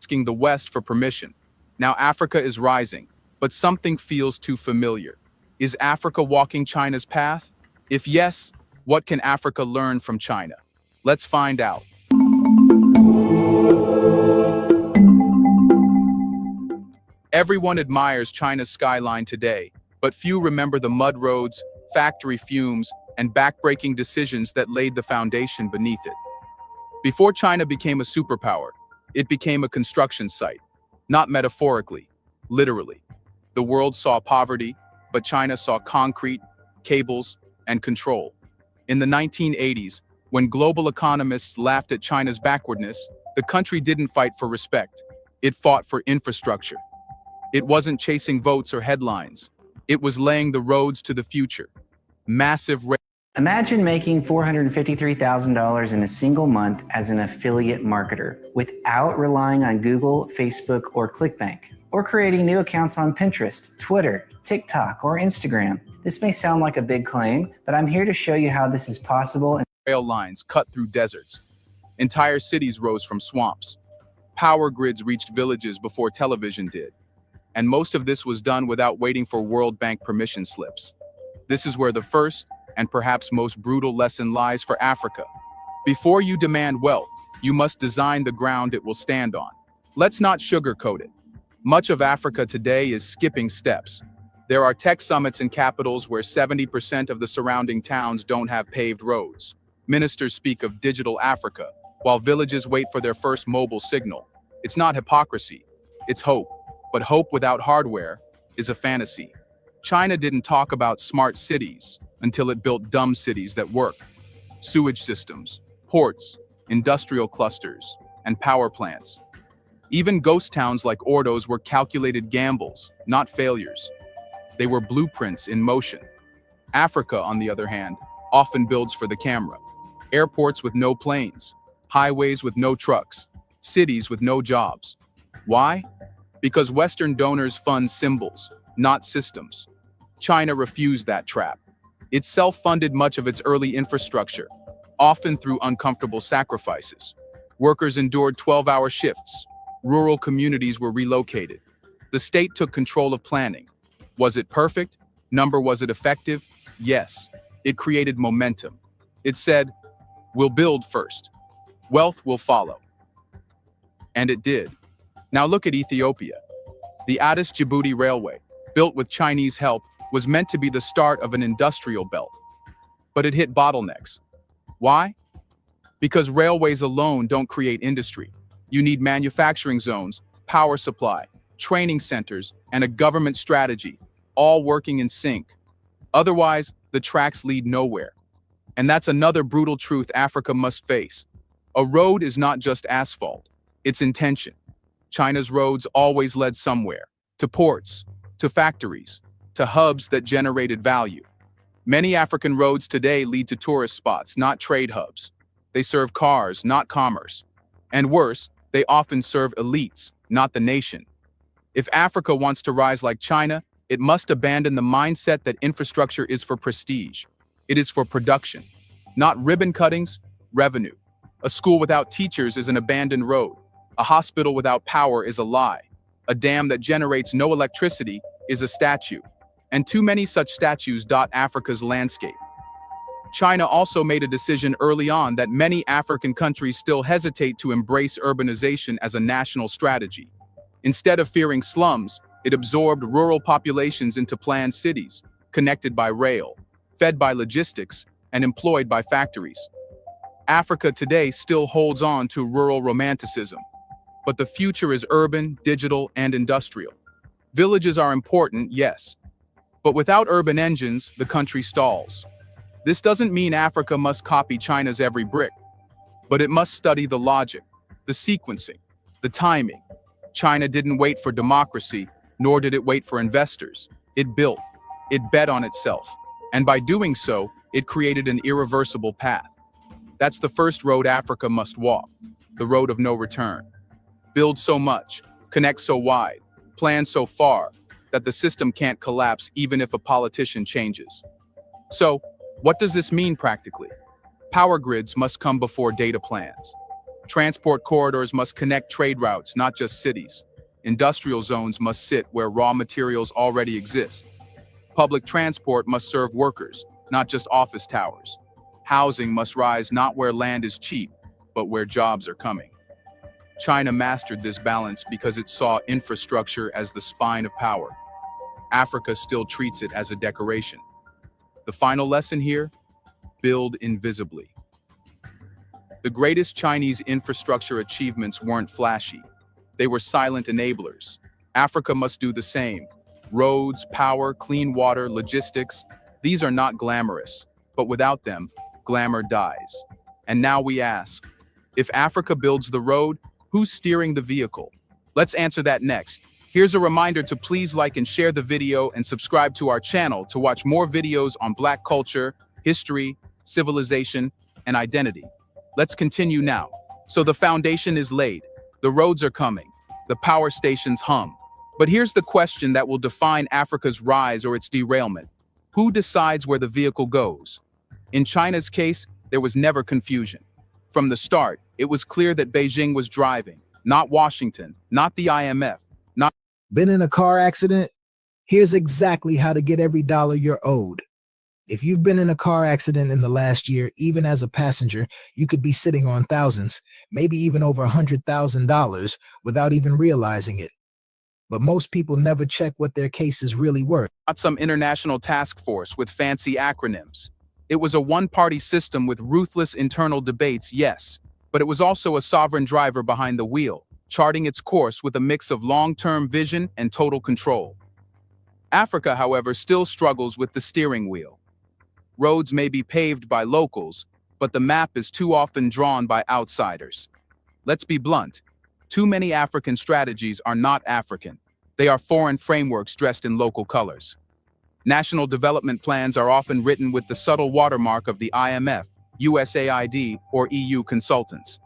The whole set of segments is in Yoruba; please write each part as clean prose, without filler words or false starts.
asking the West for permission. Now Africa is rising, but something feels too familiar. Is Africa walking China's path? If yes, what can Africa learn from China? Let's find out. Everyone admires China's skyline today, but few remember the mud roads, factory fumes, and backbreaking decisions that laid the foundation beneath it. Before China became a superpower, it became a construction site, not metaphorically, literally. The world saw poverty, but China saw concrete, cables, and control. In the 1980s, when global economists laughed at China's backwardness, the country didn't fight for respect. It fought for infrastructure. It wasn't chasing votes or headlines. It was laying the roads to the future. Massive. Imagine making $453,000 in a single month as an affiliate marketer without relying on Google, Facebook, or ClickBank, or creating new accounts on Pinterest, Twitter, TikTok, or Instagram. This may sound like a big claim, but I'm here to show you how this is possible. Rail lines cut through deserts. Entire cities rose from swamps. Power grids reached villages before television did. And most of this was done without waiting for World Bank permission slips. This is where the first and perhaps most brutal lesson lies for Africa. Before you demand wealth, you must design the ground it will stand on. Let's not sugarcoat it. Much of Africa today is skipping steps. There are tech summits in capitals where 70% of the surrounding towns don't have paved roads. Ministers speak of digital Africa, while villages wait for their first mobile signal. It's not hypocrisy, it's hope. But hope without hardware is a fantasy. China didn't talk about smart cities until it built dumb cities that work. Sewage systems, ports, industrial clusters, and power plants. Even ghost towns like Ordos were calculated gambles, not failures. They were blueprints in motion. Africa, on the other hand, often builds for the camera. Airports with no planes, highways with no trucks, cities with no jobs. Why? Because Western donors fund symbols, not systems. China refused that trap. It self-funded much of its early infrastructure, often through uncomfortable sacrifices. Workers endured 12-hour shifts. Rural communities were relocated. The state took control of planning. Was it perfect? Was it effective? Yes. It created momentum. It said, we'll build first. Wealth will follow. And it did. Now look at Ethiopia. The Addis-Djibouti Railway, built with Chinese help, was meant to be the start of an industrial belt. But it hit bottlenecks. Why? Because railways alone don't create industry. You need manufacturing zones, power supply, training centers, and a government strategy, all working in sync. Otherwise, the tracks lead nowhere. And that's another brutal truth Africa must face. A road is not just asphalt, it's intention. China's roads always led somewhere, to ports, to factories, to hubs that generated value. Many African roads today lead to tourist spots, not trade hubs. They serve cars, not commerce. And worse, they often serve elites, not the nation. If Africa wants to rise like China, it must abandon the mindset that infrastructure is for prestige. It is for production. Not ribbon cuttings, revenue. A school without teachers is an abandoned road. A hospital without power is a lie. A dam that generates no electricity is a statue. And too many such statues dot Africa's landscape. China also made a decision early on that many African countries still hesitate to embrace urbanization as a national strategy. Instead of fearing slums, it absorbed rural populations into planned cities, connected by rail, fed by logistics, and employed by factories. Africa today still holds on to rural romanticism. But the future is urban, digital, and industrial. Villages are important, yes. But without urban engines, the country stalls. This doesn't mean Africa must copy China's every brick, but it must study the logic, the sequencing, the timing. China didn't wait for democracy, nor did it wait for investors. It built, it bet on itself, and by doing so, it created an irreversible path. That's the first road Africa must walk, the road of no return. Build so much, connect so wide, plan so far, that the system can't collapse even if a politician changes. So, what does this mean practically? Power grids must come before data plans. Transport corridors must connect trade routes, not just cities. Industrial zones must sit where raw materials already exist. Public transport must serve workers, not just office towers. Housing must rise not where land is cheap, but where jobs are coming. China mastered this balance because it saw infrastructure as the spine of power. Africa still treats it as a decoration. The final lesson here: build invisibly. The greatest Chinese infrastructure achievements weren't flashy. They were silent enablers. Africa must do the same. Roads, power, clean water, logistics, these are not glamorous, but without them, glamour dies. And now we ask, if Africa builds the road, who's steering the vehicle? Let's answer that next. Here's a reminder to please like and share the video and subscribe to our channel to watch more videos on Black culture, history, civilization, and identity. Let's continue now. So the foundation is laid, the roads are coming, the power stations hum. But here's the question that will define Africa's rise or its derailment. Who decides where the vehicle goes? In China's case, there was never confusion. From the start, it was clear that Beijing was driving, not Washington, not the IMF, not... Been in a car accident? Here's exactly how to get every dollar you're owed. If you've been in a car accident in the last year, even as a passenger, you could be sitting on thousands, maybe even over $100,000 without even realizing it. But most people never check what their case is really worth. Not some international task force with fancy acronyms. It was a one-party system with ruthless internal debates, yes, but it was also a sovereign driver behind the wheel, charting its course with a mix of long-term vision and total control. Africa, however, still struggles with the steering wheel. Roads may be paved by locals, but the map is too often drawn by outsiders. Let's be blunt. Too many African strategies are not African. They are foreign frameworks dressed in local colors. National development plans are often written with the subtle watermark of the IMF, USAID, or EU consultants.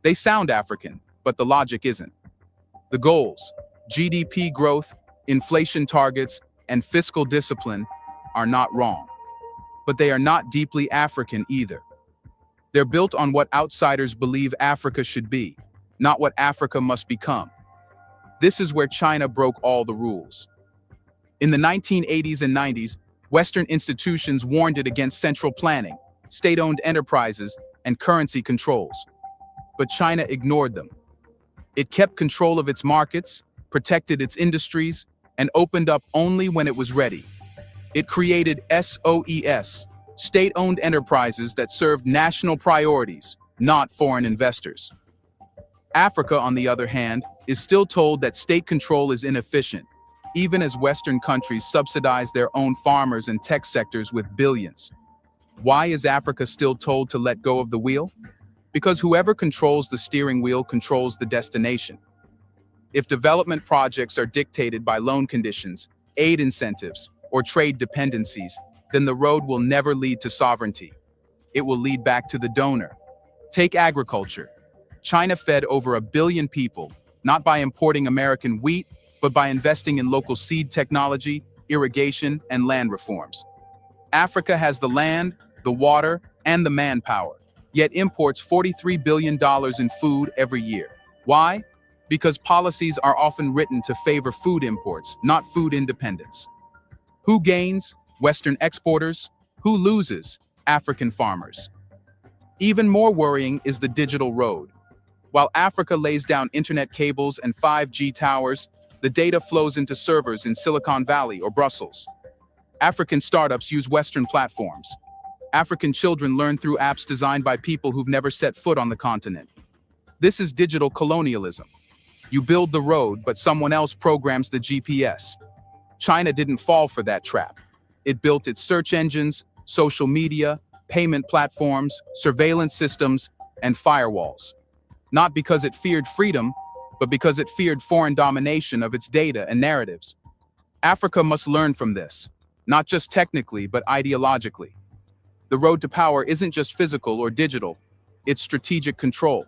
They sound African, but the logic isn't. The goals, GDP growth, inflation targets, and fiscal discipline, are not wrong. But they are not deeply African either. They're built on what outsiders believe Africa should be, not what Africa must become. This is where China broke all the rules. In the 1980s and 90s, Western institutions warned it against central planning, state-owned enterprises, and currency controls. But China ignored them. It kept control of its markets, protected its industries, and opened up only when it was ready. It created SOES, state-owned enterprises that served national priorities, not foreign investors. Africa, on the other hand, is still told that state control is inefficient, even as Western countries subsidize their own farmers and tech sectors with billions. Why is Africa still told to let go of the wheel? Because whoever controls the steering wheel controls the destination. If development projects are dictated by loan conditions, aid incentives, or trade dependencies, then the road will never lead to sovereignty. It will lead back to the donor. Take agriculture. China fed over 1 billion people, not by importing American wheat, but by investing in local seed technology, irrigation, and land reforms. Africa has the land, the water, and the manpower, yet imports $43 billion in food every year. Why? Because policies are often written to favor food imports, not food independence. Who gains? Western exporters. Who loses? African farmers. Even more worrying is the digital road. While Africa lays down internet cables and 5G towers, the data flows into servers in Silicon Valley or Brussels. African startups use Western platforms. African children learn through apps designed by people who've never set foot on the continent. This is digital colonialism. You build the road, but someone else programs the GPS. China didn't fall for that trap. It built its search engines, social media, payment platforms, surveillance systems, and firewalls. Not because it feared freedom, but because it feared foreign domination of its data and narratives. Africa must learn from this, not just technically, but ideologically. The road to power isn't just physical or digital, it's strategic control.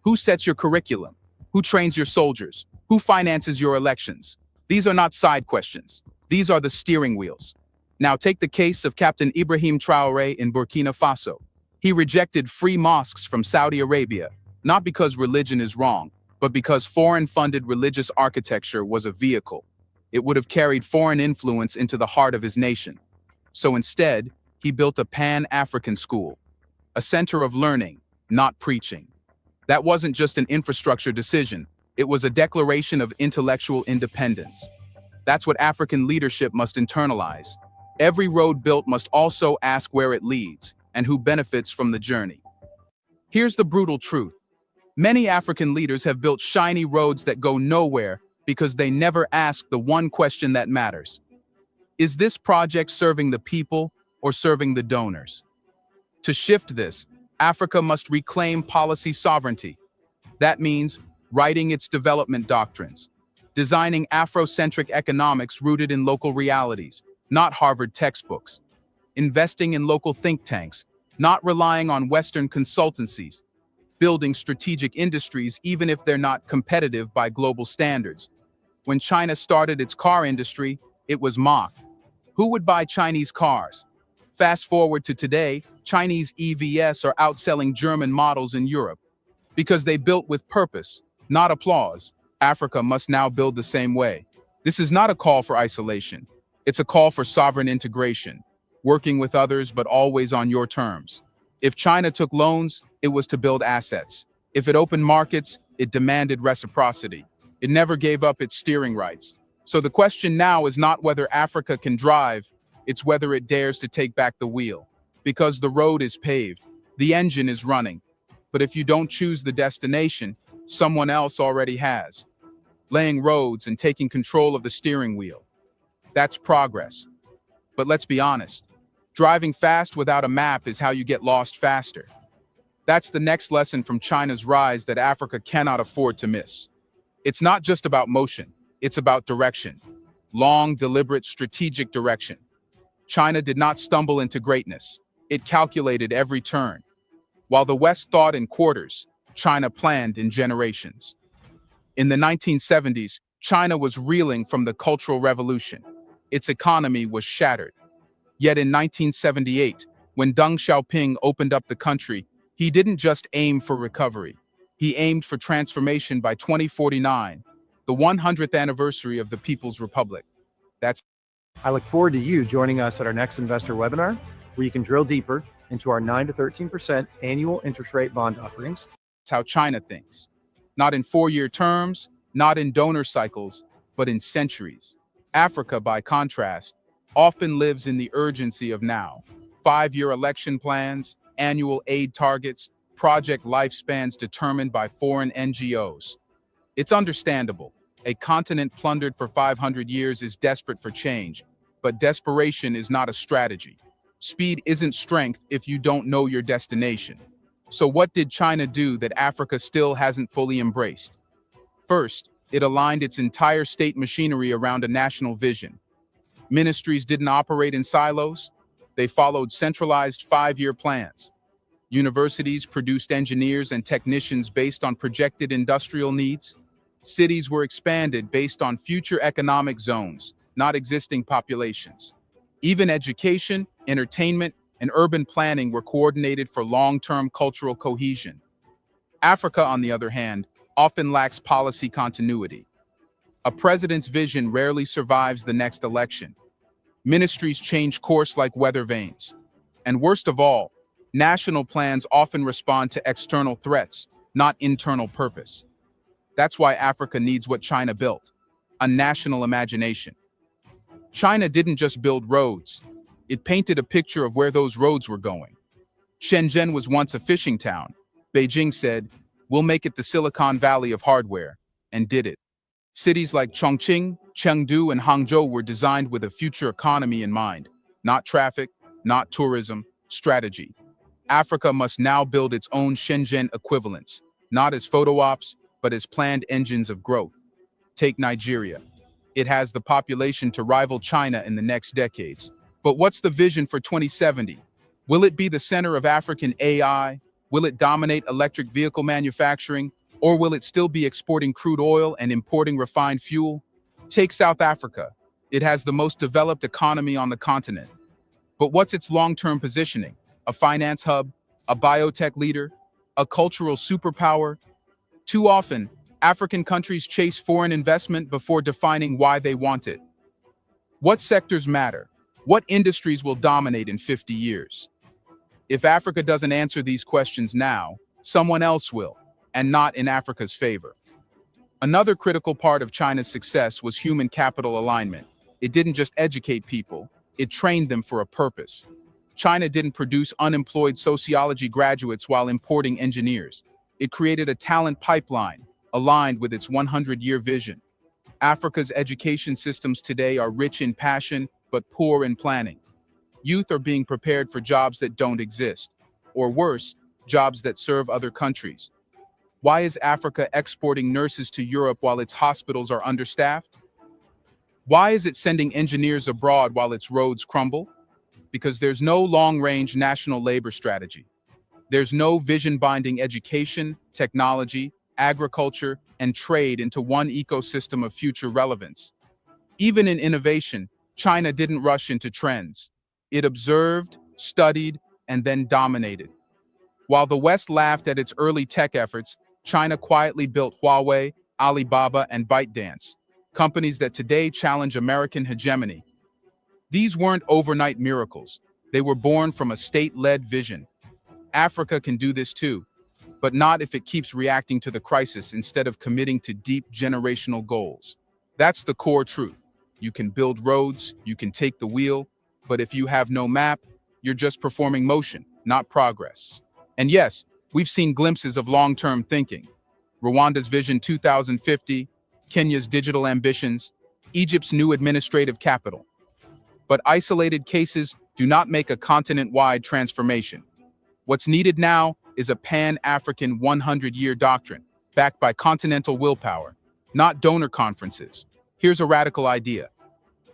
Who sets your curriculum? Who trains your soldiers? Who finances your elections? These are not side questions. These are the steering wheels. Now take the case of Captain Ibrahim Traoré in Burkina Faso. He rejected free mosques from Saudi Arabia, Not because religion is wrong, but because foreign-funded religious architecture was a vehicle. It would have carried foreign influence into the heart of his nation. So instead, he built a Pan-African school, a center of learning, not preaching. That wasn't just an infrastructure decision, it was a declaration of intellectual independence. That's what African leadership must internalize. Every road built must also ask where it leads and who benefits from the journey. Here's the brutal truth. Many African leaders have built shiny roads that go nowhere because they never ask the one question that matters. Is this project serving the people or serving the donors? To shift this, Africa must reclaim policy sovereignty. That means writing its development doctrines, designing Afrocentric economics rooted in local realities, not Harvard textbooks, investing in local think tanks, not relying on Western consultancies, building strategic industries even if they're not competitive by global standards. When China started its car industry, it was mocked. Who would buy Chinese cars? Fast forward to today, Chinese EVs are outselling German models in Europe because they built with purpose, not applause. Africa must now build the same way. This is not a call for isolation. It's a call for sovereign integration, working with others but always on your terms. If China took loans, it was to build assets. If it opened markets, it demanded reciprocity. It never gave up its steering rights. So the question now is not whether Africa can drive, it's whether it dares to take back the wheel. Because the road is paved, the engine is running. But if you don't choose the destination, someone else already has. Laying roads and taking control of the steering wheel. That's progress. But let's be honest, driving fast without a map is how you get lost faster. That's the next lesson from China's rise that Africa cannot afford to miss. It's not just about motion, it's about direction. Long, deliberate, strategic direction. China did not stumble into greatness. It calculated every turn. While the West thought in quarters, China planned in generations. In the 1970s, China was reeling from the Cultural Revolution. Its economy was shattered. Yet in 1978, when Deng Xiaoping opened up the country, he didn't just aim for recovery. He aimed for transformation by 2049, the 100th anniversary of the People's Republic. I look forward to you joining us at our next investor webinar, where you can drill deeper into our 9 to 13% annual interest rate bond offerings. That's how China thinks. Not in 4-year terms, not in donor cycles, but in centuries. Africa, by contrast, often lives in the urgency of now. 5-year election plans, annual aid targets, project lifespans determined by foreign NGOs. It's understandable. A continent plundered for 500 years is desperate for change, but desperation is not a strategy. Speed isn't strength if you don't know your destination. So what did China do that Africa still hasn't fully embraced? First, it aligned its entire state machinery around a national vision. Ministries didn't operate in silos. They followed centralized 5-year plans. Universities produced engineers and technicians based on projected industrial needs. Cities were expanded based on future economic zones, not existing populations. Even education, entertainment, and urban planning were coordinated for long-term cultural cohesion. Africa, on the other hand, often lacks policy continuity. A president's vision rarely survives the next election. Ministries change course like weather vanes. And worst of all, national plans often respond to external threats, not internal purpose. That's why Africa needs what China built, a national imagination. China didn't just build roads, it painted a picture of where those roads were going. Shenzhen was once a fishing town. Beijing said, "We'll make it the Silicon Valley of hardware," and did it. Cities like Chongqing, Chengdu, and Hangzhou were designed with a future economy in mind, not traffic, not tourism, strategy. Africa must now build its own Shenzhen equivalents, not as photo ops, but as planned engines of growth. Take Nigeria. It has the population to rival China in the next decades. But what's the vision for 2070? Will it be the center of African AI? Will it dominate electric vehicle manufacturing? Or will it still be exporting crude oil and importing refined fuel? Take South Africa. It has the most developed economy on the continent. But what's its long-term positioning? A finance hub? A biotech leader? A cultural superpower? Too often, African countries chase foreign investment before defining why they want it. What sectors matter? What industries will dominate in 50 years? If Africa doesn't answer these questions now, someone else will, and not in Africa's favor. Another critical part of China's success was human capital alignment. It didn't just educate people, it trained them for a purpose. China didn't produce unemployed sociology graduates while importing engineers. It created a talent pipeline aligned with its 100-year vision. Africa's education systems today are rich in passion but poor in planning. Youth are being prepared for jobs that don't exist, or worse, jobs that serve other countries. Why is Africa exporting nurses to Europe while its hospitals are understaffed? Why is it sending engineers abroad while its roads crumble? Because there's no long-range national labor strategy. There's no vision binding education, technology, agriculture, and trade into one ecosystem of future relevance. Even in innovation, China didn't rush into trends. It observed, studied, and then dominated. While the West laughed at its early tech efforts, China quietly built Huawei, Alibaba, and ByteDance, companies that today challenge American hegemony. These weren't overnight miracles. They were born from a state-led vision. Africa can do this too, but not if it keeps reacting to the crisis instead of committing to deep generational goals. That's the core truth. You can build roads, you can take the wheel, but if you have no map, you're just performing motion, not progress. And yes, we've seen glimpses of long-term thinking. Rwanda's Vision 2050, Kenya's digital ambitions, Egypt's new administrative capital. But isolated cases do not make a continent-wide transformation. What's needed now is a pan-African 100-year doctrine, backed by continental willpower, not donor conferences. Here's a radical idea.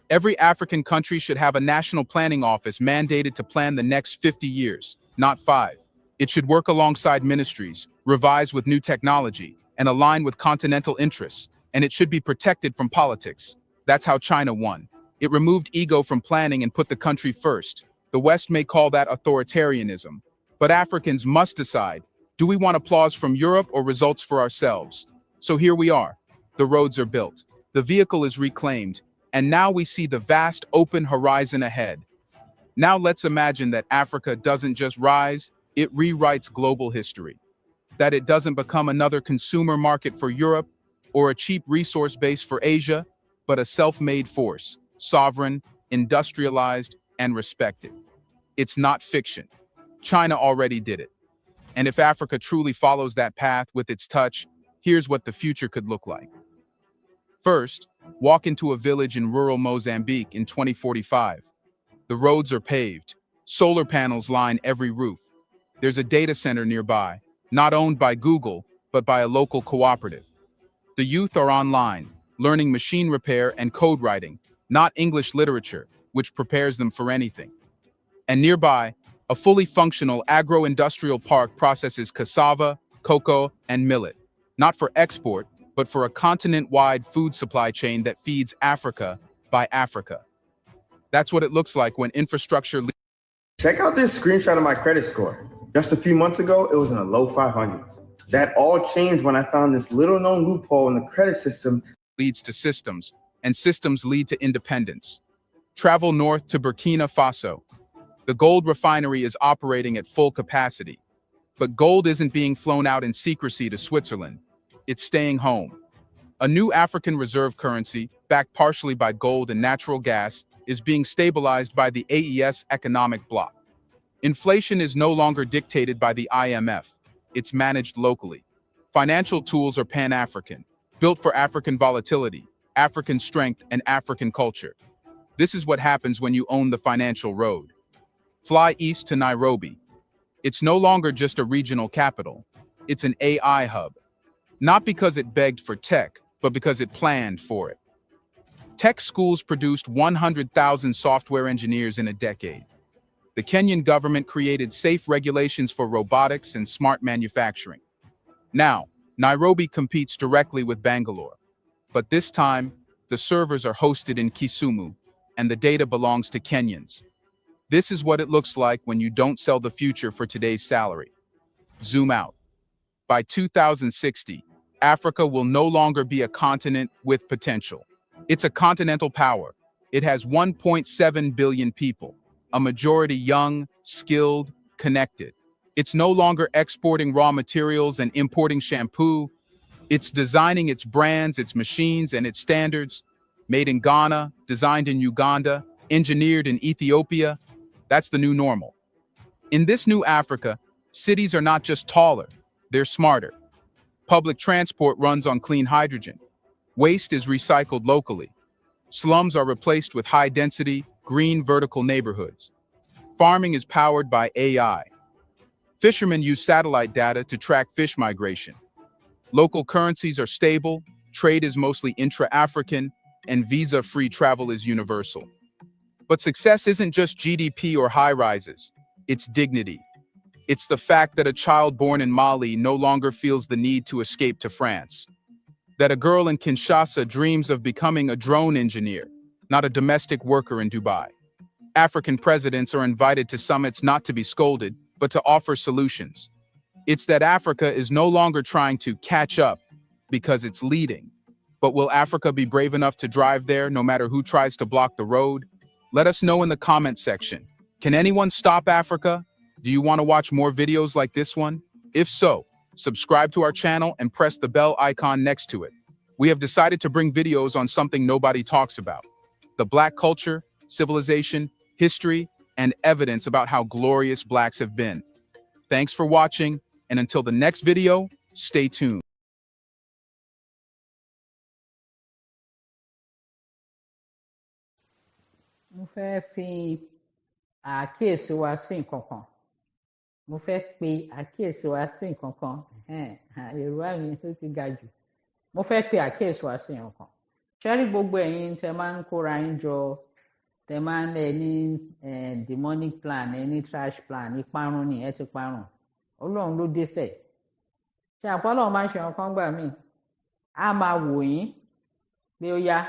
Every African country should have a national planning office mandated to plan the next 50 years, not 5. It should work alongside ministries, revise with new technology, and align with continental interests, and it should be protected from politics. That's how China won. It removed ego from planning and put the country first. The West may call that authoritarianism, but Africans must decide, do we want applause from Europe or results for ourselves? So here we are. The roads are built. The vehicle is reclaimed, and now we see the vast open horizon ahead. Now let's imagine that Africa doesn't just rise, it rewrites global history. That it doesn't become another consumer market for Europe or a cheap resource base for Asia, but a self-made force, sovereign, industrialized, and respected. It's not fiction. China already did it. And if Africa truly follows that path with its touch, here's what the future could look like. First, walk into a village in rural Mozambique in 2045. The roads are paved. Solar panels line every roof. There's a data center nearby, not owned by Google, but by a local cooperative. The youth are online, learning machine repair and code writing, not English literature, which prepares them for anything. And nearby, a fully functional agro-industrial park processes cassava, cocoa, and millet, not for export, but for a continent-wide food supply chain that feeds Africa by Africa. That's what it looks like when infrastructure. Check out this screenshot of my credit score. Just a few months ago, it was in the low 500s. That all changed when I found this little-known loophole in the credit system. Leads to systems, and systems lead to independence. Travel north to Burkina Faso. The gold refinery is operating at full capacity. But gold isn't being flown out in secrecy to Switzerland. It's staying home. A new African reserve currency, backed partially by gold and natural gas, is being stabilized by the AES economic bloc. Inflation is no longer dictated by the IMF. It's managed locally. Financial tools are pan-African, built for African volatility, African strength, and African culture. This is what happens when you own the financial road. Fly east to Nairobi. It's no longer just a regional capital. It's an AI hub. Not because it begged for tech, but because it planned for it. Tech schools produced 100,000 software engineers in a decade. The Kenyan government created safe regulations for robotics and smart manufacturing. Now, Nairobi competes directly with Bangalore. But this time, the servers are hosted in Kisumu, and the data belongs to Kenyans. This is what it looks like when you don't sell the future for today's salary. Zoom out. By 2060, Africa will no longer be a continent with potential. It's a continental power. It has 1.7 billion people, a majority young, skilled, connected. It's no longer exporting raw materials and importing shampoo. It's designing its brands, its machines, and its standards. Made in Ghana, designed in Uganda, engineered in Ethiopia. That's the new normal. In this new Africa, cities are not just taller, they're smarter. Public transport runs on clean hydrogen. Waste is recycled locally. Slums are replaced with high-density, green vertical neighborhoods. Farming is powered by AI. Fishermen use satellite data to track fish migration. Local currencies are stable, trade is mostly intra-African, and visa-free travel is universal. But success isn't just GDP or high rises, it's dignity. It's the fact that a child born in Mali no longer feels the need to escape to France. That a girl in Kinshasa dreams of becoming a drone engineer, not a domestic worker in Dubai. African presidents are invited to summits not to be scolded, but to offer solutions. It's that Africa is no longer trying to catch up because it's leading. But will Africa be brave enough to drive there no matter who tries to block the road? Let us know in the comment section. Can anyone stop Africa? Do you want to watch more videos like this one? If so, subscribe to our channel and press the bell icon next to it. We have decided to bring videos on something nobody talks about: the Black culture, civilization, history, and evidence about how glorious Blacks have been. Thanks for watching, and until the next video, stay tuned. Mo fẹ́ fi àkíyèsí wa sí nǹkan kan. Mo fẹ́ pe àkíyèsí wa sí nǹkan kan. Yorùbá mi tó ti ga jù. Mo fẹ́ pe àkíyèsí wa sí nǹkan kan. Ṣé rí gbogbo ẹ̀yin tẹ máa ń kóra yín jọ, tẹ máa ń lẹ̀ ní demonic plan, ní trash plan, ìparun ni ẹ ti parun. Ọlọ́run ló dé sẹ̀. Ṣé àpò Ọlọ́run máa ń ṣe nǹkan gbà míì? A máa wò yín pé ó yá.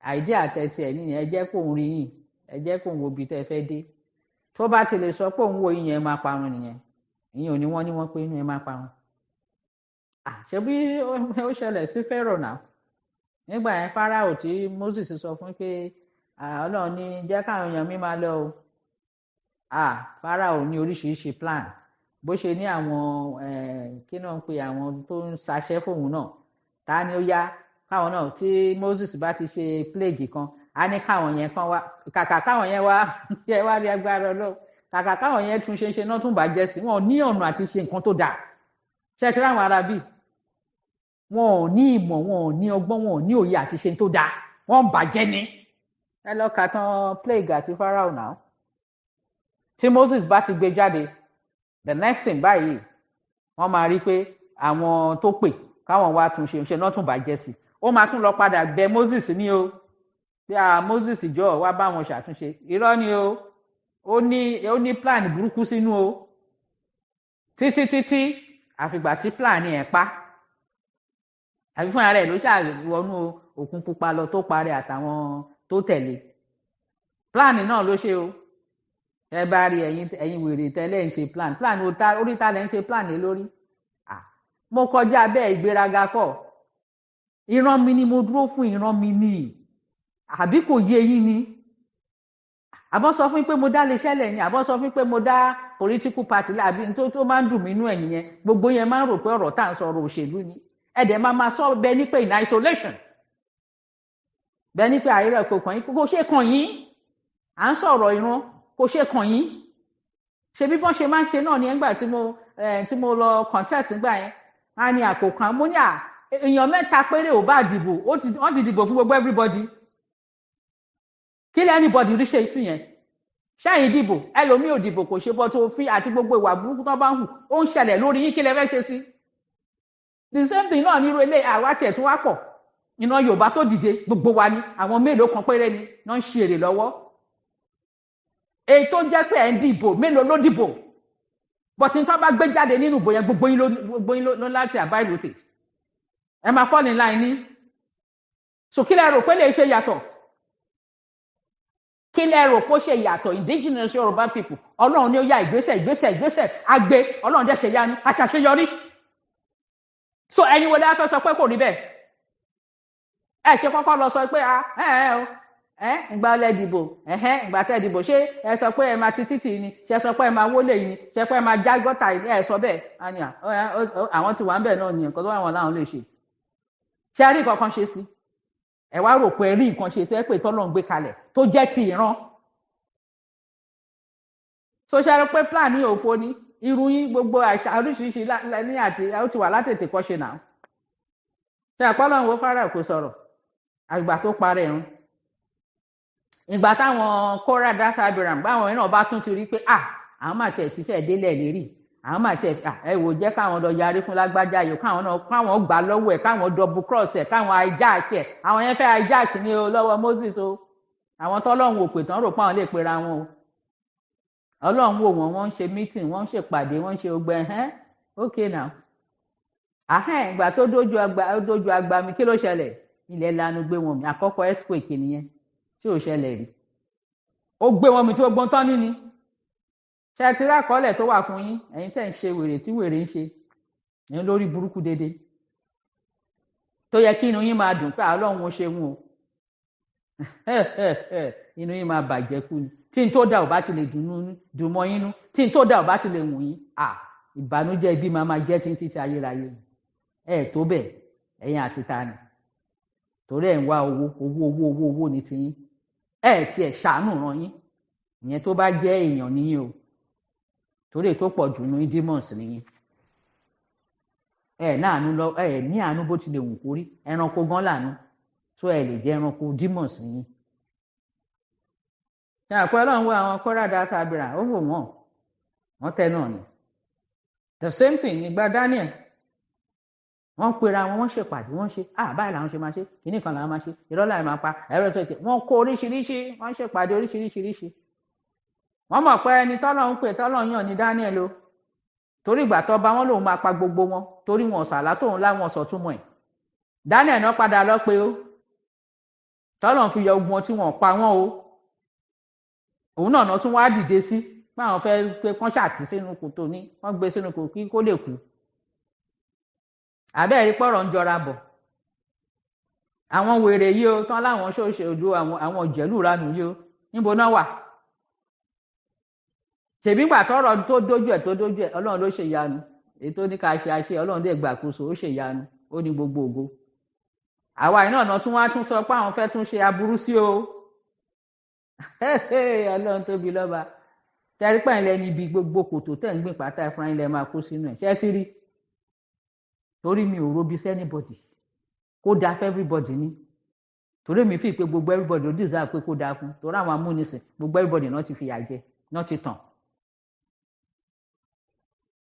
Àìdí àtẹ̀tì ẹ̀ nìyẹn, ẹ jẹ́ kó ń rí yín, ẹ jẹ́ kó ń wo ibi tẹ́ fẹ́ dé. Tó bá ti lè sọ pé òun wo yín yẹn máa parun nìyẹn, ìyẹn ò ní wọ́n ní wọ́n pé inú ẹ máa parun. Ṣé bí ó ṣẹlẹ̀ sí Pharaoh náà? Nígbà yẹn Pharaoh tí Moses sọ fún pé Ọlọ́run ní jẹ́ káwọn èèyàn mi máa lọ o. Pharaoh ní oríṣiríṣi plan. Bó ṣe ní àwọn kí náà ń pe àwọn tó ń ṣaṣẹ́ fóun náà, ta ni ó yá káwọn náà tí Moses bá ti ṣe plague kan, a ní káwọn yẹn kan wá, kàkà káwọn yẹn wá yẹ wá rí agbára Ọlọ́run, kàkà káwọn yẹn tún ṣe náà tún bàjẹ́ sí, wọn ò ní ọ̀nà àti ṣe nǹkan tó dáa. Ṣé ẹ ti ráwọn ará bí? Wọn ò ní ìmọ̀, wọn ò ní ọgbọ́n, wọn ò ní òye àti ṣe tó dáa, wọ́n bàjẹ́ ni. Ẹ lọ kà tán plague àti Pharaoh náà. Tí Moses bá ti gbé jáde, the next thing báyìí wọ́n máa rí pé àwọn tó pè káwọn wá tún ṣe náà tún bàjẹ́ sí. Ó máa tún lọ padà bẹ̀ Moses ní o pé Moses jọ̀ọ́ wá bá wọn ṣàtúnṣe. Irọ́ ni o, ó ní plan burúkú sínú o, títí àfìgbà tí plan ẹ̀ pa, àbí fúnra rẹ̀ ló ṣàwọnú òkun pupa lọ tó parẹ́ àtàwọn tó tẹ̀lé. Plan náà ló ṣe o. Ẹ bá rí ẹ̀yin wèrè tẹ́lẹ̀ ń ṣe plan orí ta lẹ́ ń ṣe plan lé lórí. Mo kọjá bẹ́ẹ̀, ìgbéraga kọ́. Ìran mi ni mo dúró fún, ìran mi ni, àbí kò yé yín ni? Àbọ̀ sọ fún pé mo dá iléeṣẹ́ lẹ̀ ni, àbọ̀ sọ fún pé mo dá political party láàbí tó máa ń dùn mí inú ẹ̀ nìyẹn. Gbogbo yẹn máa ń rò pé ọ̀rọ̀ tá à ń sọ̀rọ̀ òṣèlú ni. Ẹ̀dẹ̀ máa sọ bẹ́ẹ̀ ní pé in isolation, bẹ́ẹ̀ ní pé àìrẹ̀ kò kàn yín, kò ṣe kàn yín. À ń sọ̀rọ̀ ìran, kò ṣe kàn yín. Ṣé bí wọ́n ṣe máa ń ṣe náà ni ẹgbà tí mo lọ contest nígbà yẹn, a ní àkókàn, mo ní èèyàn mẹ́ta péré ò bá dìbò, wọ́n ti dìbò fún gbogbo everybody. Kí lẹ́ anybody rí ṣe sí yẹn? Ṣẹ́yìn dìbò, ẹlòmíì ò dìbò kò ṣe bọ́ tó fi àti gbogbo ìwà burúkú tó bá ń hù, ó ń ṣẹlẹ̀ lórí yín, kí lẹ fẹ́ ṣe sí? The same thing náà nírú ilé àwa tiẹ̀ tún wá pọ̀. Iná Yorùbá tó dìde gbogbo wa ni, àwọn mélòó kan péré ni wọ́n ń ṣe èrè lọ́wọ́. Èyí tó jẹ́ pé ẹ̀ ń dìbò, mélòó ló dìbò? But nǹkan bá gbé jáde nínú ìbò yẹn, gbogbo yín ló láti abide with it. Ẹ máa fall in line ní. So kí lẹ rò pé lè ṣe yàtọ̀? Kí lẹ rò pé ó ṣe yàtọ̀? Indigenous Yoruba people, Ọlọ́run ni ó yá ìgbésẹ̀ àgbé, Ọlọ́run dẹ̀ ṣe yánu, aṣàṣeyọrí. so ẹ̀yin wo la fẹ́ sọ pé kò rí bẹ́ẹ̀ ẹ ṣe kọ́kọ́ lọ sọ pé ìgbà ọlẹ dìbò ìgbà tẹ dìbò ṣé ẹ sọ pé ẹ máa ti títì ni ṣé ẹ sọ pé ẹ máa wọlé yìí ni ṣé pé ẹ máa já gọ́tà yìí ẹ sọ bẹ́ẹ̀ àwọn ti wà ń bẹ̀ náà nìyẹn kọ́ tó àwọn làwọn lè ṣe ṣé ẹ rí nǹkan kan ṣe sí ẹ wá rò pé ẹ rí nǹkan ṣe tó ẹ pé tọ́lọ́ ń gbé kalẹ̀ tó jẹ́ ti ìran tó ṣe ẹ pé plan ní òfo ni irú yín gbogbo àṣà oríṣiríṣi ní àti ó ti wà látètè kọ́ ṣe náà ṣe àpọ́lọ́ wo fara kò sọ̀rọ̀ àgbà tó parẹ́ ẹ̀rùn ìgbà táwọn kóra data abraham báwọn náà bá tún ti rí pé àwọn máa tiẹ̀ ti fẹ́ délẹ̀ lérí àwọn máa tiẹ̀ ẹ wò jẹ́ káwọn lọ yarí fún lágbájá yìí káwọn gbà lọ́wọ́ ẹ̀ káwọn double cross ẹ̀ káwọn hijack ẹ̀ àwọn yẹn fẹ́ hijack ní o lọ́wọ́ Moses o àwọn tọ́lọ́run ò pè tán rò pé àwọn lè pera wọn o ọlọ́run wò wọ́n ń ṣe meeting wọ́n ń ṣèpàdé wọ́n ń ṣe ogbẹ́ okay now ìgbà tó dójú agba mi kí ló ṣẹlẹ̀ ilẹ̀ lanu gbé wọn mi àkọ́kọ́ earthquake nìyẹn tí ò ṣẹlẹ̀ rí ó gbé wọn mi tí ó gbọ́n tán ní ni ṣe ti rákọọ́lẹ̀ tó wà fún yín ẹ̀yin tẹ̀ ń ṣe wèrè tí wèrè ń ṣe ẹ̀yin lórí burúkú dédé tó yẹ kí inú yín máa dùn pé ọlọ́run ó ṣe wọn o inú yín máa bàjẹ́ kú ni tí n tó dà ò bá ti lè dùn mọ́ yín nú tí n tó dà ò bá ti lè wù yín ìbànújẹ́ ibi máa jẹ́ títí tí ayérayé ẹ̀ tó bẹ̀ ẹ̀yin àti ta ni torí ẹ̀ ń wá owó ní tiyín ẹ̀ tiẹ̀ ṣàánú ràn yín ìyẹn tó bá jẹ́ èèyàn níyìn o torí ètò pọ̀ jù ní demons níyìn ẹ̀ ní àánú bó tilẹ̀ wù kórí ẹranko gan lànà tó ẹ̀ lè jẹ́ ẹranko demons níyìn ṣe àpò ọlọ́run wọ àwọn kọ́ra data abira ó wò wọ́n tẹ́ náà ni the same thing nígbà Daniel wọ́n pera wọn wọ́n ṣèpàdé wọ́n ṣe báyìí làwọn ṣe máa ṣe kìíní kan làwọn máa ṣe irọ́ láì máa pa ẹ̀rọ tó ti wọ́n kó oríṣiríṣi wọ́n ṣèpàdé oríṣiríṣi wọ́n mọ̀ pé ẹni tọ́lọ́run pè tọ́lọ́run yàn ní Daniel o torí ìgbà tó bá wọn lòun máa pa gbogbo wọn torí wọn ọ̀sàlá tóun láwọn ọ̀sọ̀túnmọ̀ ẹ̀ Daniel náà padà lọ pé o tọ́lọ́run fi yọ ogun tí wọ́n pa wọ́n o òun náà tún wá dìde sí báwọn fẹ́ pé kán ṣàtì sínú kòtò ní wọ́n gbé sínú kòtò kí kó lè kú àbẹ́ẹ̀rí pọ̀rọ̀ ń jọra bọ̀ àwọn wèrè yìí o tán láwọn ṣòṣèlú àwọn ìjẹ̀lú ranù yìí o níbo náà wà ṣèbí gbà tọ́rọ̀ tó dójú ẹ̀ ọlọ́run ló ṣe ìyanu èyí tó ní ká ṣe àṣe ọlọ́run dẹ̀ gbàkóso ó ṣe ìyanu ó ní gbogbo ògo àwa iná ọ̀nà tún wá tún sọ pé àwọn fẹ́ tún ṣe aburú sí o ọlọ́run tóbi lọ́ba tẹ́rípà ilẹ̀ níbi gbogbo kòtò tẹ̀ ń gbìn pátá ẹ̀fọn ilẹ̀ máa kó sínú ẹ̀ ṣẹ́ ti rí torí mi ò robi sí anybody kó dáa fún everybody ní torí mi fi pé gbogbo everybody ló deserve pé kó dáa fún torí àwọn amúnisìn gbogbo everybody náà ti fìyà jẹ náà ti tàn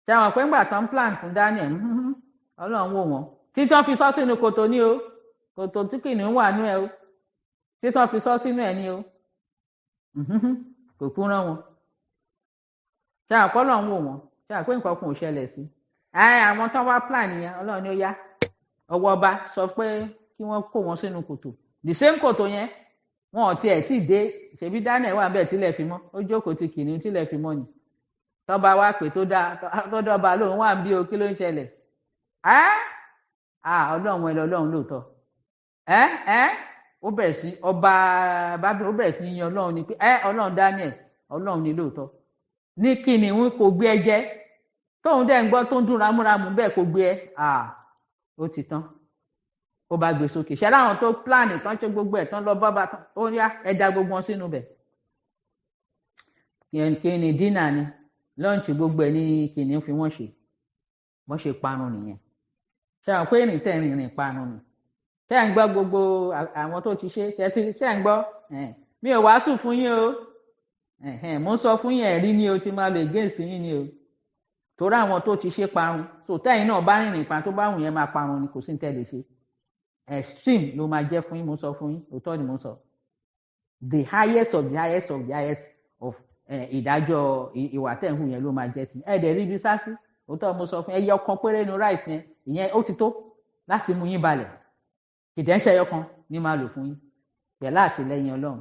ṣe àwọn pé ńgbà tán plan fún Daniel ọlọ́run wò wọ́n títàn fi sọ sínú kòtò ní o kòtò tí kìnìún wà nú ẹ o títàn fi sọ sínú ẹ ní o kò kú rán wọn ṣe àkọlọ ń wò wọn ṣe àpé nǹkan kan ò ṣẹlẹ̀ sí àwọn tán wá plan yẹn ọlọ́run ni ó yá ọwọ́ ọba sọ pé kí wọ́n kó wọn sínú kòtò the same kòtò yẹn wọn ò tiẹ̀ tí ì dé ṣebí Daniel wà bẹ́ẹ̀ tílẹ̀ fi mọ́ ó jókòó ti kìnìún tílẹ̀ fi mọ́ ni tọ́ba wá pé tó dọ́ba lóun wà ń bí o kí ló ń ṣẹlẹ̀ ọlọ́run ẹ lọ́lọ́run lóòótọ́ ó bẹ̀rẹ̀ sí ọba bábìlì ó bẹ̀rẹ̀ sí yan ọlọ́run ni pé ọlọ́run Daniel ọlọ́run ni lóòótọ́ ní kìnìún kò gbé ẹ jẹ tóun dẹ̀ ń gbọ́ tó ń dún ramúramù bẹ́ẹ̀ kò gbé ẹ ó ti tán ó bá gbé sókè ṣe láwọn tó plan tán ṣe gbogbo ẹ̀ tán lọ bọ́ba tán ó yá ẹja gbogbo wọn sínú bẹ̀ kìnìún dínà ni lọ́ǹtì gbogbo ẹ̀ ní kìnìún fi wọ́n ṣe parun nìyẹn ṣe àwọn pé ìrìn tẹ̀ rìnrìn parun ni ṣe ń gbọ́ gbogbo àwọn tó ti ṣe ṣe ń gbọ́ mi ò wàásù fún yín o mo ń sọ fún yín ẹ̀rí ni o ti máa lè gé sí yín ni o torí àwọn tó ti ṣe parun tó tẹ́yìn náà bá rìnrìn parun tó bá wù yẹn máa parun ni kò sí ní tẹ́lẹ̀ ṣe extreme ló máa jẹ́ fún yín mo sọ fún yín òótọ́ ni mo sọ the highest of the highest of the highest of ìdájọ́ ìwà tẹ̀ ń hù yẹn ló máa jẹ́ ti ẹ̀ẹ́dẹ̀ rí ibi sásí òótọ́ mo sọ fún ẹyẹ ọkàn péré nu right yẹn ìyẹn ó ti tó láti mú yín balẹ̀ ìdẹ́ńṣẹ́ ẹyọ kan ní máa lò fún yín pẹ̀lú àtìlẹ́yìn ọlọ́run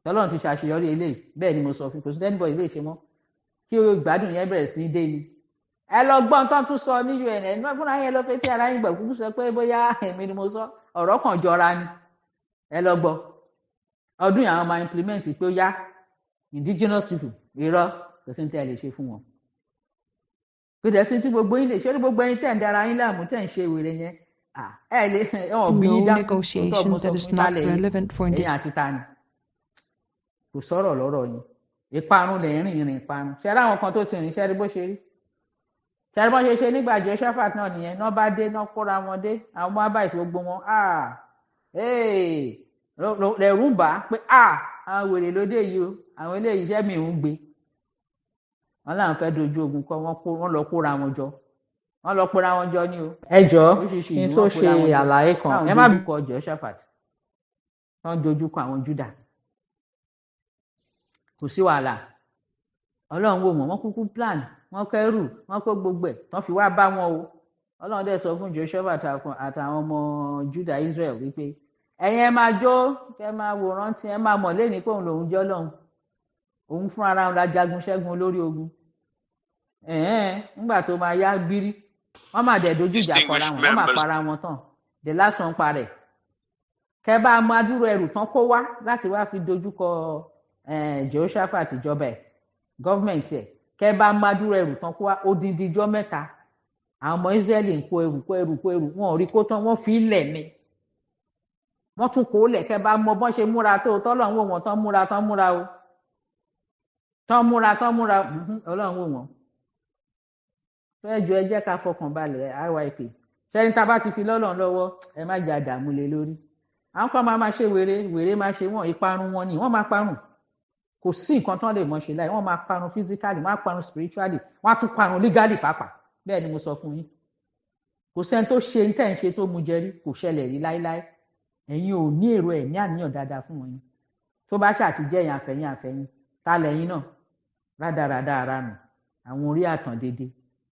tọ́lọ́run ti ṣàṣeyọrí eléyìí bẹ́ẹ̀ ni mo sọ fún kò sí tẹ́nibọ̀ ilé ìṣe mọ́ kí o gbádùn yẹn bẹ̀rẹ̀ sí ní dé ni ẹ lọ gbọ́n tán tún sọ ní UN ẹ̀ náà fúnra yẹn lọ fẹ́ tí ara yín gbọ̀ kúkú sọ pé bóyá èmi ni mo sọ ọ̀rọ̀ kan jọra ni ẹ lọ gbọ́ ọdún yàrá máa implement pé ó yá indigenous people irọ́ kò sí ní tẹ́ ẹ lè ṣe fún wọn kò dẹ̀ sí tí gbogbo yín lè ṣe gbogbo yín tẹ̀ ń dára yín láàmú tẹ̀ ń ṣe wèrè yẹn ẹ lè wọn bí yín No dá negotiation that is not relevant for ẹ̀yìn àti ta ni kò sọ̀rọ̀ lọ́rọ̀ yín ìparun lè rìn ìrìn ìparun ṣe ráwọn kan tó ti rìn ṣẹ́rí bó ṣe rí ṣẹ́rí bó ṣe ṣe nígbà Jehoshaphat náà nìyẹn náà bá dé náà kóra wọn dé àwọn Moabite gbogbo wọn lẹ̀rú ń bà á pé àwọn wèrè lóde yìí o àwọn eléyìí iṣẹ́ mi ń gbé wọn láwọn fẹ́ dojú ogun kọ wọn lọ kóra wọn jọ wọn lọ kóra wọn jọ ní o. ẹ jọ kí n tó ṣe àlàyé kan ẹ má bí kọ Jehoshaphat wọn dojú kọ àwọn Júdà kò sí wàhálà Ọlọ́run wò wọ́n kúkú plan wọ́n kẹ́rù wọ́n kó gbogbo ẹ̀ tán fi wá bá wọn o Ọlọ́run dẹ̀ sọ fún Jehoshaphat àtàwọn ọmọ Júdà Israel wípé ẹ̀yin ẹ máa jó kẹ́ máa wòran tí ẹ máa mọ̀ lẹ́ni pé òun lòun jọ́ lọ́hùn òun fún ara òun la jagun ṣẹ́gun olórí ogun nígbà tó máa yá gbírí wọ́n máa dẹ̀ dojú ìjà kọra wọn wọ́n máa para wọn tán the last one parẹ̀ kẹ́ bá máa dúró ẹrù tán kó wá láti wá fi dojú kọ Jehoshaphat ìjọba ẹ̀ gọ́ọ̀mẹ̀ntì ẹ̀ kẹ́ bá máa dúró ẹrù tán kó wá odindi ijọ́ mẹ́ta àwọn ọmọ Ísírẹ́lì ń kó ẹrù wọn ò rí kó tán wọ́n fi lẹ̀ ni wọ́n tún kó lẹ̀ kẹ́ bá mọ bọ́n ṣe múra tó tọ́lọ̀ ń wò wọ́n tán múra o tán múra Ọlọ́run wò wọ́n fẹ́ẹ́jọ ẹ jẹ́ ká fọkàn balẹ̀ IYP sẹ́ni tá a bá ti fi lọ́lọ́run lọ́wọ́ ẹ má jà dààmú lé lórí àwọn kan máa ṣe wèrè máa ṣe wọ́n ìparun wọn ni wọ́n máa parun kò sí nǹkan tán lè mọ̀ ṣe láì wọ́n máa parun physically wọ́n á parun spiritually wọ́n á tún parun legally pàápàá bẹ́ẹ̀ ni mo sọ fún yín kò sẹ́ni tó ṣe ní tẹ̀ ń ṣe tó mu jẹ rí kò ṣẹlẹ̀ rí láíláí ẹ̀yin ò ní èrò ẹ̀ ní àníyàn dáadáa fún wọn yín tó bá ṣàtijẹ́ ẹ̀yìn àfẹ́yìn ta lẹ́yìn náà rádaràda ara nù àwọn orí àtàn dédé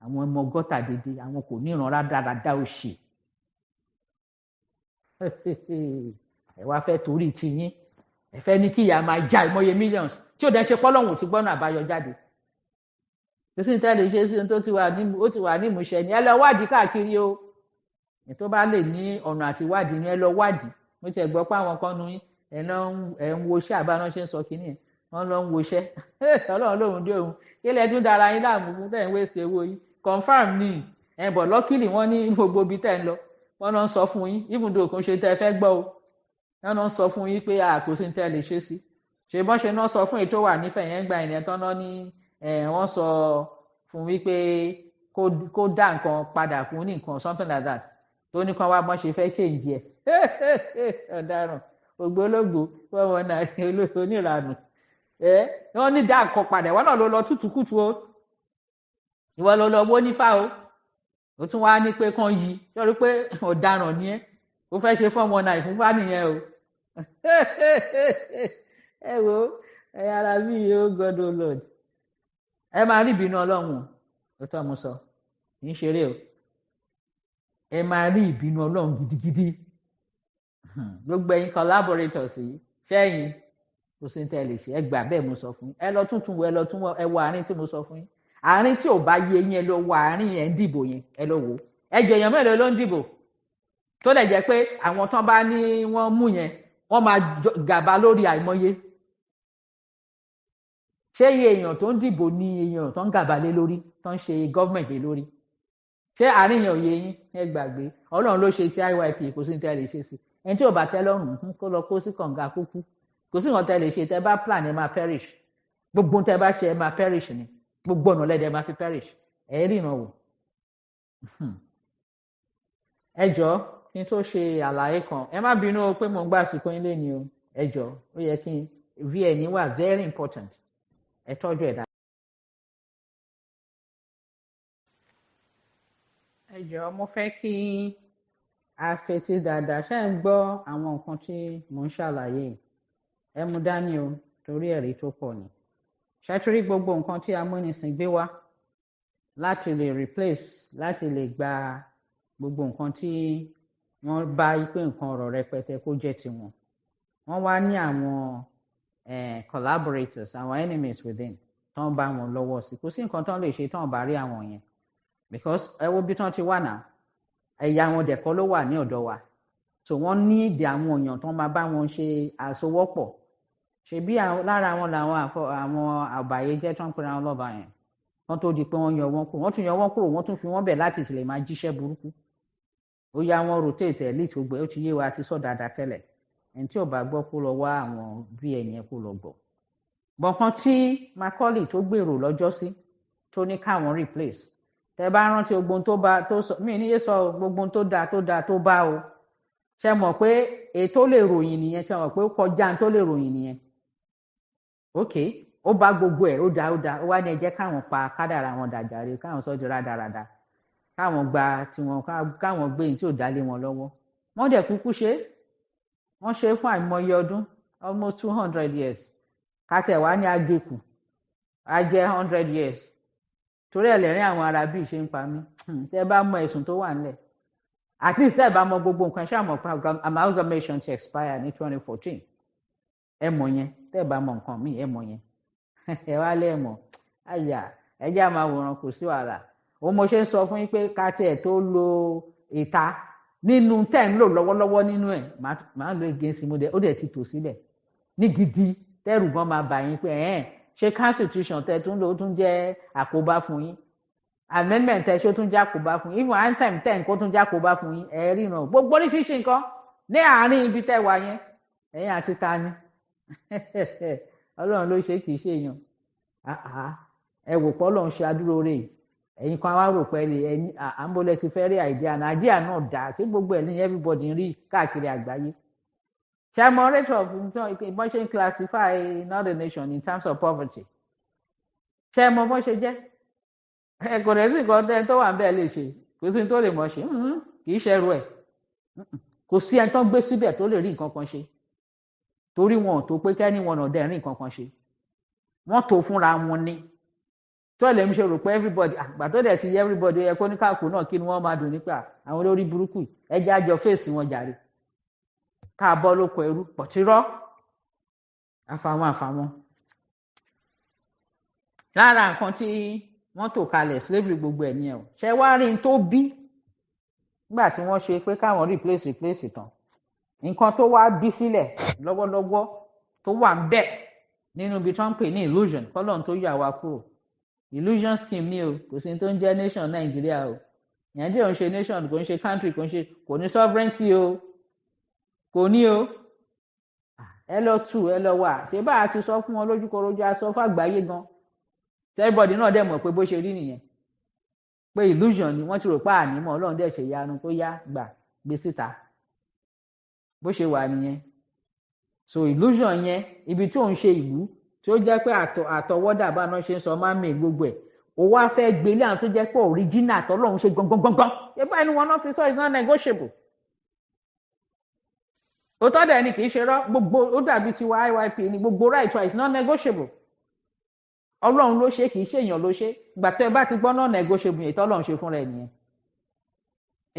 àwọn ọmọ gọ́tà dédé àwọn kò ní ìran rádaràda òṣì ẹ wá fẹ́ torí tiyín ẹ fẹ́ ní kí ìyá máa já ìmọye millions tí ò dẹ́ ṣe pọ́lọ́hùn ti gbọ́nà àbáyọ jáde kò sí ní tẹ́lẹ̀ ṣe sí tó ti wà ní ìmúṣẹ ni ẹ lọ wádìí káàkiri o tó bá lè ní ọ̀nà àti wádìí ni ẹ lọ wádìí mo ti gbọ́ pé àwọn kan nu ẹ̀ ń wo iṣẹ́ àbáná ṣe ń sọ kínní ẹ̀ wọ́n lọ ń wo iṣẹ́ Ọlọ́run lòun dé òun kí lẹ tún dára yín láàmú fún tẹ̀ ń wéṣẹ̀ owó yín confam ni ẹ̀ bọ̀ lọ́kìlì wọ́n ní gbogbo ibi tẹ̀ ń lọ wọ́n náà ń sọ fún yín even though kò ń ṣe tẹ́ fẹ́ gbọ́ o wọ́n náà ń sọ fún yín pé kò sí tẹ́ lè ṣe sí ṣe bọ́n ṣe náà sọ fún ètò wà nífẹ̀ẹ́ yẹn gbà ìyẹn tán náà ní wọ́n sọ fún wípé kó dá nǹkan padà fún ní nǹkan something like that tó ní kan wá bọ́n ṣe fẹ́ change ẹ̀ ọ̀daràn ògbólógbò wọ́n wọn náà oníranù wọ́n ní dá nǹkan padà ìwọ náà ló lọ tútùkùtù o ìwọ ló lọ wó nífà o ó tún wá ní pé kán yí lórí pé ọ̀daràn ni ẹ́ ó fẹ́ ṣe fọ́ọ̀mù ọ̀nà ìfúnfà nìyẹn o ẹ wo ẹ ara mi o God o Lord ẹ máa rí ìbínú Ọlọ́run ó tọ́ mo sọ kì í ṣeré o ẹ máa rí ìbínú Ọlọ́run gidigidi gbogbo ẹ̀yin collaborators yìí fẹ́yìn kò sí ní tẹ́ lè ṣe ẹ gbà bẹ́ẹ̀ mo sọ fún yín ẹ lọ tuntun wo ẹ lọ tún ẹ wo àárín tí mo sọ fún yín àárín tí ò bá yé yín ẹ lọ wo àárín yẹn ń dìbò yẹn ẹ lọ wò ó ẹ jẹ èèyàn mélòó ló ń dìbò tó lè jẹ́ pé àwọn tán bá ní wọ́n mú yẹn wọ́n máa gàba lórí àìmọye ṣé iye èèyàn tó ń dìbò ní èèyàn tó ń gàba lé lórí tó ń ṣe gọ́ọ̀mẹ̀ntì lé lórí ṣé àárín yẹn ò yé yín ẹ gbàgbé Ọlọ́run ló ṣe ti IYP kò sí ní tẹ́ lè ṣe sí ẹni tí ò bá tẹ́ lọ́rùn kó lọ kó sí kànga kúkú kò sí nǹkan tẹ́ lè ṣe tẹ́ bá plan ẹ máa perish gbogbo tẹ́ bá ṣe ẹ máa perish ni gbogbo ọ̀nà lẹ́dẹ̀ẹ́ máa fi perish ẹ rí ìran wò ẹ jọ̀ọ́ kí n tó ṣe àlàyé kan ẹ má bínú o pé mo ń gbà àsìkò yín lẹ́ni o ẹ jọ̀ọ́ ó yẹ kí vn wà very important ẹ tọ́jú ẹ̀ dáadáa. ẹ jọ̀ọ́ mo fẹ́ kí a fetí dáadáa ṣé ń gbọ́ àwọn nǹkan tí mò ń ṣàlàyé ẹ mú dání o torí ẹ̀rí tó pọ̀ ni ṣàtúrí gbogbo nǹkan tí amúnisìn gbé wá láti lè replace láti lè gba gbogbo nǹkan tí wọ́n bá pé nǹkan ọ̀rọ̀ rẹpẹtẹ kó jẹ́ tiwọn wọ́n wá ní àwọn collaborators àwọn enemies within tó ń bá wọn lọ́wọ́ sí kò sí nǹkan tó ń lè ṣe tó ń bá rí àwọn yẹn because ẹ wo bí tán ti wà náà ẹ̀yà wọn dẹ̀kọ́ ló wà ní ọ̀dọ̀ wa so wọ́n ní ìdí àwọn èèyàn tó máa bá wọn ṣe àsowọ́pọ̀ ṣebí lára wọn làwọn àwọn àbàyéjẹ́ tó ń pera wọn lọ́ba yẹn wọ́n tó di pé wọ́n yọ wọ́n kúrò wọ́n tún yọ wọ́n kúrò wọ́n tún fi wọ́n bẹ̀ láti lè máa jíṣẹ́ burúkú ó yá wọn rotate elite gbogbo ó ti yé wa ti sọ dáadáa tẹ́lẹ̀ ẹni tí ò bá gbọ́ kó lọ wá àwọn bí ẹ̀yẹn kó lọ gbọ́ bọ̀kan tí Macaulay tó gbèrò lọ́jọ́ sí tó ní káwọn replace tẹ bá rántí gbogbo tó bá tó sọ mí níyé sọ gbogbo tó dáa tó bá o ṣe mọ̀ pé ètò lè ròyìn nìyẹn ṣe mọ̀ pé ó kọjá tó lè ròyìn nìyẹn ok ó bá gbogbo ẹ̀ ó dáa ó wá ní ẹ jẹ́ káwọn pa kádàrà wọn dàjàre káwọn sọ di rádaràda káwọn gba tiwọn káwọn gbé yìí tí ò dálé wọn lọ́wọ́ wọ́n dẹ̀ kúkú ṣe wọ́n ṣe fún àìmọye ọdún almost 200 years kátẹ̀ wá ní agékù á jẹ́ 100 years torí ẹlẹ́rìn àwọn arábí ṣe ń pa mí tẹ́ bá mọ ẹ̀sùn tó wà nílẹ̀ at least tẹ́ bá mọ gbogbo nǹkan ṣáà mọ̀ pé amalgamation ti expire ní 2014 ẹ mọ̀ yẹn tẹ́ bá mọ nǹkan míì ẹ mọ̀ yẹn ẹ wá lẹ́ mọ̀ àyà ẹ jẹ́ àmọ́ àwòrán kò sí wàhálà ó mo ṣe ń sọ fún yín pé kátẹ̀ tó lo ìta nínú tẹ́ ń lò lọ́wọ́lọ́wọ́ nínú ẹ̀ máa lo against mo dẹ̀ ó dẹ̀ ti tò sílẹ̀ ní gidi tẹ́rù gan máa bà yín pé ṣé constitution tẹ́ tún lò ó tún jẹ́ àkóbá fún yín amendment tẹ́ ṣó tún jẹ́ àkóbá fún yín even anthem tẹ́ nǹkan tún jẹ́ àkóbá fún yín ẹ ríran gbogbo ní ṣíṣe nǹkan ní àárín ibi tẹ́ wà yẹn ẹ̀yin àti ta ni ọlọ́run ló ṣe kì í ṣe èèyàn ẹ wò pọ́ lọ́run ṣe adúró rè ẹ̀yin kan wá rò pé ẹ̀yin àmbólẹ̀ ti fẹ́ rí àìdíà nàìjíríà náà dà sí gbogbo ẹ̀ ní everybody rí káàkiri àgbáyé chairman rate of bọ́n ṣe ń classify northern nation in terms of poverty chairman bọ́n ṣe jẹ́ kò rẹ̀ sí nǹkan tẹ́ tó wà ń bẹ́ẹ̀ lè ṣe kò sí tó lè mọ̀ ṣe kì í ṣẹrù ẹ̀ kò sí ẹni tó gbé síbẹ̀ tó lè rí nǹkan kan ṣe torí wọn ò tó pé kẹ́ni wọn ò dẹ̀ rí nǹkan kan ṣe wọ́n tó fúnra wọn ni tó lè ń ṣe rò pé everybody àgbà tó dẹ̀ ti yẹ everybody ẹ kó ní káàkó náà kí ni wọ́n máa dùn nípa àwọn olórí burúkú ẹjẹ́ àjọ fèsì wọn jàre ká bọ́ lóko ẹrú pọ̀tírọ́ àfàwọn lára nǹkan tí wọ́n tò kalẹ̀ slavery gbogbo ẹ̀ ní ẹ̀ o ṣe wá rí n tó bí nígbà tí wọ́n ṣe pé káwọn replace tán nǹkan tó wá bí sílẹ̀ lọ́wọ́lọ́wọ́ tó wà ń bẹ̀ nínú ibi tó ń pè ní illusion kọ́lọ́n tó yà wá kúrò illusion scheme ni o kò sí tó ń jẹ́ nation Nàìjíríà o Nàìjíríà ń ṣe nation kò ń ṣe country kò ní sovereignty o kò ní o ẹ lọ tù ẹ lọ wà ṣé bá a ti sọ fún wọn lójúkorojú a sọ fún àgbáyé gan everybody náà dẹ̀ mọ̀ pé bó ṣe rí nìyẹn pé illusion ni wọ́n ti rò pé ànímọ̀ Ọlọ́run dẹ̀ ṣe yanu tó yá gbà gbé síta bó ṣe wà nìyẹn so illusion yẹn ibi tí ò ń ṣe ìlú tí ó jẹ́ pé àtọwọ́dà bá náà ṣe ń sọ máa ń mè gbogbo ẹ̀ ó wá fẹ́ gbélé àwọn tó jẹ́ pé original tọ́lọ́run ṣe gbọ̀ngbọ̀ngbọ̀ngbọ̀n ẹgbẹ́ ẹni wọn náà fi sọ is not negotiable òótọ́ dẹ̀ ni kì í ṣe rọ́ gbogbo ó dàbí tiwa IYP ni gbogbo right wa is not negotiable Ọlọ́run ló ṣe kì í ṣe èèyàn ló ṣe ìgbà tẹ́ ẹ bá ti gbọ́ not negotiable èyí tọ́lọ́run ṣe fúnra ẹ̀ nìyẹn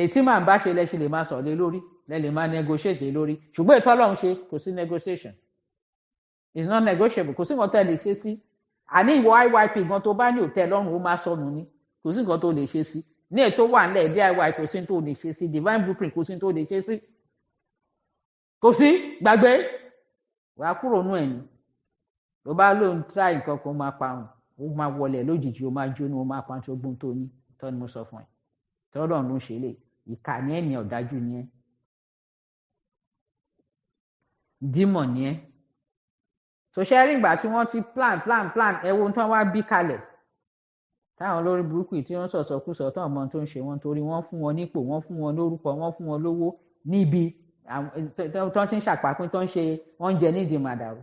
èyí tí màá bá ṣe lẹ́ṣin lè máa sọ̀ lé lórí lè máa negotiate lé lórí ṣùgbọ́n ètò Ọlọ́run ṣe kò sí negotiation is not negotiable kò sí nǹkan tẹ́ lè ṣe sí àní ìwọ IYP gan tó bá ní òtẹ́ lọ́rùn ó máa sọnù ni kò sí nǹkan tó lè ṣe sí ní ètò wà nílẹ̀ DIY kò sí tó lè ṣe sí divine blueprint kò sí tó lè ṣe sí kò sí gbàgbé wàá kúrò nú ẹ̀yìn ló bá lóun tíráì nǹkan kan máa parun ó máa wọlé lójijì ó máa jóná ó máa pa tó gbóhùn tó ní tọ́ ni mo sọ fún ẹ tọ́lọ́ ló ń ṣe lè ìkà ní ẹ̀ ní ọ̀dájú ní ẹ́ dímọ̀ ní ẹ́ sòṣẹ́rì ìgbà tí wọ́n ti plan ẹ̀wọ̀n tí wọ́n wá bí kalẹ̀ táwọn olórí burúkú tí wọ́n sọ̀sọ̀kúsọ tó ọmọ tó ń ṣe wọ́n torí wọ́n fún wọn nípò wọ́n fún wọn lórúkọ wọ́n fún wọn lówó níbi tó ń ṣàpapín tó ń ṣe wọ́n ń jẹ nídìí màdàrú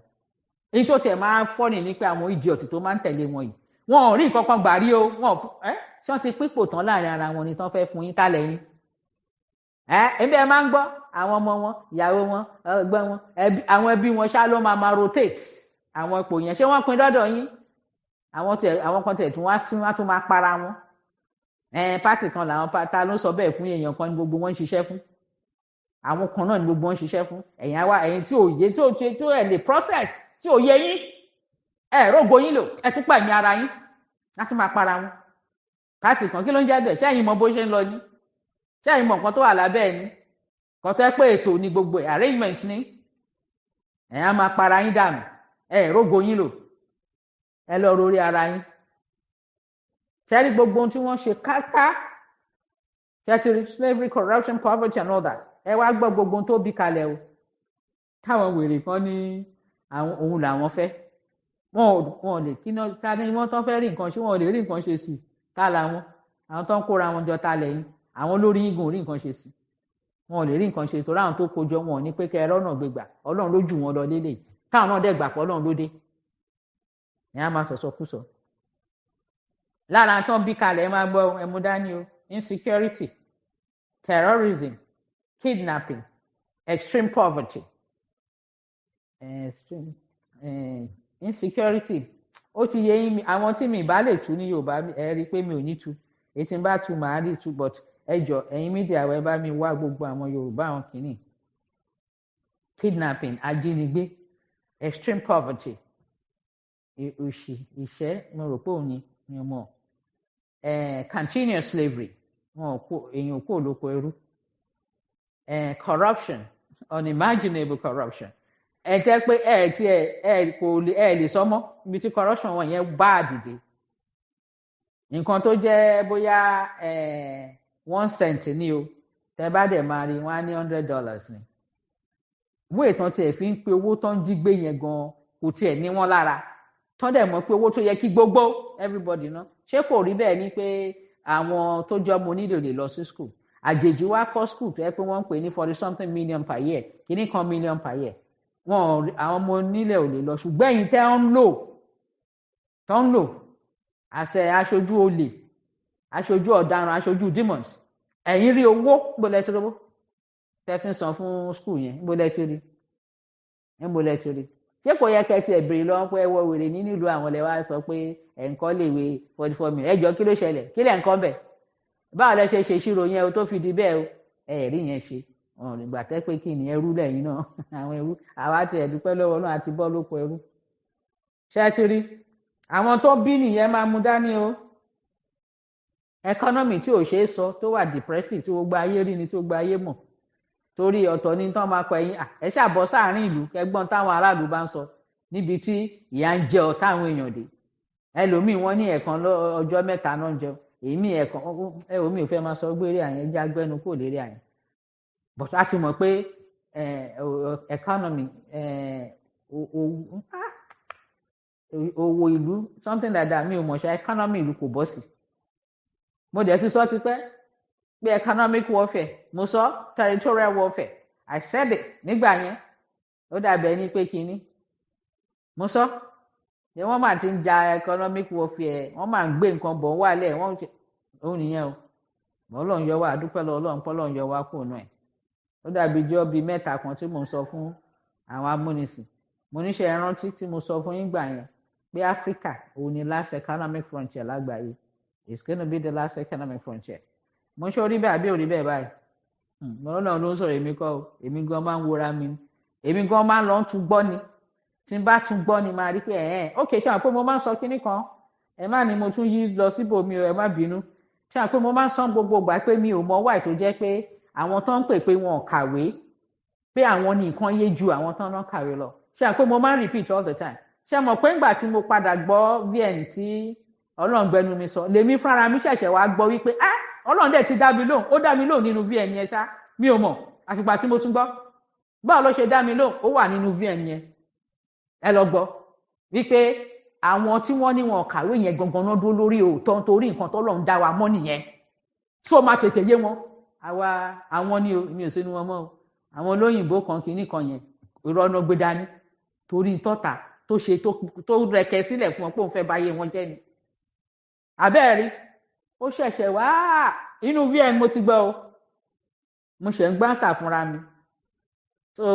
èyí tó tiẹ̀ máa fọ́nì ní pé àwọn idiot tó máa ń tẹ̀lé wọn yìí wọn ò rí nǹkan kan gbà rí o wọn ṣé wọ́n ti pípò tán láàrin ara wọn ni tán fẹ́ fún yín kálẹ̀ yín ẹbí ẹ máa ń gbọ́ àwọn ọmọ wọn ìyàwó wọn ẹgbẹ́ wọn àwọn ẹbí wọn ṣá ló máa rotate àwọn ipò yẹn ṣé wọ́n pín dọ́dọ̀ yín àwọn kan tẹ̀ tún wá sí wọn tún máa para wọn pátì kan làwọn ta ló sọ bẹ́ẹ̀ fún èèyàn kan ní gbogbo wọn ń ṣiṣẹ́ fún àwọn kan náà ní gbogbo wọn ń ṣiṣẹ́ fún ẹ̀yin àwa ẹ̀yin tí ò yé tí ò ẹ̀ lè process tí ò yé yín rògbò yín lò ẹ tún pẹ̀mí ara yín láti máa para wọn pátì kan kí ló ń jẹ́ bẹ́ẹ̀ ṣẹ́yìn mọ bó ṣe ń lọ ní ṣẹ́yìn mọ nǹkan tó wà lábẹ́ ẹ̀ ní kan tó pé ètò ní gbogbo arrangement ní ẹ̀ á máa para yín dànù ẹ̀ rógo yín lò ẹ lọ rórí ara yín ṣẹ́rí gbogbo ohun tí wọ́n ṣe káká ṣẹ́tìrì slavery corruption poverty and all that ẹ wá gbọ́ gbogbo ohun tó bí kalẹ̀ o táwọn wèrè kan ní àwọn òun làwọn fẹ́ wọn ò lè kí náà ta ni wọ́n tán fẹ́ rí nǹkan ṣe wọn ò lè rí nǹkan ṣe sí ká làwọn àwọn tó ń kóra wọn jọ ta lẹ́yìn àwọn lórí igun ò rí nǹkan ṣe sí wọn ò lè rí nǹkan ṣe torí àwọn tó kójọ wọn ò ní pé kẹ ẹ rọ́nà gbégbà ọlọ́run ló jù wọn lọ lélẹ̀ káwọn náà dẹ̀ gbà pọ̀ ọlọ́run ló dé ìyẹn á máa sọ̀sọ̀ kú sọ lára tó ń bí kalẹ̀ ẹ máa gbọ́ ẹmu dání o insecurity terrorism kidnapping extreme poverty insecurity ó ti yẹ yín àwọn tí mi bá lè tú ní Yorùbá ẹ rí i pé mi ò ní tú ètí bá tú màá rí tú but ẹ jọ ẹ̀yin mídíà ẹ bá mi wá gbogbo àwọn Yorùbá àwọn kìíní kidnapping ajínigbé extreme poverty òṣì ìṣẹ́ mo rò pé òun ni ọmọ continuous slavery wọn èèyàn kò lóko ẹrú corruption unimaginable corruption ẹ jẹ́ pé ẹ lè sọmọ ibi tí corruption wọn yẹn bá àdìdì nǹkan tó jẹ́ bóyá 1 cent ní o tẹ́ bá dẹ̀ máa rí wọn á ní $100 ni wọ́n ètò tiẹ̀ fi ń pe owó tó ń jí gbé yẹn gan kò tiẹ̀ ní wọ́n lára tó dẹ̀ mọ̀ pé owó tó yẹ kí gbogbo everybody ná ṣé kò rí bẹ́ẹ̀ ni pé àwọn tó jọ mo nílò lè lọ sí school àjèjì wá kọ́ school tó yẹ pé wọ́n ń pè ní 40-something million per year kìíní kan million per year wọn àwọn ọmọ onílẹ̀ ò lè lọ ṣùgbọ́n ẹ̀yin tẹ́ ń lò àṣẹ aṣojú olè aṣojú ọ̀daràn aṣojú demons ẹ̀yin rí owó gbọ́dọ̀ ti rówó tẹ́ fi ń san fún school yẹn gbọ́dọ̀ ti rí ṣé kò yẹ kẹ́ ti ẹ̀ bèrè lọ́wọ́ pé ẹ wọ wèrè nínú ìlú àwọn lẹ wá sọ pé ẹ̀ ń kọ́ léwe 44 million ẹ jọ kí ló ṣẹlẹ̀ kí lẹ̀ ń kọ́ bẹ̀ báwo lẹ ṣe ìṣirò yẹn o tó fi di bẹ́ẹ̀ o ẹ̀ rí yẹn ṣe ọ̀rọ̀ ìgbà tẹ́ pé kí ni ẹrú lẹ́yìn náà àwọn ẹrú àwa ti ẹ̀dúpẹ́ lọ́wọ́ náà àti bọ́ lóko ẹrú ṣé ti rí àwọn tó bí nìyẹn máa mú dání o ẹkọ́nọ́mì tí ò ṣe é sọ tó wà depressive tí gbogbo ayé rí ni tí gbogbo ayé mọ̀ torí ọ̀tọ̀ ni tán máa kọ ẹ̀yìn ẹ ṣàbọ̀ sáàrin ìlú kẹgbọ́n táwọn aráàlú bá ń sọ níbi tí ìyà ń jẹ ọ̀tá àwọn èèyàn dé ẹlòmíì wọ́n ní ẹ̀kan ọjọ́ mẹ́ta náà ń jẹun èmi ẹ̀kan ẹ̀wọ̀n mi ò fẹ́ máa sọ gbére àyẹn jẹ́ agbẹ́nu kò lérí àyẹn but a ti mọ̀ pé economy owó ìlú something like that mi ò mọ̀ ṣe economy ìlú kò bọ́ sí mo dẹ̀ ti sọ ti pẹ́ pé economic warfare mo sọ territorial warfare I said it nígbà yẹn ó dàbí ẹni pé kínní mo sọ ni wọ́n máa ti ń ja economic warfare wọ́n máa ń gbé nǹkan bọ̀ wálẹ̀ wọ́n ṣe òun nìyẹn o Ọlọ́run yọ wá àdúpẹ́ lọ Ọlọ́run pọ́lọ́run yọ wá kúrò náà ẹ̀ ó dàbí jọ́ bíi mẹ́ta kan tí mo ń sọ fún àwọn amúnisìn mo níṣẹ́ ìrántí tí mo sọ fún yín gbà yẹn pé Africa òun ni last economic frontier lágbàáyé it's gonna be the last economic frontier mo ń ṣe orí bẹ́ẹ̀ àbí orí bẹ́ẹ̀ báyìí Ọlọ́run ló ń sọ̀rọ̀ èmi kọ́ èmi gan máa ń wora mi èmi gan máa ń lọ tún gbọ́ ni tí n bá tún gbọ́ ni máa rí pé ok ṣé àwọn pé mo máa ń sọ kinní kan ẹ má ní mo tún yí lọ síbòmí ẹ má bínú ṣé àwọn pé mo máa ń sọ gbogbo ìgbà pé mi ò mọ wáì tó jẹ́ pé àwọn tó ń pè pé wọn ò kàwé pé àwọn ní nǹkan yé ju àwọn tó ń náà kàwé lọ ṣé àwọn pé mo máa ń repeat all the time ṣé mọ̀ pé ńgbà tí mo padà gbọ́ vn tí Ọlọ́run gbẹnu mi sọ lèmi fúnra mi ṣẹ̀ṣẹ̀ wá gbọ́ wípé Ọlọ́run dẹ̀ ti dá mi lóhùn ó dá mi lóhùn nínú vn yẹn ṣá mi ò mọ̀ àfìgbà tí mo tún gbọ́ báwo ló ṣe dá mi lóhùn ó wà nínú vn yẹn ẹ lọ gbọ́ wípé àwọn tí wọ́n ní wọn kàwé yẹn gangan náà dúró lórí òótọ́ nítorí nǹkan tọ́lọ́run dá wa mọ́ nìyẹn tó máa tètè yé wọn àwọn ni mi ò sínú wọn mọ́ o àwọn olóyìnbó kan kìíní kan yẹn ìrọ̀nà gbé dání torí tọ́ta tó ṣe tó rẹkẹ sílẹ̀ fún wọn pé òun fẹ́ báyé wọn jẹ́ ni àbẹ́ẹ̀rí ó ṣẹ̀ṣẹ̀ wá inú vn mo ti gbọ́ o mo ṣẹ̀ ń gbáǹsà fúnra mi so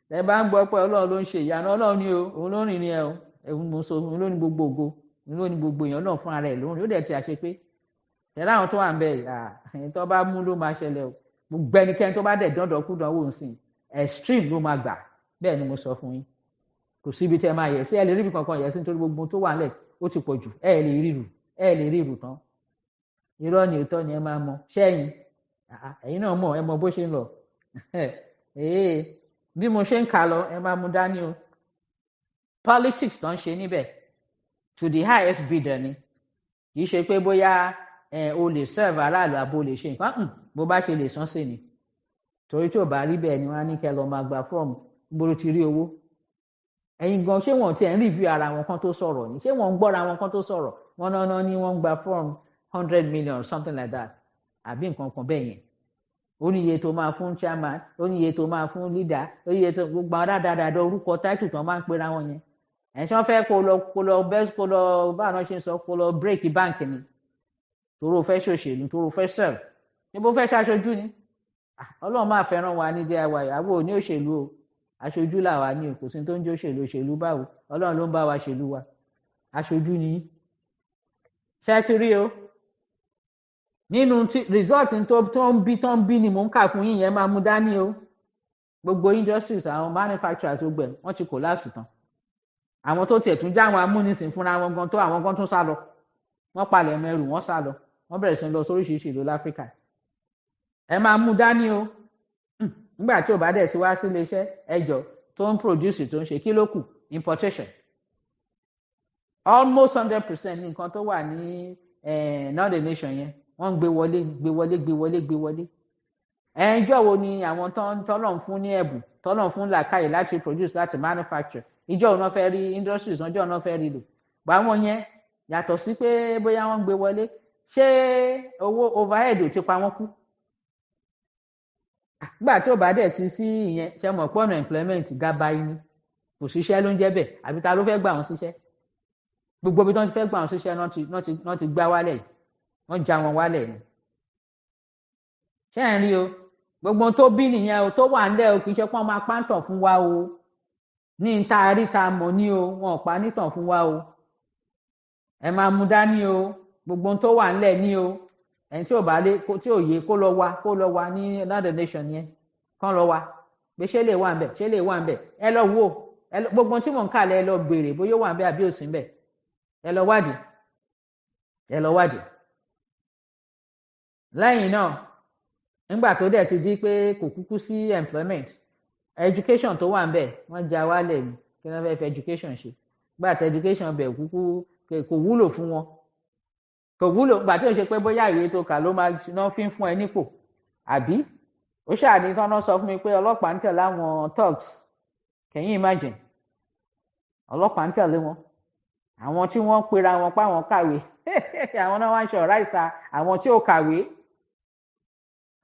ẹ bá ń gbọ́ pé Ọlọ́run ló ń ṣe ìyanu Ọlọ́run ni o òun ló rìn ní ẹ o ẹ̀hún mo sọ òun ló ní gbogbo ògo òun ló ní gbogbo èèyàn náà fúnra rẹ̀ lóhùn ó dẹ̀ ti àṣẹ pé ẹ̀rọ àwọn tó wà ń bẹ̀ ẹ̀yìn tó bá mú ló máa ṣẹlẹ̀ o gbogbo ẹnikẹ́ni tó bá dẹ̀ dandan kú dánwò ń sìn extreme ló máa gbà bẹ́ẹ̀ ni mo sọ fún yín kò síbi tẹ́ máa yẹ̀ sí ẹ lè rí ibi kankan yẹ̀ sí nítorí gbogbo tó wà nílẹ̀ ó ti pọ̀ jù ẹ lè rí rù tán irọ́ ni òótọ́ ni ẹ máa mọ̀ ṣẹ́yìn ẹ̀yin náà mọ̀ ẹ mọ̀ bó ṣe ń lọ bí mo ṣe ń kà lọ ẹ máa mú dání o politics tó ń ṣe níbẹ̀ to the highest bidder ni kì í ṣe pé bóyá o lè serve aráàlú àbò lè ṣe nǹkan bó bá ṣe lè san sí ni torí tí ò bá rí bẹ́ẹ̀ ni wọ́n á ní kẹ́ lọ máa gba fọ́ọ̀mù gbòòrò ti rí owó ẹ̀yin gan ṣé wọ́n ti ẹ̀ ń review ara wọn kan tó sọ̀rọ̀ ni ṣé wọ́n ń gbọ́ra wọn kan tó sọ̀rọ̀ wọ́n náà ní wọ́n ń gba fọ́ọ̀mù 100 million or something like that àbí nǹkan kan bẹ́ẹ̀ yẹn ó ní iye tó máa fún chairman ó ní iye tó máa fún leader ó ní iye tó gbogbo àwọn dáadáa orúkọ title tó máa ń pera wọn yẹn ẹ̀sán fẹ́ kó lọ báwọn ṣe ń sọ kó lọ break bank ni tóró fẹ́ ṣòṣèlú tóró fẹ́ serve níbo fẹ́ ṣaṣojú ni ọlọ́run máa fẹ́ràn wa ní diy àwọ̀ ní òṣèlú o aṣojú làwa ní o kò sí tó ń jẹ́ òṣèlú báwo ọlọ́run ló ń bá wa ṣèlú wa aṣojú ni ṣe ti rí o nínú result tó ń bí ni mò ń kà fún yín yẹn máa mú dání o gbogbo industries àwọn manufacturers gbẹ wọ́n ti collapse tán àwọn tó tiẹ̀ tún já àwọn amúnisìn fúnra wọn gan tó àwọn gan tún sá lọ wọ́n palẹ̀ mẹ́rù wọ́n sá lọ wọ́n bẹ̀rẹ̀ sí lọ sóríṣiríṣi ìlú láfíríkà ẹ máa mú dání o nígbà tí ò bá dẹ̀ ti wá sí iléeṣẹ́ ẹjọ́ tó ń produce tó ń ṣe kí ló kù importation almost 100% ní nǹkan tó wà ní northern nation yẹn wọ́n ń gbé wọlé ẹjọ́ wo ni àwọn tọ́lọ̀ ń fún ní ẹ̀bùn tọ́lọ̀ ń fún làkàyè láti produce láti manufacture ìjọ òun náà fẹ́ rí industries ọjọ́ òun náà fẹ́ rí lò báwọn yẹn yàtọ̀ sí pé bóyá wọ́n ń gbé wọlé ṣé owó overhead ò ti pa wọ́n kú nígbà tí ò bá dẹ̀ ti sí ìyẹn ṣe mọ̀ pọ́nà employment gaba yín kò síṣẹ́ ló ń jẹ́ bẹ́ẹ̀ àbí ta ló fẹ́ gbà wọ́n síṣẹ́ gbogbo ibi tí wọ́n ti fẹ́ gbà wọ́n síṣẹ́ náà ti gbá wálẹ̀ wọ́n já wọn wálẹ̀ ni ṣé ẹ̀ ń rí o gbogbo tó bí nìyẹn o tó wà ńlẹ̀ o kì í ṣe pọ́n máa pàǹtàn fún wa o ní ta rí ta mọ̀ ní o wọn ò pa nítàn fún wa o ẹ máa mú dání o gbogbo tó wà ńlẹ̀ ní o ẹni tí ò bá lé tí ò yé kó lọ wá ní another nation yẹn kán lọ wá pé ṣé lè wà ń bẹ̀ ẹ lọ wò gbogbo tí mò ń kàlẹ̀ ẹ lọ béèrè bóyá wà ń bẹ̀ àbí ò sí ń bẹ̀ ẹ lọ wádìí lẹ́yìn náà nígbà tó dẹ̀ ti di pé kò kúkú sí employment education tó wà ń bẹ̀ wọ́n já wálẹ̀ ni kí wọ́n fẹ́ fi education ṣe gbà tí education bẹ̀ kúkú kò wúlò fún wọn kò wúlò gbà tí ó ṣe pé bóyá ìwé tó kà ló máa ná fi ń fún ẹ nípò àbí ó ṣàní tọ́nà sọ fún mi pé ọlọ́pàá ń tẹ̀lé àwọn thugs can you imagine ọlọ́pàá ń tẹ̀lé wọn àwọn tí wọ́n pera wọn páwọn kàwé àwọn náà wá ń ṣe ọ̀rá ìsà àwọn tí ó kàwé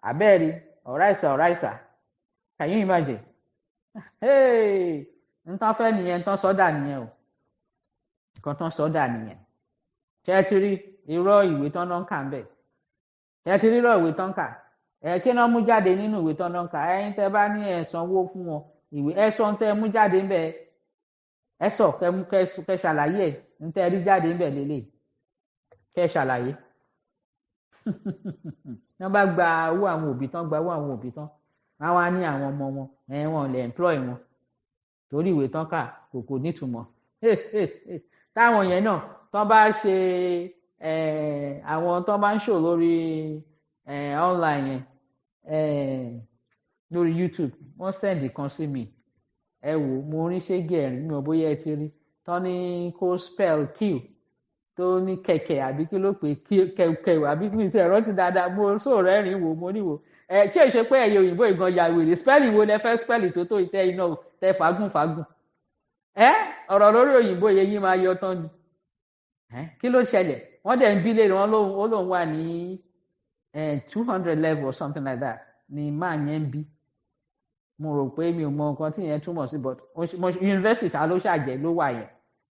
abẹ́ẹ̀rí ọ̀rá ìsà can you imagine nǹkan fẹ́ nìyẹn nǹkan sọ́dà nìyẹn o nǹkan tán sọ́dà nìyẹn ṣé ẹ ti rí irọ́ ìwé tán náà ń kà ń bẹ̀ ṣé ẹ ti rí irọ́ ìwé tán kà kí náà mú jáde nínú ìwé tán náà ń kà ẹ̀yin tẹ́ bá ní ẹ sanwó fún wọn ìwé ẹ sọ tẹ́ mú jáde ń bẹ̀ ẹ sọ kẹ́ ṣàlàyé ẹ ń tẹ́ rí jáde ń bẹ̀ lélẹ̀ kẹ́ ṣàlàyé wọ́n bá gba owó àwọn òbí tán wọ́n wá ní àwọn ọmọ wọn wọn lè employ wọn torí ìwé tán kà kò nítumọ̀ táwọn yẹn náà tán bá ṣe àwọn tán bá ń ṣò lórí online yẹn lórí YouTube wọ́n send kan sí mi ẹ wò mo rí ṣégi ẹ̀rín mi ò bóyá ẹ ti rí tán ní kó spell q tó ní kẹ̀kẹ́ àbí kí ló pé kẹ̀kẹ́ àbí kí n ṣe ẹ̀rọ ti dáadáa mo sọ̀rọ̀ ẹ̀rín wò mo níwò ṣé ìṣe pé ẹ̀yẹ òyìnbó ìgan ya wèrè spelling wo lẹ fẹ́ spelling tó ìtẹ́ iná tẹ fagùn ọ̀rọ̀ lórí òyìnbó yẹn yín máa yọ tán ni kí ló ṣẹlẹ̀ wọ́n dẹ̀ ń bí lè wọn lóun wà ní 200 level or something like that ni máa yẹn ń bí mo rò pé mi ò mọ nǹkan tí yẹn túmọ̀ sí but university ṣá ló ṣàjẹ́ ló wà yẹn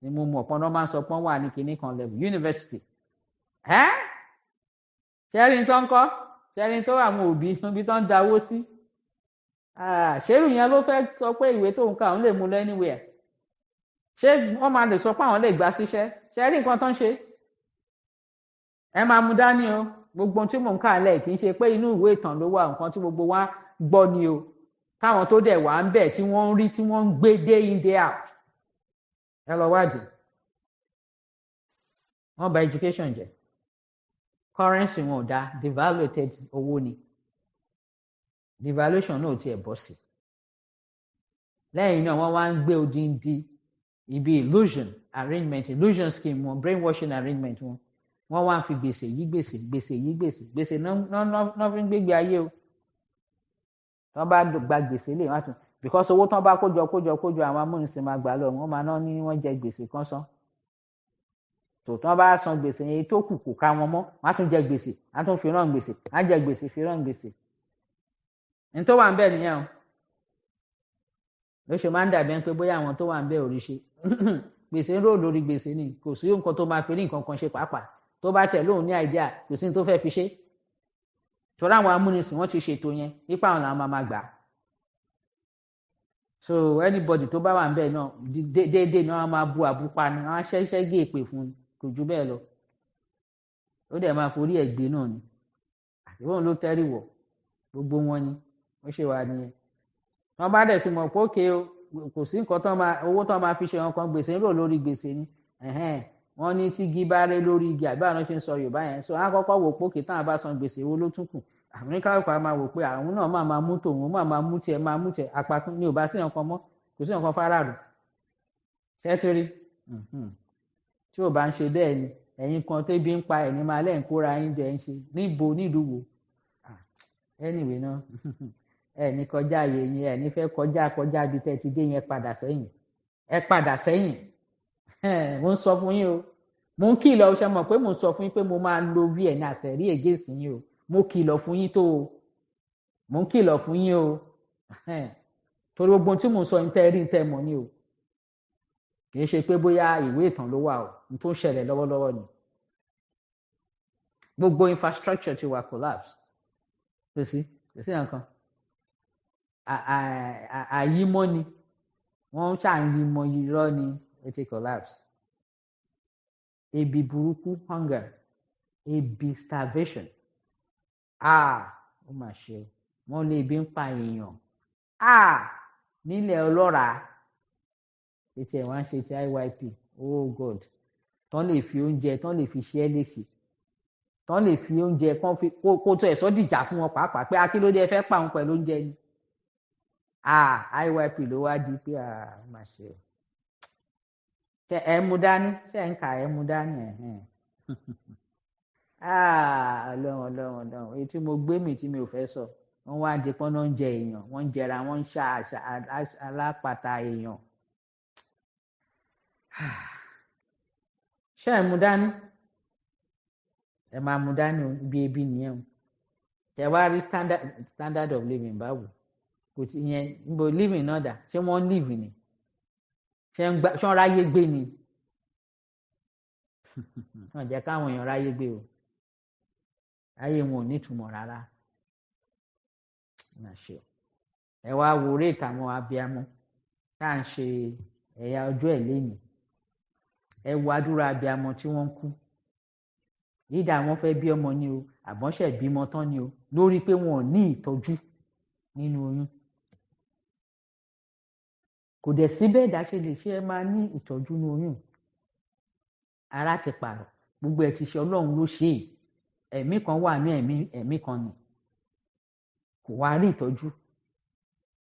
ni mo mọ̀ pọ́n náà máa ń sọ pọ́n wà ní kinní kan level university ṣẹ́rin tó ń kọ́ ṣẹ́rin tó àwọn òbí ibi tó ń dáwó sí ṣérù yẹn ló fẹ́ sọ pé ìwé tó ń kà òun lè mú lọ anywhere ṣé wọ́n máa lè sọ pé àwọn lè gbà síṣẹ́ ṣẹ́rí nǹkan tó ń ṣe ẹ máa mú dání o gbogbo tí mò ń kà lẹ̀ kì í ṣe pé inú ìwé ìtàn ló wà nǹkan tí gbogbo wa gbọ́ ni o káwọn tó dẹ̀ wà ń bẹ̀ tí wọ́n ń rí tí wọ́n ń gbé day in day out ẹ lọ wádìí wọ́n bà education jẹ́ currency wọn ò dá devaluated owó ni devaluation náà ò tiẹ̀ bọ́ sí lẹ́yìn náà wọ́n wá ń gbé odindi ibi illusion scheme wọn brainwashing arrangement wọn wọ́n wá ń fi gbèsè yí gbèsè náà fi ń gbégbé ayé o wọ́n bá gba gbèsè lè wọ́n tún because owó tán bá kójọ àwọn amúnisìn máa gbà lọ wọ́n máa ná ní wọ́n jẹ gbèsè kan san tó tán bá san gbèsè yẹn tó kù kò ká wọn mọ́ wọ́n á tún jẹ gbèsè á tún fi rán gbèsè á jẹ gbèsè fi rán gbèsè ní tó wà ń bẹ̀ nìyẹn o ló ṣe máa ń dàbí pé bóyá àwọn tó wà ń bẹ̀ ò rí ṣe gbèsè ń rò lórí gbèsè ni kò sí nǹkan tó máa fi rí nǹkan kan ṣe pàápàá tó bá tẹ̀ lóun ní àìdíà kò sí ní tó fẹ́ fi ṣe torí àwọn amúnisìn wọ́n ti ṣètò yẹn nípa àwọn làwọn máa gbà so anybody tó bá wà ń bẹ̀ náà déédéé náà wọ́n máa bu àbúpa ni wọ́n á ṣẹ́ṣẹ́ gé èpè fún un kò jù bẹ́ẹ̀ lọ ó dẹ̀ máa forí ẹ̀ gbé náà ni àtìwọ́n ló tẹ́rì wọ̀ gbogbo wọn ni ó ṣe wà nìyẹn wọ́n bá dẹ̀ ti mọ̀ pé òkè kò sí nǹkan tán owó tán máa fi ṣe wọn kan gbèsè ń rò lórí gbèsè ni wọ́n ní tígi bá ré lórí igi àbí àwọn ṣe ń sọ Yorùbá yẹn so wọ́n á kọ́kọ́ wò pé òkè táwọn bá san gbèsè owó ló tún kù Amẹ́ríkà kò máa wò pé àwọn náà máa mú tòun máa mú tiẹ̀ apákún ní ò bá sí nǹkan mọ́ kò sí nǹkan fáráàlú tẹ́tírí tí ò bá ń ṣe bẹ́ẹ̀ ni ẹ̀yin kan tébi ń pa ẹ̀ní máa lẹ́yìn kóra yín jẹ ń ṣe níbo nílùú wo anyway náà ẹ̀ní kọjá ààyè yín ẹ̀ní fẹ́ kọjá bí tẹ́ ti dé yẹn padà sẹ́yìn mo ń sọ fún yín o mo ń kìlọ̀ ṣe mọ̀ pé mo ń sọ fún yín pé mo máa lo vn àṣẹrí against yín o mo kìlọ̀ fún yín tó o mo ń kìlọ̀ fún yín o torí gbogbo tí mo ń sọ yín tẹ́ rí tẹ́ mọ̀ ni o kì í ṣe pé bóyá ìwé ìtàn ló wà o n tó ń ṣẹlẹ̀ lọ́wọ́lọ́wọ́ ni gbogbo infrastructure ti wà collapse kò sí nǹkan àyímọ́ ni wọ́n ṣàyímọ́ irọ́ ni ó ti collapse ebi burúkú hunger ebi starvation ó mà ṣe wọ́n lé ebi ń pa èèyàn nílẹ̀ ọlọ́ràá ètò ẹ̀ wá ń ṣe ti IYP oh God tán lè fi oúnjẹ tán lè fi ṣe é léṣe tán lè fi oúnjẹ kan fi kó tó ẹ̀ sọ́ dìjà fún wọn pàápàá pé akílódé ẹ fẹ́ pa òun pẹ̀lú oúnjẹ ni IYP ló wá di pé ó mà ṣe tẹ ẹ mú dání ṣe ń kà ẹ mú dání ọlọ́run èyí tí mo gbé mi tí mi ò fẹ́ sọ wọ́n wá di pọ́n náà ń jẹ èèyàn wọ́n ń jẹra wọ́n ń ṣá alápàtà èèyàn ṣé ẹ mú dání ẹ máa mú dání o bí ebi nìyẹn o tẹ wá rí standard of living báwo kò tí yẹn níbo living náà dà ṣé wọ́n ń live ni ṣé wọ́n ráyé gbé ni wọ́n jẹ́ káwọn èèyàn ráyé gbé o ayé wọn ò nítumọ̀ rárá ẹ wá wo orí ìtàwọn abiyamọ tá à ń ṣe ẹ̀yà ọjọ́ ẹ̀ lénìí ẹ wo àdúrà abiyamọ tí wọ́n ń kú yídà wọ́n fẹ́ bí ọmọ ni o àbọ̀nṣẹ̀ bímọ tán ni o lórí pé wọn ò ní ìtọ́jú nínú oyún kò dẹ̀ síbẹ̀ dáṣe lè ṣe ẹ máa ní ìtọ́jú nínú oyún ara ti pààrọ̀ gbogbo ẹ̀ ti ṣe Ọlọ́run ló ṣe ẹ̀mí kan wà ní ẹ̀mí kan ni kò wá rí ìtọ́jú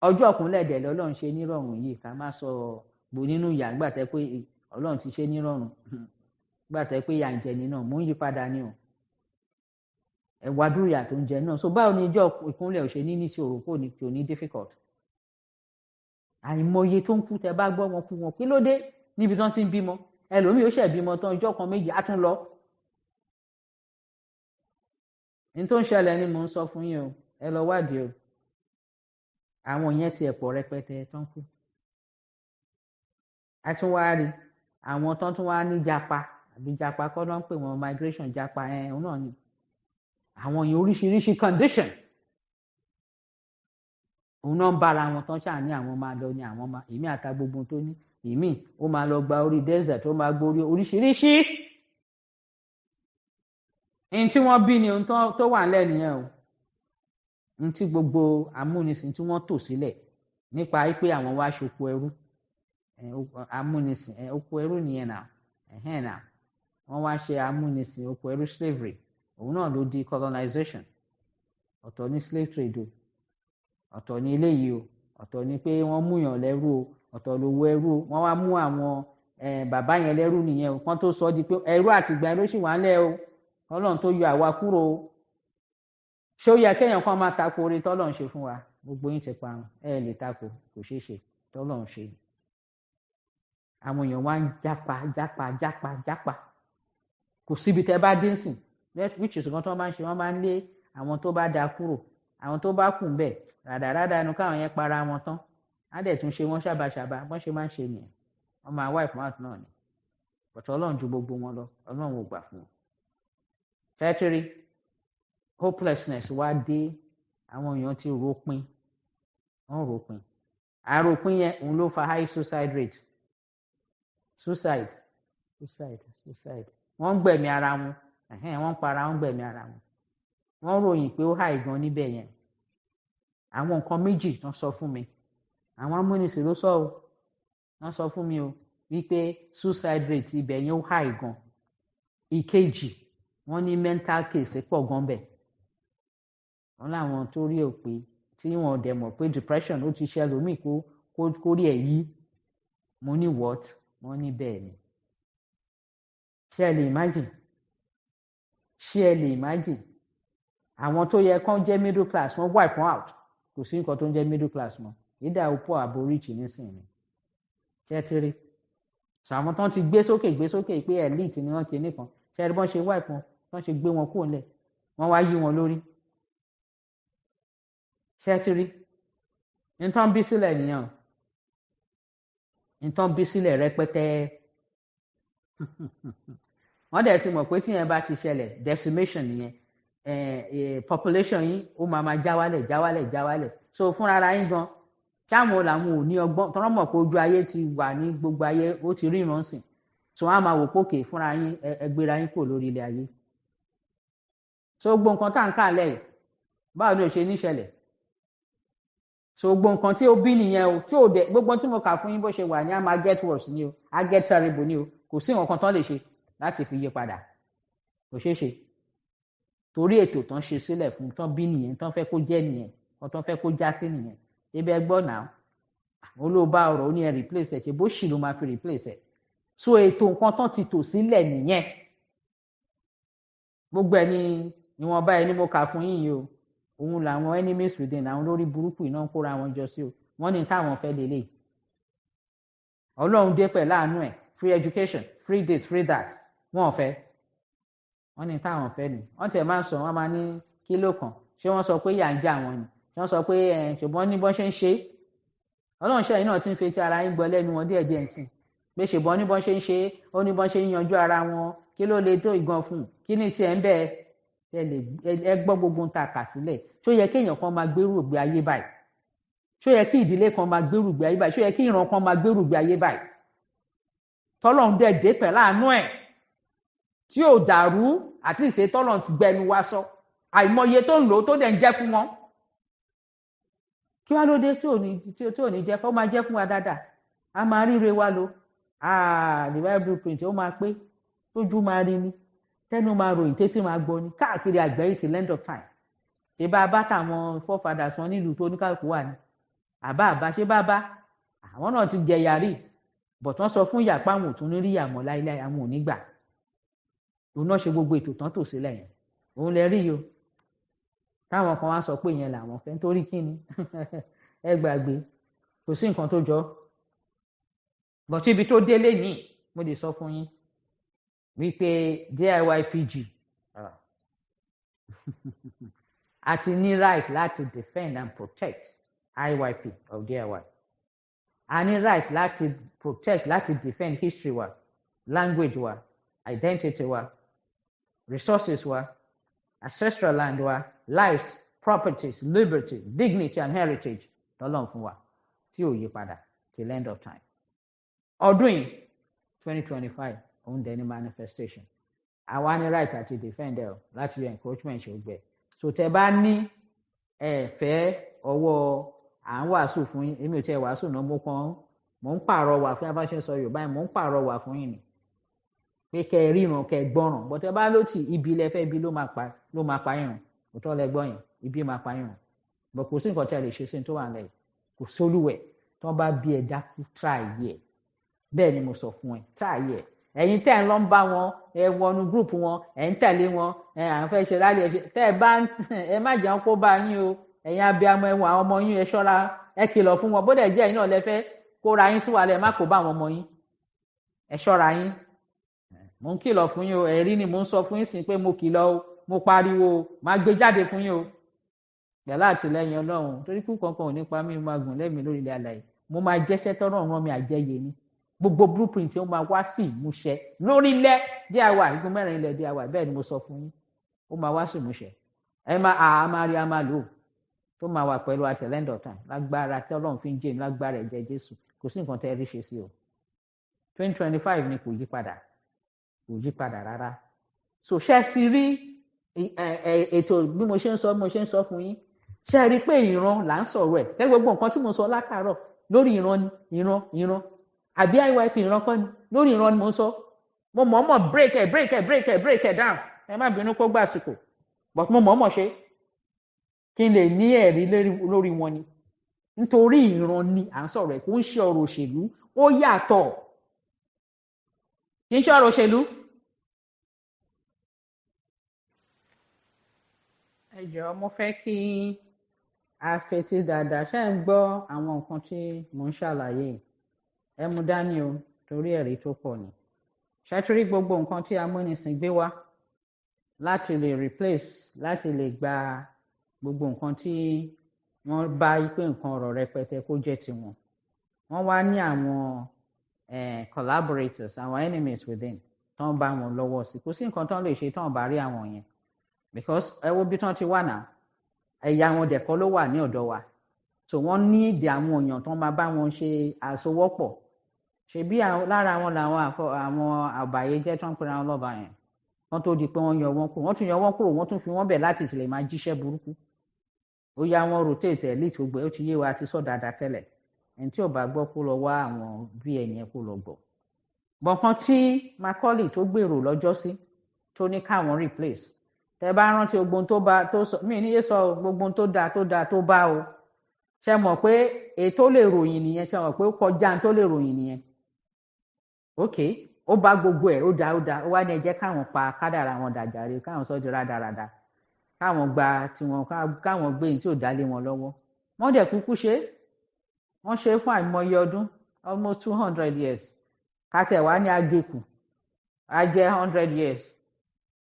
ọjọ́ ọ̀kúnlẹ̀ dẹ̀ lọ́lọ́run ṣe nírọ̀rùn yìí ká má sọ gbò nínú ìyá gbàtẹ́ pé Ọlọ́run ti ṣe nírọ̀rùn gbàtẹ́ pé ìyà ń jẹ ní náà mò ń yí padà ní o ẹ̀wà dúrìà tó ń jẹ náà so báwo ni ìjọ ìkúnlẹ̀ ò ṣe ní ìṣòro kò ní difficult àìmọye tó ń kú tẹ bá gbọ́ wọn kú wọn kí ló dé níbi tán ti ń bímọ ẹlòmíì ó ṣẹ̀ bímọ tán ìjọ kan méjì á tún lọ ní tó ń ṣẹlẹ̀ ni mò ń sọ fún yín o ẹ lọ wádìí o àwọn yẹn ti ẹ̀pọ̀ rẹpẹtẹ tán kú a tún wá rí àwọn tán tún wá ní japa àbí japa kọ́ ló ń pè wọ́n migration japa òun náà ni àwọn yẹn oríṣiríṣi condition òun náà ń bára wọn tán ṣáà ní àwọn máa lọ ní àwọn máa èmi àta gbogbo tó ní èmi ó máa lọ gba orí desert ó máa gborí oríṣiríṣi ní tí wọ́n bí ni ohun tó wà nílẹ̀ nìyẹn o ní tí gbogbo amúnisìn tí wọ́n tò sílẹ̀ nípa pé àwọn wá ṣoko ẹrú amúnisìn oko ẹrú nìyẹn náà wọ́n wá ṣe amúnisìn oko ẹrú slavery òun náà ló di colonization. Ọ̀tọ̀ ní slave trade o, ọ̀tọ̀ ní eléyìí o, ọ̀tọ̀ ní pé wọ́n múyàn lẹ́rú o, ọ̀tọ̀ lówó ẹrú o, wọ́n wá mú àwọn bàbá yẹn lẹ́rú nìyẹn o, wọ́n tó sọ di pé ẹrú àtìgbà ló sì wà ń lẹ̀ o, Ọlọ́run tó yọ àwa kúrò o. Ṣé ó yẹ kéèyàn kan máa tako oore tọ́lọ́run ṣe fún wa? Gbogbo yín ti parun, ẹ lè tako, kò ṣeé ṣe, tọ́lọ́run ṣe. Àwọn èèyàn wá ń jápa, kò síbi tẹ́ bá dé sìn, which is kan tó máa ń ṣe, wọ́n máa ń lé àwọn tó bá da kúrò, àwọn tó bá kù ń bẹ̀ ràdàràdà ẹnu káwọn yẹn para wọn tán, á dẹ̀ tún ṣe wọ́n ṣàbàṣàbà bọ́n ṣe máa ń ṣe nìyẹn, wọ́n máa wipe out náà ni. But Ọlọ́run ju gbogbo wọn lọ, Ọlọ́run ò gbà fún wọn. Fẹ́tírì hopelessness wá dé, àwọn èèyàn ti ròpin, wọ́n ròpin. Àròpin yẹn òun ló fa high suicide rate. Suicide. Wọ́n ń gbẹ̀mí ara wọn, wọ́n ń para, wọ́n ń gbẹ̀mí ara wọn. Wọ́n ròyìn pé ó high gan níbẹ̀ yẹn. Àwọn nǹkan méjì tán sọ fún mi, àwọn amúnisìn ló sọ o, wọ́n sọ fún mi o wípé suicide rate ibẹ̀ yẹn ó high gan. Ìkejì, wọ́n ní mental case pọ̀ gan bẹ̀. Wọ́n láwọn tó rí òpè tí wọ́n dẹ̀ mọ̀ pé depression ó ti ṣe ẹlòmíì kó rí ẹ̀ yí. Mo ní what? Wọ́n ní bẹ́ẹ̀ ni. Ṣé ẹ lè imagine? Àwọn tó yẹ kán jẹ́ middle class wọ́n wipe wọn out. Kò sí nǹkan tó ń jẹ́ middle class mọ́. Ìdá òpó àbò rich nísìnyí. Ṣé ti rí? Sọ àwọn tán ti gbé sókè pé elite ni wọ́n kì í nìkan. Ṣé ẹ rí bọ́n ṣe wipe wọn, bọ́n ṣe gbé wọn kúrò nílẹ̀, wọ́n wá yí wọn lórí. Ṣé ti rí? Nǹkan bí sílẹ̀ nìyẹn o. Nǹkan bí sílẹ̀ rẹpẹtẹ. Wọ́n dẹ̀ ti mọ̀ pé tí yẹn bá ti ṣẹlẹ̀ decimation nìyẹn. Population yín ó máa já wálẹ̀. So fúnra ara yín gan, táwọn làwọn ò ní ọgbọ́n, tọ́rọ́ mọ̀ pé ojú ayé ti wà ní gbogbo ayé, ó ti ríran sìn. So wọ́n á máa wò pókè fúnra yín, ẹgbẹ́ra yín kò lórí ilẹ̀ ayé. So gbogbo nǹkan tá à ń kà lẹ́yìn, báwo ni ò ṣe ní ṣẹlẹ̀? So gbogbo nǹkan tí ó bí nìyẹn o, tí ò dẹ̀ gbogbo tí mo kà fún yín bó ṣe wà ní á máa get worse ni o, á get terrible ni o, kò sí nǹkan tán lè ṣe láti fi yí padà, kò ṣeé ṣe. Torí ètò tán ṣe sílẹ̀ fún tán bí nìyẹn, tán fẹ́ kó jẹ́ nìyẹn, tán fẹ́ kó já sí nìyẹn. Ebi ẹgbọ́n náà, olóòbá ọ̀rọ̀ ó ní ẹ replace ẹ̀, ṣe bó ṣì ló máa fi replace ẹ̀. So ètò nǹkan tán ti tò sílẹ̀ nìyẹn. Gbogbo ẹ̀ ni ìwọ̀nba ẹni mo kà fún yín yìí o. Òun làwọn enemies within, àwọn lórí burúkú iná ń kóra wọn jọ sí o. Wọ́n ní táwọn fẹ́ lélẹ̀. Ọlọ́run dé pẹ̀ láàánú ẹ̀, free education, free this, free that. Wọ́n ò fẹ́. Wọ́n ní táwọn fẹ́ ni. Wọ́n tẹ̀ máa ń sọ, wọ́n máa ní kílò kan. Ṣé wọ́n sọ pé yà ń jà wọ́n ni? Ṣé wọ́n sọ pé ṣùgbọ́n ní bọ́n ṣe ń ṣe? Ọlọ́run ṣe ẹ̀yin náà ti ń fetí ara yín gbọ́ lẹ́nu wọn díẹ̀díẹ̀ ń sìn. Pé ṣùgbọ́n ní bọ́n ṣe ń ṣe, ó ní bọ́n ṣe ń yanjú ara wọn. Kí ló le tó ìgan fún un? Kí ni tiẹ̀ ń bẹ́ẹ̀? Ẹ gbọ́ gbogbo ń ta kà sílẹ̀. Ṣó yẹ kí èèyàn kan máa gbérù ìgbé ayé báyìí? Ṣó yẹ kí ìdílé kan máa gbérù ìgbé ayé báyìí? Ṣó yẹ kí ìran kan máa gbérù ìgbé ayé báyìí? Tọ́lọ́run dẹ̀ dé pẹ̀ láàánú ẹ̀ tí ò dàrú, àti ìṣe tọ́lọ́run ti gbẹnu wá sọ. Àìmọye tó ń lò ó tó dẹ̀ ń jẹ́ fún wọn. Kí wá ló dé tí ò ní jẹ́ fún? Ó máa jẹ́ fún wa dáadáa. A máa ríre wa lo. The Bible blueprint ó máa pé, tójú máa rí ni, tẹ́nu máa ròyìn, tétí máa gbọ́ ni, káàkiri àgbáyé till end of time. Ṣé bá bá tàwọn forefathers wọn nílùú tó oníkàlùkù wà ní? Àbá ṣé bá àwọn náà ti jẹ̀yà rí, but wọ́n sọ fún ìyá pé àwọn ò tún ní rí ìyà mọ́ láíláí, àwọn ò ní gbà. Òun náà ṣe gbogbo ètò tán tò sílẹ̀ yẹn. Òun lẹ rí o. Táwọn kan wá sọ pé ìyẹn làwọn fẹ́, nítorí kí ni? Ẹ gbàgbé, kò sí nǹkan tó jọ. But ibi tó délé ní, mo lè sọ fún yín wípé DIYPG àti ní right láti defend and protect IYP of DIY. A ní right láti protect, láti defend history wa, language wa, identity wa, resources wa, ancestral land wa, lives, properties, liberty, dignity and heritage lọ́lọ́run fún wa tí ò yí padà till end of time. Ọdún yìí 2025 òun dẹ̀ ní manifestation. Àwa ní right àti defend ẹ̀ láti rí encroachment ṣe gbẹ. So tẹ bá ní ẹ̀fẹ́ ọwọ́ à ń wàásù fún yín, èmi ò tiẹ̀ wàásù náà, mò ń pààrọ̀ wà fún abáṣe sọ Yorùbá yìí, mò ń pààrọ̀ wà fún yín ni. pé kẹ́ ẹ ríran kẹ́ ẹ gbọ́ràn bọ́tẹ́ bá ló tì ibi ilẹ̀ fẹ́ ibi ló máa pa ìrùn òtọ́ lẹ gbọ́ yẹn ibi máa pa ìrùn bọ̀ kò sí nǹkan tí a lè ṣe sí tó wà nílẹ̀ kò sólúwẹ̀ tí wọ́n bá bí ẹ dákú tíráyé ẹ̀ bẹ́ẹ̀ ni mo sọ fún ẹ tíráyé ẹ̀ ẹ̀yin tẹ́ ẹ̀ ń lọ ń bá wọn ẹ wọnú gúrùpù wọn ẹ̀ ń tẹ̀lé wọn ẹ̀ à ń fẹ́ ṣe lálẹ́ ẹ̀ ṣe tẹ́ ẹ bá ẹ má jẹun kó bá yín o ẹ̀yin abiyamọ ẹ̀wọ̀n àwọn ọmọ yín ẹ ṣọ́ra ẹ kìlọ̀ fún wọn bódà jẹ́ ẹ̀yin náà lẹ fẹ́ kóra yín sí wàhálà ẹ má kó bá àwọn ọmọ yín ẹ ṣọ́ra yín mo ń kìlọ̀ fún yín o ẹ̀rí ni mo ń sọ fún yín sí pé mo kìlọ̀ o mo pariwo o máa gbé jáde fún yín o pẹ̀lú àtìlẹ́yìn Ọlọ́run torí kú kankan ò ní pa mí máa gùn lẹ́mìí lórí ilẹ̀ alàyè mo máa jẹ́ṣẹ́ tọ́rọ̀ ràn mí àjẹyè ni gbogbo blueprint tí ó máa wá sí ìmúṣẹ lórí ilẹ̀ DIY igun mẹ́rin ilẹ̀ DIY bẹ́ẹ̀ ni mo sọ fún yín ó máa wá sí ìmúṣẹ ẹ máa rí a máa lò tó máa wà pẹ̀lú àtẹ̀lẹ́ndọ̀tàn lágbára tí Ọlọ́run fi ń jẹ́ lágbára ẹ̀jẹ̀ Jésù kò sí nǹkan tẹ́ ẹ rí ṣe sí o 2025 ni kò yí padà rárá so ṣé ti rí ètò bí mo ṣe ń sọ fún yín ṣé rí pé ìran là ń sọ̀rọ̀ ẹ̀ tẹ́ gbogbo nǹkan tí mo sọ látàárọ̀ lórí ìran ni ìran àbí IYP ìran kọ́ ni lórí ìran ni mo ń sọ mo mọ̀ọ́mọ̀ break it down ẹ má bínú kó gbà àsìkò but mo mọ̀ọ́mọ̀ ṣe kí n lè ní ẹ̀rí lórí wọn ni nítorí ìran ni à ń sọ̀rọ̀ ẹ̀ kò ń ṣe ọ̀rọ̀ òṣèlú ó yàtọ̀ kì í ṣe ọ̀rọ̀ òṣèlú. ẹ jọ̀ọ́ mo fẹ́ kí a fetí dáadáa ṣé ń gbọ́ àwọn nǹkan tí mò ń ṣàlàyé ẹ mú dání o torí ẹ̀rí tó pọ̀ ni ṣàtúrí gbogbo nǹkan tí amúnisìn gbé wá láti lè replace láti lè gba gbogbo nǹkan tí wọ́n bá pé nǹkan ọ̀rọ̀ rẹpẹtẹ kó jẹ́ tiwọn wọ́n wá ní àwọn collaborators àwọn enemies within tó ń bá wọn lọ́wọ́ sí kò sí nǹkan tó ń lè ṣe tó ń bá rí àwọn yẹn because ẹ wo bí tán ti wà náà ẹ̀yà wọn dẹ̀kọ́ ló wà ní ọ̀dọ̀ wa so wọ́n ní ìdí àwọn èèyàn tó ń máa bá wọn ṣe àsowọ́pọ̀ ṣebí lára wọn làwọn àwọn àbàyéjẹ́ tó ń pera wọn lọ́ba yẹn wọ́n tó di pé wọ́n yọ wọ́n kúrò wọ́n tún yọ wọ́n kúrò wọ́n tún fi wọ́n bẹ̀ láti lè máa jíṣẹ́ burúkú ó yá wọn rotate elite gbogbo ó ti yé wa ti sọ dáadáa tẹ́lẹ̀ ẹni tí ò bá gbọ́ kó lọ wá àwọn bí ẹ̀yìn ẹ̀ kó lọ gbọ́ gbọ̀ǹkan tí Macaulay tó gbèrò lọ́jọ́ sí tó ní káwọn replace tẹ bá rántí gbogbo tó bá tó sọ mí níyé sọ gbogbo tó dáa tó bá o ṣe mọ̀ pé ètò lè ròyìn nìyẹn ṣe mọ̀ pé ó kọjá tó lè ròyìn nìyẹn ok ó bá gbogbo ẹ̀ ó dáa ó wá ní ẹ jẹ́ káwọn pa kádàrà wọn dàjàre káwọn sọ di rádaràda káwọn gba tiwọn káwọn gbé ní tí ò dálé wọn lọ́wọ́ wọ́n dẹ̀ kúkú ṣe wọ́n ṣe fún àìmọye ọdún almost 200 years kátẹ̀ wá ní agékù á jẹ́ 100 years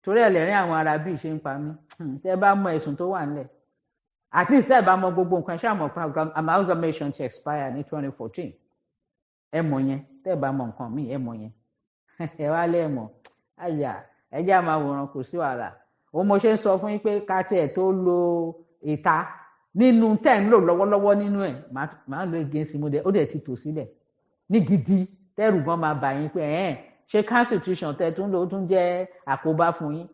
torí ẹlẹ́rìn àwọn arábí ṣe ń pa mí tẹ́ bá mọ ẹ̀sùn tó wà nílẹ̀ at least tẹ́ bá mọ gbogbo nǹkan ṣáà mọ̀ pé amalgamation ti expire ní 2014 ẹ mọ̀ yẹn tẹ́ bá mọ nǹkan míì ẹ mọ̀ yẹn ẹ wá lẹ́ mọ̀ àyà ẹ jẹ́ àmọ́ àwòrán kò sí wàhálà òun mo ṣe ń sọ fún yín pé ká tiẹ̀ tó lo ìta nínú tẹ́ ń lò lọ́wọ́lọ́wọ́ nínú ẹ̀ máa ń lo against mo dẹ̀ ó dẹ̀ ti tò sílẹ̀ ní gidi tẹ́rù gan máa bà yín pé ṣé constitution tẹ́ tún lò ó tún jẹ́ àkóbá fún yín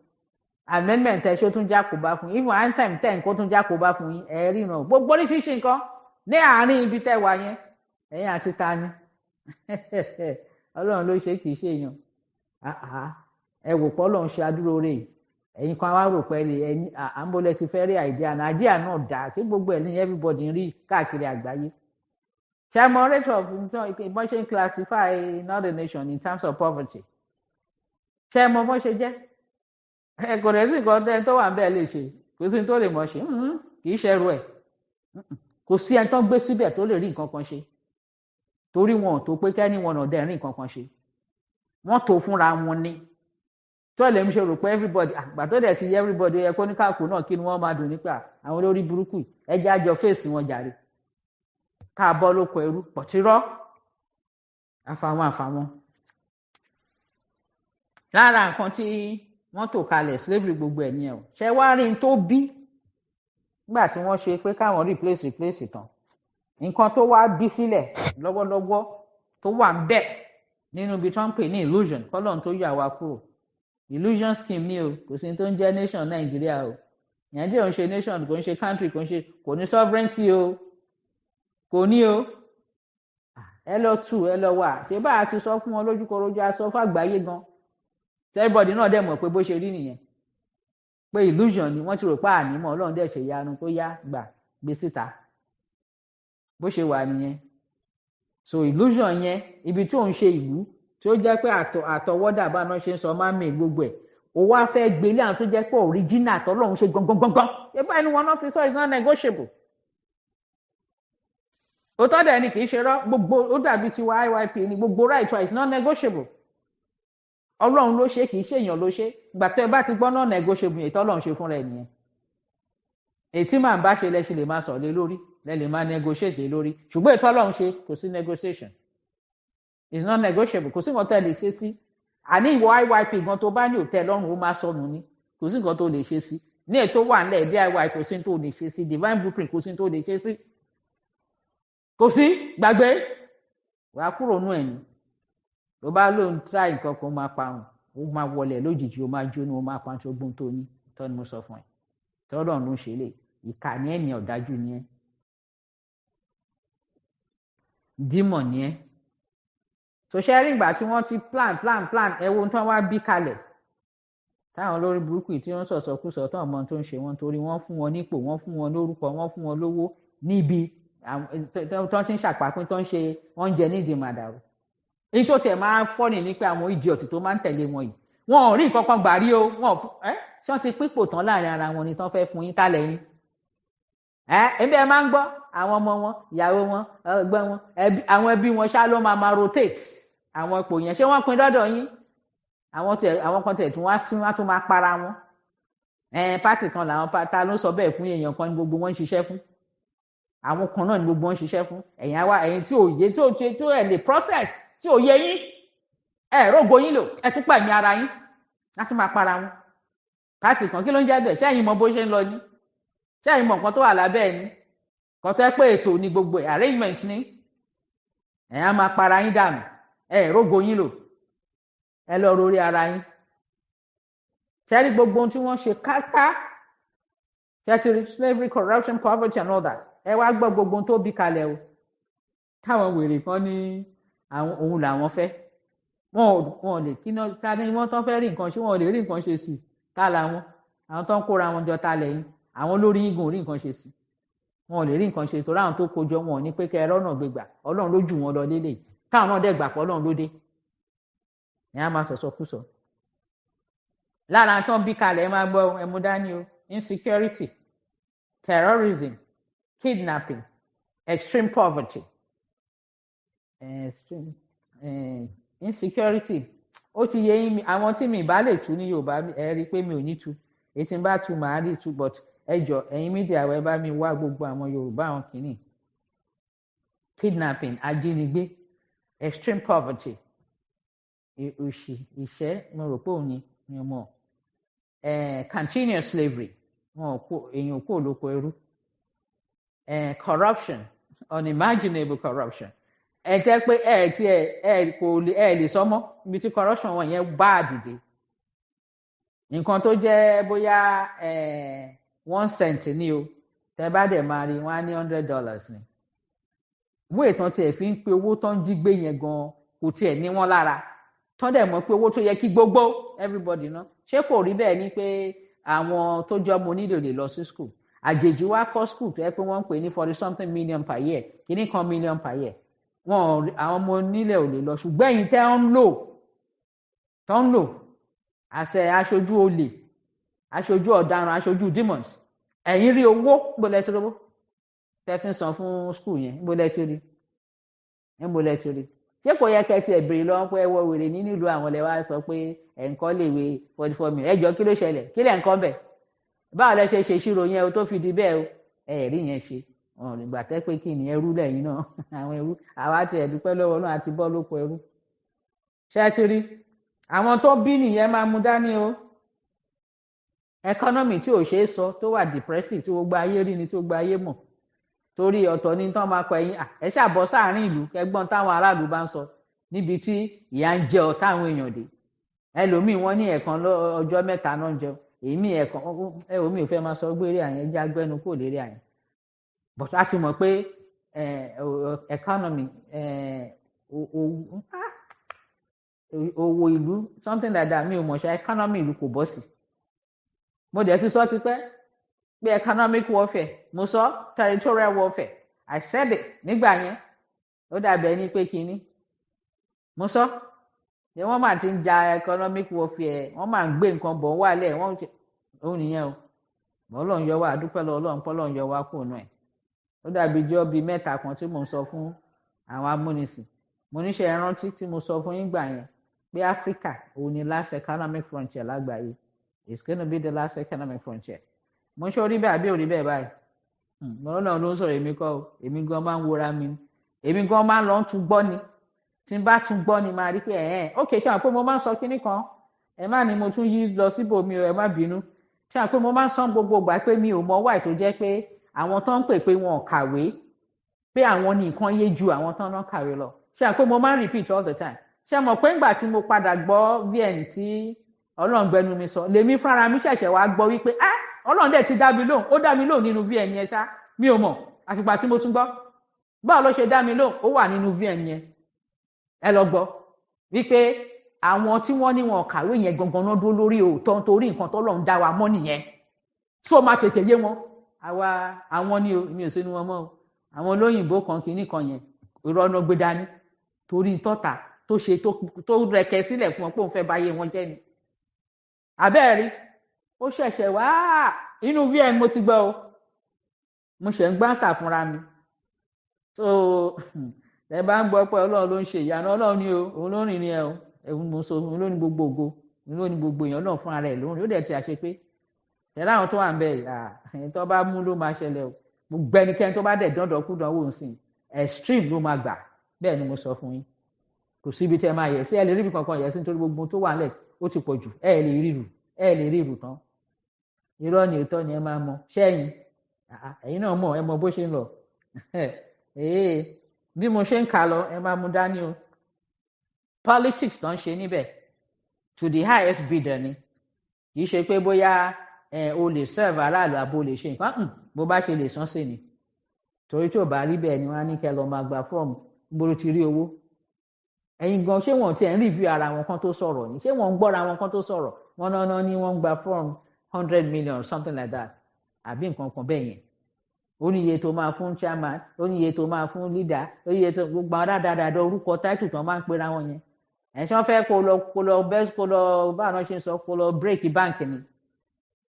amendment tẹ́ ṣó tún jẹ́ àkóbá fún yín even anthem tẹ́ nǹkan tún jẹ́ àkóbá fún yín ẹ ríran gbogbo ní ṣíṣe nǹkan ní àárín ibi tẹ́ wà yẹn ẹ̀yin àti ta ni Ọlọ́run ló ṣe kì í ṣe èèyàn ẹ wò pé Ọlọ́run ṣe adúró rè ẹ̀yin kan wá rò pé ẹ̀yin àmbólẹ̀ ti fẹ́ rí àìdíà nàìjíríà náà dà sí gbogbo ẹ̀ ní everybody ń rí káàkiri àgbáyé chairman rate of ìbọn ṣe ń classify another nation in terms of poverty chairman bọ́n ṣe jẹ́ kò rẹ̀ sí nǹkan tẹ́ tó wà ń bẹ́ẹ̀ lè ṣe kò sí tó lè mọ̀ ṣe kì í ṣẹrù ẹ̀ kò sí ẹni tó ń gbé síbẹ̀ tó lè rí nǹkan kan ṣe torí wọn ò tó pé kẹ́ni wọn ò dẹ̀ rí nǹkan kan ṣe wọ́n tó fúnra wọn ni tó lè ń ṣe rò pé everybody àgbà tó dẹ̀ ti yẹ everybody yẹ kó ní káàkó náà kí ni wọ́n máa dùn nípa àwọn olórí burúkú ẹjẹ́ àjọ fèsì wọn jàre ká bọ́ lóko ẹrú pọ̀tírọ́ àfàwọn lára nǹkan tí wọ́n tò kalẹ̀ slavery gbogbo ẹ̀ nìyẹn o ṣe wá rí n tó bí nígbà tí wọ́n ṣe pé káwọn replace tán nǹkan tó wá bí sílẹ̀ lọ́wọ́lọ́wọ́ tó wà ń bẹ̀ nínú ibi tó ń pè ní illusion kọ́lọ́n tó yà wá kúrò illusion scheme ni o kò sí tó ń jẹ́ nation Nàìjíríà o Nàìjíríà ń ṣe nation kò ń ṣe country kò ní sovereignty o kò ní o ẹ lọ tù ẹ lọ wà ṣé bá a ti sọ fún wọn lójúkorojú a sọ fún àgbáyé gan everybody náà dẹ̀ mọ̀ pé bó ṣe rí nìyẹn pé illusion ni wọ́n ti rò pé ànímọ̀ Ọlọ́run dẹ̀ ṣe ìyanu tó yá gbé síta bó ṣe wà nìyẹn so illusion yẹn ibi tí òun ṣe ìlú tí ó jẹ́ pé àtọwọ́dà bá náà ṣe ń sọ máa ń mè gbogbo ẹ̀ ó wá fẹ́ gbélé àwọn tó jẹ́ pé original tọ́lọ́run ṣe gangan ẹ báyìí ni wọn náà fi sọ it's not negotiable òótọ́ dẹ̀ ni kì í ṣe rọ́ gbogbo ó dàbí tiwa IYP ni gbogbo right wa it's not negotiable Ọlọ́run ló ṣe kì í ṣe èèyàn ló ṣe ìgbà tó ẹ bá ti gbọ́ náà negotiable èyí tọ́lọ́run ṣe fúnra ẹ̀ nìyẹn èyí tí màá bá ṣe lẹ́ṣin lè máa sọ̀ lé lórí lè máa negotiate lé lórí ṣùgbọ́n èyí tọ́lọ́run ṣe kò sí negotiation it's not negotiable kò sí nǹkan tẹ́ lè ṣe sí àní ìwọ IYP gan tó bá ní òtẹ́ lọ́rùn ó máa sọnù ni kò sí nǹkan tó lè ṣe sí ní ètò wà nílẹ̀ DIY kò sí tó lè ṣe sí divine blueprint kò sí tó lè ṣe sí kò sí gbàgbé wàá kúrò nú ẹ̀yìn tó bá lóun try nǹkan kan máa parun ó máa wọlé lójijì ó máa jóná ó máa pa tó gbóhùn tó ní tó ni mo sọ fún ẹ tọ́lọ́ ló ń ṣe lè ìkà ní ẹ̀yìn ọ̀dájú ni ẹ́ dímọ̀ ni ẹ́ sòṣẹ́rì ìgbà tí wọ́n ti plan ẹ̀wọ̀n tí wọ́n wá bí kalẹ̀ táwọn olórí burúkú tí wọ́n sọ̀sọ̀kúsọ tó ọmọ tó ń ṣe wọ́n torí wọ́n fún wọn nípò wọ́n fún wọn lórúkọ wọ́n fún wọn lówó níbi tó ń ṣàpapín tó ń ṣe oúnjẹ nídìí màdàrú èyí tó tiẹ̀ máa fọ́nì ní pé àwọn idiot tó máa ń tẹ̀lé wọn yìí wọn ò rí nǹkan kan gbà rí o wọn ṣé wọ́n ti pípò tán láàrin ara wọn ni tán fẹ́ fún yín tálẹ̀ yín ẹbí ẹ máa ń gbọ́ àwọn ọmọ wọn ìyàwó wọn ẹgbẹ́ wọn àwọn ẹbí wọn ṣá ló máa rotate àwọn ipò yẹn ṣé wọ́n pín dọ́dọ̀ yín àwọn kan tẹ̀ tún wá sí wọn tún máa para wọn pátì kan làwọn ta ló sọ bẹ́ẹ̀ fún èèyàn kan ní gbogbo wọn ń ṣiṣẹ́ fún àwọn kan náà ní gbogbo wọn ń ṣiṣẹ́ fún ẹ̀yin tí òye tí ẹ̀ lè process tí òye yín rògbò yín lò ẹ tún pẹ̀mí ara yín láti máa para wọn pátì kan kí ló ń jẹ́ bẹ́ẹ̀ ṣẹ́yìn mọ bó ṣe ń lọ ní ṣẹ́yìn mọ nǹkan tó wà lábẹ́ ẹ̀ ní kan tẹ́ pé ètò ní gbogbo arrangement ní á máa para yín dànù rògbò yín lò ẹ lọ rórí ara yín ṣẹ́rí gbogbo ohun tí wọ́n ṣe kátá ṣẹ́tìrì slavery corruption poverty and all that ẹ wá gbọ́ gbogbo ohun tó bí kalẹ̀ o táwọn wèrè kan ní àwọn òun làwọn fẹ́ wọn ò lè kí náà ta ni wọ́n tán fẹ́ rí nǹkan ṣe wọn ò lè rí nǹkan ṣe sí ká làwọn àwọn tó ń kóra wọn jọ ta lẹ́yìn àwọn lórí yígun rí nǹkan ṣe sí wọn ò lè rí nǹkan ṣe torí àwọn tó kójọ wọn ò ní pé kẹ ẹ rọ́nà gbégbà Ọlọ́run ló jù wọn lọ lélẹ̀ káwọn náà dẹ̀ gbà pọ̀ Ọlọ́run ló dé ní a máa sọ̀sọ̀kúsọ lára tó ń bí kalẹ̀ ẹ máa gbọ́ ẹmu dání o insecurity terrorism kidnapping extreme poverty insecurity ó ti yẹ yín àwọn tí mi bá lè tú ní Yorùbá ẹ rí i pé mi ò ní tú èyí tí n bá tú màá rí tú but ẹ jọ ẹ̀yin mídíà ẹ bá mi wá gbogbo àwọn Yorùbá àwọn kìíní kidnapping ajínigbé extreme poverty òṣì ìṣẹ́ mo rò pé òun ni mo continuous slavery èèyàn kò lóko ẹrú corruption unimaginable corruption ẹ jẹ́ pé ẹ lè sọmọ ibi tí corruption wọn yẹn bá àdìdì nǹkan tó jẹ́ bóyá 1 cent ní o tẹ́ bá dẹ̀ máa rí wọn á ní $100 ni wọ́n ètò tiẹ̀ fi ń pe owó tó ń jí gbé yẹn gan kò tiẹ̀ ní wọ́n lára tó dẹ̀ mọ̀ pé owó tó yẹ kí gbogbo everybody ná ṣé kò rí bẹ́ẹ̀ ni pé àwọn tó jọ mo nílò lè lọ sí school àjèjì wá kọ́ school tó yẹ pé wọ́n ń pè ní 40-something million per year kìíní kan million per year wọn àwọn ọmọ onílẹ̀ ò lè lọ ṣùgbọ́n ẹ̀yin tẹ́ ń lò àṣẹ aṣojú olè aṣojú ọ̀daràn aṣojú demons ẹ̀yin rí owó gbọ́dọ̀ ti rówó tẹ́ fi ń san fún school yẹn gbọ́dọ̀ ti rí ṣé kò yẹ kẹ́ ti ẹ̀bìrì lọ́wọ́ pé ẹwọ́ wèrè nínú ìlú àwọn ilẹ̀ wa sọ pé ẹ̀ǹkan lè wé 44 million ẹjọ́ kí ló ṣẹlẹ̀ kí lẹ̀ ǹkan bẹ̀ báwo lẹ ṣe ìṣirò yẹn o tó fi di bẹ́ẹ̀ o rí yẹn ṣe wọn ò lè gbà tẹ́ pé kí ni ẹrú lẹ́yìn náà àwọn ẹrú àwa ti ẹ̀dúpẹ́ lọ́wọ́ náà àti bọ́ lóko ẹrú ṣé ti rí àwọn tó bí nìyẹn máa mú dání o economy tí ò ṣeé sọ tó wà depressive tí gbogbo ayé rí ni tí gbogbo ayé mọ̀ torí ọ̀tọ̀ ní tán máa kọ ẹ̀yìn ẹ ṣàbọ̀ sáàrin ìlú kẹgbọ́n táwọn aráàlú bá ń sọ níbi tí ìyà ń jẹ ọ̀tá àwọn èèyàn dé ẹlòmíì wọ́n ní ẹ̀kan ọjọ́ mẹ́ta náà jẹun èmi ẹ̀kan ẹlòmíì ò fẹ́ máa sọ gbére àyẹn jẹ́ agbẹ́nu kò lérí àyẹn but a ti mọ̀ pé economy owó ìlú something like that mi ò mọ̀ ṣe economy ìlú kò bọ́ sí mo dẹ̀ ti sọ tipẹ́ pé economic warfare mo sọ territorial warfare I said it nígbà yẹn ó dàbí ẹni pé kinní mo sọ ni wọ́n máa ti ń ja economic warfare wọ́n máa ń gbé nǹkan bọ̀ wálẹ̀ wọ́n òun nìyẹn o Ọlọ́run yọ wá àdúpẹ́ lọ Ọlọ́run pọ́lọ́run yọ wá kúrò náà ẹ̀ ó dàbí jọ́ bíi mẹ́ta kan tí mo ń sọ fún àwọn amúnisìn mo níṣẹ́ ìrántí tí mo sọ fún yín gbà yẹn pé Africa òun ni last economic frontier lágbàáyé it's gonna be the last economic frontier mo ń ṣe orí bẹ́ẹ̀ àbí orí bẹ́ẹ̀ báyìí Ọlọ́run ló ń sọ̀rọ̀ èmi kọ́ o èmi gan máa ń wora mi èmi gan máa ń lọ tún gbọ́ ni tí n bá tún gbọ́ ni máa rí pé ok ṣe àwọn pé mo máa ń sọ kinní kan ẹ má ní mo tún yí lọ síbòmí o ẹ má bínú ṣe àwọn pé mo máa ń sọ gbogbo ìgbà pé mi ò mọ wáì tó jẹ́ pé àwọn tó ń pè pé wọn ò kàwé pé àwọn ní nǹkan yé ju àwọn tó ń kàwé lọ ṣe àwọn pé mo máa ń repeat all the time ṣe mọ̀ pé ńgbà tí mo padà gbọ́ vn tí Ọlọ́run gbẹnu mi sọ lèmi fúnra mi ṣẹ̀ṣẹ̀ wá gbọ́ wípé Ọlọ́run dẹ̀ ti dá mi lóhùn ó dá mi lóhùn nínú vn yẹn ṣá mi ò mọ̀ àfìgbà tí mo tún gbọ́ báwo ló ṣe dá mi lóhùn ó wà nínú vn yẹn ẹ lọ gbọ́ wípé àwọn tí wọ́n ní wọn kàwé yẹn gangan náà dúró lórí òótọ́ nítorí nǹkan tọ́lọ́run dá wa mọ́ nìyẹn tó máa tètè yé wọn àwọn ni mi ò sínú wọn mọ́ o àwọn olóyìnbó kan kìíní kan yẹn ìrọ̀nà gbé dání torí tọ́ta tó ṣe tó rẹ̀kẹ́ sílẹ̀ fún wọn pé òun fẹ́ báyé wọn jẹ́ ni abẹ́ẹ̀rí ó ṣẹ̀ṣẹ̀ wá inú vn mo ti gbọ́ o mo ṣẹ̀ ń gbáǹsà fúnra mi so ẹ bá ń gbọ́ pé Ọlọ́run ló ń ṣe ìyanu Ọlọ́run ni o òun ló rìn ní ẹ o ẹ̀hún mo sọ òun ló ní gbogbo ògo òun ló ní gbogbo èèyàn náà fúnra rẹ̀ lóhùn ó dẹ̀ ti àṣepé ẹ̀ láwọn tó wà ń bẹ̀ ẹ̀yìn tó bá mú ló máa ṣẹlẹ̀ o gbogbo ẹnikẹ́ni tó bá dẹ̀ dandan kú dánwò ń sìn extreme ló máa gbà bẹ́ẹ̀ ni mo sọ fún yín kò síbi tẹ́ máa yẹ̀ sí ẹ lè rí ibi kankan yẹ̀ sí nítorí gbogbo tó wà nílẹ̀ ó ti pọ̀ jù ẹ lè ríru tán irọ́ ni òótọ́ ni ẹ máa mọ ṣẹ́yìn ẹ̀yin náà mọ̀ ẹ mọ bó ṣe ń lọ bí mo ṣe ń kà lọ ẹ máa mú dání o politics tó ń ṣe níbẹ̀ to the highest bidder ni kì í ṣe pé bóyá o lè serve aráàlú àbò lè ṣe nǹkan bó bá ṣe lè san sí ni torí tí ò bá rí bẹ́ẹ̀ ni wọ́n á ní kẹ́ lọ máa gba fọ́ọ̀mù gbòòrò ti rí owó ẹ̀yin gan ṣé wọ́n ti ẹ̀ ń review ara wọn kan tó sọ̀rọ̀ ni ṣé wọ́n ń gbọ́ra wọn kan tó sọ̀rọ̀ wọ́n náà ní wọ́n ń gba fọ́ọ̀mù 100 million or something like that àbí nǹkan kan bẹ́ẹ̀ yẹn ó ní iye tó máa fún chairman ó ní iye tó máa fún leader ó ní iye tó gbogbo àwọn dáadáa orúkọ title tó máa ń pera wọn yẹn ẹ̀ṣọ́ fẹ́ kó lọ báwọn náà ṣe ń sọ kó lọ break bank ni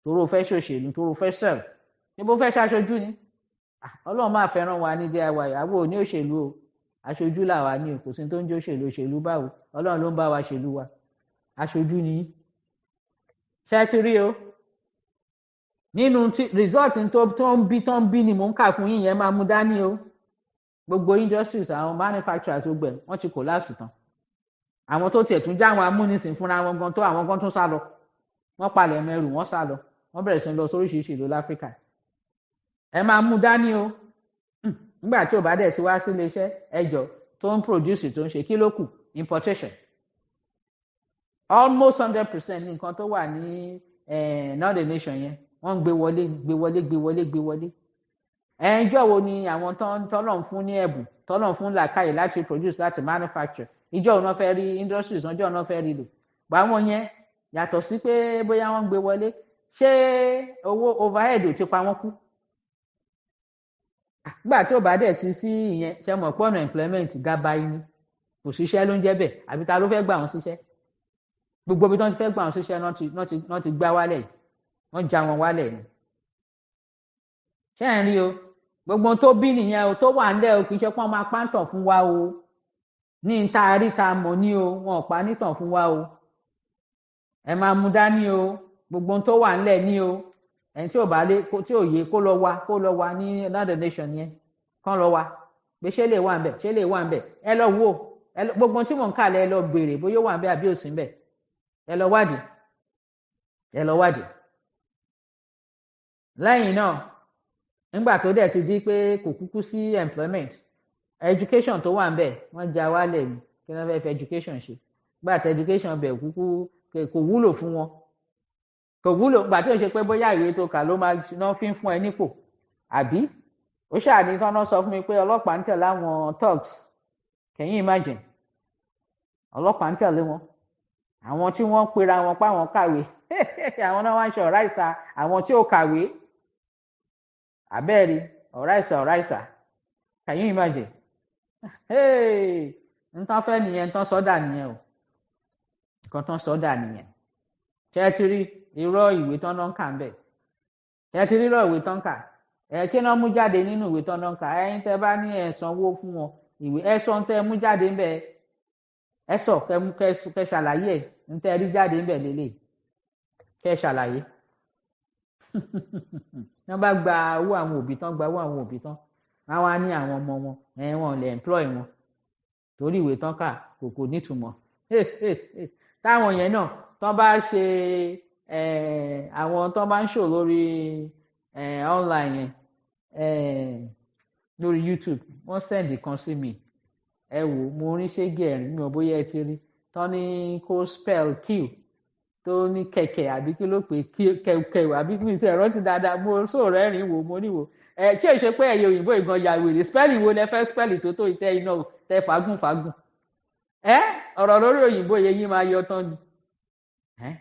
tóró fẹ́ ṣòṣèlú tóró fẹ́ serve níbo fẹ́ ṣaṣojú ni Ọlọ́run máa fẹ́ràn wa ní diy àwọn ò ní òṣèlú o aṣojú làwa ní o kò sí tó ń jẹ́ òṣèlú báwo Ọlọ́run ló ń bá wa ṣèlú wa aṣojú ni ṣe ti rí o nínú result tó ń bí ni mò ń kà fún yín yẹn máa mú dání o gbogbo industries àwọn manufacturers gbogbo ẹ̀ wọ́n ti collapse tán àwọn tó tiẹ̀ tún já àwọn amúnisìn fúnra wọn gan tó àwọn gan tún sá lọ wọ́n palẹ̀ mẹ́rù wọ́n sá lọ wọ́n bẹ̀rẹ̀ sí lọ sóríṣiríṣi ìlú láfíríkà ẹ máa mú dání o nígbà tí ò bá dẹ̀ ti wá sí iléeṣẹ́ ẹjọ́ tó ń produce tó ń ṣe kí ló kù importation almost 100% ní nǹkan tó wà ní northern nation yẹn wọ́n ń gbé wọlé ẹjọ́ wo ni àwọn tọ́lọ̀ ń fún ní ẹ̀bùn tọ́lọ̀ ń fún làkàyè láti produce láti manufacture ìjọ òun náà fẹ́ rí industries ọjọ́ náà fẹ́ rí lò báwọn yẹn yàtọ̀ sí pé bóyá wọ́n ń gbé wọlé ṣé owó overhead ò ti pa wọ́n kú gbà tí ò bá dẹ̀ ti sí ìyẹn ṣe mọ̀ pọ́nà employment gaba yín kò síṣẹ́ ló ń jẹ́ bẹ̀ àbí ta ló fẹ́ gbà wọ́n síṣẹ́ gbogbo ibi tí wọ́n ti fẹ́ gbà wọ́n síṣẹ́ náà ti gbá wálẹ̀ wọ́n já wọn wálẹ̀ ni ṣé ẹ̀ ń rí o gbogbo tó bí nìyẹn o tó wà ńlẹ̀ o kì í ṣe pọ́n máa pàǹtàn fún wa o ní ta rí ta mọ̀ ní o wọn ò pa nítàn fún wa o ẹ máa mú dání o gbogbo tó wà ńlẹ̀ ní o ẹni tí ò bá lé tí ò yé kó lọ wá ní another nation yẹn kán lọ wá pé ṣé lè wà ń bẹ̀ ẹ lọ wò gbogbo tí mò ń kà lẹ ẹ lọ béèrè bóyá wà ń bẹ̀ àbí ò sí ń bẹ̀ ẹ lọ wádìí lẹ́yìn náà nígbà tó dẹ̀ ti di pé kò kúkú sí employment education tó wà ń bẹ̀ wọ́n já wálẹ̀ ni kí wọ́n fẹ́ fi education ṣe gbà tí education bẹ̀ kúkú kò wúlò fún wọn kò wúlò gbà tí ó ṣe pé bóyá ìwé tó kà ló máa ná fi ń fún ẹ nípò àbí ó ṣàní tọ́nà sọ fún mi pé ọlọ́pàá ń tẹ̀ láwọn thugs can you imagine ọlọ́pàá ń tẹ̀lé wọn àwọn tí wọ́n pera wọn pa àwọn kàwé àwọn náà wá ń ṣe ọ̀rá ìsà àwọn tí ò kàwé abẹ́ẹ̀rí ọ̀rá ìsà can you imagine nǹkan fẹ́ nìyẹn nǹkan sọ́dà nìyẹn o nǹkan tán sọ́dà nìyẹn ṣé ẹ ti rí irọ́ ìwé tán náà ń kà ń bẹ̀ ṣé ẹ ti rí irọ́ ìwé tán ń kà kí náà mú jáde nínú ìwé tán náà ń kà ẹ̀yin tẹ́ bá ní ẹ sanwó fún wọn ìwé ẹ sọ tẹ́ mú jáde ń bẹ̀ ẹ sọ kẹ ṣàlàyé ẹ ń tẹ́ rí jáde ń bẹ̀ lélẹ̀ kẹ ṣàlàyé wọ́n bá gba owó àwọn òbí tán gba owó àwọn òbí tán wọ́n wá ní àwọn ọmọ wọn wọn lè employ wọn torí ìwé tán kà kò nítumọ̀ táwọn yẹn náà tán bá ṣe àwọn tán bá ń ṣò lórí online yẹn lórí YouTube wọ́n send kan sí mi ẹ wò mo rí ṣégi ẹ̀rín mi ò bóyá ẹ ti rí tán ní kó spell q tó ní kẹ̀kẹ́ àbí kí ló pé kẹ̀kẹ́ àbí kí n ṣe ẹ̀rọ ti dáadáa mo sọ rẹ́rìn wò mo níwò ṣé ìṣe pé ẹ̀yẹ òyìnbó ìgan ya wèrè spelling wo lẹ fẹ́ spelling tó ìtẹ́ iná tẹ fagùn ọ̀rọ̀ lórí òyìnbó yẹn yín máa yọ tán ni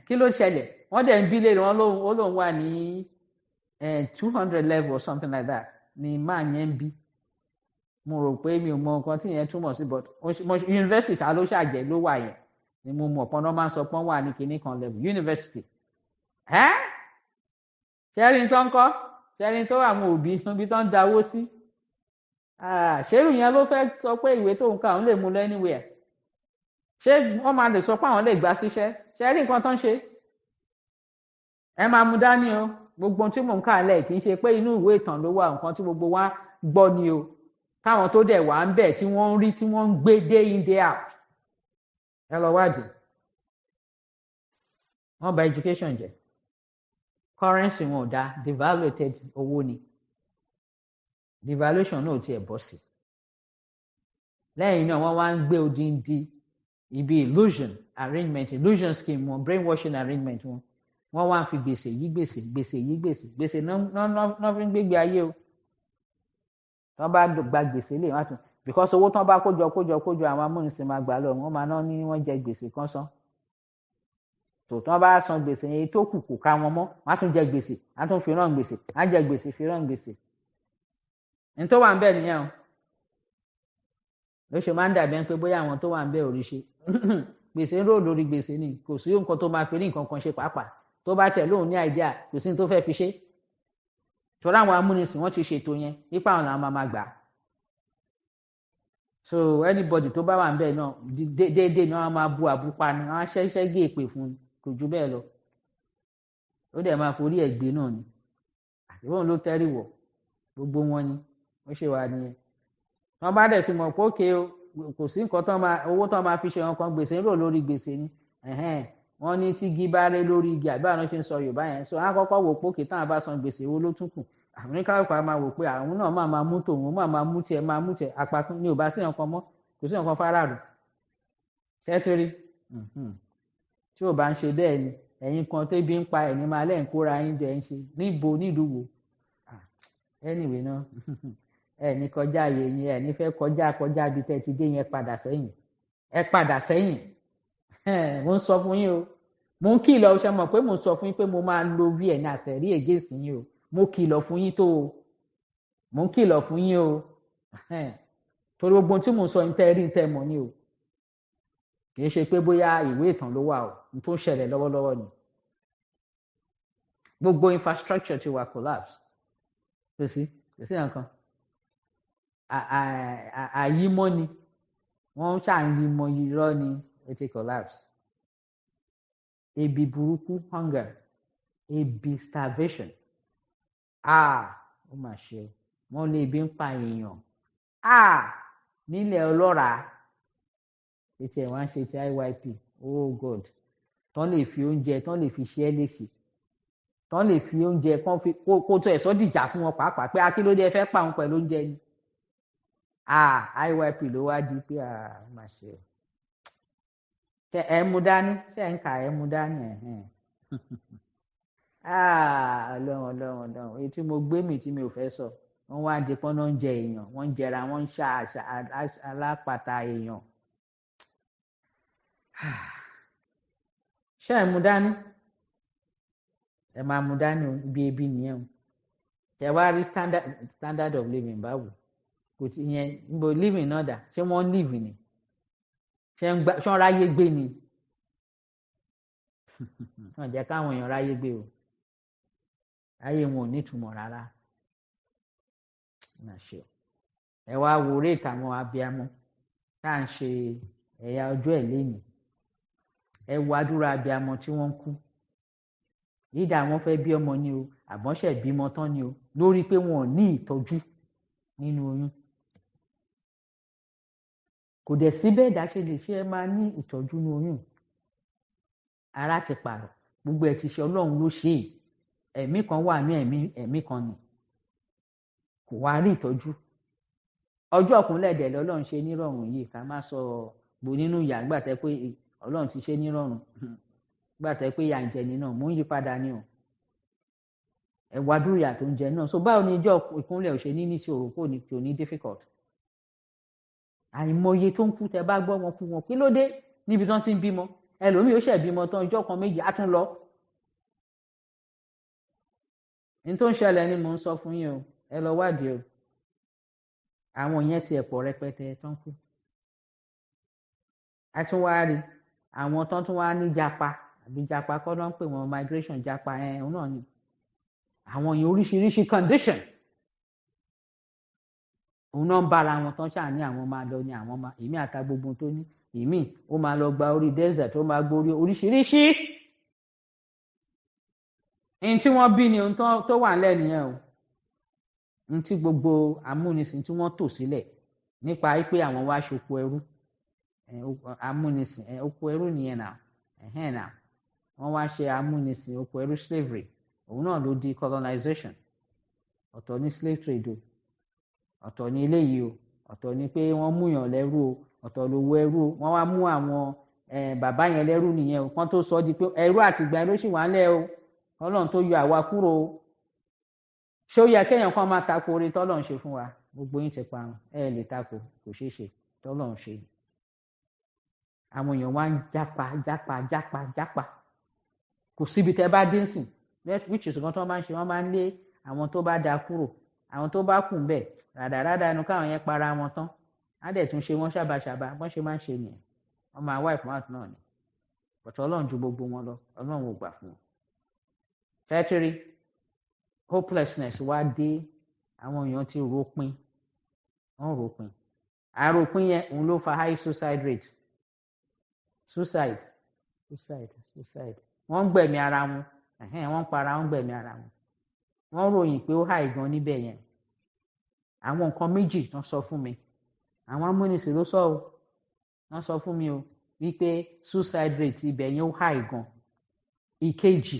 kí ló ṣẹlẹ̀ wọ́n dẹ̀ ń bí léèrè wọn lóun wà ní 200 level or something like that ni máa yẹn ń bí mo rò pé mi ò mọ nǹkan tí yẹn túmọ̀ sí but university ṣá ló ṣàjẹ́ ló wà yẹn ni mo mọ̀ pọ́n náà máa ń sọ pọ́n wà ní kinní kan level university ṣẹ́rin tó ń kọ́ ṣẹ́rin tó àwọn òbí níbi tó ń dáwó sí ṣérù yẹn ló fẹ́ sọ pé ìwé tó ń kà òun lè mú lọ anywhere ṣé wọ́n máa lè sọ pé àwọn lè gbà síṣẹ́ ṣẹ́rí nǹkan tó ń ṣe ẹ máa mú dání o gbogbo tí mò ń kà lẹ̀ kì í ṣe pé inú ìwé ìtàn ló wà nǹkan tí gbogbo wa gbọ́ ni o káwọn tó dẹ̀ wà ń bẹ̀ tí wọ́n ń rí tí wọ́n ń gbé day in day out ẹ lọ wádìí wọ́n bà education jẹ́ currency wọn ò dá devaluated owó ni devaluation náà ò tiẹ̀ bọ́ sí lẹ́yìn náà wọ́n wá ń gbé odindi ibi illusion scheme wọn brainwashing arrangement wọn wọ́n wá ń fi gbèsè yí gbèsè náà fi ń gbégbé ayé o tọ́ bá gba gbèsè lè wọ́n tún because owó tán bá kójọ àwọn amúnisìn máa gbà lọ wọ́n máa ná ní wọ́n jẹ gbèsè kan san tó tán bá san gbèsè yẹn tó kù kò ká wọn mọ́ wọ́n á tún jẹ gbèsè á tún fi rán gbèsè á jẹ gbèsè fi rán gbèsè ní tó wà ń bẹ̀ nìyẹn o ló ṣe máa ń dàbí ẹni pé bóyá àwọn tó wà ń bẹ̀ ò rí ṣe gbèsè ń rò lórí gbèsè ni kò sí nǹkan tó máa fi rí nǹkan kan ṣe pàápàá tó bá tẹ̀ lóun ní àìdíà kò sí ní tó fẹ́ fi ṣe torí àwọn amúnisìn wọ́n ti ṣètò yẹn nípa àwọn làwọn máa gbà so anybody tó bá wà ń bẹ̀ náà déédéé náà wọ́n máa bu àbúpa ni wọ́n á ṣẹ́ṣẹ́ gé èpè fún un kò jù bẹ́ẹ̀ lọ ó dẹ̀ máa forí ẹ̀ gbé náà ni àtìwọ́n ló tẹ́rì wọ̀ gbogbo wọn ni ó ṣe wà nìyẹn wọ́n bá dẹ̀ ti mọ̀ pé òkè kò sí nǹkan tán máa owó tán máa fi ṣe wọn kan gbèsè ń rò lórí gbèsè ni wọ́n ní tígi bá ré lórí igi àbí àwọn ṣe ń sọ Yorùbá yẹn so wọ́n á kọ́kọ́ wò pé òkè táwọn bá san gbèsè owó ló tún kù àwọn oníkàwé máa wò pé àwọn náà máa mú tòun máa mú tiẹ̀ àpapọ̀ ní ò bá sí nǹkan mọ́ kò sí nǹkan fáráàlú tẹ́tírí tí ò bá ń ṣe bẹ́ẹ̀ ni ẹ̀yin kan tébi ń pa ẹ̀ní máa lẹ́yìn kóra yín jẹ́ ń ṣe níbo nílùú wo anyway náà ẹ̀ní kọjá ààyè yín ẹ̀ní fẹ́ kọjá bí tẹ́ ti dé yẹn padà sẹ́yìn ẹ padà sẹ́yìn mo ń sọ fún yín o mo ń kìlọ̀ ṣe mọ̀ pé mo ń sọ fún yín pé mo máa lo vn àṣẹrí against yín o mo kìlọ̀ fún yín tó o mo ń kìlọ̀ fún yín o torí gbogbo tí mo ń sọ yín tẹ́ rí tẹ́ mọ̀ ni o kì í ṣe pé bóyá ìwé ìtàn ló wà o n tó ń ṣẹlẹ̀ lọ́wọ́lọ́wọ́ ni gbogbo infrastructure ti wà collapse kò sí nǹkan àyímọ́ ni wọ́n ṣàyímọ́ irọ́ ni ó ti collapse ebi burúkú hunger ebi starvation ó mà ṣe wọ́n lé ebi ń pa èèyàn nílẹ̀ ọlọ́ràá ètò ẹ̀ wá ń ṣe ti IYP oh God tán lè fi oúnjẹ tán lè fi ṣe é léṣe tán lè fi oúnjẹ kan fi kó tó ẹ̀sọ́ dìjà fún wọn pàápàá pé akílódé ẹ fẹ́ pa òun pẹ̀lú oúnjẹ ni IYP ló wá di pé ó mà ṣe ṣe ẹ mú dání ṣe ń kà ẹ mú dání ọlọ́run èyí tí mo gbé mi tí mi ò fẹ́ sọ wọ́n wá di pọ́n náà ń jẹ èèyàn wọ́n ń jẹra wọ́n ń ṣá alápàtà èèyàn ṣé ẹ mú dání ẹ máa mú dání o ibi ebi nìyẹn o ẹ wá rí standard of living báwo kò tí yẹn níbo living náà dà ṣé wọ́n ń live ni ṣé wọ́n ráyé gbé ni wọ́n jẹ́ káwọn èèyàn ráyé gbé o ayé wọn ò nítumọ̀ rárá ẹ wá wo réètì àwọn abiyamọ tá à ń ṣe ẹ̀yà ọjọ́ ẹ̀ lénìí ẹ wo àdúrà abiyamọ tí wọ́n ń kú yídà wọ́n fẹ́ bí ọmọ ni o àbọ̀nṣẹ̀ bímọ tán ni o lórí pé wọn ò ní ìtọ́jú nínú oyún kò dẹ̀ sí bẹ́ẹ̀ dá ṣe lè ṣe ẹ máa ní ìtọ́jú nínú oyún ara ti pààrọ̀ gbogbo ẹ̀ ti ṣe Ọlọ́run ló ṣe ẹ̀mí kan wà ní ẹ̀mí kan ni kò wá rí ìtọ́jú ọjọ́ ọ̀kúnlẹ̀ dẹ̀ lọ́lọ́run ṣe nírọ̀rùn yìí ká má sọ gbò nínú ìyá gbàtẹ́ pé Ọlọ́run ti ṣe nírọ̀rùn gbàtẹ́ pé ìyà ń jẹ ní náà mò ń yí padà ní o ẹ̀wà dúrìá tó ń jẹ náà so báwo ni ìjọ ìkúnlẹ̀ ò ṣe ní ìṣòro kò ní difficult àìmọye tó ń kú tẹ bá gbọ́ wọn kú wọn kí ló dé níbi tán ti ń bímọ ẹlòmíì ó ṣẹ̀ bímọ tán ìjọ kan méjì á tún lọ ní tó ń ṣẹlẹ̀ ni mò ń sọ fún yín o ẹ lọ wádìí o àwọn yẹn ti ẹ̀pọ̀ rẹpẹtẹ tán kú a tún wá rí àwọn tán tún wá ní japa àbí japa kọ́ ló ń pè wọ́n migration japa òun náà ni àwọn yẹn oríṣiríṣi condition òun náà ń bára wọn tán ṣáà ní àwọn máa lọ ní àwọn máa èmi àta gbogbo tó ní èmi ó máa lọ gba orí desert ó máa gborí oríṣiríṣi ní tí wọ́n bí ni ohun tó wà nílẹ̀ nìyẹn o ní tí gbogbo amúnisìn tí wọ́n tò sílẹ̀ nípa pé àwọn wá ṣoko ẹrú amúnisìn oko ẹrú nìyẹn náà wọ́n wá ṣe amúnisìn oko ẹrú slavery òun náà ló di colonization ọ̀tọ̀ ní slave trade o ọ̀tọ̀ ní eléyìí o ọ̀tọ̀ ní pé wọ́n múyàn lẹ́rú o ọ̀tọ̀ lówó ẹrú o wọ́n wá mú àwọn bàbá yẹn lẹ́rú nìyẹn o kán tó sọ di pé ẹrú àtìgbà ló sì wà ń lẹ̀ o Ọlọ́run tó yọ àwa kúrò o ṣé ó yẹ kéèyàn kan máa tako oore tọ́lọ́run ṣe fún wa gbogbo yín ti parun ẹ lè tako kò ṣeé ṣe tọ́lọ́run ṣe àwọn èèyàn wá ń jápa kò síbi tẹ́ bá dé sìn which is kan tó máa ń ṣe wọ́n máa ń lé àwọn tó bá da kúrò àwọn tó bá kù ń bẹ̀ ràdàràdà ẹnu káwọn yẹn para wọn tán á dẹ̀ tún ṣe wọ́n ṣàbàṣàbà wọ́n ṣe máa ń ṣe nìyẹn wọ́n máa wipe mouth náà ni bọ̀tọ̀ Ọlọ́run ju gbogbo wọn lọ Ọlọ́run ò gbà fún wọn. fẹ́tìrì hopelessness wá dé àwọn èèyàn ti ròpin wọ́n ròpin àròpin yẹn òun ló fa high suicide rate suicide wọ́n ń gbẹ̀mí ara wọn wọ́n ń para wọ́n ń gbẹ̀mí ara wọn wọ́n ròyìn pé ó high gan níbẹ̀ yẹn àwọn nǹkan méjì tán sọ fún mi àwọn amúnisìn ló sọ o wọ́n sọ fún mi o wípé suicide rate ibẹ̀ yẹn ó high gan ìkejì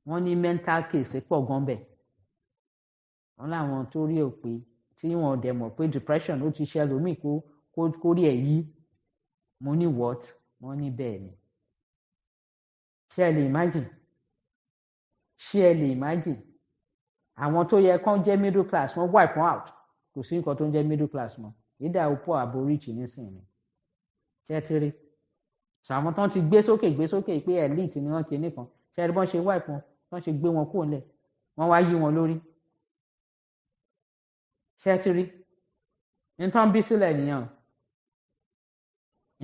wọ́n ní mental case pọ̀ gan bẹ̀ wọ́n láwọn tó rí ò pé tí wọ́n dẹ̀ mọ̀ pé depression ó ti ṣe ẹlòmíì kó rí ẹ̀ yí mo ní what wọ́n ní bẹ́ẹ̀ ni ṣé ẹ lè imagine àwọn tó yẹ kán jẹ́ middle class wọ́n wipe wọn out kò sí nǹkan tó ń jẹ́ middle class mọ́ ìdá òpó àbò rich nísìnyí ṣé ti rí sọ àwọn tán ti gbé sókè pé elite ni wọ́n kinní kan ṣé ẹ rí bọ́n ṣe wipe wọn bọ́n ṣe gbé wọn kúrò nílẹ̀ wọ́n wá yí wọn lórí ṣé ti rí nǹkan bí sílẹ̀ nìyẹn o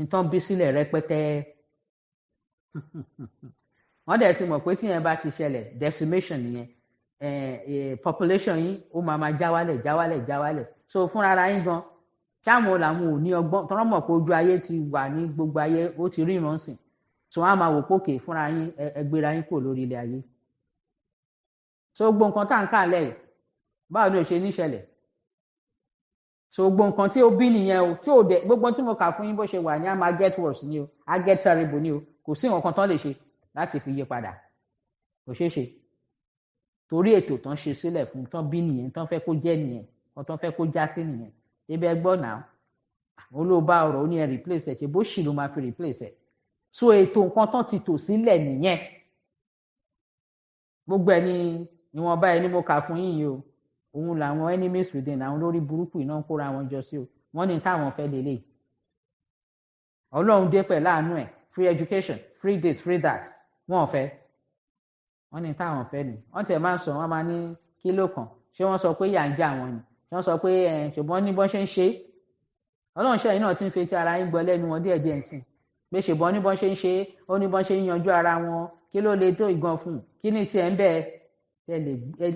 nǹkan bí sílẹ̀ rẹpẹtẹ wọ́n dẹ̀ ti mọ̀ pé tíyẹn bá ti ṣẹlẹ̀ decimation nìyẹn population yín ó máa já wálẹ̀ so fúnra ara yín gan táwọn làwọn ò ní ọgbọ́n tọ́rọ́ mọ̀ pé ojú ayé ti wà ní gbogbo ayé ó ti rí ìrànsìn so wọ́n á máa wò pókè fúnra yín ẹgbẹ́ra yín kúrò lórí ilé ayé so gbogbo nǹkan tá à ń kà lẹ́yìn báwo ni ò ṣe ní ṣẹlẹ̀ so gbogbo nǹkan tí ó bí nìyẹn o tí ò dé gbogbo tí mo kà fún yín bó ṣe wà ní á máa get worse ni o á get terrible ni o kò sí nǹkan tán lè ṣe láti fi yí padà kò ṣeé ṣe torí ètò tán ṣe sílẹ̀ fún tán bí nìyẹn tán fẹ́ kó jẹ́ nìyẹn tán fẹ́ kó já sí nìyẹn ibẹ̀ gbọ́ náà olóòbá ọ̀rọ̀ ó ní ẹ replace ẹ̀ ṣe bó ṣì ló máa fi replace ẹ̀ so ètò nǹkan tán ti tò sílẹ̀ nìyẹn gbogbo ẹ̀ ní ìwọ̀nba ẹ̀ ní mo kà fún yín yìí o òun làwọn enemies within àwọn lórí burúkú iná ń kóra wọn jọ sí o wọ́n ní táwọn fẹ́ lélẹ̀ Ọlọ́run dé pẹ̀ láàánú ẹ̀ free education, free this, free that. Wọ́n fẹ́. Wọ́n ní táwọn fẹ́ ni. Wọ́n tẹ̀ máa ń sọ, wọ́n máa ní kílò kan. Ṣé wọ́n sọ pé yà ń jà wọ́n ni? Ṣé wọ́n sọ pé ṣùgbọ́n ní bọ́n ṣe ń ṣe? Ọlọ́run ṣẹ́yìn náà ti ń fetí ara yín gbọ́ lẹ́nu wọn díẹ̀díẹ̀ ń sìn. Pé ṣùgbọ́n ní bọ́n ṣe ń ṣe, ó ní bọ́n ṣe ń yanjú ara wọn, kí ló lè tó ìgan fún un? Kí ni tiẹ̀ ń bẹ́ẹ̀?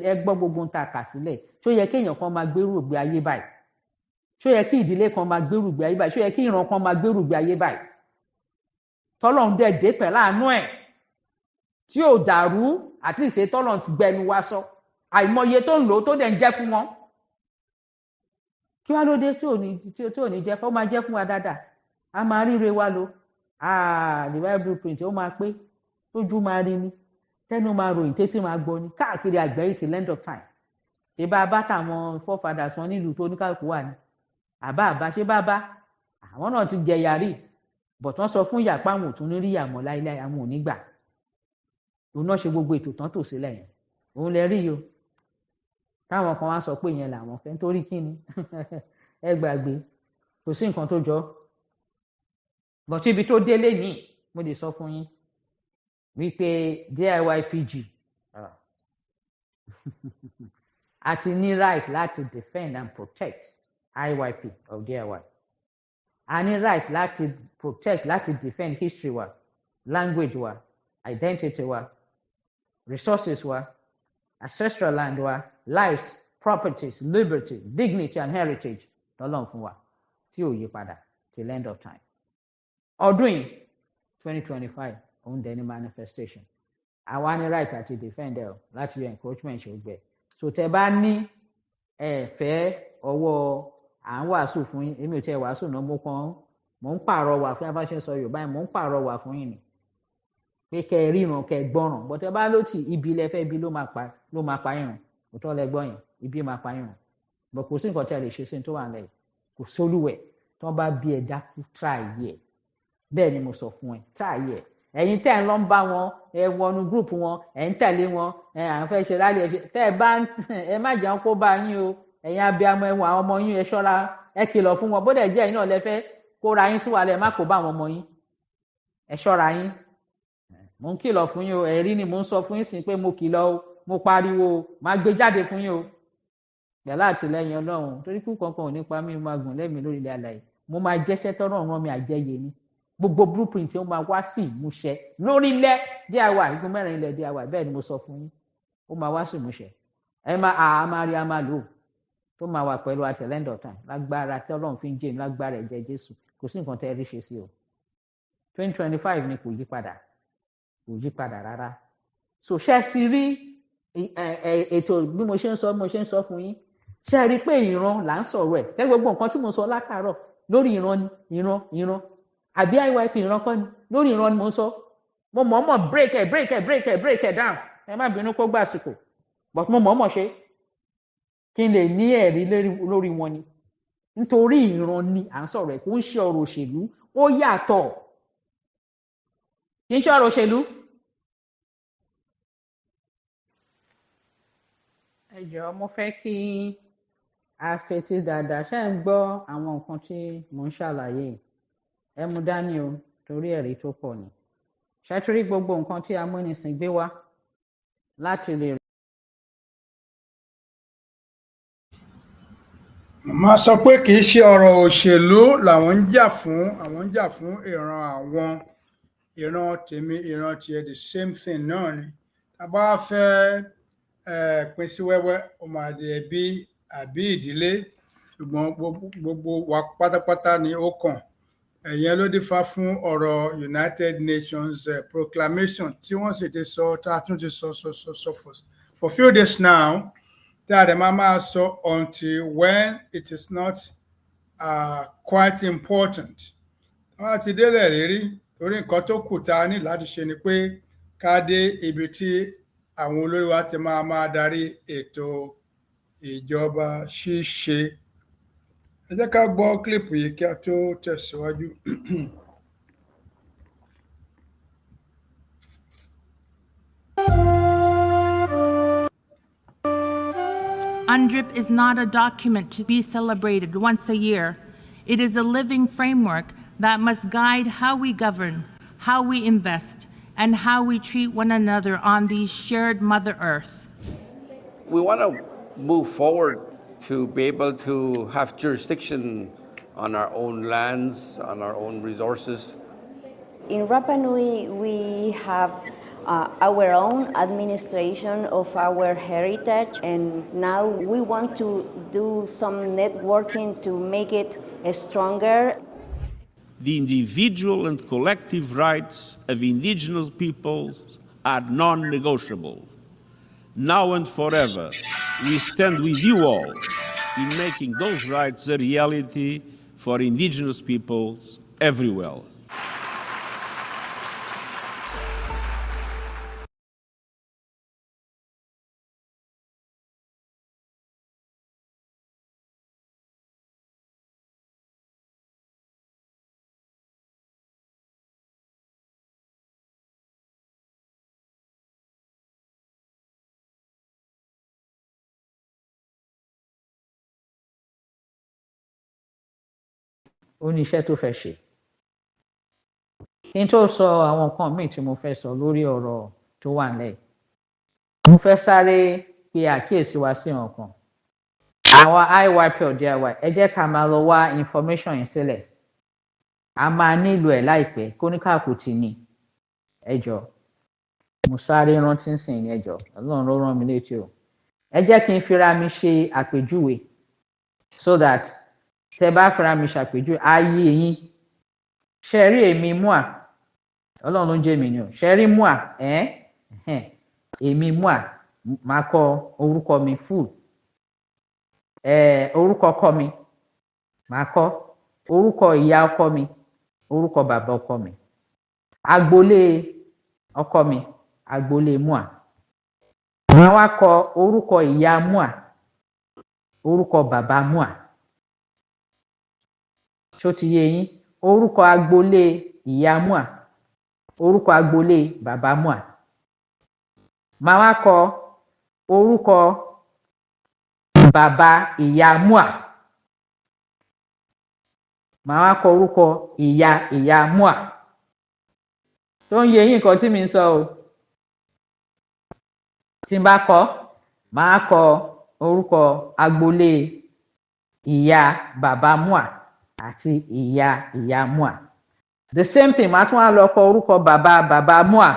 Ẹ gbọ́ gbogbo ń ta kà sílẹ̀. Ṣó yẹ kéèyàn kan máa gbérù ìgbé ayé báyìí? Ṣó yẹ kí ìdílé kan máa gbérù ìgbé ayé báyìí? Ṣó yẹ kí ìran kan máa gbérù ìgbé ayé báyìí? Tọ́lọ́run dẹ̀ dé pẹ̀lú àánú ẹ̀ tí ò dàrú àti ìṣe tọ́lọ́run ti gbẹnu wá sọ. Àìmọye tó ń lò ó tó dẹ̀ ń jẹ́ fún wọn. Kí wá ló dé tí ò ní jẹ́ fún? Ó máa jẹ́ fún wa dáadáa. A máa ríre wa lo. The Bible blueprint ó máa pé tójú máa rí ni tẹ́nu máa ròyìn tétí máa gbọ́ ni káàkiri àgbáyé till end of time. Ṣé bá a bá tàwọn forefathers wọn nílùú tó oníkàlùkù wà ní? Àbá ṣé bá àwọn náà ti jẹ̀yà rí but wọ́n sọ fún ìyá páwọn ò tún ní rí ìyàmọ́ láíláí, àwọn ò ní gbà. Òun náà ṣe gbogbo ètò tán tò sílẹ̀ yẹn. Òun lẹ rí o. Táwọn kan wá sọ pé ìyẹn làwọn fẹ́ nítorí kí ni? Ẹ gbàgbé kò sí nǹkan tó jọ. But ibi tó délé ní mo lè sọ fún yín wípé DIYPG àti ní right láti defend and protect IYP of DIY. A ní right láti protect, láti defend history wa, language wa, identity wa, resources wa, ancestral land wa, lives, properties, liberty, dignity and heritage lọ́lọ́run fún wa tí ò yí padà till end of time. Ọdún yìí 2025 òun dẹ̀ ní manifestation. Àwa ní right àti defend ẹ̀ láti rí encroachment ṣògbẹ́. So tẹ bá ní ẹ̀fẹ́ ọwọ́ à ń wàásù fún yín, èmi ò tiẹ̀ wàásù náà, mò ń pàrọwà fún yín, bá ṣe ń sọ Yorùbá yẹn, mò ń pàrọwà fún yín ni pé kẹ́ ẹ ríran kẹ́ ẹ gbọ́ràn. Bọ́tẹ́ bá ló tì ibi lẹ́fẹ́ ibi ló máa pa yín rùn. Òótọ́ lẹ gbọ́ yẹn, ibi máa pa yín rùn. Bọ̀ kò sí nǹkan tí a lè ṣe sí ní tó wà lẹ́yìn. Kò sólúwẹ̀ tí wọ́n bá bí ẹ dákú try ẹ̀. Bẹ́ẹ̀ ni mo sọ fún ẹ, try ẹ̀. Ẹ̀yin tẹ́ ń lọ ń bá wọn, ẹ wọnú group wọn, ẹ ń tẹ̀lé wọn, à ń fẹ́ ṣe lálẹ́ tẹ́ ẹ bá ẹ má jẹun kó bá yín o. Ẹ̀yin abiyamọ ẹ̀wọ̀n àwọn ọmọ yín ẹ ṣọ́ra, ẹ kìlọ̀ fún wọn. Bó dẹ̀ jẹ́ ẹ̀yin náà lẹ fẹ́ kóra yín sí wàhálà, ẹ má kó bá àwọn ọmọ yín. Ẹ ṣọ́ra yín. Mo ń kìlọ̀ fún yín o, ẹ̀rí ni mo ń sọ fún yín sí pé mo kìlọ̀ o, mo pariwo o, máa gbé jáde fún yín o. Yàrá àtìlẹ́yìn Ọlọ́run torí kú kankan ò ní pa mí, máa gùn lẹ́mìí lórí ilẹ̀ alààyè. Mo máa jẹ́ṣẹ́ tọ́rọ̀ rán mi àjẹyè ni. Gbogbo blueprint tí ó máa wá sí ìmúṣẹ lórí ilẹ̀ DIY igun mẹ́rin ilẹ̀ DIY, bẹ́ẹ̀ ni mo sọ fún yín. Ó máa wá sí ìmúṣẹ. Ẹ máa rí a máa lò tó máa wà pẹ̀lú àtẹ̀lẹ́ndọ̀ tán lágbára tí Ọlọ́run fi ń jẹ́ lágbára ẹ̀jẹ̀ Jésù. Kò sí nǹkan tẹ́ ẹ rí ṣe sí o. 2025 ni kò yí padà rárá. So ṣé ti rí ètò bí mo ṣe ń sọ fún yín? Ṣé rí pé ìran là ń sọ̀rọ̀ ẹ̀? Tẹ́ gbogbo nǹkan tí mo sọ látàárọ̀ lórí ìran ni ìran àbí IYP ìran kọ́ ni, lórí ìran ni mo ń sọ. Mo mọ̀ọ́mọ̀ break it down. Ẹ má bínú kó gbà àsìkò, but mo mọ̀ọ́mọ̀ ṣe kí n lè ní ẹ̀rí lórí wọn ni. Nítorí ìran ni à ń sọ̀rọ̀ ẹ̀, kò ń ṣe ọ̀rọ̀ òṣèlú, ó yàtọ̀. Kì í ṣe ọ̀rọ̀ òṣèlú. Ẹ jọ̀ọ́ mo fẹ́ kí a fetí dáadáa. Ṣé ń gbọ́ àwọn nǹkan tí mò ń ṣàlàyé? Ẹ mú dání o, torí ẹ̀rí tó pọ̀ ni. Ṣé torí gbogbo nǹkan tí amúnisìn gbé wá láti lè. Màá sọ pé kì í ṣe ọ̀rọ̀ òṣèlú làwọn ń jà fún, àwọn ń jà fún ìran àwọn, ìran tèmi, ìran tiẹ̀, the same thing náà ni. Tá a bá fẹ́ pín sí wẹ́wẹ́, ó máa di ẹbí àbí ìdílé, ṣùgbọ́n gbogbo wa pátápátá ni ó kàn. Ẹ̀yẹn ló dífá fún ọ̀rọ̀ United Nations proclamation tí wọ́n sì ti sọ, tá a tún ti sọ for few days now, tí a dẹ̀ máa sọ until when it is not quite important. Wọ́n ti délẹ̀ rírí torí nǹkan tó kù tá a ní láti ṣe ni pé ká dé ibi tí àwọn olórí wa ti máa darí ètò ìjọba ṣíṣe. Ẹ jẹ́ ká gbọ́ kílípù yìí kí a tó tẹ̀síwájú. UNDRIP is not a document to be celebrated once a year. It is a living framework that must guide how we govern, how we invest, and how we treat one another on the shared Mother Earth. We want to move forward to be able to have jurisdiction on our own lands, on our own resources. In Rapa Nui, we have our own administration of our heritage, and now we want to do some networking to make it stronger. The individual and collective rights of indigenous peoples are non-negotiable. Now and forever, we stand with you all in making those rights a reality for indigenous peoples everywhere. ó ní iṣẹ́ tó fẹ́ ṣe. Kí n tó sọ àwọn nǹkan míì tí mo fẹ́ sọ lórí ọ̀rọ̀ tó wà nílẹ̀, mo fẹ́ sáré pe àkíyèsí wa sí ọ̀kan. Àwọn IYP or DIY, ẹ jẹ́ ká máa lọ wá information yẹn sílẹ̀. A máa nílò ẹ̀ láìpẹ́ kóníkàkù tì ní. Ẹ jọ̀ọ́, mo sáré rántí sìn ẹ jọ̀ọ́, Ọlọ́run ló rán mi létí o. Ẹ jẹ́ kí n fira mi ṣe àpèjúwe so that tẹ bá fira mi ṣàpèjúwe ayé yín. Ṣe rí èmi mua, Ọlọ́run ló ń jẹ́ mi ni o. Ṣe rí mua, èmi mua, máa kọ orúkọ mi full. Orúkọ ọkọ mi, máa kọ orúkọ ìyá ọkọ mi, orúkọ bàbá ọkọ mi, agboolé ọkọ mi, agboolé mua. Màá wá kọ orúkọ ìyá mua, orúkọ bàbá mua. Ṣó ti yé yín? Orúkọ agboolé ìyá mua, orúkọ agboolé bàbá mua. Màá wá kọ orúkọ bàbá ìyá mua. Màá wá kọ orúkọ ìyá mua. Tó ń yé yín nǹkan tí mi ń sọ o. Tí n bá kọ, màá kọ orúkọ agboolé ìyá bàbá mua àti ìyá mua. The same thing, màá tún wá lọ kọ orúkọ bàbá mua.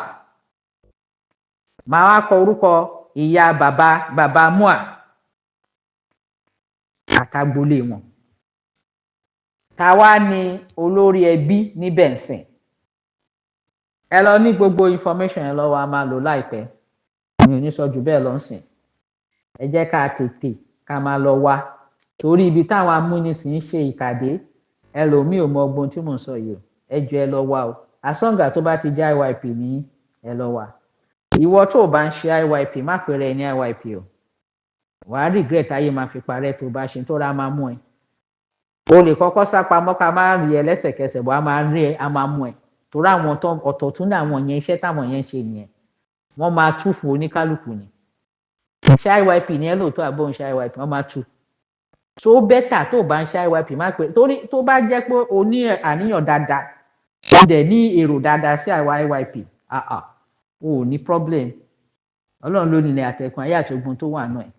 Màá wá kọ orúkọ ìyá bàbá mua àtagboolé wọn. Ta wá ní olórí ẹbí níbẹ̀ ń sìn. Ẹ lọ ní gbogbo information yẹn lọ́wọ́, a máa lò láìpẹ́. Mi ò ní sọ jù bẹ́ẹ̀ lọ ń sìn. Ẹ jẹ́ ká tètè ká máa lọ wá. Torí ibi táwọn amúnisìn ń ṣe ìkàdé, ẹlòmíì ò mọ ọgbọ́n tí mò ń sọ yìí o. Ẹ jọ̀ọ́ ẹ lọ wá o. Àsọ̀ǹgà tó bá ti jẹ́ IYP ní ẹ lọ wá. Ìwọ tó o bá ń ṣe IYP, má pèrè ẹ ní IYP o. Wàá regret ayé máa fi parẹ́ tó bá ṣe tó ra máa mú ẹ. O lè kọ́kọ́ sá pamọ́ ká máa rí ẹ lẹ́sẹ̀kẹsẹ̀ bọ́ a máa rí ẹ, a máa mú ẹ. Torí àwọn ọ̀tọ̀ tún ní àwọn yẹn, iṣẹ́ táwọn yẹn ń ṣe nìyẹn. Wọ́n máa tú fún oníkálukú ni. Ṣé IYP ni ẹ lóòótọ́ àbọ̀ ń ṣe IYP, wọ́n máa tú. So bẹ́tà tó bá ń ṣe IYP má pé torí tó bá jẹ́ pé o ní àníyàn dáadáa, o dẹ̀ ní èrò dáadáa sí IYP, o ò ní problem. Ọlọ́run ló nílẹ̀ àtẹ̀kùn ayé àti ogun tó wà náà ẹ̀.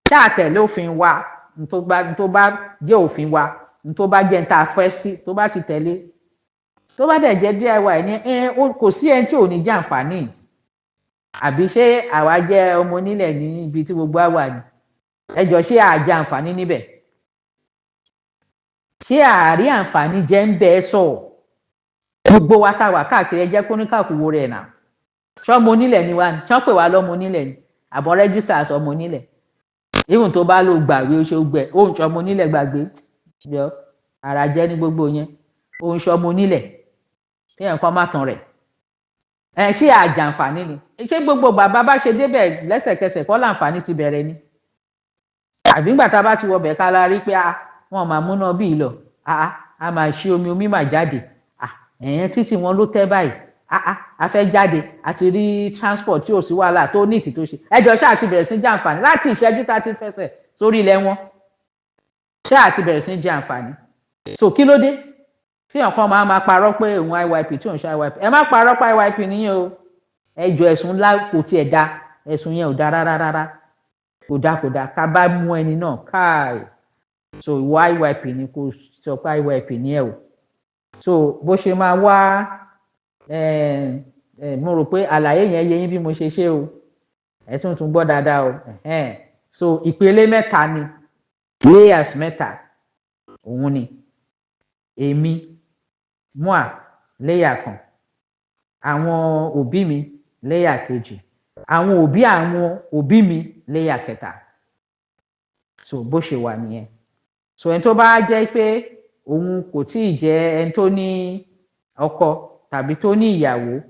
Ṣáà tẹ̀lé òfin wa, n tó bá jẹ́ òfin wa, n tó bá jẹ́ n ta fẹ́ sí, tó bá ti tẹ̀lé. Tó bá dẹ̀ jẹ́ DIY ní kò sí ẹni tí ò ní jẹ àǹfààní. Àbí ṣé àwa jẹ́ ọmọ onílẹ̀ ní ibi tí gbogbo àwa ni? Ẹ jọ̀ọ́ ṣé a jẹ àǹfààní níbẹ̀? Ṣé àárí àǹfààní jẹ́ ń bẹ́ẹ̀ sọ̀? Gbogbo wa tá wà káàkiri ẹ jẹ́ kó ní káàkiri rẹ̀ nà. Ṣọ́mọ onílẹ̀ ni wá ni? Ṣọ́n pè wá lọ́mọ onílẹ̀ ni? Àbọ̀ rẹ́gísítà sọmọ onílẹ̀? Even tó bá lò gbàgbé ó ṣe gbẹ, ó ń ṣọmọ onílẹ̀ gbàgbé. Jọ ara jẹ́ ní gbogbo yẹn. Ó ń ṣọmọ onílẹ̀. Kí ẹ̀kan má tàn rẹ̀. Ṣé àjàǹfààní ni? Ṣé gbogbo bàbá bá ṣe débẹ̀ lẹ́sẹ̀kẹsẹ̀ kọ́ láǹfààní ti bẹ̀rẹ̀ ni? Àbí ńgbà tá a bá ti wọbẹ̀ ká la rí pé wọn máa múná bí lọ, a máa ṣe omi máa jáde, títí wọn ló tẹ́ báyìí, a fẹ́ jáde àti rí transport tí ò sí wàhálà tó ní ìtì tó ṣe. Ẹ jọ̀ọ́ ṣáà ti bẹ̀rẹ̀ sí jẹ àǹfààní láti ìṣẹ́jú tá a ti fẹsẹ̀ sórí ilẹ̀ wọn. Ṣáà ti bẹ̀rẹ̀ sí jẹ àǹfààní. So kí ló dé? tí ọ̀kan máa parọ́ pé òun IYP tí òun ṣe IYP ẹ má parọ́ pa IYP nìyẹn o ẹjọ́ ẹ̀sùn ńlá kò tiẹ̀ da ẹ̀sùn yẹn ò da rárá kò da ká bá mú ẹni náà káì so ìwọ IYP ni kò sọ pé IYP ni ẹ o so bó ṣe máa wá mo rò pé àlàyé yẹn yé yín bí mo ṣe ṣe o ẹ tún gbọ́ dáadáa o so ìpele mẹ́ta ni layers mẹ́ta òun ni èmi moi layer kan àwọn òbí mi layer kejì àwọn òbí mi layer kẹta so bó ṣe wà nìyẹn so ẹni tó bá jẹ́ pé òun kò tíì jẹ́ ẹni tó ní ọkọ tàbí tó ní ìyàwó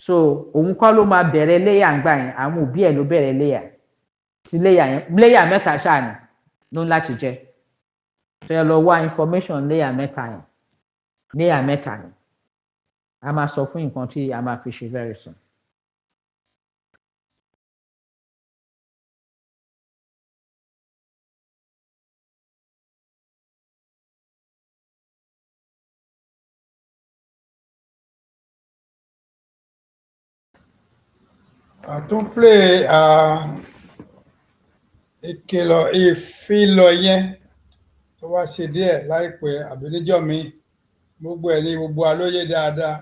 so òun kọ́ ló máa bẹ̀rẹ̀ layer ń gbà yẹn àwọn òbí ẹ̀ ló bẹ̀rẹ̀ layer tí layer yẹn layer mẹ́ta ṣáà ni ló ń láti jẹ́ so ẹ lọ wá information layer mẹ́ta yẹn layer mẹ́ta ni a máa sọ fún nǹkan tí a máa fi ṣe very soon. àtúnplé ìkìlọ̀ ìfilọ̀ yẹn tó wá ṣe díẹ̀ láìpẹ́ àbí níjọ́ mi gbogbo ẹ̀ ní gbogbo alóye dáadáa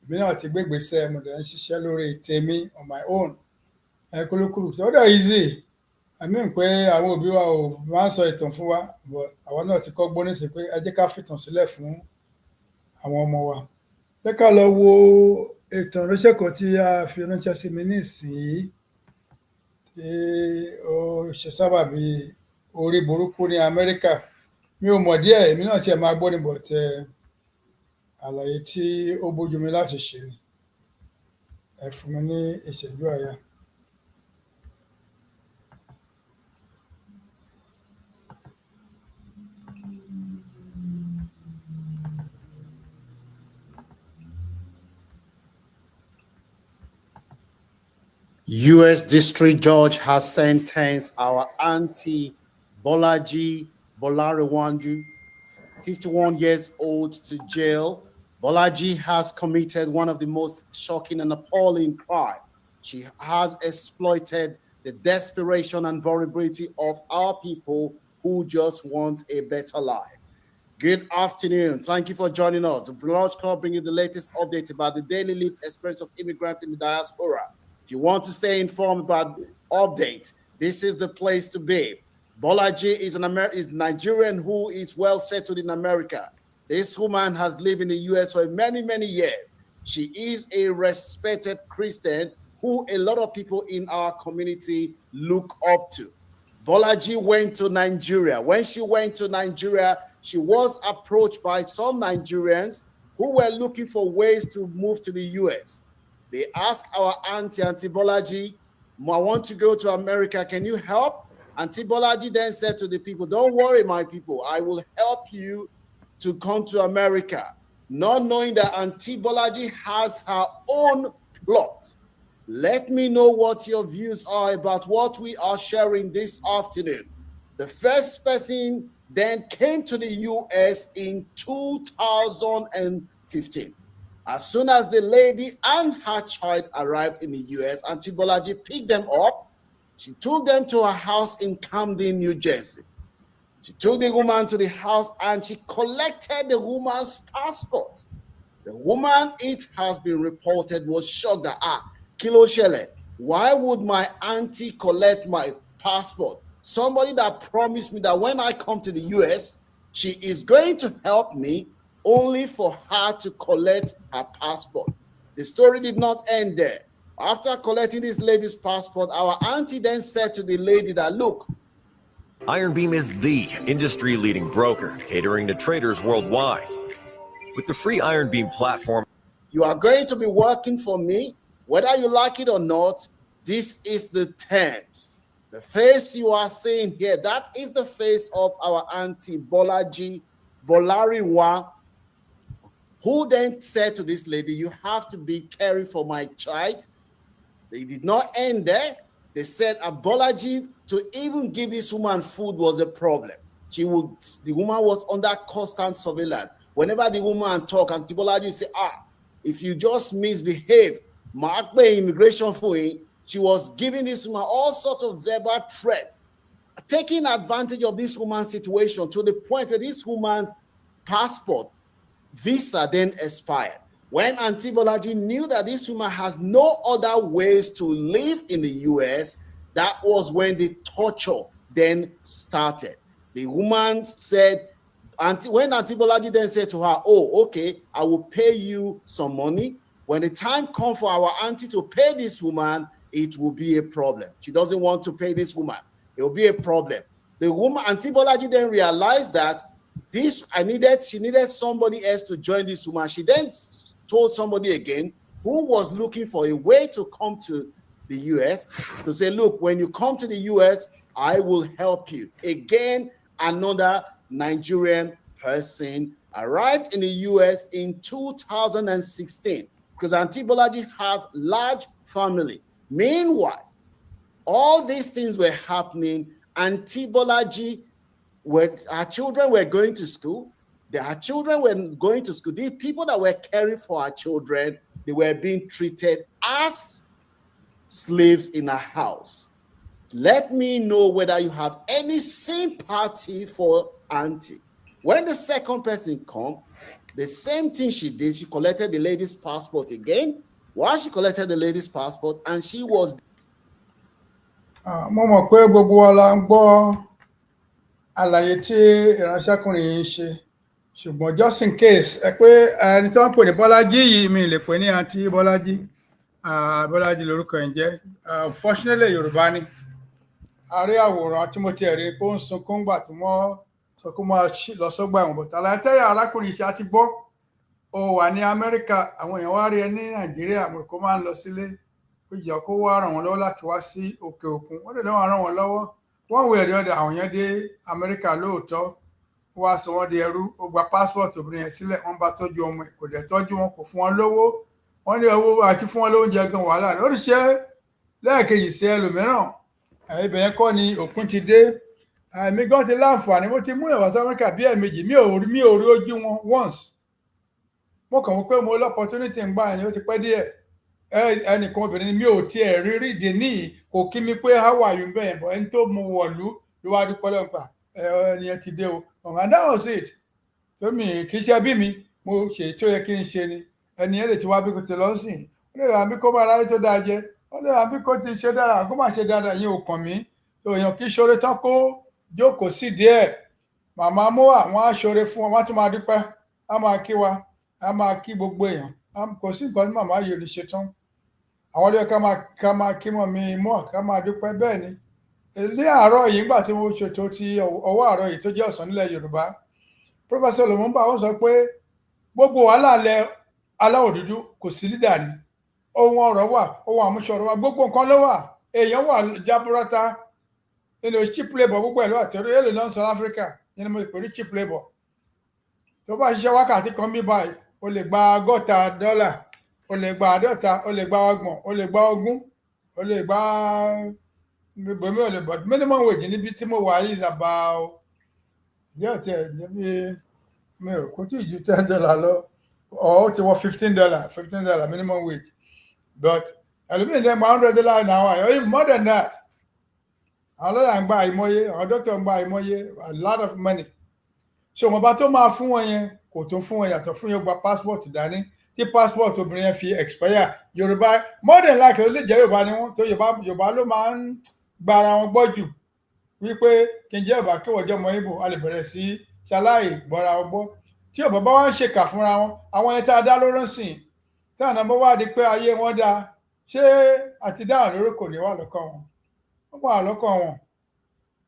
èmi náà ti gbégbèsè mo dẹ̀ ń ṣiṣẹ́ lórí tèmi on my own kúlúkúlù tó dẹ̀ easy àmì pé àwọn òbí wa ò máa ń sọ ìtàn fún wa but àwọn náà ti kọ́ gbóní sí pé ẹ jẹ́ ká fìtàn sílẹ̀ fún àwọn ọmọ wa jẹ́ ká lọ wo ìtàn ránṣẹ́ kan tí a fi ránṣẹ́ sí mi nísìnyí tí ó ṣe sábàbí orí burúkú ní Amẹ́ríkà mi ò mọ̀ díẹ̀ èmi náà tiẹ̀ máa gbọ́ ní but àlàyé tí ó bójú mi láti ṣe ni ẹ fún mi ní ìṣẹ́jú àyà. U.S. District Judge has sentenced our auntie Bolaji Bolariwanju, 51 years old, to jail. Bolaji has committed one of the most shocking and appalling crimes. She has exploited the desperation and vulnerability of our people who just want a better life. Good afternoon. Thank you for joining us. The Blood Club bringing you the latest update about the daily lived experience of immigrants in the diaspora. If you want to stay informed about the update, this is the place to be. Bolaji is is Nigerian who is well settled in America. This woman has lived in the U.S. for many, many years. She is a respected Christian who a lot of people in our community look up to. Bolaji went to Nigeria. When she went to Nigeria, she was approached by some Nigerians who were looking for ways to move to the U.S. They asked our Auntie Bolaji, I want to go to America. Can you help? Auntie Bolaji then said to the people, don't worry, my people. I will help you to come to America. Not knowing that Auntie Bolaji has her own plot. Let me know what your views are about what we are sharing this afternoon. The first person then came to the U.S. in 2015. As soon as the lady and her child arrived in the U.S., Auntie Bolaji picked them up. She took them to her house in Camden, New Jersey. She took the woman to the house and she collected the woman's passport. The woman, it has been reported, was shocked that, Kilo Shele, why would my auntie collect my passport? Somebody that promised me that when I come to the U.S., she is going to help me, only for her to collect her passport. The story did not end there. After collecting this lady's passport, our auntie then said to the lady that, look, Iron Beam is the industry-leading broker catering to traders worldwide. With the free Iron Beam platform, you are going to be working for me, whether you like it or not. This is the terms. The face you are seeing here, that is the face of our auntie Bolaji Bolariwa, who then said to this lady, you have to be caring for my child. They did not end there. They said Bolaji, to even give this woman food was a problem. The woman was under constant surveillance. whenever the woman talk, Auntie Bolaji say, if you just misbehave, mark by immigration for him. She was giving this woman all sorts of verbal threats, taking advantage of this woman's situation to the point that this woman's passport, visa then expired. When Auntie Bolaji knew that this woman has no other ways to live in the US, that was when the torture then started. The woman said, when Auntie Bolaji then said to her, okay, I will pay you some money. When the time comes for our auntie to pay this woman, it will be a problem. She doesn't want to pay this woman. It will be a problem. The woman, Auntie Bolaji, then realized that she needed somebody else to join this woman. She then told somebody again who was looking for a way to come to the US to say, look, when you come to the US, I will help you. Again, another Nigerian person arrived in the US in 2016 because Auntie Bolaji has large family. Meanwhile, all these things were happening. Auntie Bolaji, her children were going to school. Her children were going to school. The people that were caring for our children, they were being treated as slaves in a house. Let me know whether you have any sympathy for Auntie. When the second person come, the same thing she did, she collected the lady's passport again. While she collected the lady's passport, and she was. Mo mọ̀ pé gbogbo wa la ń gbọ́ àlàyé tí ìránṣẹ́kùnrin yìí ń ṣe, ṣùgbọ́n just in case ẹ pé ẹni tí wọ́n ń pè ní Bọ́lájí yìí mi lè pè ní Aunty Bọ́lájí. Bọ́lájí lórúkọ ẹ̀ ń jẹ́. Fortunately Yorùbá ni. A rí àwòrán tí mo ti rí pé ó ń sunkún gbà tí wọ́n sọ pé máa lọ sọ́gbà ẹ̀wọ̀n bọ̀tà látẹ́yà arákùnrin iṣẹ́ àti gbọ́ ó wà ní Amẹ́ríkà, àwọn èèyàn wá rí ẹ ní Nàìjíríà, mo kó máa ń lọ sílé pé jọ kó wá ràn wọ́n lọ́wọ́ láti wá sí òkè òkun. Wọ́n lè lọ́wọ́ ràn wọ́n lọ́wọ́ wọ́n wẹ̀ rí ọ̀dà àwọn yẹn dé Amẹ́ríkà lóòótọ́, wá sọ wọ́n di ẹrú, ó gba passport obìnrin yẹn sílẹ̀, wọ́n bá tọ́jú ọmọ ẹ̀, kò dẹ̀ tọ́jú wọn, kò fún wọn lówó, wọ́n ní owó àti fún wọn lóúnjẹ gan wàhálà rẹ̀. Ó ti ṣe lẹ́ẹ̀kejì sí ẹlòmíràn, ibẹ̀ yẹn kọ́ ni òpin ti dé. Èmi gan ti láǹfààní, mo ti mú ìwà sí Amẹ́ríkà bí ẹ̀ẹ̀mejì, mi ò rí ojú wọn once. Mo kàn wọ́n pé mo l'opportunity ń gbà yẹn, ó ti pẹ́ díẹ̀. Ẹnìkan obìnrin ni mi ò tiẹ̀ rí ìdí níyì, kò kí mi pé how are you bẹ́ẹ̀ bọ̀, ẹni tó mu wọ̀lú ló wá dúpẹ́ lọ́wọ́ pa ẹni yẹn ti dé o. And that was it. tó mi kì í ṣe bí mi, mo ṣe tó yẹ kí n ṣe ni. Ẹni yẹn lè ti wá bí kò ti lọ sìn, ó lè rà bí kó máa ráyé tó dáa jẹ, ó lè rà bí kò ti ṣe dára kó má ṣe dáadáa, yẹn ò kàn mí. Èèyàn kì í ṣoore tán kó jókòó sí díẹ̀. Màmá mú àwọn aṣoore fún wọn, wọ́n tún máa dúpẹ́, á máa kí wa, á máa kí gbogbo èèyàn. Kò sí nǹkan tí màmá yìí ò lè ṣe tán. Àwọn ọdẹ ká máa kí mọ́ mi mọ́, ká máa dúpẹ́ bẹ́ẹ̀ ni. Ní àárọ̀ yìí nígbà tí mo ṣètò ti ọwọ́ àárọ̀ yìí tó jẹ́ ọ̀sán nílẹ̀ Yorùbá, Professor Lumumba wọ́n sọ pé gbogbo wàhálà ilẹ̀ aláwọ̀ dúdú kò sí lídà ni. Ohun ọ̀rọ̀ wà, ohun àmúṣọrọ̀ wà, gbogbo nǹkan ló wà. Èèyàn wà jaburata, cheap labour gbogbo ẹ̀ ló wà. Torí èlò náà South Africa yẹn ni mo lè pè ní cheap labour. Tó bá ṣiṣẹ́ wákàtí kan bí báyìí, o lè gba $50, o lè gba 50, o lè gba 30, o lè gba 20, o lè gba gbogbo ò lè but minimum wage níbi tí mo wà yìí is about jẹ́ ọ̀tí ẹ̀ níbi mi ò kó tí ì ju $10 lọ, ó ti wọ $15 minimum wage, but ẹlòmíì dẹ́ mọ $100 an hour, or even more than that. Àwọn lọ́yà ń gba àìmọye, àwọn dókítà ń gba àìmọye, a lot of money. So wọn bá tó máa fún wọn yẹn kò tó fún wọn yàtọ̀ fún yẹn gba passport dání, tí passport obìnrin yẹn fi expire. Yorùbá more than likely ó lè jẹ́ Yorùbá ni wọ́n tó Yorùbá ló máa ń gba ara wọn gbọ́ jù, wípé kí n jẹ́ Yorùbá kí wọ́n jẹ́ ọmọ Ìgbò, a lè bẹ̀rẹ̀ sí ṣaláì gbọ́ra wọn gbọ́. Tí Yorùbá bá wá ń ṣèkà fúnra wọn, àwọn yẹn tá a dá lóró ń sìn, tí àwọn ọmọ wá di pé ayé wọn dáa, ṣé àti dáhùn lóró kò ní wà lọ́kàn wọn? Wọ́n wà lọ́kàn wọn.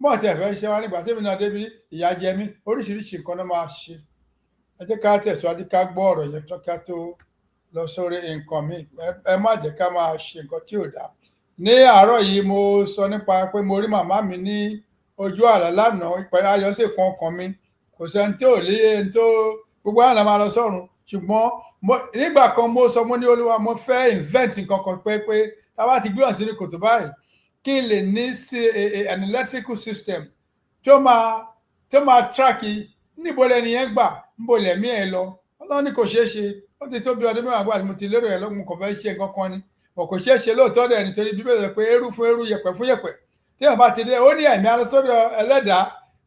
Mọ̀ tí ẹ fẹ́ ṣe wá nígbà tí èmi náà débi ìyà jẹ mí, oríṣiríṣi nǹkan náà máa ṣe. Ẹ jẹ́ ká tẹ̀síwájú ká gbọ́ ọ̀rọ̀ yẹn tán ká tó lọ sórí nǹkan mi. Ẹ má jẹ́ ká máa ṣe nǹkan tí ò dáa. Ní àárọ̀ yìí mo sọ nípa pé mo rí màmá mi ní ojú àlá lánàá, ìpẹ̀lú ayọ̀ sì kan ọkàn mi. Kò sẹ́ni tí ò lé ẹni tó gbogbo àná máa lọ sọ́run. Ṣùgbọ́n nígbà kan mo sọ mo ní Olúwa mo fẹ́ invent nǹkan kan pé tá a bá ti gbé hàn sínú kòtò báyìí, kí n lè ní an electrical system tó máa track níbo lẹni yẹn gbà, ń bò lẹ̀mí ẹ̀ lọ ọlọ́run ní kò ṣeé ṣe ó ti tó bí ọdún mẹ́wàá gbà tí mo ti lérò ẹ̀ lọ́gbọ̀n kò fẹ́ ṣe nǹkan kan ni kò ṣeé ṣe lóòótọ́ dẹ̀ nítorí bíbélì sọ pé eérú fún eérú yẹ̀pẹ̀ fún yẹ̀pẹ̀ tí wọn bá ti dé ó ní ẹ̀mí alọ́sọ́dọ̀ ẹlẹ́dàá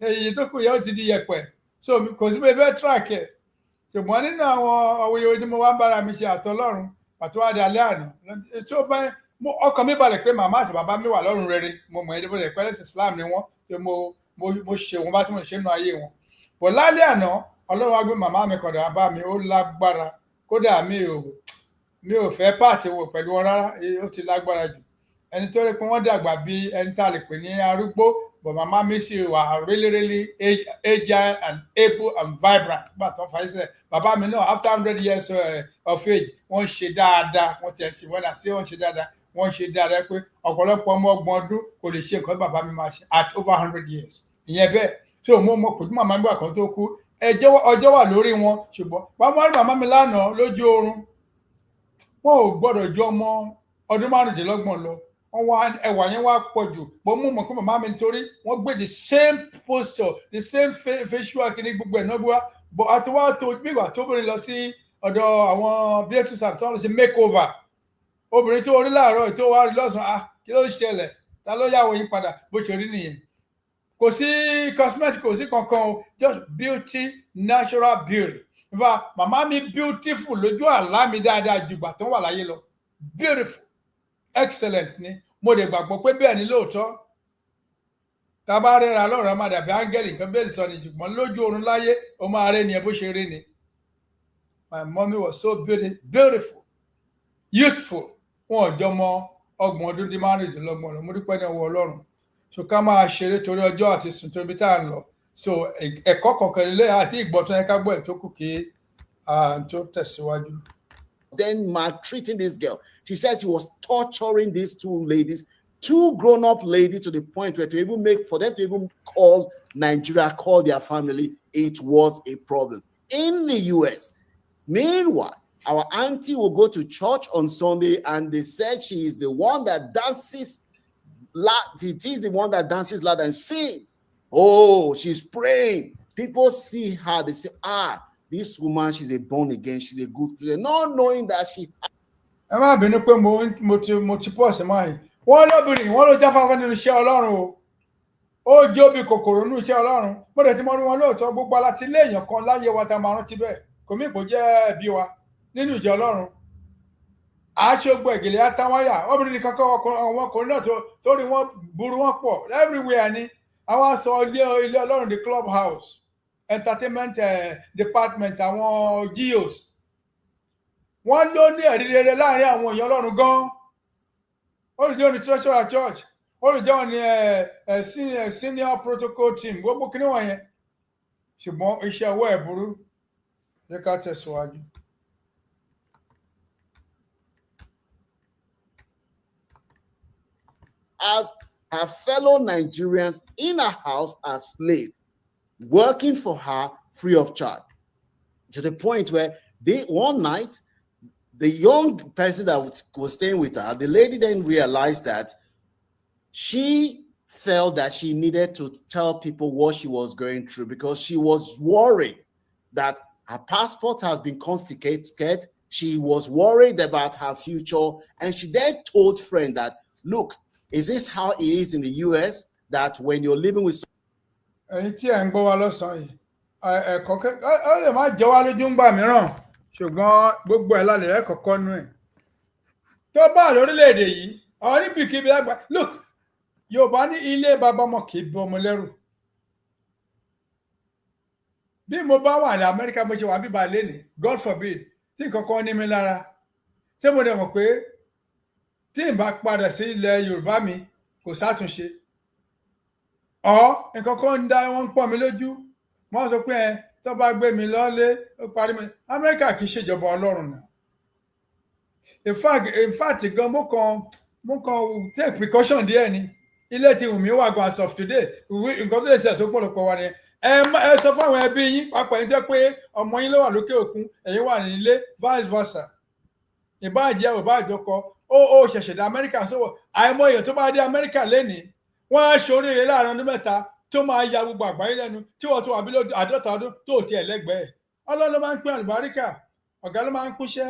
èyí tó kù yẹ ó ti di yẹ̀pẹ̀ so kò sí pé fẹ́ track ẹ̀ ṣùgbọ́n nínú àwọn awuyewuye tí mo wá ń bára mi ṣe àtọlọ́run pàtó wá di alẹ́ àná tó bá ọkàn mi balẹ̀ pé màmá àti bàbá mi wà lọ́run rere mo mọ̀ ẹ́ bọ́lẹ̀ pẹ́lẹ́sì Islam ni wọ́n pé mo ṣe wọn bá tí mo ṣe nínú ayé wọn bọ̀ lálẹ́ àná ọlọ́run wá gbé màmá mi kọ̀dà bá mi ó lágbára kódà mi ò fẹ́ pààtì wò pẹ̀lú wọn rárá ó ti lágbára jù ẹni tó rí pé wọ́n dàgbà bí ẹni tá a lè pè ní arúgbó but màmá mi sì wà really agile and able and vibrant nígbà tó ń fa ìṣẹ̀lẹ̀ bàbá mi náà after 100 years of age wọ́n ṣe dáadáa wọ́n ti ṣe wọ́n dà sí wọ́n ṣe dáadáa pé ọ̀pọ̀lọpọ̀ ọmọ ọgbọ̀n ọdún kò lè ṣe nǹkan tí bàbá mi máa ṣe at over 100 years ìyẹn bẹ́ẹ̀ tí òun mọ̀ kò tún màmá mi gbà kan tó kú ọjọ́ wà lórí wọn ṣùgbọ́n bàbá màmá mi lánàá lójú oorun wọn ò gbọ́dọ̀ ju ọmọ ọdún márùndínlọ́gbọ̀n lọ ẹwà yẹn wá pọ̀ jù bó mú mọ̀ pé màmá mi nítorí wọ́n gbé the same posture the same facial kìíní gbogbo ẹ̀ náà bí wá bọ̀ àti wá tó gbígbà tó obìnrin lọ sí ọ̀dọ̀ àwọn beatrice àti wọn lọ sí makeover obìnrin tó orí láàárọ̀ tó wá rí lọ́sàn-án kí ló ń ṣẹlẹ̀ ta ló yàwó yín padà bó ṣe rí nìyẹn kò sí cosmetic kò sí kankan o just beauty natural beauty nfa màmá mi beautiful lójú àlá mi dáadáa ju ìgbà tó wà láyé lọ beautiful excellent ni mo lè gbàgbọ́ pé bẹ́ẹ̀ ni lóòótọ́ tá a bá rẹ́ra lọ́rọ̀ máa dàbí áńgẹ́lì nǹkan bẹ́ẹ̀ sọ ni ṣùgbọ́n lójú oorun láyé ó máa rẹ́ ni ẹ bó ṣe rí ni my mommy was so beautiful youthful wọn ò jọmọ ọgbọ̀n ọdún dín márùndínlọ́gbọ̀n lọ mo dúpẹ́ ní ọwọ́ Ọlọ́run so ká máa ṣeré torí ọjọ́ àti sùn torí tá à ń lọ so ẹ̀kọ́ kọ̀ọ̀kan lé àti ìgbọ̀tún ẹ̀ka gbọ́ ẹ̀ tó kù kí tó tẹ̀síwájú. Then maltreating this girl. She said she was torturing these two ladies, two grown-up ladies, to the point where for them to even call Nigeria, call their family, it was a problem. In the US, meanwhile, our auntie will go to church on Sunday and they said she is the one that dances loud. It is the one that dances loud and sings. Oh, she's praying. People see her, they say, this woman, she's a born again, she's a good Christian, not knowing that she. ẹ má bínú pé mo ti pọ̀ sí máa yìí wọ́n lóbìnrin wọ́n ló jáfáfá nínú iṣẹ́ Ọlọ́run ó jó bí kòkòrò nínú iṣẹ́ Ọlọ́run mo dẹ̀ ti mọ wọn lóòótọ́ gbogbo aláti ilé èèyàn kan láyé wa tá a máa rántí bẹ́ẹ̀ kò mí kò jẹ́ ẹbí wa nínú ìjọ Ọlọ́run àṣọgbọ ìgèlè àtàwáyà obìnrin nìkan kọ́ àwọn ọkùnrin náà tó rí wọn burú wọn pọ̀ everywhere ni àwọn aṣọ ilé Ọlọ́run the club house entertainment department àwọn geos wọ́n ló ní ẹ̀rí rere láàrin àwọn èèyàn Ọlọ́run gan ó lè jẹ́ òní treasurer church ó lè jẹ́ òní senior protocol team gbogbo kí ni wọ̀nyẹn ṣùgbọ́n iṣẹ́ ọwọ́ ẹ̀ burú jẹ́ ká tẹ̀síwájú. As her fellow Nigerians in her house as slaves, working for her free of charge, to the point where one night, the young person that was staying with her, the lady then realized that she felt that she needed to tell people what she was going through because she was worried that her passport has been confiscated. She was worried about her future. And she then told friend that, look, is this how it is in the US that when you're living with ẹ̀yin tí ẹ ń gbọ́ wa lọ́sàn-án yìí ẹ̀kọ́ ó lè má jẹ́ wá lójú ń gbà mìíràn ṣùgbọ́n gbogbo ẹ̀ lálẹ́ rẹ̀ kọ̀ọ̀kan nú ẹ̀ tó bá lórílẹ̀‐èdè yìí àwọn níbikíbi lágbà look Yorùbá ní ilé bàbá ọmọ kì í bọ ọmọ lẹ́rù bí mo bá wà ní Amẹ́ríkà mo ṣe wà bíbá lẹ́nìí God forbid tí nǹkan kan ní mi lára tí mo dẹ̀ mọ̀ pé tí n bá padà sí ilẹ̀ Yorùbá mi kò sátúnṣe nǹkan kan ń dá wọn ń pọ̀ mí lójú wọ́n sọ pé tó bá gbé mi lọ́lé ó parí mi Amẹ́ríkà kì í ṣèjọba Ọlọ́run náà in fact gan mo kàn take precaution díẹ̀ ni ilé tí wùmí wà gan as of today nǹkan tó lè ṣe ẹ̀sọ́ pọ̀lọpọ̀ wa ni ẹ sọ fún àwọn ẹbí yín pàápàá yín jẹ́ pé ọmọ yín ló wà lókè òkun ẹ̀yin wà nílé vice versa ìbáàjẹ́ ìbáàjọkọ ó ṣẹ̀ṣẹ̀ dé Amẹ́ríkà sọ̀wọ́ àìmọ̀ èèyàn tó bá dé Amẹ́ríkà lénìí wọ́n á ṣoríire láàrin ọdún mẹ́ta tó máa ya gbogbo àgbáyé lẹ́nu tí wọ́n tó wà bí àádọ́ta ọdún tó tiẹ̀ lẹ́gbẹ̀ẹ́ Ọlọ́run ló máa ń pín àlùbáríkà, ọ̀gá ló máa ń kúṣẹ́.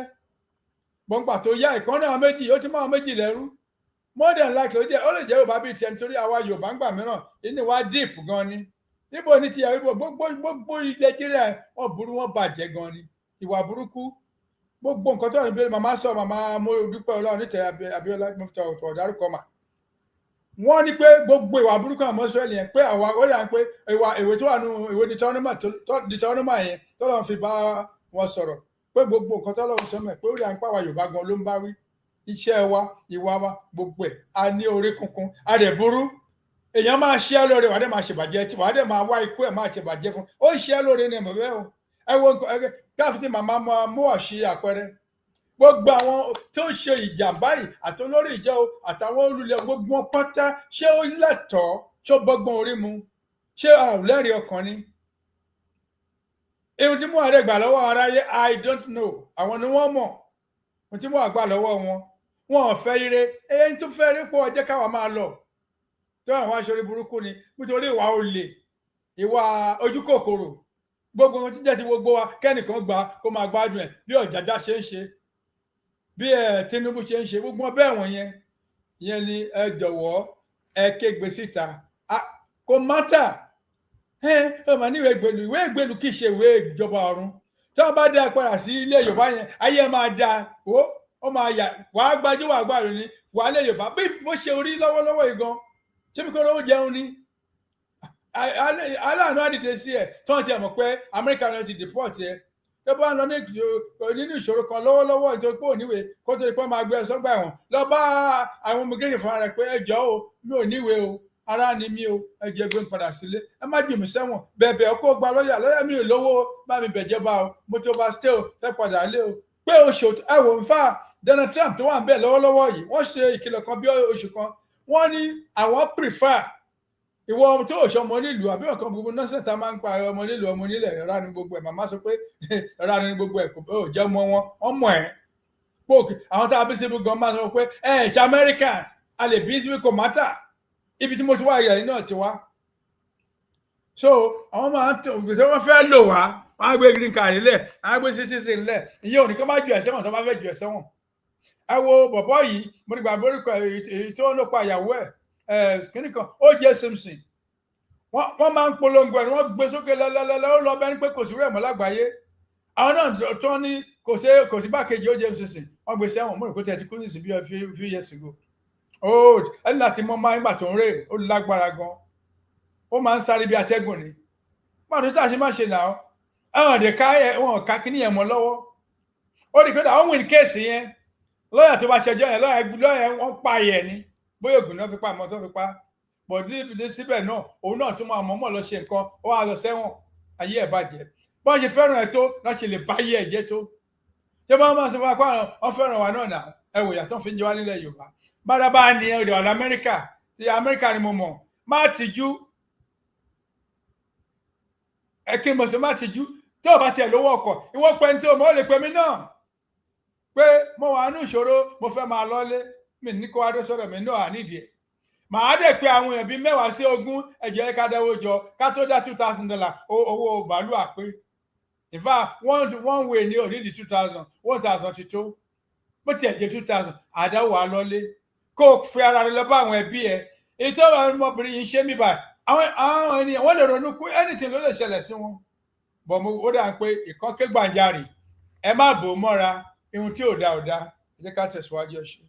Gbọ̀ngbà tó yá ìkan náà méjì, ó ti máa méjì lẹ́rú. More than likely, ó lè jẹ́ Yorùbá bíi tiẹ̀ nítorí àwa Yorùbá ń gbà mìíràn, inú wa deep gan ni. Ibo ní ti Ibo gbogbo Nàìjíríà wọn burú wọn bàjẹ́ gan ni. Ìwà burúkú. Gbogbo nǹkan tó ń bẹ màmá sọ màmá mo dúpẹ́ Ọlọ́run nítẹ̀ Abíọ́lá mọ́tò ọ̀dárúkọ mà. Wọ́n ní pé gbogbo ìwà burúkú àwọn Ísírẹ́lì yẹn pé àwa ó dà pé ìwé tó wà nù ìwé Deuteronomy yẹn tó lọ́n fi bá wọn sọ̀rọ̀ pé gbogbo nǹkan tó lọ́n sọ mẹ́ pé ó dà ń pa àwa Yorùbá gan ló ń bá wí. Iṣẹ́ wa ìwà wa gbogbo ẹ̀ a ní orí kunkun a dẹ̀ burú. Èèyàn máa ṣe é lóore wàá dẹ̀ máa ṣèbàjẹ́ tí wàá dẹ̀ máa wá ikú ẹ̀ máa ṣèbàjẹ́ fún. Ó ṣe é lóore ni ẹ̀mọ̀ bẹ́ẹ̀ o. Ẹ wo káfíńtì màmá mú ọ̀ṣì àpẹẹrẹ. Gbogbo àwọn tó ń ṣe ìjàmbá yìí àti olórí ìjọ àtàwọn olùlẹ̀ gbogbo wọn pátá ṣé ó lẹ́tọ̀ọ́ ṣó bọ́gbọ́n orí mu ṣé àlẹ́rìí ọkàn ni. Ohun tí mo àrẹ gbà lọ́wọ́ aráyé I don't know àwọn ni wọ́n mọ̀ ohun tí mo àgbà lọ́wọ́ wọn ò fẹ́ ire èyí tó fẹ́ rí pọ̀ jẹ́ káwa máa lọ tó àwọn aṣọ́rí burúkú ni nítorí ìwà olè ìwà ojú kòkòrò gbogbo ohun tí jẹ́ ti gbogbo wa kẹ́nìkan gbà kó máa gbádùn ẹ̀ bí Ọ̀jájá ṣe ń ṣe bí Tinubu ṣe ń ṣe gbogbo bẹ́ẹ̀ wọ̀nyẹn ìyẹn ni ẹ jọ̀wọ́ ẹ kégbe síta kò mátà ọmọ ní ìwé ìgbélu kì í ṣe ìwé ìjọba ọ̀run tí wọ́n bá dá padà sí ilé Yorùbá yẹn ayé máa dáa ó máa yà wàá gbajú wàá gbàrú ni wàá lé Yorùbá bí mo ṣe orí lọ́wọ́lọ́wọ́ yìí gan ṣé bí kò lówó jẹun ni aláàánú àdìdẹ sí ẹ tí wọ́n ti mọ̀ pé Amẹ́ríkà náà ti deport ẹ tó bá ń lọ nínú ìṣòro kan lọ́wọ́lọ́wọ́ nítorí pé òníwèé kó tó di pé máa gbé ẹ sọ́gbà ẹ̀wọ̀n lọ bá àwọn immigration fúnra rẹ̀ pé ẹ jọ̀ọ́ o mi ò níwèé o ara ni mi o ẹ jẹ́ gbé ń padà sílé ẹ má jù mí sẹ́wọ̀n bẹ̀bẹ̀ ọkọ̀ gba lọ́ọ̀yà mi ò lówó bá mi bẹ̀jẹba o mo ti overstay o fẹ́ padà lé o pé oṣù ẹ wò ń fà Donald Trump tó wà ń bẹ̀ lọ́wọ́lọ́wọ́ yìí wọ́n ṣe ìkìlọ̀ kan bí oṣù kan wọ́n ní àwọn prefer ìwọ tó òṣọ ọmọ nílùú àbí ọ̀kan gbogbo nọ́ọ̀sẹ̀ tá a máa ń pa ọmọ nílùú ọmọ nílẹ̀ ẹ̀rọ ni gbogbo ẹ̀ màmá sọ pé ẹ̀rọ ni gbogbo ẹ̀ kò jẹ́ ọmọ wọn ọmọ ẹ̀ pòkì àwọn tá a bí síbi gan máa sọ pé ṣe Amẹ́ríkà a lè bí síbi kò mátà ibi tí mo ti wá ìyá náà ti wá so àwọn máa ń tó gbèsè wọn fẹ́ lò wá wọn á gbé green card lẹ̀ wọn á gbé citizen lẹ̀ ìyẹn ò ní kó má ju ẹ̀sẹ̀ wọn tó bá fẹ́ ju ẹ̀sẹ̀ wọn ẹ wo bọ̀bọ̀ yìí mo ní gbàgbé orúkọ èyí tó ń lò pa ìyàwó ẹ̀ kíní kan O.J. Simpson wọ́n máa ń polongo ẹ̀ wọ́n gbé sókè lọ́lọ́lọ́lọ́ ó lọ bẹ́ẹ̀ ni pé kò sí rẹ̀ mọ́ lágbàáyé àwọn náà tó ní kò sí bákejì O.J. Simpson wọ́n gbé sẹ́wọ̀n mo rò pé tẹ̀ ti kú ní ìsìn bí a few years ago ẹni láti mọ máa ń gbà tó ń rè ó lágbára gan ó máa ń sáré bí atẹ́gùn ni máa tó sáà ṣe má ṣe nà ó àwọn ọ̀dẹ̀ wọn ká kíní yẹn mọ́ lọ́wọ́ ó rí i pé àwọn win kéèsì yẹn lọ́yà tó bá ṣẹjọ́ yẹn lọ́yà wọ́n pa yẹn ni bóyá ògùn náà fi pa àmọ́ tó fi pa bọ̀dé síbẹ̀ náà òun náà tún máa mọ̀ọ́mọ̀ lọ ṣe nǹkan ó wà lọ sẹ́wọ̀n ayé ẹ̀ bàjẹ́ bọ́n ṣe fẹ́ràn ẹ̀ tó náà ṣe lè bá ayé ẹ̀ jẹ́ tó ṣé bọ́n máa sọ fún wa pé wọ́n fẹ́ràn wa náà nà ẹ wò yàtọ̀ fi ń jẹ wá nílẹ̀ Yorùbá bára bá ní ọ̀dọ̀ ọ̀là Amẹ́ríkà ti Amẹ́ríkà ni mo mọ̀ má tìjú ẹ kí n mọ̀ sí má tìjú tó o bá tiẹ̀ lówó ọkọ̀ ìwọ pẹ́ ní tí o mọ̀ ó lè pẹ́ mi náà pé mo wà nínú ìṣòro mo fẹ́ máa lọ́lé mi ní kó wá dé sọ́dọ̀ mi náà nídìí ẹ̀ màá dẹ̀ pé àwọn èèyàn bíi 10 sí 20 ẹ̀jẹ̀ ká dáwó jọ ká tó dá $2,000 owó bàálù àpé in fact one way ní ònídìí 2,000 1,000 ti tó bó tiẹ̀ jẹ́ 2,000 àdáwò alọ́lé kó o fi ara rẹ lọ bá àwọn ẹbí ẹ èyí tó wà ọmọbìnrin yìí ń ṣe mí báyìí àwọn ènìyàn wọ́n lè ronú pé anything ló lè ṣẹlẹ̀ sí wọn bọ̀ mo ó dà pé ìkọ́ké gbàǹjarì ẹ má bò mọ́ra ihun tí ò dá ẹ jẹ́ ká tẹ̀síwájú ẹ ṣe.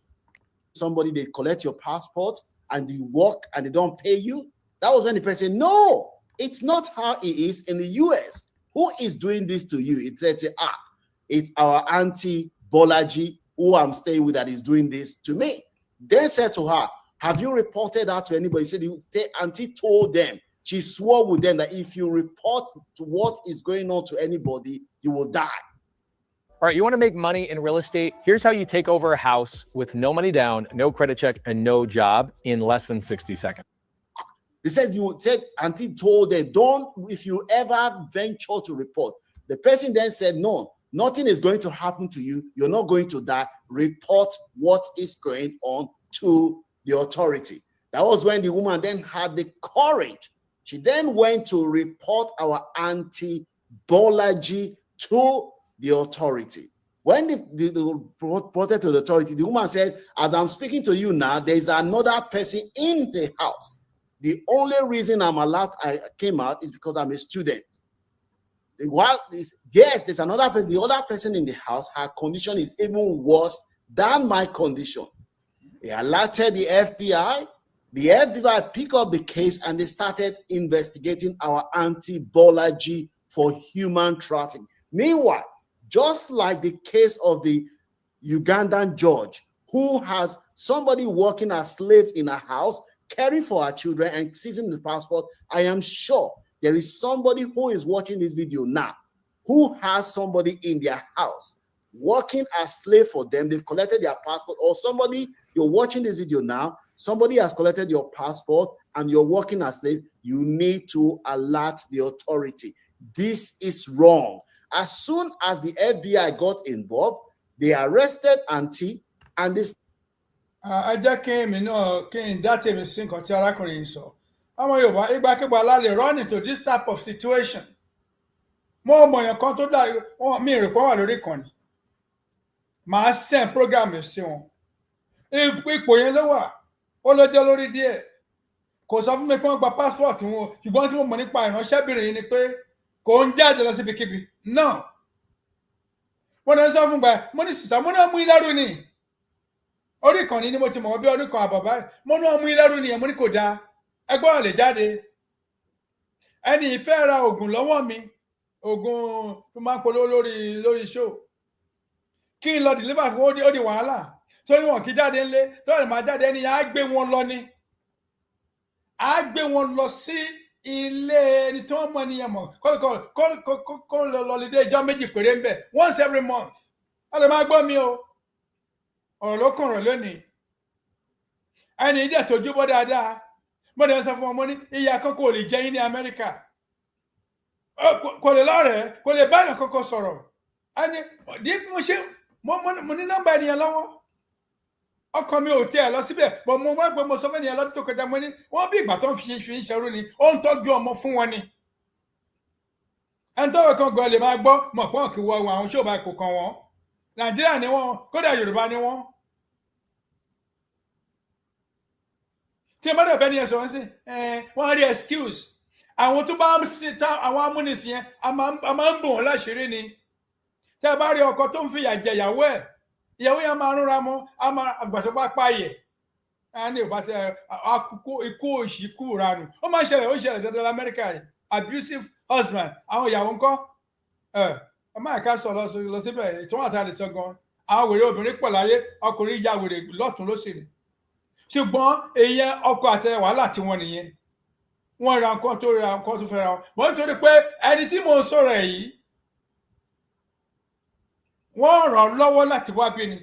Somebody they collect your passport and you work and they don't pay you. That was when the person said, no, it's not how it is in the US. Who is doing this to you? It said, it's our auntie Bolaji, who I'm staying with, that is doing this to me. Then said to her, have you reported that to anybody? She said, the auntie told them, she swore with them that if you report to what is going on to anybody, you will die. All right, you want to make money in real estate? Here's how you take over a house with no money down, no credit check, and no job in less than 60 seconds. They said, auntie told them, if you ever venture to report. The person then said, no, nothing is going to happen to you. You're not going to die. Report what is going on to the authority. That was when the woman then had the courage. She then went to report our auntie Bolaji to the authority. When they reported to the authority, the woman said, as I'm speaking to you now, there's another person in the house. The only reason I came out is because I'm a student. Yes, there's another person. The other person in the house, her condition is even worse than my condition. They alerted the FBI. The FBI picked up the case and they started investigating our Auntie Bola G for human trafficking. Meanwhile, just like the case of the Ugandan judge who has somebody working as slaves in a house, caring for our children and seizing the passport, I am sure there is somebody who is watching this video now who has somebody in their house working as slave for them. They've collected their passport, or somebody, you're watching this video now, somebody has collected your passport and you're working as slave. You need to alert the authority. This is wrong. As soon as the FBI got involved, they arrested Auntie and this. Ajá came in, came that time in sync or Tiarakorin so. Àwọn Yorùbá ìgbàkigbà la lè run into this type of situation. Mo mọ̀ yàn kan tó dá mi rò pé wà lórí ìkànnì. Màá send program sí wọn. Ipò yẹn ló wà. Ó lọ́jọ́ lórí díẹ̀. Kò sọ fún mi pé wọ́n gba passport wọn. Ṣùgbọ́n tí mo mọ̀ nípa ìránṣẹ́bìnrin yìí ni pé kò ń jáde lọ síbikíbi. No. Mo ní sọ fún gbà, mo ní sísá, mo ní ọmú ìlẹ́rù ni. Orí ìkànnì ni mo ti mọ̀ bí ọdún kan àbọ̀ báyìí. Mo ní ọmú ìlẹ́rù ni mo ní kò dáa. Ẹgbọ́n lè jáde. Ẹni ìfẹ́ ra oògùn lọ́wọ́ mi. Oògùn tó máa ń polówó lórí show. Kí n lọ deliver fún ó di wàhálà. Torí wọn kì í jáde ńlé. Torí máa jáde ẹni á gbé wọn lọ ni. Á gbé wọn lọ sí ilé ẹni tí wọ́n mọ̀ ènìyàn mọ̀. Kó lọ lè ìjọ méjì péré ń bẹ̀. Once every month. A lè máa gbọ́ mi o. Ọ̀rọ̀ ló kàn rọ̀ lónìí. Ẹni ìdí ẹ̀tọ́jú bọ́ dáadáa. Mo dẹ̀ sọ fún ọmọ ní ìyá kọ́kọ́ ò lè jẹ́ yín ní Amẹ́ríkà. Kò lè lọ́rẹ̀ẹ́, kò lè báyọ̀ kọ́kọ́ sọ̀rọ̀. Ẹni bí mo ṣe mo ní nọ́mbà ènìyàn lọ́wọ́. Ọkọ mi ò tẹ́ ẹ lọ síbẹ̀, bọ̀ mo wá gbé mo sọ fún ènìyàn lọ́dún tó kọjá mo ní wọ́n bí ìgbà tó ń fi ń ṣerú ni, ó ń tọ́jú ọmọ fún wọn ni. Ẹni tọ́rọ̀ kan gan lè máa gbọ́ mọ̀ pọ́n kí wọ àwọn ṣòbá kò kan wọn. Nàìjíríà ni wọ́n, kódà Yorùbá ni wọ́n. Tí ẹ bá dẹ̀ bẹ́ẹ̀ ni ẹ sọ̀rọ̀ sí, wọ́n rí excuse. Àwọn tó bá ń sin àwọn amúnisìn yẹn, a máa ń bò wọ́n láṣìírí ni. Tí ẹ bá rí ọkọ tó ń fìyà jẹ ìyàwó ẹ̀, ìyàwó yẹn máa rúnra mọ́, a máa àgbàṣọ bá pààyè. A ní ìbá tẹ ikú òṣì ikú ranù. Ó máa ń ṣẹlẹ̀, ó ṣẹlẹ̀ dandan l'Amẹ́ríkà yìí. Abusive husband, àwọn ìyàwó ńkọ́. Ẹ máa ká sọ lọ síbẹ̀, tí wọ́n àtàlẹ̀ sọ gan. Àwọn wèrè obìnrin pọ̀ láyé, ọkùnrin ya wèrè lọ́tún lósì ni. Ṣùgbọ́n èèyàn ọkọ àti wàhálà tí wọ́n nìyẹn. Wọ́n ra nǹkan tó fẹ́ ra wọn. Wọ́n nítorí pé ẹni tí mò ń sọ̀rọ̀ ẹ̀ yìí, wọ́n ràn lọ́wọ́ láti wá bí ni.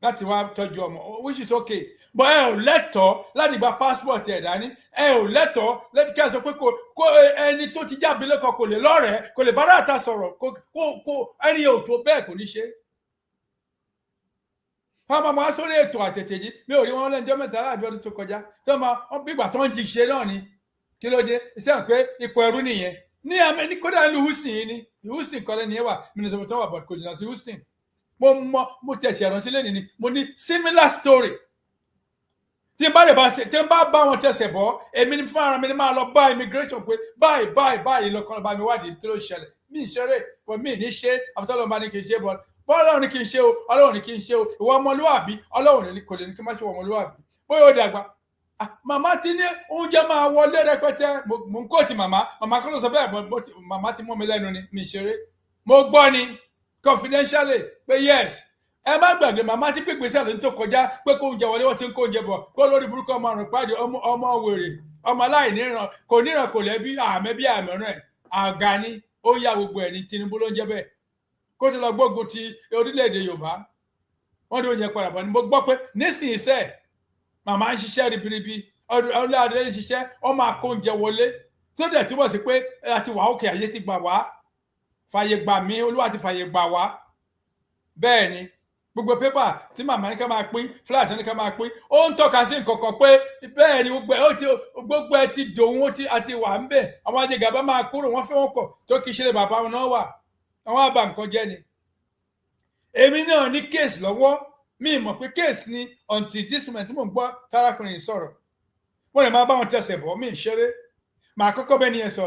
Láti wá tọ́jú ọmọ, which is okay. But ẹ ò lẹ́tọ̀ọ́ láti gba passport ẹ̀ dání. Ẹ ò lẹ́tọ̀ọ́ láti kí ẹ sọ pé kó ẹni tó ti jábí lẹ́kọ̀ọ́ kò lè lọ́rẹ̀ẹ́, kò lè bá dáàtà sọ̀rọ̀, kó ẹni yóò tó bẹ́ẹ̀ kò ní ṣe. Wọ́n máa sórí ètò àtẹ̀tẹ̀ yìí, mi ò rí wọn lẹ́jọ́ mẹ́ta láàbí ọdún tó kọjá. Tó máa bí ìgbà tó ń jí ṣe náà ni. Kí ló dé? Iṣẹ́ pé ipò ẹrú nìyẹn. Ní kódà ní Houston yìí ni. Houston kọ́lé ni ẹ wà, Minnesota tó wà bọ̀ kò jìnnà sí Houston. Mo tẹ̀sí ẹ̀rántí lẹ́nu ni. Mo ní similar story. Tí n bá bá wọn tẹ̀sẹ̀ bọ́, èmi ní fún ara mi ni máa lọ bá immigration pé báyìí lọ́kàn bá mi wádìí kí ló ṣẹlẹ̀. Mi ì ṣeré, bọ̀ mi ì ní ṣe, àfitọ́lọ́ bá ní kì í ṣe bọ̀. Ọlọ́run ní kí n ṣe o, Ọlọ́run ní kí n ṣe o, ìwọ ọmọlúwàbí, Ọlọ́run kò lè ní kí n má ṣe ọmọlúwàbí. Bóyá ó dàgbà. Màmá ti ní oúnjẹ máa wọlé rẹpẹtẹ, mo ń kóòtì màmá kọ́ ló sọ bẹ́ẹ̀, màmá ti mọ́ mi lẹ́nu ni, mi ṣeré. Mo gbọ́ ni confidentially pé yes, ẹ má gbàgbé màmá ti pè gbèsè lóyún tó kọjá pé kó oúnjẹ wọlé wọ́n ti ń kó oúnjẹ bọ̀, kó lórí burúkú ọmọ àrùn pàdé ọmọ wèrè, ọmọ aláìníran, kò níran kò lẹ́bí àmẹ́bí àmẹ́rán ẹ̀, àga ni, ó yá gbogbo ẹ̀ ní Tinubu ló ń jẹ́ bẹ́ẹ̀. Kó tó lọ gbógun ti orílẹ̀-èdè Yorùbá wọ́n ní oúnjẹ padà bọ̀ ni mo gbọ́ pé nísìnyí sẹ́ màmá ń ṣiṣẹ́ ribiribi ọlọ́dẹ ń ṣiṣẹ́ ó máa kó oúnjẹ wọlé tó dẹ̀ túbọ̀ sí pé àti wà òkè ayé ti gbà wá fàyè gbà mí Olúwa ti fàyè gbà wá bẹ́ẹ̀ ni gbogbo pépà tí màmá ní ká máa pín flat ní ká máa pín ó ń tọ́ka sí nǹkan kan pé bẹ́ẹ̀ ni gbogbo ẹ ti dòun àti wà ń bẹ̀ àwọn ajẹgàba máa kúrò wọ́n fẹ́ wọn kọ̀ tó kì í ṣe bàbá wọn náà wà àwọn àbá nǹkan jẹ́ ni èmi náà ní kéèsì lọ́wọ́ mi mọ̀ pé kéèsì ni until this moment tí mò ń gbọ́ tárakùnrin sọ̀rọ̀ wọ́n lè máa bá wọn tẹ̀sẹ̀ bọ̀ mí ìṣeré màá kọ́kọ́ bẹ́ẹ̀ ni ẹ sọ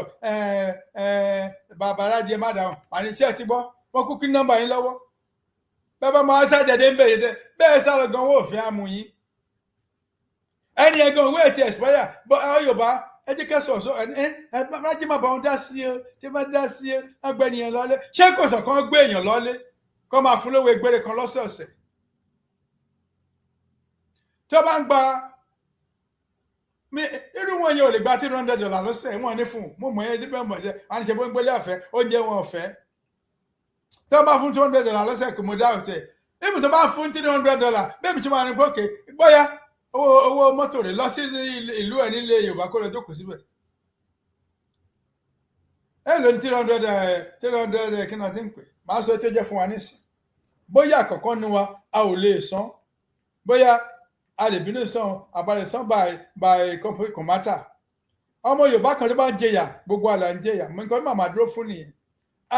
bàbá aráàjẹ má dáhùn àní iṣẹ́ ti gbọ́ wọ́n kú kí nọ́mbà yín lọ́wọ́ bẹ́ẹ̀ bá máa ṣàjẹ̀dẹ̀ ń bẹ̀rẹ̀ tẹ bẹ́ẹ̀ sálọ gan owó òfin àmú yín ẹni ẹ̀gan owó ẹ̀ ti expire bọ́ àwọn Yorùbá ẹ jẹ́ kẹ́ sọ̀sọ́ rájí má bá wọn dá sí o tí má dá sí o wọ́n gbé ènìyàn lọ́lé ṣé kò sọ̀ kán gbé èèyàn lọ́lé kó máa fún lówó egbére kan lọ́sọ̀ọ̀sẹ̀ tó bá ń gba irú wọn yẹn ò lè gba $300 lọ́sẹ̀ wọn ní fún mo mọ̀ ẹ́ dípẹ́ mọ̀ ẹ́ wọn á ṣe bó ń gbélé ọ̀fẹ́ oúnjẹ wọn ọ̀fẹ́ tó bá fún $200 lọ́sẹ̀ kò mọ̀ dá òtẹ́ ibi tó bá fún $300 bẹ́ẹ̀ mi tún máa ní gbókè bóyá owó mọ́tò rẹ̀ lọ sí ìlú ẹ̀ nílé Yorùbá kó lọ jókòó síbẹ̀ ẹ lò ní 300 kí náà ti ń pè máa sọ tó jẹ́ fún wa nísìn bóyá àkọ́kọ́ ní wa a ò lè san bóyá a lè bínú san àbálẹ̀ san by kọ̀mátà ọmọ Yorùbá kan tó bá ń jẹyà gbogbo àlà ń jẹyà mo nǹkan máa dúró fún nìyẹn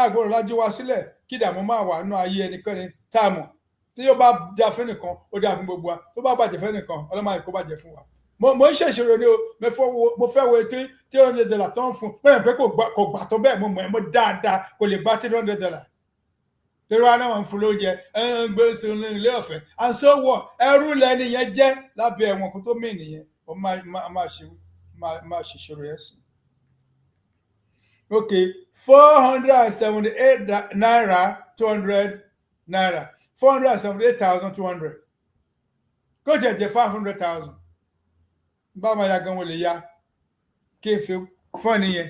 àgbọ̀rọ̀ lájú wa sílẹ̀ kí ìdààmú máa wà nínú ayé ẹnikẹ́ni tá a mọ̀ tí yóò bá da fún nìkan ó dáa fún gbogbo wa tó bá bàjẹ́ fún nìkan ọlọ́mọ àìkú bàjẹ́ fún wa mo ń ṣèṣirò ni o mo fẹ́ wo $300 tó ń fún bẹ́ẹ̀ pé kò gbà tó bẹ́ẹ̀ mo mọ̀ ẹ́ mo dáadáa kò lè bá $300 torí wa náà wọn ń fún lóúnjẹ ń gbé sínú ilé ọ̀fẹ́ and so what ẹrú lẹni yẹn jẹ́ lábẹ́ ẹ̀wọ̀n kó tó mí nìyẹn ó máa ṣèṣirò yẹn sí. ok 478 naira 200 naira 478,200 kó tiẹ̀ jẹ́ 500,000 bá máa ya gan wọlé ya kí n fi fún ẹnìyẹn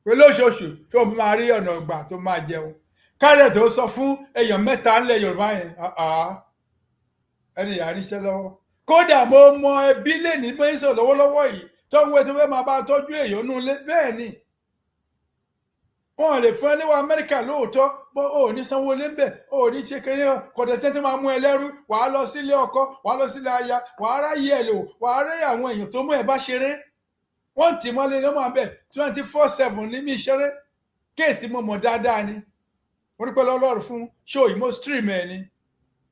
pẹ̀lú oṣooṣù tó máa rí ọ̀nà ìgbà tó máa jẹun káyọ̀ tó sọ fún èèyàn mẹ́ta ńlẹ̀ Yorùbá yẹn ẹni ìyá níṣẹ́ lọ́wọ́ kódà mo mọ ẹbí lẹ́ni pé ń sọ lọ́wọ́lọ́wọ́ yìí tó ń wé tó fẹ́ máa bá tọ́jú èèyàn nú ilé bẹ́ẹ̀ ni wọn lè fún ẹ léwọ Amẹ́ríkà lóòótọ́ bó o ní sanwó lé ń bẹ̀ o ní ṣe kéde kọ̀dẹ̀sẹ̀ tó máa mú ẹ lẹ́rú wàá lọ sílé ọkọ wàá lọ sílé aya wàá ráyè ẹ lò wàá rí àwọn èèyàn tó mú ẹ bá ṣeré wọ́n tì mọ́lé lọ́mọ abẹ́ 24/7 ní mi ṣeré kéèsì mo mọ̀ dáadáa ni mo rí pẹ́lú Ọlọ́run fún ṣó yìí mo stream ẹ̀ ni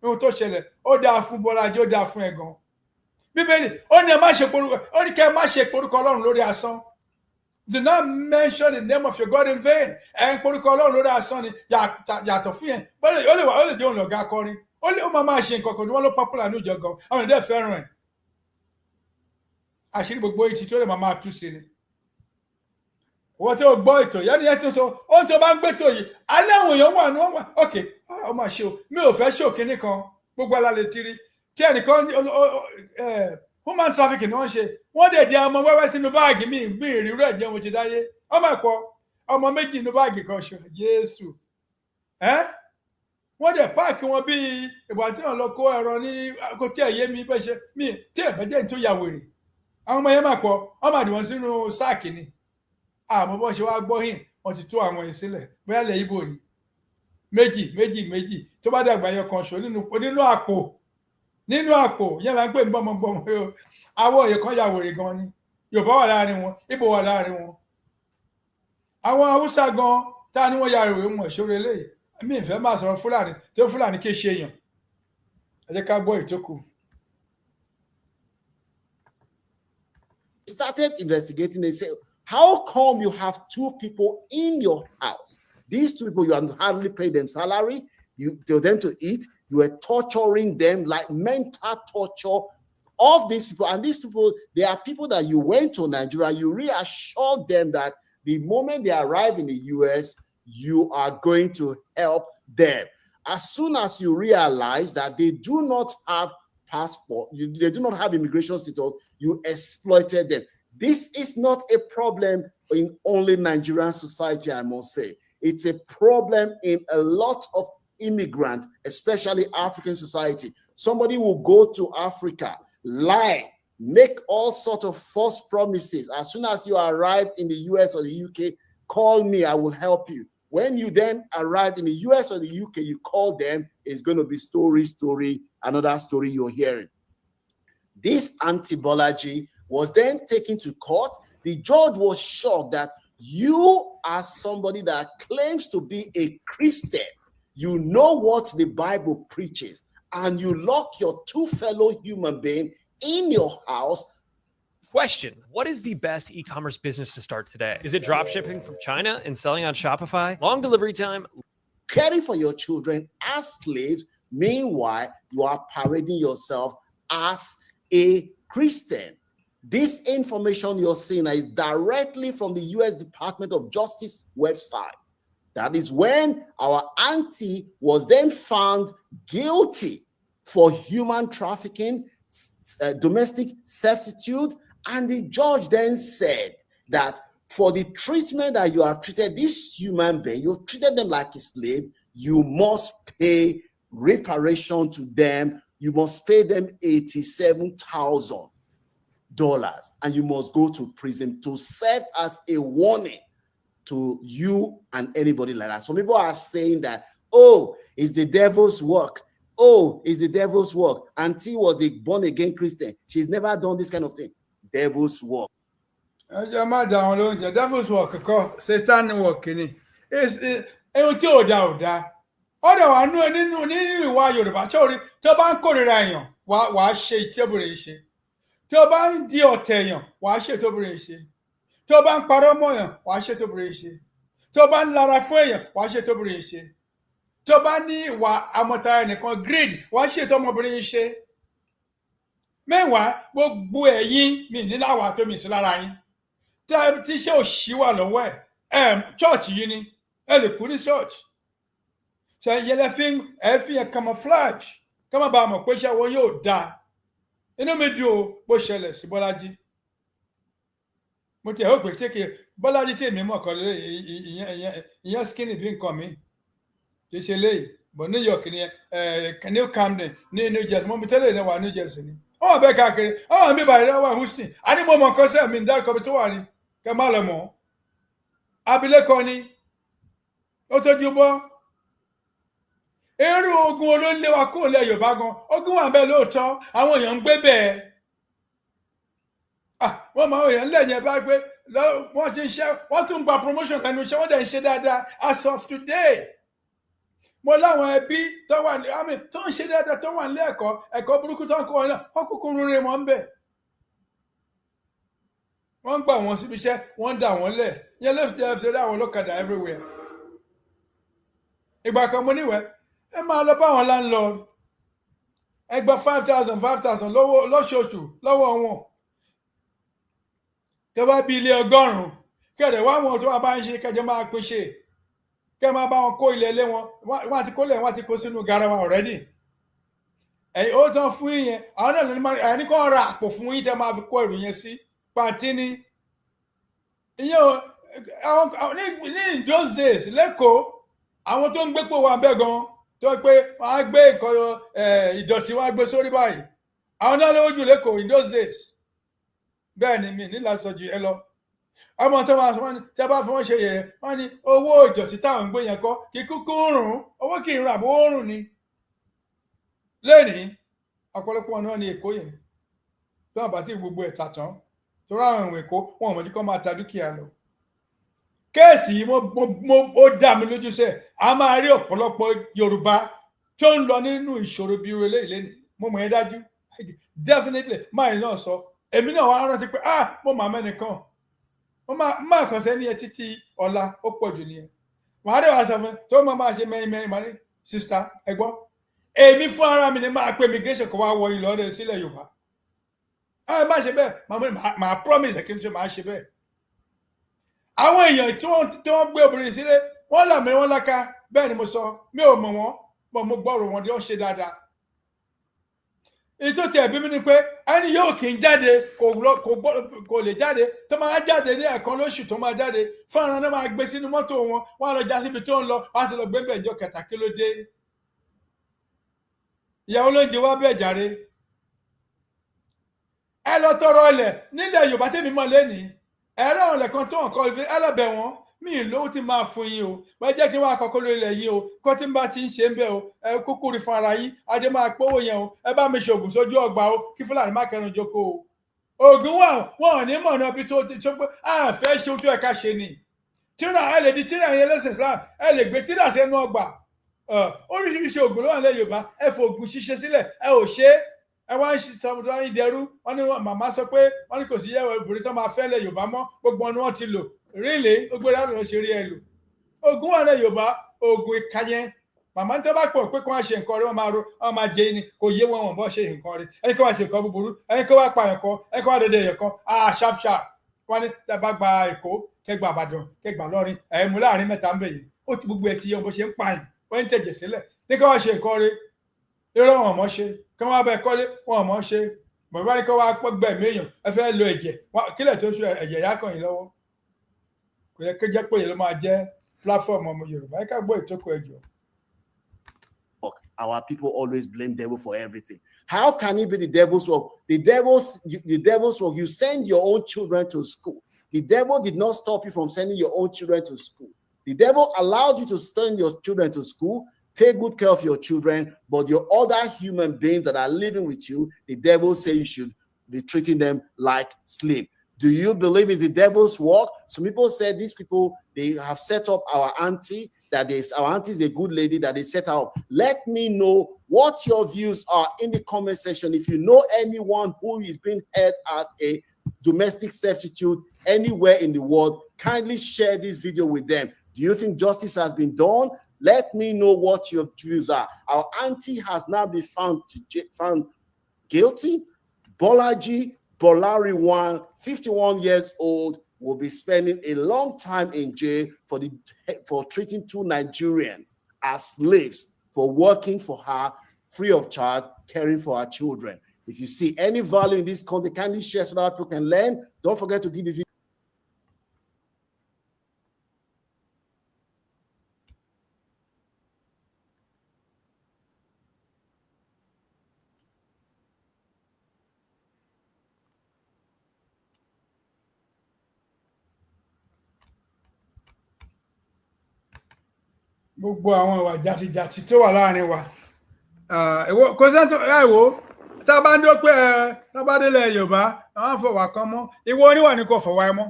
ohun tó ṣẹlẹ̀ ó dáa fún Bọ́lájí ó dáa fún ẹ gan Bíbélì ó ní kẹ́ ẹ má ṣe porúkọ Ọlọ́run lórí asán do not mention the name of your God in vain ẹ ń porúkọ Ọlọ́run lórí asán ni yàtọ̀ fún yẹn ó lè jẹ́ òun lọ̀gá akọrin ó máa ṣe nǹkan kan tí wọ́n ló popular ní ìjọ gan àwọn èdè fẹ́ràn ẹ̀ àṣírí gbogbo ìtì tó lè máa tú sí ni wọ́n tó gbọ́ ètò yẹn ni ẹ ti sọ ohun tó bá ń gbẹ́tò yìí alẹ́ àwọn èèyàn wà ní wọ́n wà ok ó máa ṣe o mi ò fẹ́ ṣò kínní kan gbogbo alálẹ̀ tiri tí ẹnìkan human trafficking ni wọ́n ṣe wọ́n dẹ̀ di ọmọ wẹ́wẹ́ sínú báàgì mi bí ìrírú ẹ̀jẹ̀ mo ti dáyé ọmọ ẹ̀pọ̀ ọmọ méjì inú báàgì kan ṣe Jésù wọ́n dẹ̀ páàkì wọn bíi ìgbà tí wọ́n lọ kó ẹ̀rọ ní kò tí ẹ̀ yé mi bẹ́ẹ̀ ṣe mi tí ẹ̀ bẹ́ẹ̀ jẹ́ ní tó ya wèrè àwọn ọmọ yẹn máa pọ̀ ọmọ àdìwọ̀n sínú sáàkì ni àmọ́ bọ́ ṣe wá gbọ́ hìn wọ́n ti tú àwọn yìí sílẹ̀ bóyá ilẹ̀ Ìgbò ni méjì tó bá dàgbà yọ kan ṣo nínú àpò yẹn là ń pè ní gbọmọgbọmọ àwọn òye kan ya wèrè gan ni Yorùbá wà láàrin wọn Ìgbò wà láàrin wọn àwọn Haúsá gan tá ni wọ́n ya wèrè wọn ìṣòro eléyìí mi ìfẹ́ máa sọ̀rọ̀ Fúlàní tí ó Fúlàní kì í ṣe èèyàn ẹ jẹ́ ká gbọ́ ìtókù. Started investigating. They say, how come you have two people in your house? These two people, you have hardly paid them salary. You tell them to eat. You are torturing them like mental torture of these people. And these people, they are people that you went to Nigeria. You reassured them that the moment they arrive in the US, you are going to help them. As soon as you realize that they do not have passport, they do not have immigration status, you exploited them. This is not a problem in only Nigerian society, I must say. It's a problem in a lot of immigrant, especially African society. Somebody will go to Africa, lie, make all sorts of false promises. As soon as you arrive in the US or the UK, call me, I will help you. When you then arrive in the US or the UK, you call them, it's going to be story, another story you're hearing. This Auntie Bolaji was then taken to court. The judge was shocked that You are somebody that claims to be a Christian. You know what the Bible preaches, and you lock your two fellow human beings in your house. Question: what is the best e-commerce business to start today? Is it drop shipping from China and selling on Shopify? Long delivery time? Caring for your children as slaves. Meanwhile, you are parading yourself as a Christian. This information you're seeing is directly from the U.S. Department of Justice website. That is when our auntie was then found guilty for human trafficking, domestic servitude, and the judge then said that for the treatment that you have treated this human being, you treated them like a slave, you must pay reparation to them. You must pay them $87,000, and you must go to prison to serve as a warning to you and anybody like that. Some people are saying that, oh, it's the devil's work. Oh, it's the devil's work. Auntie was a born-again Christian. She's never done this kind of thing. Devil's work. Devil's work, Satan work. It's ọ̀dọ̀ wa nínú ìwà Yorùbá sórí tó bá ń kórìíra èèyàn wàá ṣe ìtẹ́bùrẹ̀ ṣe, tó bá ń di ọ̀tẹ̀ èèyàn wàá ṣe ìtẹ́bùrẹ̀ ṣe, tó bá ń parọ́ mọ́ èèyàn wàá ṣe ìtẹ́bùrẹ̀ ṣe, tó bá ń lara fún èèyàn wàá ṣe ìtẹ́bùrẹ̀ ṣe, tó bá ní ìwà àmọ̀tara ẹnìkan greed wàá ṣe ìtọ́mọbìnrin ṣe. Mẹ́wàá gbogbo ẹ̀yin mi níláwà tó mi sí lára yín tí iṣẹ́ òṣì wà lọ́wọ́ church yìí ni ẹ lè kú ní church. So yẹlẹ fi camouflage ká má bàa mọ̀ pé iṣẹ́ wọn yóò dáa. Inú mi dùn ó bó ṣẹlẹ̀ sí Bọ́lájí. Mo ti ẹ̀hó pé ṣéke Bọ́lájí tí èmi mọ̀ kan ìyẹn skinny bí nǹkan mi kì í ṣe léyìí but New York ni New Camden ní New Jersey mo mi tẹ́lẹ̀ náà wà New Jersey ni. Wọ́n wà bẹ́ẹ̀ káàkiri wọ́n wà ń bí bàyìí náà wà Houston. A ní mo mọ̀ nǹkan sẹ́ẹ̀ mi ń dárúkọ bí tó wà ní kẹ́ má lọ mọ̀. Abilékọ ni ó tójú bọ́. Irú ogun olóńlé wa kúrò lẹ Yorùbá gan, ogun wà bẹ́ẹ̀ lóòótọ́, àwọn èèyàn ń gbé bẹ́ẹ̀. Wọ́n máa ń èèyàn lẹ́yìn bá gbé wọ́n ti ń ṣe wọ́n tún gba promotion lẹ́nu iṣẹ́ wọ́n dẹ̀ ń ṣe dáadáa as of today. Mo láwọn ẹbí tó wà ní àmì tó ń ṣe dáadáa tó wà nílé ẹ̀kọ́ burúkú tó ń kọ́ ọ náà wọ́n kúkú rúre wọn bẹ̀. Wọ́n gbà wọ́n síbi iṣẹ́ wọ́n dà wọ́n lẹ̀ yẹn lẹ́fẹ̀ẹ́ tí ẹ fi ṣe àwọn olókàdá everywhere. Ìgbà kan mo níwẹ̀ẹ́ ẹ máa lọ bá àwọn landlord ẹ gba 5,000 lóṣooṣù lọ́wọ́ wọn tó bá bí ilé 100 kẹ̀dẹ̀ wá wọn tó wà bá ń ṣe kẹjọ máa pín ṣe kẹ máa bá wọn kó ilé ilé wọn àti kó lẹ̀ wọ́n ti kó sínú garawa already. Ẹ̀yin ó tán fún yín àwọn náà lónìí máa ẹni kọ́ ra àpò fún yín tẹ́ máa fi kó ẹrù yẹn sí pàtí ni. Ìyẹn ní those days lẹ́kọ̀ọ́ àwọn tó ń gbé pò wà bẹ́ẹ̀ gan tó pé wọ́n á gbé nǹkan ìdọ̀tí wọ́n á gbé sórí báyìí àwọn náà lówó jù lẹ́kọ̀ọ́ in those days. Bẹ́ẹ̀ ni mi nílá sọ ju ẹ lọ ọmọ tó máa wọ́n ní tí a bá fi wọ́n ṣe yẹ̀yẹ́ wọ́n ní owó ìdọ̀tí táwọn ń gbé yẹn kọ́ kí kúkú rùn owó kì í rùn àbó rùn ni. Lẹ́nìí ọ̀pọ̀lọpọ̀ náà ní Èkó yẹn tó àbá tí gbogbo ẹ̀ tà tán tó ráwọn ìwé Èkó wọn ò mọ̀ ní kọ́ máa ta dúkìá lọ. Kéèsì ó dá mi lójú sẹ́ a máa rí ọ̀pọ̀lọpọ̀ Yorùbá tó ń lọ nínú ìṣòro bí irú eléyìí lẹ́nìí mo mọ̀ ẹ́ dájú definitely máa náà sọ èmi náà wá rántí pé mo máa mẹ́nìkan mo máa kàn sẹ́ni ẹ títí ọ̀la ó pọ̀ jù nìyẹn wàá dé wàá sọ fún tó máa ṣe mẹ́rin máa ní sista ẹ gbọ́ èmi fún ara mi ni máa pe immigration kó wá wọ Ìlọrin sílẹ̀ Yorùbá má ṣe bẹ́ẹ̀ máa promise kí n ṣe máa ṣe bẹ́ẹ̀. Àwọn èèyàn tí wọ́n gbé obìnrin sílé wọ́n là mí wọ́n láká bẹ́ẹ̀ ni mo sọ mi ò mọ̀ wọ́n bọ̀ mo gbọ́rọ̀ wọn tí wọ́n ṣe dáadáa. Ètò tí ẹ̀bí mi ni pé ẹni yóò kì í jáde kò lè jáde tó máa jáde ní ẹ̀kan lóṣù tó máa jáde fúnra náà máa gbé sínú mọ́tò wọn wọ́n á lọ já síbi tó ń lọ wọ́n á ti lọ gbé bẹ́ẹ̀ jọ kẹta kí ló dé. Ìyàwó ló ń jẹ wá bẹ́ẹ̀ jàre. Ẹ lọ tọrọ ilẹ̀ nílẹ̀ Yorùbá tèmi mọ̀ lẹ́nìí ẹ̀rọ ọ̀lẹ̀ kan tó nǹkan ìfẹ́ ẹlẹ́bẹ̀ wọn mí lówó tí máa fún yín o wọ́n jẹ́ kí wọ́n àkọ́kọ́ lórí ilẹ̀ yín o kó tí ń bá ti ń ṣe ń bẹ̀ o ẹ kúkú rí fún ara yín ajé máa pówó yẹn o ẹ bá mi ṣoògùn sójú ọgbà o kí Fúlàní má kẹrin jókòó o. Ògùn wọn ò ní mọ̀ náà bí tó ti tó pé àfẹ́ ṣe ohun tó ẹ̀ka ṣe ni tíra ẹ lè di tíra yẹn lẹ́sìn Islam ẹ lè gbé tíra sẹ́nu ọgbà oríṣiríṣi oògùn ló wà nílẹ̀ Yorùbá ẹ fòògùn ṣíṣe sílẹ̀ ẹ ò ṣe ẹ wá ń sọmọdé wá ń dẹrú wọn ní màmá sọ pé wọn ní kò sí yẹwò obìnrin tó máa fẹ́ lẹ̀ Yorùbá mọ́ gbogbo ọ̀nà wọn ti lò rílẹ̀ ó gbéra lọ ṣe rí ẹ lò oògùn wà nílẹ̀ Yorùbá oògùn ìkàyẹn màmá tó bá pọ̀ pé kí wọ́n ṣe nǹkan rí wọ́n máa jẹ ni kò yé wọn bọ́ ṣe nǹkan rí ẹni kí wọ́n ṣe nǹkan búburú ẹni kí wọ́n pa ẹ̀kọ́ ẹni kí wọ́n dédé ẹ̀kọ́ sharp sharp wọ́n ní tẹ́ bá gba Èkó kẹgbà Ìbàdàn kẹgbà lọrin ẹ̀mú láàrin mẹ́ta ń bẹ̀ yìí ó ti gbogbo ẹ̀ ti yẹ bó ṣe ń pààyàn wọ́n ń tẹ̀jẹ̀ sílẹ̀ ní kí wọ́n ṣe nǹkan rí irọ́ wọn mọ̀ ṣe kí wọ́n bẹ kọ́lé wọn mọ̀ ṣe bàbá ní kí wọ́n gbẹ̀mí èèyàn ẹ fẹ́ lo ẹ̀jẹ̀ kílẹ̀ tó ṣe ẹ̀jẹ̀ yá kàn yín lọ́wọ́ kò yẹ kí jẹ́ pé èyí ló máa jẹ́ platform ọmọ Yorùbá ẹ ká gbọ́ ìtókò ẹ̀jọ̀. Our people always blame devil for everything. How can it be the devil's work? The devil's work. You send your own children to school. The devil did not stop you from sending your own children to school. The devil allowed you to send your children to school, take good care of your children, but your other human beings that are living with you, the devil says you should be treating them like slaves. Do you believe it's the devil's work? Some people say these people, they have set up our auntie, that our auntie is a good lady that they set up. Let me know what your views are in the comment section. If you know anyone who is being held as a domestic substitute anywhere in the world, kindly share this video with them. Do you think justice has been done? Let me know what your views are. Our auntie has now been found guilty. Bolaji Bolariwan, 51 years old, will be spending a long time in jail for treating 2 Nigerians as slaves for working for her free of charge, caring for her children. If you see any value in this content, kindly share so that people can learn. Don't forget to give this video. Gbogbo àwọn ìwà jàtijàti tó wà láàrin wa kò sẹ́ńtò ẹ̀wò tá a bá ń dó pé tá a bá délẹ̀ Yorùbá àwọn fọwọ́ kan mọ́ ìwọ oníwà ni kò fọwọ́ ẹ mọ́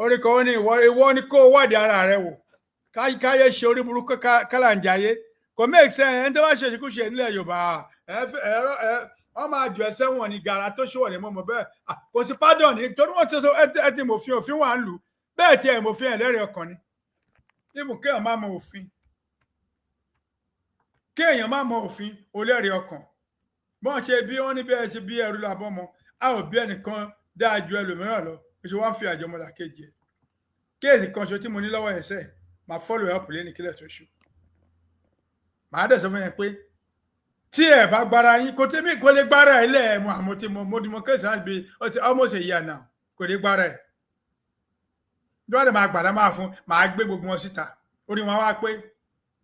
orí kan ó ní ìwọ ni kò wádìí ara rẹ wò káyé ṣe orí burúkú kálá ń jayé kò make sense ẹni tó bá ṣe ìṣekúṣe nílẹ̀ Yorùbá wọ́n máa jù ẹ́ sẹ́wọ̀n ní gàrà tó ṣòwò ní mọ́mọ́ bẹ́ẹ̀ kò sí pardon ní torí wọ́n ti sọ ẹ ti mòfin òfin wà ń lù bẹ́ẹ̀ tí ẹ̀ mòfin ẹ̀lẹ́rìí ọkàn ni even kéèyàn má mọ òfin kéèyàn má mọ òfin olẹ́rìí ọkàn bọ́n ṣe bí wọ́n ní bẹ́ẹ̀ ṣe bí ẹrú làbọ́mọ a ò bí ẹnìkan dáa ju ẹlòmíràn lọ oṣù wọn fi àjọmọlà kejì ẹ kéèsì kan ṣo tí mo ní lọ́wọ́ ẹ̀sẹ̀ máa follow up lẹ́ni kílẹ̀ tó ṣù màá dẹ̀ sọ fún yẹn pé tí ẹ bá gbára yín kò tẹ́mí kò lè gbára ẹ lẹ́ẹ̀ mo ti mọ kéèsì láti bí almost a year now kò lè gbára ẹ lọ́dẹ̀ máa gbàdá máa fún máa gbé gbogbo wọn síta orí wọn wá pé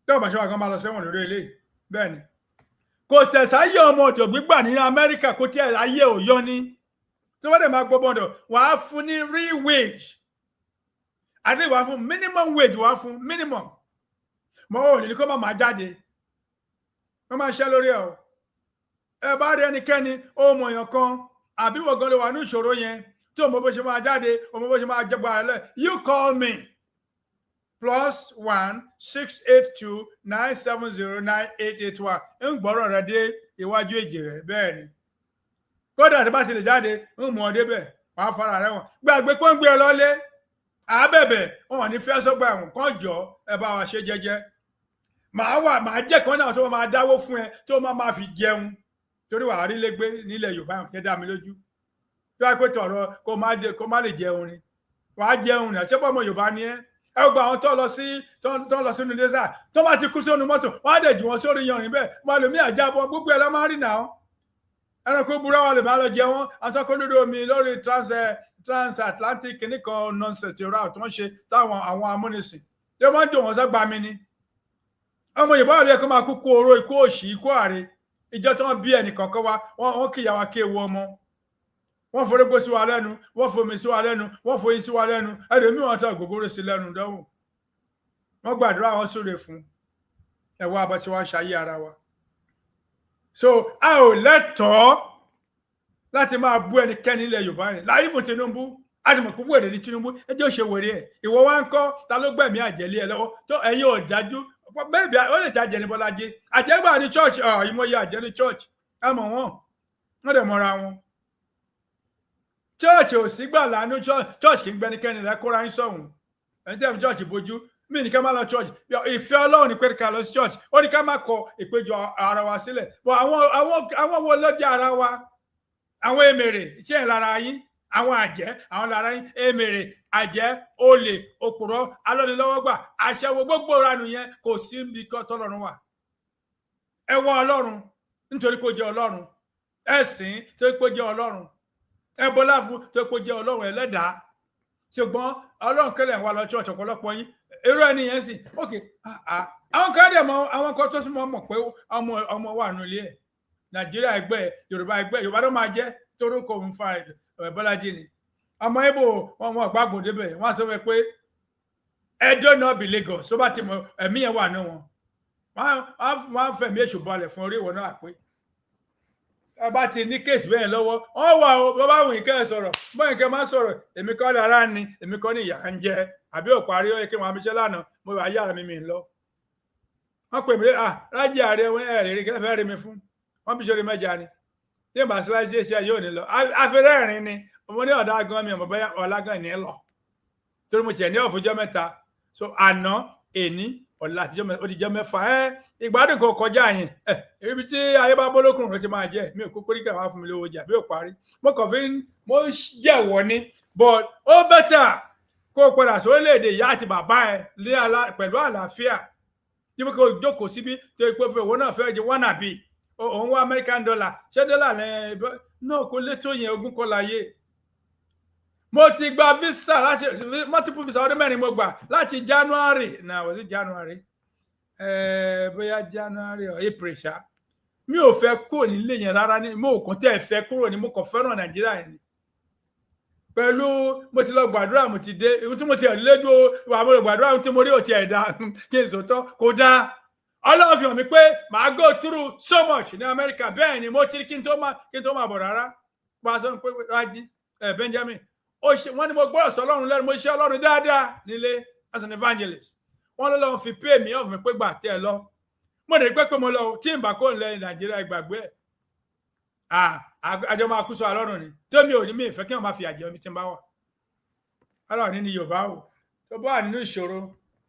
tẹ́wọ̀n bá ṣe wà kan máa lọ sẹ́wọ̀n lórí eléyìí bẹ́ẹ̀ ni kò tẹ̀sáyé ọmọ ọ̀dọ̀ gbígbà ní Amẹ́ríkà kò tí ayé ò yọ ní tí wọ́n dẹ̀ máa gbọ́ bọ́dọ̀ wàá fún ní real wage àti wàá fún minimum wage wàá fún minimum mọ́ ò ní kó máa jáde wọ́n máa ṣẹ́ lórí ẹ̀ o ẹ bá rí ẹnikẹ́ni ó mọ̀ èèyàn kan àbí wọ́n gan lè wà ní ìṣòro yẹn tí o mọ bó ṣe máa jáde o mọ bó ṣe máa jẹgbà rẹ you call me +1 682 970 9881 ń gbọ́rọ̀ rẹ dé iwájú èjì rẹ bẹ́ẹ̀ ni kódà tí bá ti lè jáde ń mú ọ débẹ̀ wàá fara rẹ wọn gbàgbé pọ́ngbé ẹ lọ́lé àbẹ̀bẹ̀ wọn ní fẹ́ sọ́gbà ẹ̀wọ̀n kan jọ ẹ bá wa ṣe jẹ́jẹ́ màá jẹ́ kan náà tó máa dáwó fún ẹ tó máa fi jẹun torí wàá rí lẹ́gbẹ́ nílẹ̀ Yorùbá yẹn dá mi lójú tó wá pé tọ̀rọ̀ kó má lè jẹun ni wàá jẹun ní àṣẹ pọ̀mọ̀ Yorùbá ni ẹ gba àwọn tó lọ sínú dẹ́sà tó bá ti kú sínú mọ́tò wọ́n á dẹ̀ jù wọ́n sórí yanrìn bẹ́ẹ̀ wọ́n lè mí àjábọ̀ gbogbo ẹ̀ lọ́ máa ń rìn náà ẹranko burú àwọn lè máa lọ jẹ wọ́n àtọ́kọ́ lórí omi lórí transatlantic nìkan nonsense route tó ń ṣe táwọn àwọn amúnisìn yóò máa ń dùn wọ́n sọ́gbà mi ni ọmọ Yorùbá rẹ̀ kó máa kú kú oró ikú òṣì ikú ààrẹ ìjọ tí wọ́n bí ẹnìkan kọ́ wa wọ́n kíyàwó kéwu ọmọ wọ́n forógbó sí wa lẹ́nu wọ́n fomi sí wa lẹ́nu wọ́n foyín sí wa lẹ́nu ẹlòmíì wọ́n tọ́ gbogbo sí lẹ́nu dánwò wọ́n gbàdúrà wọn súre fún ẹ̀wọ́ abọ́ tí wọ́n ṣayé ara wa so a ò lẹ́tọ̀ọ́ láti máa bú ẹnikẹ́ni ilẹ̀ Yorùbá yẹn láyé fún Tinubu àdìmọ̀ pé wèrè ní Tinubu ẹjọ́ ṣe wèrè ẹ̀ ìwọ wá ń kọ́ ta ló gbẹ̀mí àjẹlé ẹ lọ́wọ́ tó ẹ̀yin ò dájú bẹ́ẹ̀bi ó lè ta àjẹ́ ní Bọ́lájí àjẹ́gbà ní church ìmọ̀ye àjẹ́ ní church ẹ mọ̀ wọ́n dẹ̀ mọ́ra wọn church ò sí gbà lánú church kì í gbẹnikẹ́ni lẹ́kọ́ra ń sọ̀hún ẹni tẹ́mi church bójú mí ní ká má lọ church ìfẹ́ Ọlọ́run ní pé ká lọ sí church ó ní ká má kọ ìpéjọ ara wa sílẹ̀ bọ́ àwọn wo ló jẹ́ ara wa àwọn èmèrè ṣé ẹ̀ lára yín àwọn àjẹ́ àwọn lára yín èmèrè àjẹ́ olè òpùrọ́ alọ́nilọ́wọ́gbà aṣẹ́wó gbogbo ìranù yẹn kò sí níbi kan tọ́lọ́run wà ẹ wọ Ọlọ́run nítorí kó jẹ́ Ọlọ́run ẹ̀sìn torí kó jẹ́ Ọlọ́run ẹ bọlá fún torí kó jẹ́ Ọlọ́run ẹlẹ́dàá ṣùgbọ́n Ọlọ́run kẹlẹ̀ ń wá lọ church ọ̀pọ̀lọpọ̀ yín irú ẹni yẹn sì ok àwọn kan dẹ̀ mọ̀ àwọn kan tó súnmọ́ mọ̀ pé ọmọ wà nílé ẹ̀ Nàìjíríà ẹgbẹ́ Yorùbá ló máa jẹ́ torúkọ òun fa Bọ́lájí ni ọmọ Ìgbò wọn gbàgbọ́ débẹ̀ wọ́n sọ pé Edo náà bí Lagos tó bá ti mọ ẹ̀mí yẹn wà ní wọn wọ́n fẹ̀mí èṣù balẹ̀ fún orí ìwọ náà pé ẹ bá ti ní kéèsì bẹ́ẹ̀ lọ́wọ́ wọ́n wà ó bọ́ bá wùn kẹ́ ẹ sọ̀rọ̀ bọ́yìn kẹ́ máa sọ̀rọ̀ èmi kọ́ lára ni èmi kọ́ ní ìyá ń jẹ àbí ò parí ó yẹ kí wọ́n amíṣẹ́ lánàá mo wà yára mi lọ. wọ́n pè mí rájí ààrẹ ẹ̀ lè rí kí ẹ fẹ́ rí mi fún wọ́n bí sórí mẹ́ja ni tí ìbá síláṣí iṣẹ́ yóò ní lọ afẹ́rẹ́rìn ni ọmọ ní ọ̀dà gan mi ọmọ bẹ́yà ọ̀làgàn ní lọ torí mo tiẹ̀ ní ọ̀fọ̀jọ́ mẹ́ta so àná èní ọ̀la òdìjọ́ mẹ́fà ìgbádùn kò kọjá yẹn ibi tí ayé bá bólókùnrin rẹ ti máa jẹ mi ò kúkú rí kẹwàá fún mi lówó jà bí ò parí mo kàn fi mo jẹ́wọ́ ni but ó bẹ́tà kó o padà sórílẹ̀-èdè ìyá àti bàbá ẹ pẹ̀lú àlàáfíà níbi kó o jókòó síbi tó o pé fún ìwọ náà fẹ́ẹ́ di wánàbí òun wá American dollar ṣé dọ́là lẹ́yìn náà kó létò yẹn ogún kọ́ láyé mo ti gba visa láti multiple visa ọdún mẹ́rin mo gbà láti January náà wọ́n sí January bóyá January or April ṣá mi ò fẹ́ kúrò nílé yẹn rárá ní mo kàn tẹ́ fẹ́ kúrò ní mo kàn fẹ́ràn Nàìjíríà yẹn ni pẹ̀lú mo ti lọ gbàdúrà mo ti dé ibi tí mo ti lédò wà mo lọ gbàdúrà tí mo rí òtí ẹ̀dá kí n sòótọ́ kó dáa Ọlọ́run fi hàn mí pé màá go through so much ní America bẹ́ẹ̀ ni mo ti rí kí n tó máa bọ̀ rárá pa sọ pé Rájí Benjamin wọ́n ní mo gbọ́dọ̀ sọ Ọlọ́run lẹ́nu mo ṣe Ọlọ́run dáadáa nílé as an evangelist wọ́n lọ́lọ́run fi pay me off mi pé gbà tẹ́ ẹ lọ mo lè gbé pé mo lọ tí n bá kó lẹ Nàìjíríà ìgbàgbé àjọ máa kú sọ Ọlọ́run ni tó mi ò ní mi ìfẹ́ kí wọ́n máa fi àjẹ omi tí n bá wà Ọlọ́run ní Yorùbá o tó bá wà nínú ìṣòro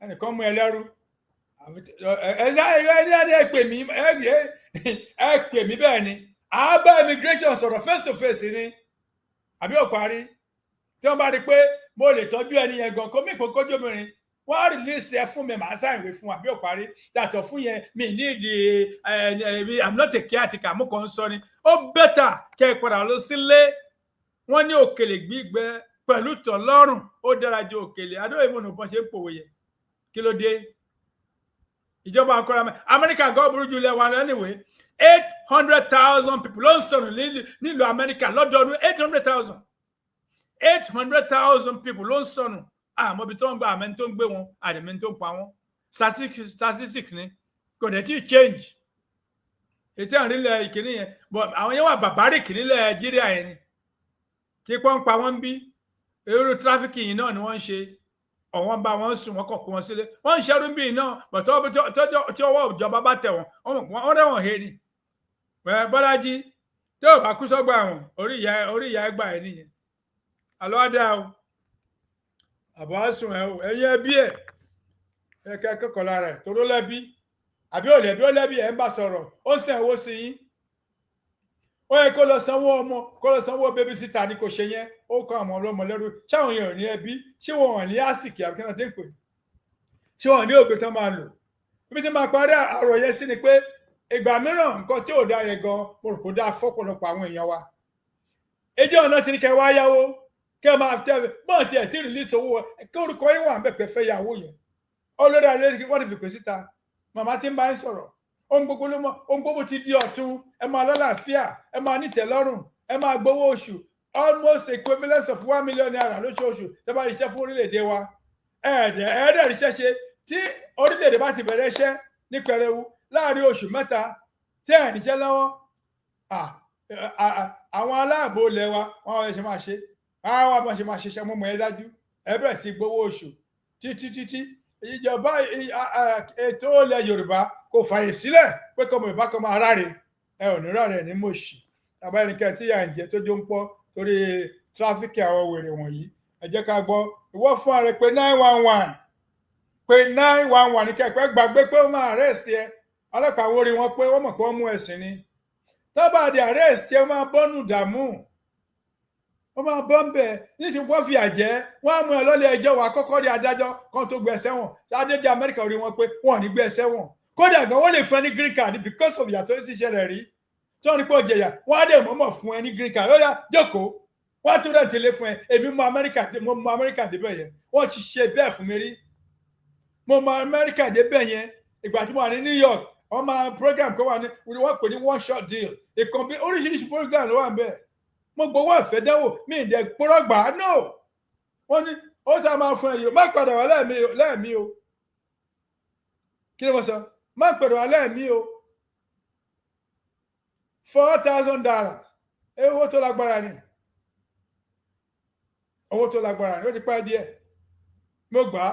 ẹnìkan mú ẹlẹ́rú ẹ pè mí bẹ́ẹ̀ ni àbá immigration sọ̀rọ̀ face to face ni àbí ò parí tí wọ́n bá rí pé mo lè tọ́jú ẹni yẹn gan kó mi kò kójú obìnrin wọ́n á release ẹ fún mi màá sáìwé fún àbí ò parí yàtọ̀ fún yẹn mi nídìí I'm not a caretaker mo kàn ń sọ ni ó bẹ́tà kẹ́ ẹ padà lọ sílé wọ́n ní òkèlè gbígbẹ pẹ̀lú tọ̀lọ́rùn ó dára ju òkèlè adó ìmúnú bọ́n ṣe ń pòwò yẹn kí ló dé ìjọba àkọ́rọ̀ Amẹ́ríkà gan burú jù lẹ́wọ̀n anyway 800,000 people ló ń sọnù nílùú Amẹ́ríkà lọ́dọọdún 800,000 people ló ń sọnù àmọ́ ibi tó ń gba àmẹ́ni tó ń gbé wọn àdèmẹ́ni tó ń pa wọn statistics ni kò dẹ̀ tí ì change ètò ìrìnlẹ̀ ìkíní yẹn but àwọn yẹn wà barbaric nílẹ̀ Nàìjíríà yẹn ni kí pọ́n pa wọ́n bí èrò tráfíkì yìí náà ni wọ́n ń ṣe ọ̀wọ́n bá wọn sùn wọ́n kọ̀ kó wọn sílé wọ́n ń ṣẹ́rú bíi náà but tí ọwọ́ ìjọba bá tẹ̀ wọ́n rẹ̀wọ̀n he ni Bọ́lájí tí ò bá kú sọ́gbà ẹ̀wọ̀n orí ìyá ẹgbà ẹ̀ nìyẹn àlọ́ àdá o àbọ̀ àsùn ẹ̀ o ẹ̀yìn ẹbí ẹ̀ kẹ́kọ̀ọ́ lára ẹ̀ toró lẹ́bí àbí ò lẹ́bí ó lẹ́bí ẹ̀ ń bá sọ̀rọ̀ ó ń sẹ̀ owó sí yín ó yẹ kó lọ sanwó ọmọ kó lọ sanwó bébí síta ni kò ṣe yẹn ó kọ àwọn ọlọ́mọ lẹ́rú ṣáwọn èèyàn ní ẹbí ṣé wọn ò ní àsìkì àbí kí wọn ti ń pè ṣé wọn ò ní ògùn tán máa lò ibi tí máa parí àrò yẹn sí ni pé ìgbà mìíràn nǹkan tí ò dá yẹn gan mo rò kó dá fọ́pọ̀lọpọ̀ àwọn èèyàn wa ẹjọ́ ọ̀nà ti ní kẹ́ wá yáwó kẹ́ máa tẹ́ bọ́ọ̀ tí ẹ̀ tí rìlíìsì owó kí orúkọ yín wà ń bẹ̀pẹ̀ fẹ́ yàwó yẹn olórí alẹ́ wọ́n ti fi pè síta màmá tí ń bá ń sọ̀rọ̀ ohun gbogbo ló mọ ohun gbogbo ti di ọ̀tun ẹ máa lálàáfíà ẹ máa nítẹ̀lọ́rùn ẹ máa gbowó oṣù almost equivalent of 1 million naira lóṣooṣù tẹ́ bá ríṣẹ́ fún orílẹ̀-èdè wa ẹ̀ẹ́dẹ̀ ríṣẹ́ ṣe tí orílẹ̀-èdè bá ti bẹ̀rẹ̀ iṣẹ́ ní pẹrẹwu láàrin oṣù mẹ́ta tẹ́ ẹ̀ níṣẹ́ lọ́wọ́ àwọn aláàbò ilẹ̀ wa wọ́n ṣe máa ṣe àwọn àbọ̀ṣe máa ṣiṣẹ́ mọ́mọ́ ẹ dájú ẹ bẹ̀rẹ̀ sí gbowó oṣù títí ìjọba ètò ilẹ̀ Yorùbá kò fààyè sílẹ̀ pé kọ́mọ Yorùbá kan máa ráre ẹ ò ní ráre ní mọ̀ọ́ṣì tàbá ẹnikẹ́ni tí yà ń jẹ tó jó ń pọ̀ torí tráfíkì àwọn wèrè wọ̀nyí ẹ jẹ́ ká gbọ́ ìwọ fún ààrẹ pé 911 pé 911 ní kẹ́kẹ́ gbàgbé pé ó máa arrest ẹ ọlọ́pàá wórí wọn pé wọ́n mọ̀ pé wọ́n mú ẹ̀sìn ni tábà di arrest ẹ máa bọ́nù dààmú wọ́n máa bọ́ ń bẹ̀ ní ti wọ́n fi àjẹ́ wọ́n á mú ẹ lọ́lẹ̀ ẹjọ́ wà kọ́kọ́ rí adájọ́ kan tó gbé ẹsẹ̀ wọn adédè Amẹ́ríkà rí wọn pé wọ́n ò ní gbé ẹsẹ̀ wọn kódà gan wọ́n lè fún ẹ ní green card because of ìyàtọ̀ tí ṣẹlẹ̀ rí tí wọ́n ní pọ̀ jẹ̀yà wọ́n á dẹ̀ mọ̀ọ́mọ̀ fún ẹ ní green card ó yá jókòó wọ́n á tún dẹ̀ tẹ̀lé fún ẹ èmi mọ Amẹ́ríkà débẹ̀ yẹn wọ́n ti ṣe bẹ́ẹ̀ fún mi rí mo mọ Amẹ́ríkà débẹ̀ yẹn ìgbà tí mo wà ní New York wọ́n máa program kan wà ní wọ́n pè ní one shot deal ìkànnì oríṣiríṣi program ló wà ń bẹ̀ mo gbowó ẹ̀fẹ́ dánwò mí ìdẹ gbọ́rọ̀gbà no wọ́n ní ó tá a máa fún ẹ yìí má padà wá lẹ́ẹ̀mí o kí ló mọ̀ sọ má padà wá lẹ́ẹ̀mí o $4,000 owó tó lágbára ni ó ti pẹ́ díẹ̀ mo gbà á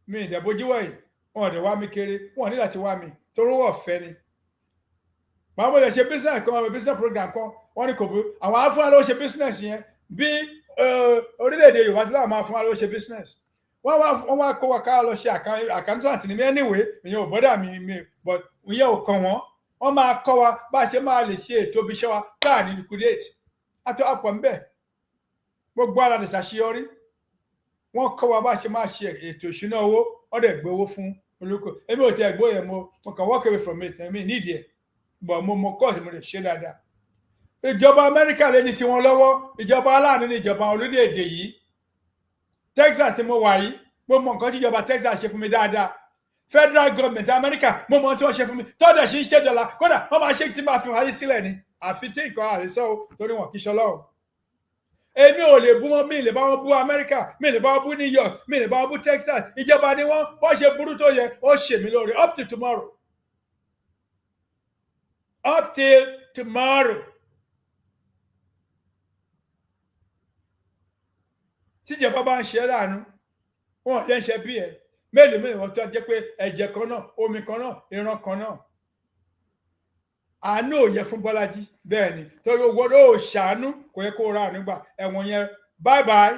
mi ìdẹ bójú wọ̀nyí wọn ò dẹ̀ wá mi kéré wọn ò ní láti wá mi torí owó ọ̀fẹ́ ni màá mo lè ṣe business kan àwọn business program kan wọ́n ní kò bú àwọn afúnra ló ṣe business yẹn bí orílẹ̀-èdè Yorùbá tí láwọn máa fúnra ló ṣe business wọ́n wá kó wa ká lọ ṣe accountant ní mi anyway ìyẹn ò bọ́dà mi but ìyẹn ò kàn wọ́n máa kọ́ wa bá a ṣe máa lè ṣe ètò ibi iṣẹ́ wa káà ní liquidate àti àpọ̀ ń bẹ̀ gbogbo ara lè ṣàṣeyọrí wọ́n kọ́ wa bá a ṣe máa ṣe ètò ìṣúná owó wọ́n dẹ̀ gbé owó fún olóko èmi ò tiẹ̀ gbóyè mo kàn walk away from it èmi nídìí ẹ̀ bọ̀ mo kọ́ọ̀sì mo lè ṣe dáadáa ìjọba Amẹ́ríkà lé ní tiwọn lọ́wọ́ ìjọba aláàánú ní ìjọba orílẹ̀-èdè yìí Texas tí mo wà yìí mo mọ nǹkan tí ìjọba Texas ṣe fún mi dáadáa federal government Amẹ́ríkà mo mọ tí wọ́n ṣe fún mi tọ́jà sí ń ṣe dọ́là kódà wọ́n máa ṣe tí máa fi wáyé sílẹ̀ ni àfi tí nǹkan àrísọ́ o torí wọn kì í ṣọlọ́ o èmi ò lè bú wọn mi lè bá wọn bú Amẹ́ríkà mi lè bá wọn bú New York mi lè bá wọn bú Texas ìjọba ni wọ́n ṣe burú tó yẹ ó ṣe mí lóore up till tomorrow up till tomorrow. tíjọba bá ń ṣe láàánú wọn ò lè ṣe bí ẹ mélòó wọn tó jẹ́ pé ẹ̀jẹ̀ kan náà omi kan náà ìran kan náà àánú ò yẹ fún Bọ́lájí bẹ́ẹ̀ ni torí owó ó ṣàánú kò yẹ kó ra àánú gbà ẹ̀wọ̀n yẹn bye bye.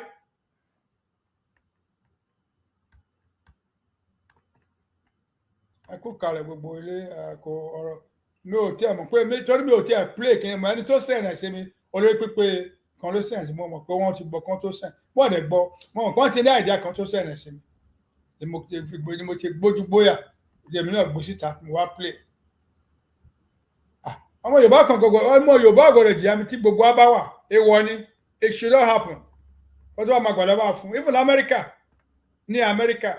ẹ kú kalẹ̀ gbogbo ilé kò ọ̀rọ̀ mi ò tiẹ̀ mọ̀ pé torí mi ò tiẹ̀ play kí n mọ̀ ẹni tó sẹ̀rẹ̀ sí mi olórí pípé kan ló sẹ̀rẹ̀ sí mi mọ̀ pé wọ́n ti gbọ́ kan tó sẹ̀rẹ̀ wọ́n dẹ̀ gbọ́ mọ̀ kàn ti ní àìdíà kan tó sẹ̀rẹ̀ sí mi ni mo ti gbójú gbóyà èmi náà gbó síta mo wá play. ọmọ Yorùbá kan gbogbo ọmọ Yorùbá ọ̀gọ̀dọ̀ jìyà mi tí gbogbo wa bá wà èèwọ̀ ni it should not happen ọdún wa máa gbàdá wà fún even Amẹ́ríkà ní Amẹ́ríkà.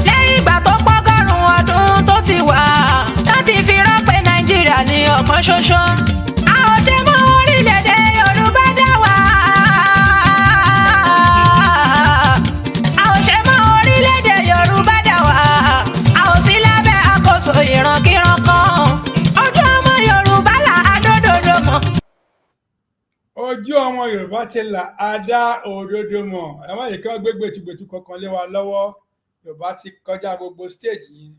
lẹ́yìn ìgbà tó pọ́gọ́rùn-ún ọdún tó ti wà láti fi rọ́pẹ́ Nàìjíríà ní ọ̀kan ṣoṣo a ò ṣe mọ́ orílẹ̀-èdè Yorùbá dá wà a ò ṣe mọ́ orílẹ̀-èdè Yorùbá dá wà a ò sí lábẹ́ àkóso ìrankíran kan ojú ọmọ Yorùbá là á dódòdó mọ́. ojú ọmọ Yorùbá ti là á dá òdodo mọ̀ ẹ má yẹ kí wọ́n gbé gbẹtugbẹtu kankan lé wa lọ́wọ́ Yorùbá ti kọjá gbogbo stage yìí.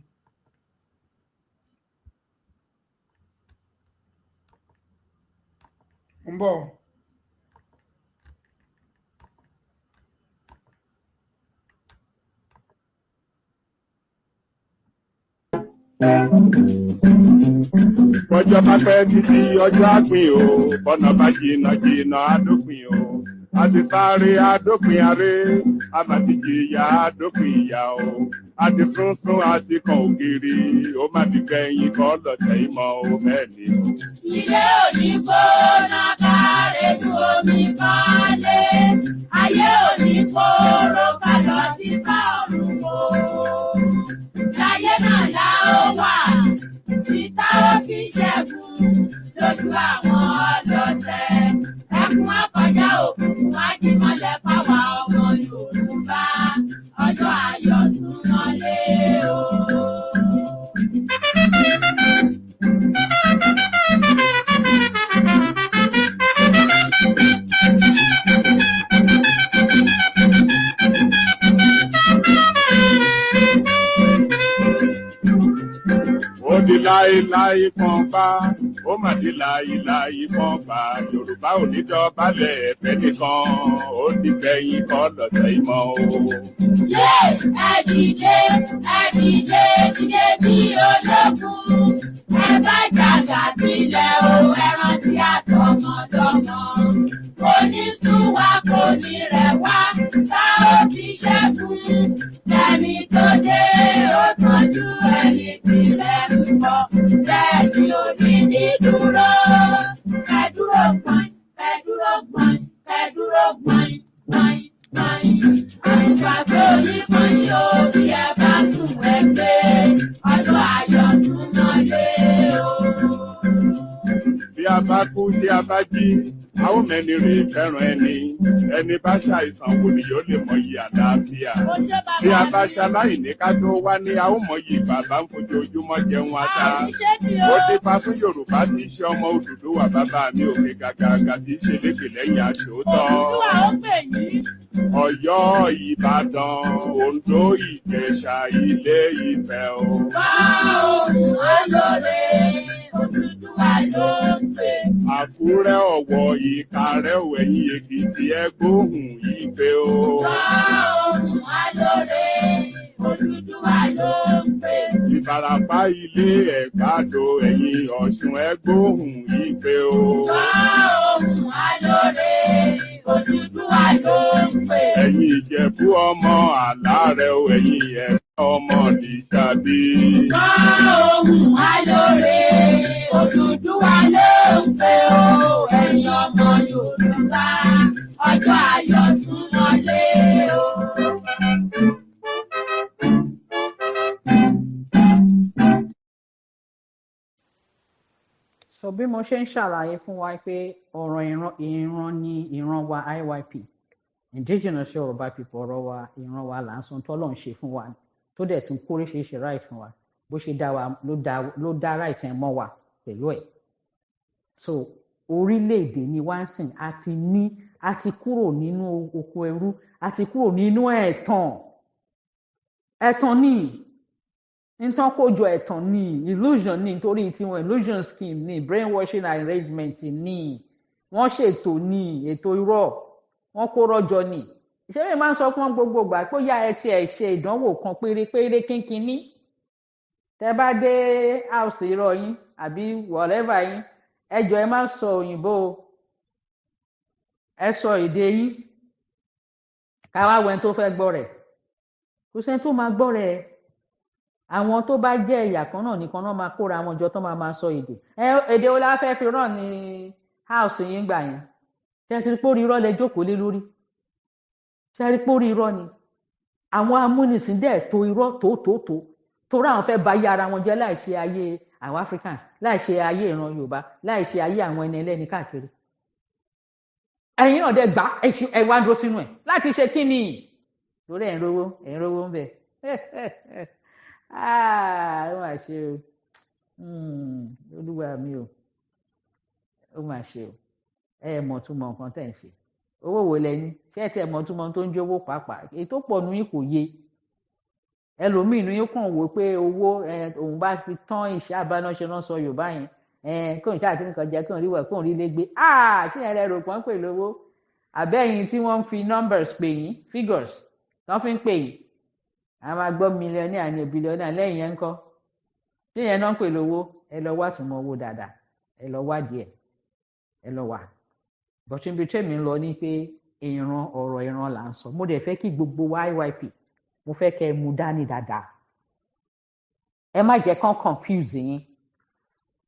ń bọ̀. ọjọ́ bá pẹ́ títí ọjọ́ àpín o bọ́nà bá jìnnà jìnnà àdópin o àti sáré àdópin aré àmàtìjìyà àdópin ìyá o àti súnsún àti kan ògiri ó má ti gbẹ̀yìn kọ́ lọ́tẹ̀ ìmọ̀ o bẹ́ẹ̀ ni o. Ilé òní gbóná kárẹ̀ ju omi kọ́lé. Ayé òní kóró kálọ̀ sí bá ọ̀run o. Láyé náà la ó wà, títà ó fi ṣẹ́gun lójú àwọn ọlọ́tẹ̀. Ẹkún akọjá òkùnkùn ajímọ̀lẹ̀ fáwa ọmọ Yorùbá. Ọjọ́ ayọ̀ súnmọ́lé o. Ó di láéláé pọ́npá ó mà di láéláé pọ́npá Yorùbá ò ní dọ̀bálẹ̀ ẹ̀fẹ́ nìkan ó di gbẹ̀yìn kọ́ lọ́tẹ̀ ìmọ̀ o. Yé ẹ dìde dìde bí olókùn. Ẹ bá jàgà sílẹ̀ o ẹ rántí àtọmọdọ́mọ. Kò ní sún wa kò ní rẹ̀ wá tá ó fi ṣẹ́gun. Ẹni tó dé ó tọ́jú ẹni tirẹ̀ ń bọ̀. Bẹ́ẹ̀ ni ò ní ní dúró. Ẹ dúró gbọ̀n, ẹ dúró gbọ̀n, ẹ dúró gbọ̀n, gbọ̀n, gbọ̀n. Àyùbá tó ní gbọ̀n yóò bí ẹ bá sùn ẹ gbé. Ọjọ́ ayọ̀ súnmọ́lé o. Bí a bá kú tí a bá jí a ó mẹ́ni rí fẹ́ràn ẹni bá ṣàìsàn wò ni yóò lè mọyì àlàáfíà. Bí a bá ṣaláìní ká tó wá ní a ó mọyì bàbá ń fojoojúmọ́ jẹun ata. Ó dé pa fún Yorùbá tí í ṣe ọmọ Odùduwà bàbá mi òkè gàgàgà tí í ṣe lékè lẹ́yìn aṣòótọ́. Ọ̀yọ́, Ìbàdàn, Oǹdó, Ìjẹ̀ṣà, Ilé Ifẹ̀ o. Wá ohùn olóore Odùduwà ló ń pè. Àkúrẹ́, Ọ̀wọ̀, Ìkàrẹ́, Ẹ̀yìn Èkìtì ẹ gbóhùn Ìgbé o. Wá ohùn olóore Odùduwà ló ń pè. Ìbàràpá, Ilé Ẹ̀gbádò, Ẹ̀yìn Ọ̀ṣun ẹ gbóhùn Ìgbé o. Wá ohùn olóore Odùduwà ló ń pè. Ẹ̀yin Ìjẹ̀bú ọmọ Àlárẹ̀ o, ẹ̀yin Ẹ̀gbá ọmọ Ìjàbí. Wá ohùn olóore Odùduwà ló ń pè o. Ẹ̀yin ọmọ Yorùbá ọjọ́ ayọ̀ súnmọ́lé o. So bí mo ṣe ń ṣàlàyé fún wa pé ọ̀rọ̀ ìran ni ìran wa IYP indigenous Yoruba people ọ̀rọ̀ wa ìran wa là ń sọ tó lọ́n ṣe fún wa tó dẹ̀ tún kó oríṣiríṣi right fún wa bó ṣe dá wa ló dá right ẹ̀ mọ́ wa pẹ̀lú ẹ̀. So orílẹ̀-èdè ni wá ń sìn a ti kúrò nínú oko ẹrú a ti kúrò nínú ẹ̀tàn ní nǹkan kójọ ẹ̀tàn ní illusion ní nítorí tiwọn illusion scheme ní brainwashing arrangement ní wọ́n ṣètò ní ètò irọ́ wọ́n kó rọ́jọ ní ìṣẹ́lẹ̀ máa ń sọ fún gbogbo ìgbà pé yá ẹ tiẹ̀ ṣe ìdánwò kan pérépéré kínkínní tẹ́ bá dé house irọ́ yín àbí whatever yín ẹ jọ̀ọ́ ẹ má sọ òyìnbó ẹ sọ èdè yín káwá wẹ́n tó fẹ́ gbọ́ rẹ̀ kò sẹ́ni tó máa gbọ́ rẹ̀ àwọn tó bá jẹ́ ẹ̀yà kan náà nìkan náà máa kóra wọn jọ tó máa sọ èdè wo la fẹ́ fi rán ní house yín gbà yẹn ṣe ti rí pórí irọ́ lẹ jókòó lé lórí ṣe rí pórí irọ́ ni àwọn amúnisìn dẹ̀ tó irọ́ torí àwọn fẹ́ bà ayé ara wọn jẹ́ láì ṣe ayé àwọn Africans láì ṣe ayé ìran Yorùbá láì ṣe ayé àwọn ẹni ẹlẹ́ni káàkiri ẹ̀yin náà dẹ̀ gbà ẹ̀ wá dúró sínú ẹ̀ láti ṣe kí ni lórí ẹ̀ ń rówó ń bẹ̀ ó mà ṣe o olúwa mi o ó mà ṣe o ẹ mọ̀ túmọ̀ nǹkan tẹ̀ ń ṣe owó wo lẹ́ni ṣé ẹ tiẹ̀ mọ̀ túmọ̀ tó ń jẹ́ owó pàápàá èyí tó pọ̀ nu yín kò yé ẹlòmíì nu yín kàn wò pé owó òun bá fi tán iṣẹ́ àbánáṣe náà sọ Yorùbá yẹn kóun ṣáà tí nǹkan jẹ kóun rí wẹ̀ kóun rí lé gbé ṣé yẹn lẹ rò pọ́n pè lówó àbẹ́yìn tí wọ́n ń fi numbers pè yín figures wọ́n fi ń pè yín a máa gbọ́ mílíọ̀nìà ní bílíọ̀nìà lẹ́yìn yẹn ń kọ́ tí yẹn náà ń pè lówó ẹ lọ wá túmọ̀ owó dáadáa ẹ lọ wá díẹ̀ ẹ lọ wá bọ̀tún ibi tẹ́mi ń lọ ní pé ọ̀rọ̀ ìran là ń sọ mo dẹ̀ fẹ́ kí gbogbo YYP mo fẹ́ kẹ́ ẹ mú dání dáadáa ẹ má jẹ́ kán confuse yín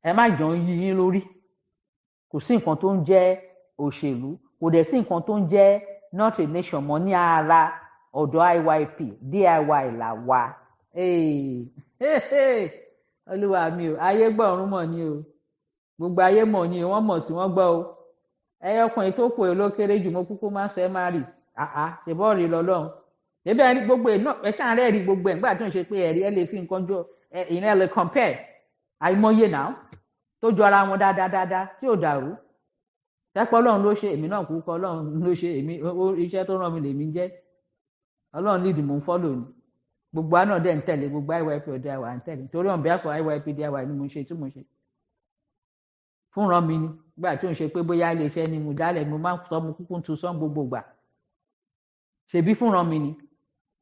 ẹ má jọ ń yí yín lórí kò sí nǹkan tó ń jẹ́ òṣèlú kò dẹ̀ sí nǹkan tó ń jẹ́ not a nation mọ́ ní ara ọ̀dọ̀ IYP DIY là wà olúwa mi o ayé gbọ́ ọ̀run mọ̀ ni o gbogbo ayé mọ̀ ni wọ́n mọ̀ sí wọ́n gbọ́ o ẹyọkùnrin tó kù ló kéré jù mo kúkú máa ń sọ ẹ má rì ṣe bọ́ọ̀rì lọ́lọ́run ebi ẹni gbogbo ẹ náà ẹ ṣáà rẹ́ẹ̀rí gbogbo ẹ̀ nígbà tó ń ṣe pé ẹ̀rí ẹ lè fi nǹkan jọ ìyẹn ẹ lè compare àìmọye náà tó jọra wọn dáadáa tí ò dàrú tẹ́pọ̀ ọlọ́run ló ṣe èmi náà kú kọ́ ọlọ́run ló ṣe èmi iṣẹ́ tó rán mi lèmi jẹ́ ọlọ́run lead mò ń follow ni gbogbo àná dẹ̀ ń tẹ̀lé gbogbo IYP ọ̀dọ̀ àwa ń tẹ̀lé torí on behalf of IYP DIY ni mo ṣe tí mo ṣe fúnra mi ni gbà tó ń ṣe pé bóyá iléeṣẹ́ ni mo dálẹ̀ mo máa ń sọ mo kúkú ń tu sọ́n gbogbo gbà ṣèbí fúnra mi ni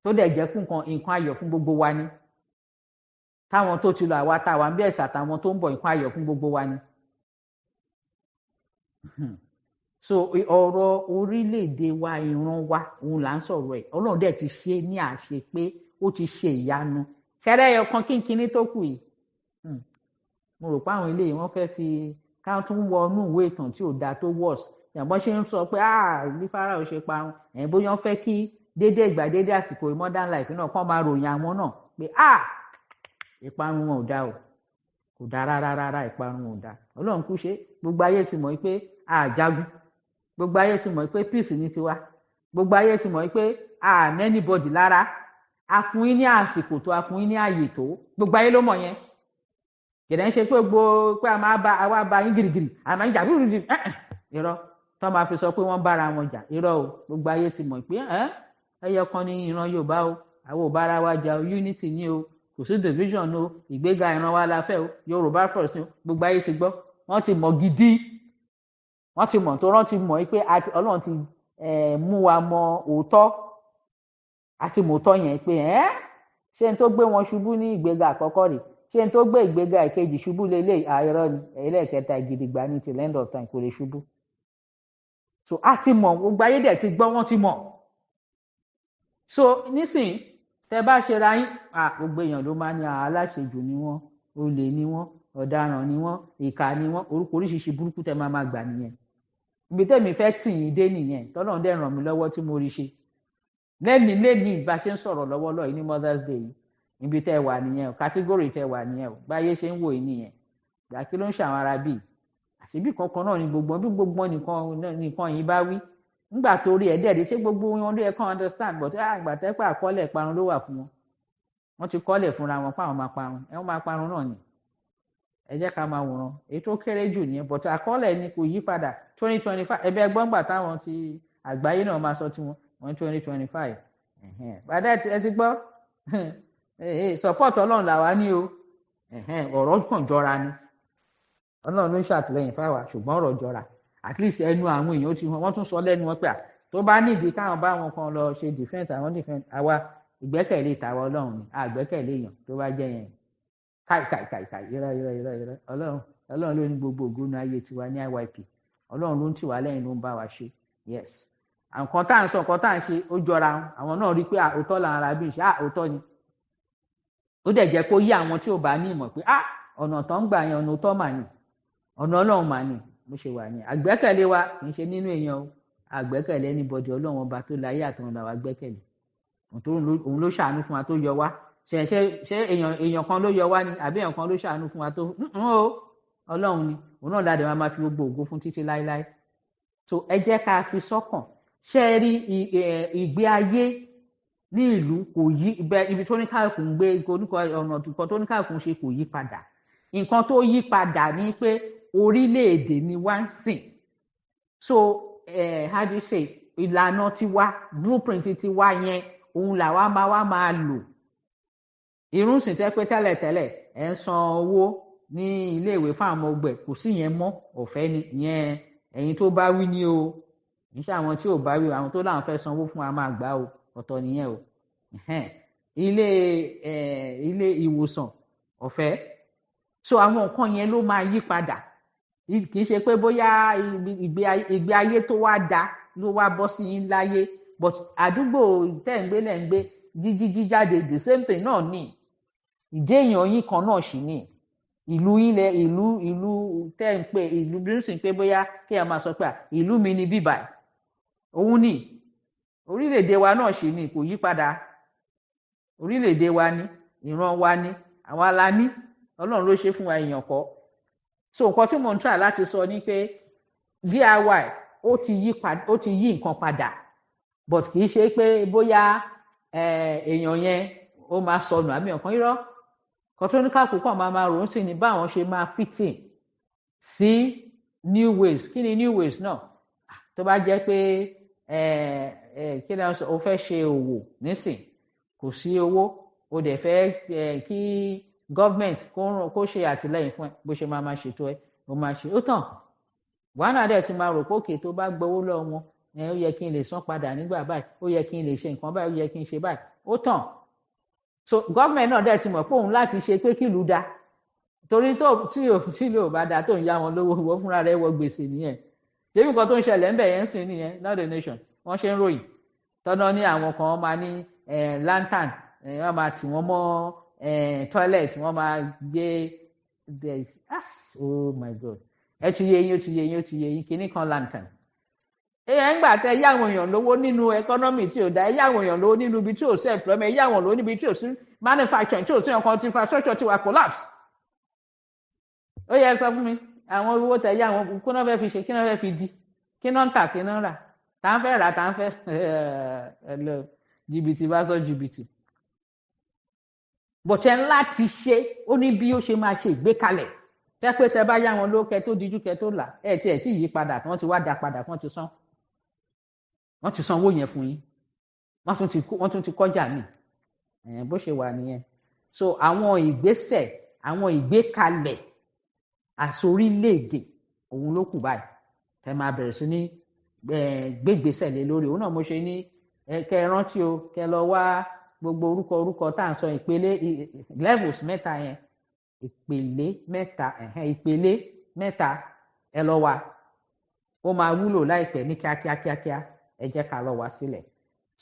tó dẹ̀ jẹ́ fún nǹkan ayọ̀ fún gbogbo wa ni táwọn tó ti lọ àwa táwa ń bí ẹ̀sà táwọn tó ń bọ̀ nǹkan ayọ̀ fún gbogbo wa ni. So ọ̀rọ̀ orílẹ̀-èdè wa ìran wa òun là ń sọ̀rọ̀ ẹ̀ ọlọ́run dẹ̀ ti ṣe ní àṣẹ pé ó ti ṣe ìyanu ṣẹ́rẹ́ ẹyọ kan kínkínní tó kù yìí mo rò pé àwọn eléyìí wọ́n fẹ́ fi ká tún wọnú ìwé ìtàn tí ò dáa tó worse yàgbọ́n ṣe ń sọ pé bí Fáráò ṣe parun bóyá wọ́n fẹ́ kí déédéé ìgbà déédéé àsìkò modern life náà kàn máa ròyìn àwọn náà pé ìparun wọn ò dáa o kò dáa rárá ìparun wọn ò dáa ọlọ́run kú ṣe gbogbo ayé ti mọ̀ pé àjagun gbogbo ayé ti mọ̀ pé peace ní tiwa gbogbo ayé ti mọ̀ pé ní anybody lára a fún yín ní àsìkò tó a fún yín ní ààyè tó gbogbo ayé ló mọ̀ yẹn kìdẹ̀ ń ṣe pé pé àwa bá yín gìrìgìrì àmọ́ ìjà gìrìgìrì irọ́ tó máa fi sọ pé wọ́n bára wọn jà irọ́ o gbogbo ayé ti mọ̀ pé ẹyọ kan ní ìran Yorùbá o àwọn ò bára wa jà o unity ní o kò sí division o ìgbéga ìran wa la fẹ́ o Yorùbá first o gbogbo ayé ti gbọ́ wọ́n ti mọ̀ gidi wọ́n ti mọ̀ tó rán ti mọ̀ pé Ọlọ́run ti mú wa mọ òótọ́ àti mòótọ́ yẹn pé ṣé n tó gbé wọn ṣubú ní ìgbéga àkọ́kọ́ rẹ̀ ṣé n tó gbé ìgbéga ìkejì ṣubú lélẹ̀ àìrọ́ ni ẹlẹ́ẹ̀kẹta gidigba ní till end of time kò lè ṣubú so a ti mọ̀ gbogbo ayé dẹ̀ ti gbọ́ wọ́n ti mọ̀ so nísìnyí tẹ bá ṣe ra yín gbogbo èèyàn ló máa ní aláṣejù ni wọ́n olè ni wọ́n ọ̀daràn ni wọ́n ìkà ni wọ́n orúkọ oríṣiríṣi burúkú tẹ máa gbà nìyẹn ibi tẹ́mi fẹ́ tì yín dé nìyẹn tọ́lọ́run dẹ̀ ràn mí lọ́wọ́ tí mo rí ṣe lẹ́ni bá ṣe ń sọ̀rọ̀ lọ́wọ́lọ́wọ́ yìí ní Mother's Day yìí ibi tẹ́ wà nìyẹn o kátígórì tẹ́ wà nìyẹn o báyé ṣe ń wò yìí nìyẹn gbà kí ló ń ṣàwọn ará bíi àṣebí kankan náà ni gbogbo nìkan yìí bá wí nígbà tó rí ẹ̀dẹ́ẹ̀dẹ́ ṣé gbogbo wọn ló yẹ kán understand but àgbà tẹ́pẹ́ àkọọ́lẹ̀ parun ló wà fún wọn wọ́n ti kọ́lẹ̀ fúnra wọn fáwọn máa parun wọ́n máa parun náà ni ẹ jẹ́ ká máa wòran èyí tó kéré jù nìyẹn but àkọọ́lẹ̀ ni kò yí padà 2025 ẹbẹ́ gbọ́ngbà táwọn ti àgbáyé náà máa sọ tiwọn 2025 bàdá ẹ ti gbọ́ support ọlọ́run làwa ní o ọ̀rọ̀ kàn jọra ni ọlọ́run ló ń ṣàtìlẹ́yìn fáwa ṣùgbọ́n ọ̀rọ̀ jọra at least ẹnu àwọn èèyàn ti wọ́n tún sọ lẹ́nu wọn pé tó bá nídìí káwọn bá wọn kan lọ ṣe defence àwọn defence àwa ìgbẹ́kẹ̀lé tàwa ọlọ́run ni àgbẹ́kẹ̀lé èèyàn tó bá jẹ́ yẹn káì irọ́ ọlọ́run ló ní gbogbo ògùn ayé tiwa ní IYP ọlọ́run ló ń tì wá lẹ́yìn ló ń bá wa ṣe yes nǹkan tá à ń sọ nǹkan tá à ń ṣe ó jọra àwọn náà rí pé òótọ́ làwọn ará bí ṣe òótọ́ ni ó dẹ̀ jẹ́ kó yí àwọn tí ò bá ní ìmọ̀ pé ọ̀nà tó ń gbà yẹn ọ̀nà òótọ́ mà ní ọ̀nà ọlọ́run mà ní bó ṣe wà ní àgbẹ́kẹ̀lé wa kì í ṣe nínú èèyàn o àgbẹ́kẹ̀lé anybody ọlọ́run ọba tó láyé àtọ̀run làwa gbẹ́kẹ̀lé òun ló ṣàánú fún wa tó yọ wá ṣe èèyàn kan ló yọ wá ni àbí èèyàn kan ló ṣàánú fún wa tó ọlọ́run ni òun náà dáadé wa máa fi gbogbo ògo fún títí láéláé so ẹ jẹ́ ká fi sọ́kàn ṣe rí ìgbé ayé ní ìlú kò yí ibi tó ní káàkùn gbé ọ̀nà tó ní káàkùn ṣe kò yí padà nǹkan tó yí padà ni pé orílẹ̀-èdè ni wá ń sìn so how do you say ìlànà tiwa blueprint tiwa yẹn òun làwa máa lò irúnsìn tẹ́ pé tẹ́lẹ̀tẹ́lẹ̀ ẹ̀ ń san owó ní iléèwé fún àwọn ọgbẹ̀ kò sí yẹn mọ́ ọ̀fẹ́ ni ìyẹn ẹ̀yin tó bá wí ni o níṣẹ́ àwọn tí ò bá wí àwọn tó láwọn fẹ́ sanwó fún wa máa gbà o ọ̀tọ̀ nìyẹn o ilé ìwòsàn ọ̀fẹ́ so àwọn nǹkan yẹn ló máa yí padà kì í ṣe pé bóyá ìgbé ayé tó wá da ló wá bọ́ sí yín láyé but àdúgbò tẹ́ ń gbé lẹ́ ń gbé jíjáde the same thing náà ní ìdí èèyàn yín kan náà sì ní ìlú yín lẹ ìlú tẹ́ ń pè ìlú bí ń sìn pé bóyá kí ẹ máa sọ pé ìlú mi ni bíbà òun ní orílẹ̀-èdè wa náà sì ní kò yí padà orílẹ̀-èdè wa ní ìran wa ní àwa la ní Ọlọ́run ló ṣe fún wa èèyàn kọ́ so nǹkan tí mo ń try láti sọ ni pé DIY ó ti yí nǹkan padà but kì í ṣe pé bóyá èèyàn yẹn ó máa sọnù àmì ọ̀kan irọ́ kọ́tọ́níkàkù kan máa rò ó sì ní báwọn ṣe máa fitting sí new ways kí ni new ways náà tó bá jẹ́ pé kí ni o fẹ́ ṣe òwò nísìn kò sí owó o dẹ̀ fẹ́ kí government kó ṣe àtìlẹ́yìn fún ẹ bó ṣe máa ṣètò ẹ ó máa ṣe ó tàn wàhálà dẹ̀ ti máa rò pé òkè tó bá gbowó lọ́wọ́ wọn ó yẹ kí n lè san padà nígbà báyìí ó yẹ kí n lè ṣe nǹkan báyìí ó yẹ kí n ṣe báyìí ó tàn so government náà dẹ̀ ti mọ̀ pé òun láti ṣe pé kìlú da torí tí ìlú ò bá da tó ń yá wọn lówó wọ́n fúnra rẹ̀ wọ gbèsè nìyẹn ṣébí nǹkan tó ń ṣẹlẹ̀ ń bẹ̀ yẹn ń sìn nìyẹn not the nation wọ́n ṣe ń ròyìn tọ́nà ní àwọn kan máa ní lantern wọ́n máa tì wọ́n mọ́ toilet wọ́n máa gbé oh my god ẹ ti yé yín kinní kan lantern èèyàn ń gbà tẹ yá àwọn èèyàn lówó nínú economy tí ò dá ẹ yá àwọn èèyàn lówó nínú ibi tí ò sí employment ẹ yá àwọn lówó níbi tí ò sí manufacturing tí ò sí nǹkan tí infrastructure ti wà collapse ó yẹ sọ fún mi àwọn owó tẹ yá àwọn kí náà fẹ́ fi ṣe kí náà fẹ́ fi di kí náà ń tà kí náà ń rà tá ń fẹ́ rà tá ń fẹ́ lọ jìbìtì bá sọ jìbìtì bọ̀tẹ́ ńlá ti ṣe ó ní bí ó ṣe máa ṣe ìgbékalẹ̀ tẹ́ pé tẹ bá yá wọn lówó kẹ tó dijú kẹ tó là tí yí padà tí wọ́n ti wá dá padà wọ́n ti san owó yẹn fún yín wọ́n tún ti kọjá mi bó ṣe wà nìyẹn so àwọn ìgbésẹ̀ àwọn ìgbékalẹ̀ àsorílẹ̀-èdè òun ló kù báyìí tẹ máa bẹ̀rẹ̀ sí ní gbégbésẹ̀ lé lórí òun náà mo ṣe ní kẹ rántí o kẹ lọ wá gbogbo orúkọ tá à ń sọ ìpele levels mẹ́ta yẹn ìpele mẹ́ta ẹ lọ wá ó máa wúlò láìpẹ́ ní kíákíá ẹ jẹ́ ká lọ wá sílẹ̀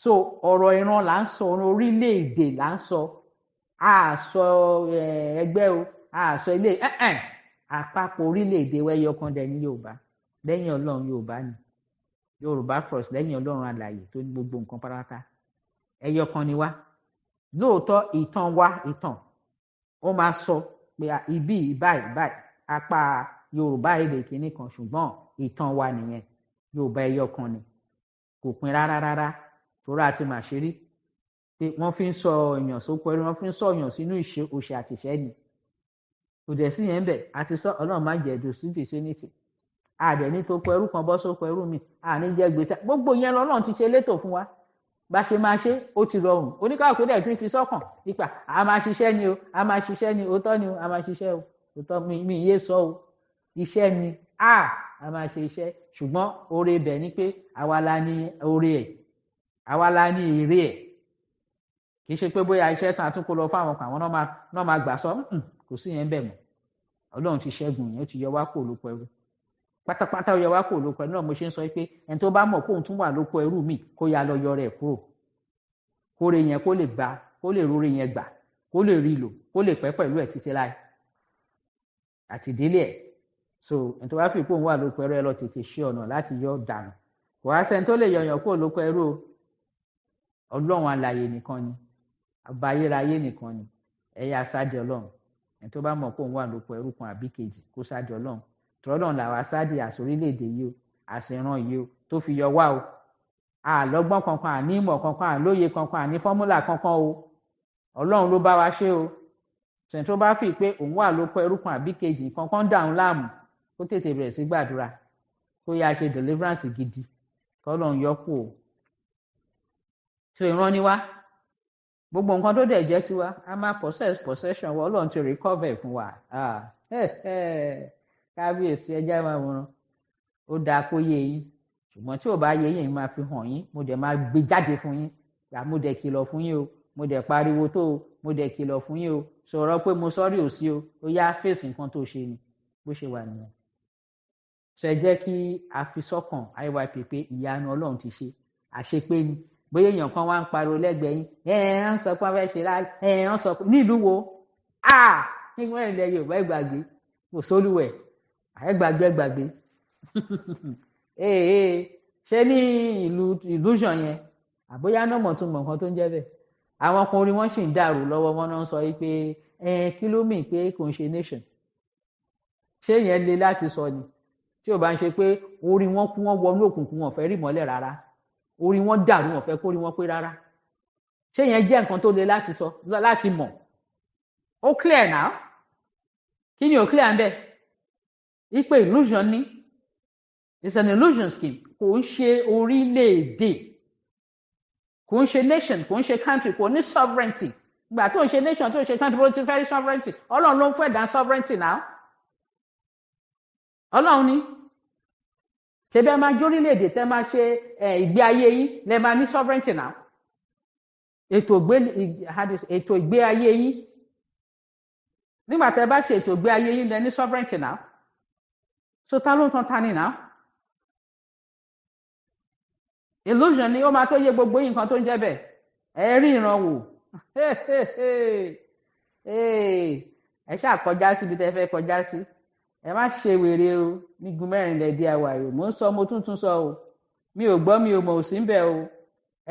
so ọ̀rọ̀ ìran là ń sọ ọ̀rọ̀ orílẹ̀-èdè là ń sọ àsọ ẹgbẹ́ o àsọ ilé àpapọ̀ orílẹ̀-èdè wẹ́yọ kan dẹ̀ ní Yorùbá lẹ́yìn Ọlọ́run Yorùbá ni Yorùbá first lẹ́yìn Ọlọ́run alààyè tó ní gbogbo nǹkan pátá ẹyọ kan ni wá lóòótọ́ ìtàn ó máa sọ pé ibi báyìí apá Yorùbá èdè kìíní kan ṣùgbọ́n ìtàn wa nìyẹn Yorùbá ẹyọ kan ni kò pin rárá torí àti màṣírí pé wọ́n fi ń sọ èèyàn sóko ẹrú wọ́n fi ń sọ èèyàn sínú òṣì àtìṣẹ́ ni kò dẹ̀ sí yẹn bẹ̀ àti sọ Ọlọ́run má jẹ́ ẹ̀dùn sí tìṣẹ́nìtì àdẹ̀ ní tó kọ ẹrú kan bọ́ sóko ẹrú mi àní jẹ́ gbèsè gbogbo yẹn lọ́lọ́run ti ṣe létò fún wa bá ṣe máa ṣe ó ti rọrùn oníkàkùn dẹ̀ ti fi sọ́kàn nípa a máa ṣiṣẹ́ ni o a máa ṣiṣẹ́ ni òótọ́ ni o a máa ṣiṣẹ́ o òótọ́ mi yé sọ o iṣẹ́ ni a máa ṣe iṣẹ́ ṣùgbọ́n oore ibẹ̀ ni pé àwa la ní oore ẹ̀ àwa la ní èrè ẹ̀ kì í ṣe pé bóyá iṣẹ́ tán àtúnkò lọ fáwọn kan àwọn náà máa gbà sọ kò sí yẹn bẹ̀ mọ́ Ọlọ́run ti ṣẹ́gun yẹn ó ti yọ wá kó lóko ẹrú pátápátá ó yọ wá kó lóko ẹrú náà mo ṣe ń sọ pé ẹni tó bá mọ̀ kóun tún wà lóko ẹrú mi kó ya lọ yọ rẹ̀ kúrò kóre yẹn kó lè gbà kó lè róre yẹn gbà kó lè rí lò kó lè pẹ́ pẹ̀lú ẹ̀ títí láì àti ìdílé ẹ̀ so ẹni tó bá fi kóun wà lóko ẹrú ẹ lọ tètè ṣe ọ̀nà láti yọ dànù kò wá sẹ́ni tó lè yọyàn kó lóko ẹrú Ọlọ́run alààyè nìkan ni àbáyéráyé nìkan ni ẹ̀yà sáde Ọlọ́run ẹni tó bá mọ̀ kóun wà lóko ẹrú kan àbí kejì kó sáde Ọlọ́run tọ́lọ́run làwa sáde àsorílẹ̀-èdè yìí o àṣẹran yìí o tó fi yọ wá o àlọ́gbọ́n kankan àní ìmọ̀ kankan àlóye kankan àní fọ́múlà kankan o Ọlọ́run ló bá wa ṣe o ṣèǹ tó bá fi pé òun wà lóko ẹrú kan àbí kejì kankan dàrún láàmú kó tètè bẹ̀rẹ̀ sí gbàdúrà kó yá ṣe deliverance gidi kọ́lọ́run yọ kú o ṣe ìran ni wá gbogbo nǹkan tó dẹ̀ jẹ́ tiwa a máa possession wọ Ọlọ́run ti recover fún wa kábíyèsí ẹjẹ́ máa wọ̀n ó dáa kó yé yín ṣùgbọ́n tí ò bá yé yín máa fi hàn yín mo dẹ̀ máa gbé jáde fún yín mo dẹ̀ kìlọ̀ fún yín o mo dẹ̀ pariwo tó o mo dẹ̀ kìlọ̀ fún yín o sọ̀rọ̀ pé mo sọ́rí ò sí o ó yá fèsì nǹkan tó ṣe ni bó ṣe wà nìyẹn. sọ ẹ jẹ́ kí a fi sọ́kàn IYP pé ìyanu Ọlọ́run ti ṣe àṣepé ni bóyá èèyàn kan wá ń pariwo lẹ́gbẹ̀ẹ́ yín ń sọ pé wọ́n fẹ́ ṣe láàyè ń sọ pé nílùú wo nígbà ilẹ̀ Yorùbá ìgbàgbé kò sólúwẹ̀ ẹgbàgbé ṣé ní ìlú ṣàn yẹn àbóyá náà mọ̀ tún mọ̀ nǹkan tó ń jẹ́ bẹ́ẹ̀ àwọn kan orí wọn sì ń dàrú lọ́wọ́ wọn náà ń sọ yìí pé kí ló mì pé kò ń ṣe nation ṣé yẹn le láti sọ ni tí ò bá ń ṣe pé orí wọn kú wọn wọnú òkùnkùn wọn fẹ́ rí mọ́lẹ̀ rárá orí wọn dàrú wọn fẹ́ kórí wọn pé rárá ṣé yẹn jẹ́ nǹkan tó le láti sọ láti mọ̀ ó clear now kí ni ò clear ń bẹ ipe illusion ni it's an illusion scheme kò ń ṣe orílẹ̀-èdè kò ń ṣe nation kò ń ṣe country kò ní sovereignty ìgbà tó ń ṣe nation tó ń ṣe country bó ti fẹ́ rí sovereignty Ọlọ́run ló ń fún ẹ̀dá sovereignty now Ọlọ́run ni ṣe bẹ́ẹ̀ máa jórílẹ̀-èdè tẹ́ máa ṣe ìgbé ayé yín lẹ́ máa ní sovereignty now ètò ìgbé ayé yín nígbà tẹ́ bá ṣe ètò ìgbé ayé yín lẹ́ ní sovereignty now so ta ló ń tan ta ni now illusion ni ó máa tó yé gbogbo yín nǹkan tó ń jẹ́ bẹ́ẹ̀ ẹ rí ìran wò ẹ ṣáà kọjá síbi tẹ́ fẹ́ kọjá sí ẹ má ṣe wèrè o nígun mẹ́rin lẹ di àwà yìí mò ń sọ mo tún sọ o mi ò gbọ́ mi ò mọ̀ ò sí ń bẹ̀ o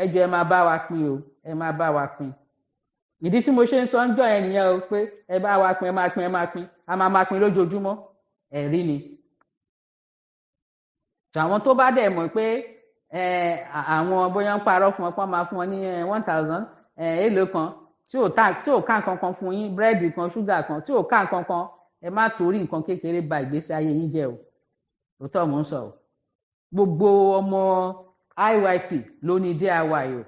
ẹ jọ̀ọ́ ẹ máa bá wa pín o ẹ máa bá wa pín ìdí tí mo ṣe ń sọ ń jọ ẹ nìyẹn o pé ẹ bá wa pín ẹ máa pín a máa pín lójoojúmọ́ ẹ̀rí ni àwọn tó bá dẹ̀ mọ̀ pé àwọn bóyá ń parọ́ fún wọn pọ́n máa fún wọn ní 1000 èèlò kan tí ò ká nǹkan kan fún yín búrẹ́dì kan ṣúgà kan tí ò ká nǹkan kan ẹ má torí nǹkan kékeré ba ìgbésí ayé yín jẹ́ o òótọ́ mò ń sọ o gbogbo ọmọ IYP ló ní DIY o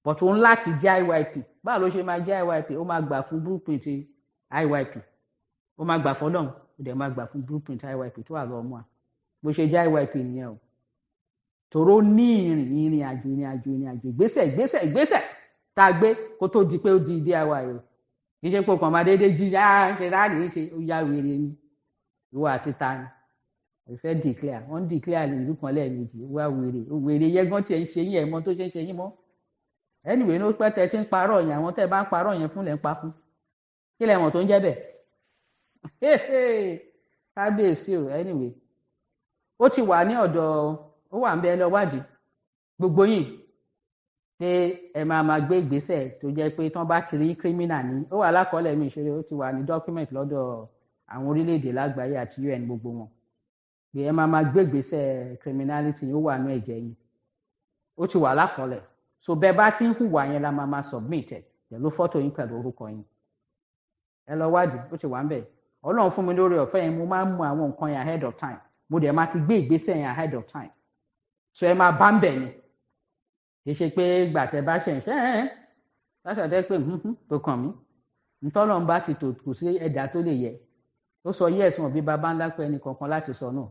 but òun láti jẹ́ IYP báwo ló ṣe máa jẹ́ IYP ó máa gbà fún blueprint IYP ó máa gbà fọlọ́run ó dẹ̀ máa gbà fún blueprint IYP tó wà lọ́mú à bó ṣe jẹ́ IYP nìyẹn o tòró ní ìrìn àjò ìgbésẹ̀ tá a gbé kó tó di pé ó di DIY o kì í ṣe pé kàn máa déédéé jí ṣe láàrin ṣe ó yá wèrè ni ìwọ àti ta ni ìfẹ́ declare wọ́n declare ìlú kan lẹ́ẹ̀mejì wá wèrè yẹgán tiẹ̀ ń ṣe yín ẹ̀mọ́ tó ṣe ń ṣe yín mọ́ anyway ló pẹ́ tẹ́ ti ń parọ́ yẹn àwọn tẹ́ bá ń parọ́ yẹn fún lẹ́ ń pa fún kí lẹ́wọ̀n tó ń jẹ́ bẹ́ẹ̀ kábíyèsí o anyway ó ti wà ní ọ̀dọ̀ ó wà ń bẹ lọ wádìí gbogbo yìí pé ẹ máa gbé ìgbésẹ̀ tó jẹ́ pé tán bá ti rí criminal ní ó wà lákọọ́lẹ̀ mi ìṣeré ó ti wà ní document lọ́dọ̀ àwọn orílẹ̀-èdè lágbàáyé àti UN gbogbo wọn pé ẹ máa gbé ìgbésẹ̀ criminality ó wà ní ẹ̀jẹ̀ yìí ó ti wà lákọọ́lẹ̀ so bẹ́ẹ̀ bá ti ń hùwà yẹn la máa submit ẹ̀ pẹ̀lú fọ́tò yín pẹ̀lú orúkọ yín ẹ lọ wádìí ó ti wà ń bẹ̀ Ọlọ́run fún mi lórí ọ̀fẹ́ yẹn mo máa ń mú àwọn nǹkan yẹn ahead of time mo dẹ̀ máa ti gbé ìgbésẹ̀ yẹn ahead of time so ẹ máa bá ń bẹ̀ ni kì í ṣe pé gbàtẹ́ bá ṣe ń ṣe láṣàtẹ́ pé tó kàn mí ntọ́lọ́run bá ti tò kù sí ẹ̀dá tó lè yẹ ó sọ yes wọn bí baba ńlá pé ẹnì kankan láti sọ náà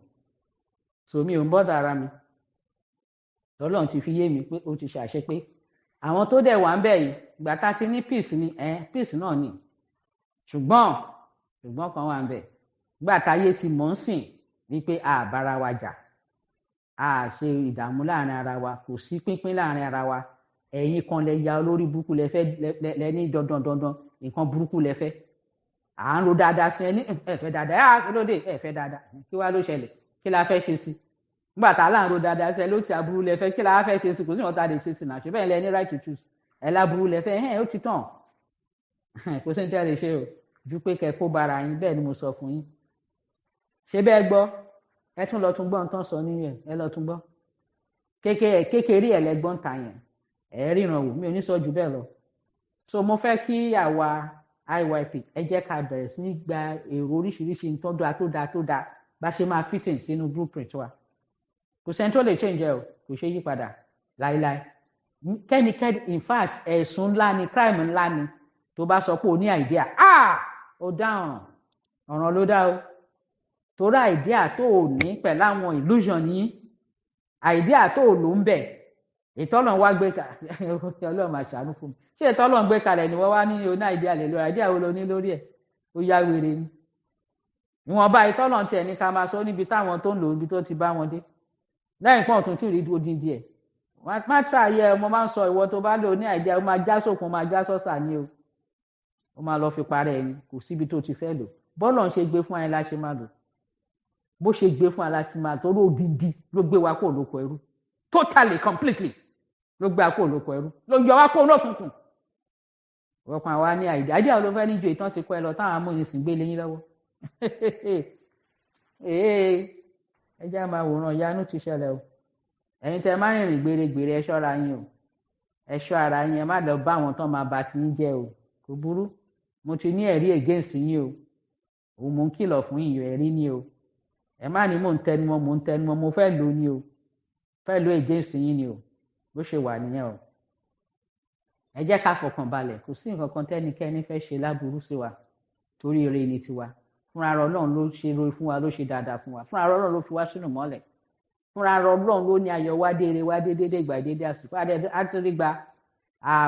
so mi ò ń bọ́dà ara mi Ọlọ́run ti fi yé mi pé ó ti ṣàṣẹ pé àwọn tó dẹ̀ wà ń bẹ̀ yìí ìgbà tá ti ní peace ni peace náà ni ṣùgbọ́n kan wà ń bẹ̀ gbà táyé ti mọ̀ ń sìn wípé a bára wa jà a ṣe ìdààmú láàrin ara wa kò sí pínpín láàrin ara wa ẹ̀yin kan lẹ ya olórí burúkú lẹ fẹ́ lẹ ní dandan nǹkan burúkú lẹ fẹ́ à ń ro dáadáa sí ẹni ẹ̀fẹ́ dáadáa kí ló dé ẹ̀fẹ́ dáadáa kí wá ló ṣẹlẹ̀ kí la fẹ́ ṣe sí nígbà tá a là ń ro dáadáa sí ẹ ló ti aburú lẹ fẹ́ kí la fẹ́ ṣe sí kò sí ìwọ̀n tá a lè ṣe sí náà ṣe bẹ́ẹ̀ lẹ ní right to choose ẹ láburú lẹ fẹ́ ó ti tàn kò sí ní tẹ́ lè ṣe o ju pé kẹ́ kó bara yín bẹ́ẹ̀ ni mo sọ fún yín ṣé bẹ́ẹ̀ gbọ́ ẹ tún lọ tún gbọ́ nǹkan sọ nínú ẹ lọ tún gbọ́ kékeré ẹ lẹ́gbọ́n ta yẹn ẹ ríran wò mí ò ní sọ jù bẹ́ẹ̀ lọ so mo fẹ́ kí àwa IYP ẹ jẹ́ ká bẹ̀rẹ̀ sí ní gba èrò oríṣiríṣi nǹkan tó dáa bá ṣe máa fitting sínú blueprint wa kò sẹ́ni tó lè change ẹ o kò ṣe yí padà láíláí kẹ́nikẹ́ni in fact ẹ̀sùn ńlá ni crime ńlá ni tó bá sọ pé o ní idea ó dá ọ̀ràn ló dá o torí idea tó o ní pẹ̀lú àwọn illusion yín idea tó o lò ń bẹ̀ ìtọ́lọ̀ wá gbé kalẹ̀ ọlọ́run máa ṣàánú fún mi ṣé ìtọ́lọ̀ gbé kalẹ̀ ni wọ́n wá ní oní àìdí àlè lórí àìdí àwọn olóní lórí ẹ̀ ó yá wèrè ni ìwọ̀nba ìtọ́lọ̀ tiẹ̀ ní ká máa sọ níbi táwọn tó ń lò níbi tó ti bá wọn dé lẹ́yìn pọ́n tún tún rí odindi ẹ̀ má ṣàyẹ ọmọ máa ń sọ ìwọ tó bá lò ní àìdí ó máa já sókun máa já sọ́sà ni o ó máa lọ fi parẹ́ ẹni kò síbi tó ti fẹ́ lò bọ́ọ̀lù ń ṣe gbé fún ayé la ṣe máa lò bó ṣe gbé fún ayé láti máa torí odindi ló gbé wa kó lóko ẹrú totally completely ló gbé wa kó lóko ẹrú ló yọ wa kó lókùnkùn ọkàn àwa ní àìdí àìdí àwọn olófẹ́ níjọ ìtàn ti kọ́ ẹ lọ táwọn amúnisìn gbé lẹ́yìn lọ́wọ́ ẹ jẹ́ máa wòran ìyanu ti ṣẹlẹ̀ o ẹ̀yin tẹ́ máa rìnrìn gbèrègbèrè ẹ ṣọ́ra yín o ẹ ṣọ́ ara yín ẹ má lọ bá àwọn tán máa bà tí yín jẹ́ o kò burú mo ti ní ẹ̀rí against yín o òun mò ń kìlọ̀ fún yín ẹ̀rí ni o ẹ má ní mò ń tẹnumọ́ mo fẹ́ lò ní o fẹ́ lò against yín ni o bó ṣe wà nìyẹn o ẹ jẹ́ ká fọkàn balẹ̀ kò sí nǹkan kan tẹ́nikẹ́ni fẹ́ ṣe láburú sí wa torí ire ni tiwa fúnra rẹ̀ Ọlọ́run ló ṣe lórí fún wa ló ṣe dáadáa fún wa fúnra rẹ̀ Ọlọ́run ló fi wá sínú mọ́lẹ̀ fúnra rẹ̀ Ọlọ́run ló ní ayọ̀ wá déere wá déédéé gbà déédéé àsìkò àtúndí gba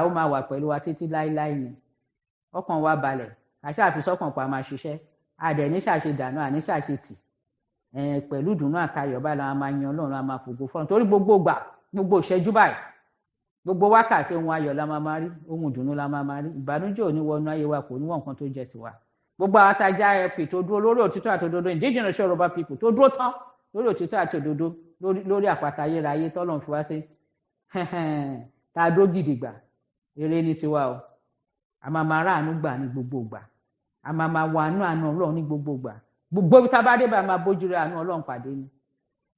ó máa wà pẹ̀lú wa títí láéláé ni ọkàn wa balẹ̀ àṣà àfisọ́kàn pa máa ṣiṣẹ́ àdẹ̀ ní ṣàṣe dànù àní ṣàṣe tì pẹ̀lú ìdùnnú àtayọ̀ báyìí la máa yan Ọlọ́run a máa fògo fọ́n torí gbogbo gbà gbogbo ìṣẹ́jú báyìí gbogbo wákàtí ohun ayọ̀ la máa rí ohun ìdùnnú la máa rí ìbànújẹ́ ò ní wọnú ayé wa kò ní wọ́n nǹkan tó jẹ́ tiwa gbogbo àwọn atajà rp tó dúró lórí òtítọ́ àti òdodo indigenous Yoruba people tó dúró tán lórí òtítọ́ àti òdodo lórí àpáta ayérayé tọ́lọ́run fi wá sí tá a dó gidigba eré ní tiwa o a máa ráàánú gbà ní gbogbo ìgbà a máa wà àánú Ọlọ́run ní gbogbo ìgbà gbogbo bí tá a bá dé bá máa bójú rẹ àánú Ọlọ́run pàdé ni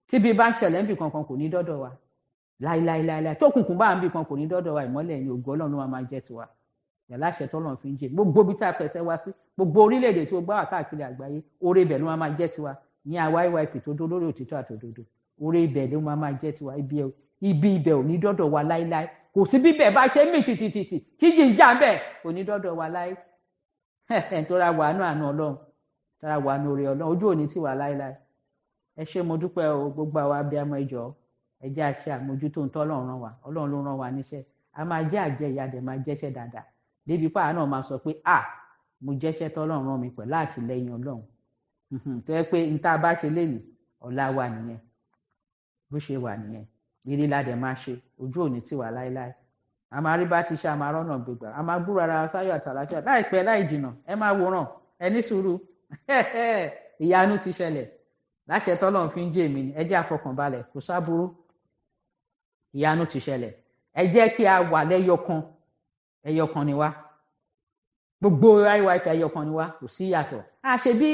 tíbi bá ń ṣẹlẹ̀ níbì kankan kò ní dọ́dọ̀ wa láíláíláíláí tó kùnkùn bá ń bì kan kò ní dọ́dọ̀ wa ìmọ́lẹ̀ ní ògo Ọlọ́run wa máa jẹ́ tiwa yàrá àṣẹ tọ́lọ́run fi ń jẹ gbogbo bí tá a fẹsẹ̀ wá sí gbogbo orílẹ̀-èdè tí ó gbá wà káàkiri àgbáyé oore ibẹ̀ ló máa jẹ́ tiwa ní àwa IYP tó dó lórí òtítọ́ àtòdodo oore ibẹ̀ ló máa jẹ́ tiwa ibi ibẹ̀ ò ní dọ́dọ̀ wa láíláí kò sí bíbẹ̀ bá ṣe mí tìtìtìtì tí jìjà bẹ́ẹ̀ kò ní dọ́dọ̀ wa láí tóra wà nù àánú Ọlọ́run tóra wà nù oore Ọlọ́run ojú òní tiwa láíláí ẹ ṣé mo dúpẹ́ o gbogbo àwa abiyamọ ìjọ ẹ jẹ́ àṣẹ àmójútó ń tọ́ Ọlọ́run rán wa Ọlọ́run ló rán wa níṣẹ́ a máa jẹ́ àjẹ́ ìyá dẹ̀ máa jẹ́ṣẹ́ dáadáa débi pàà náà máa sọ pé mo jẹ́ṣẹ́ tọ́lọ́run rán mi pẹ̀lú àtìlẹ́yìn Ọlọ́run tó yẹ pé n tá a bá ṣe lénìí ọ̀la wà nìyẹn bó ṣe wà nìyẹn rírí ládẹ̀ máa ṣe ojú òní tiwa láéláé a máa rí bá ti ṣe a máa rọ́nà gbégbà a máa gbúra ara sáyọ̀ àtàlàfíà láìpẹ́ láì jìnnà ẹ máa wòran ẹ ní sùúrù ìyanu ti ṣẹlẹ̀ láṣẹ tọ́lọ́run fi ń jẹ́ èmi ni ẹ jẹ́ àfọkànbalẹ̀ kò sábúrú ìyanu ti ṣẹlẹ̀ ẹ jẹ́ kí a wà ẹyọkan ni wá gbogbo IYP ẹyọkan ni wá kò sí ìyàtọ̀ àṣebí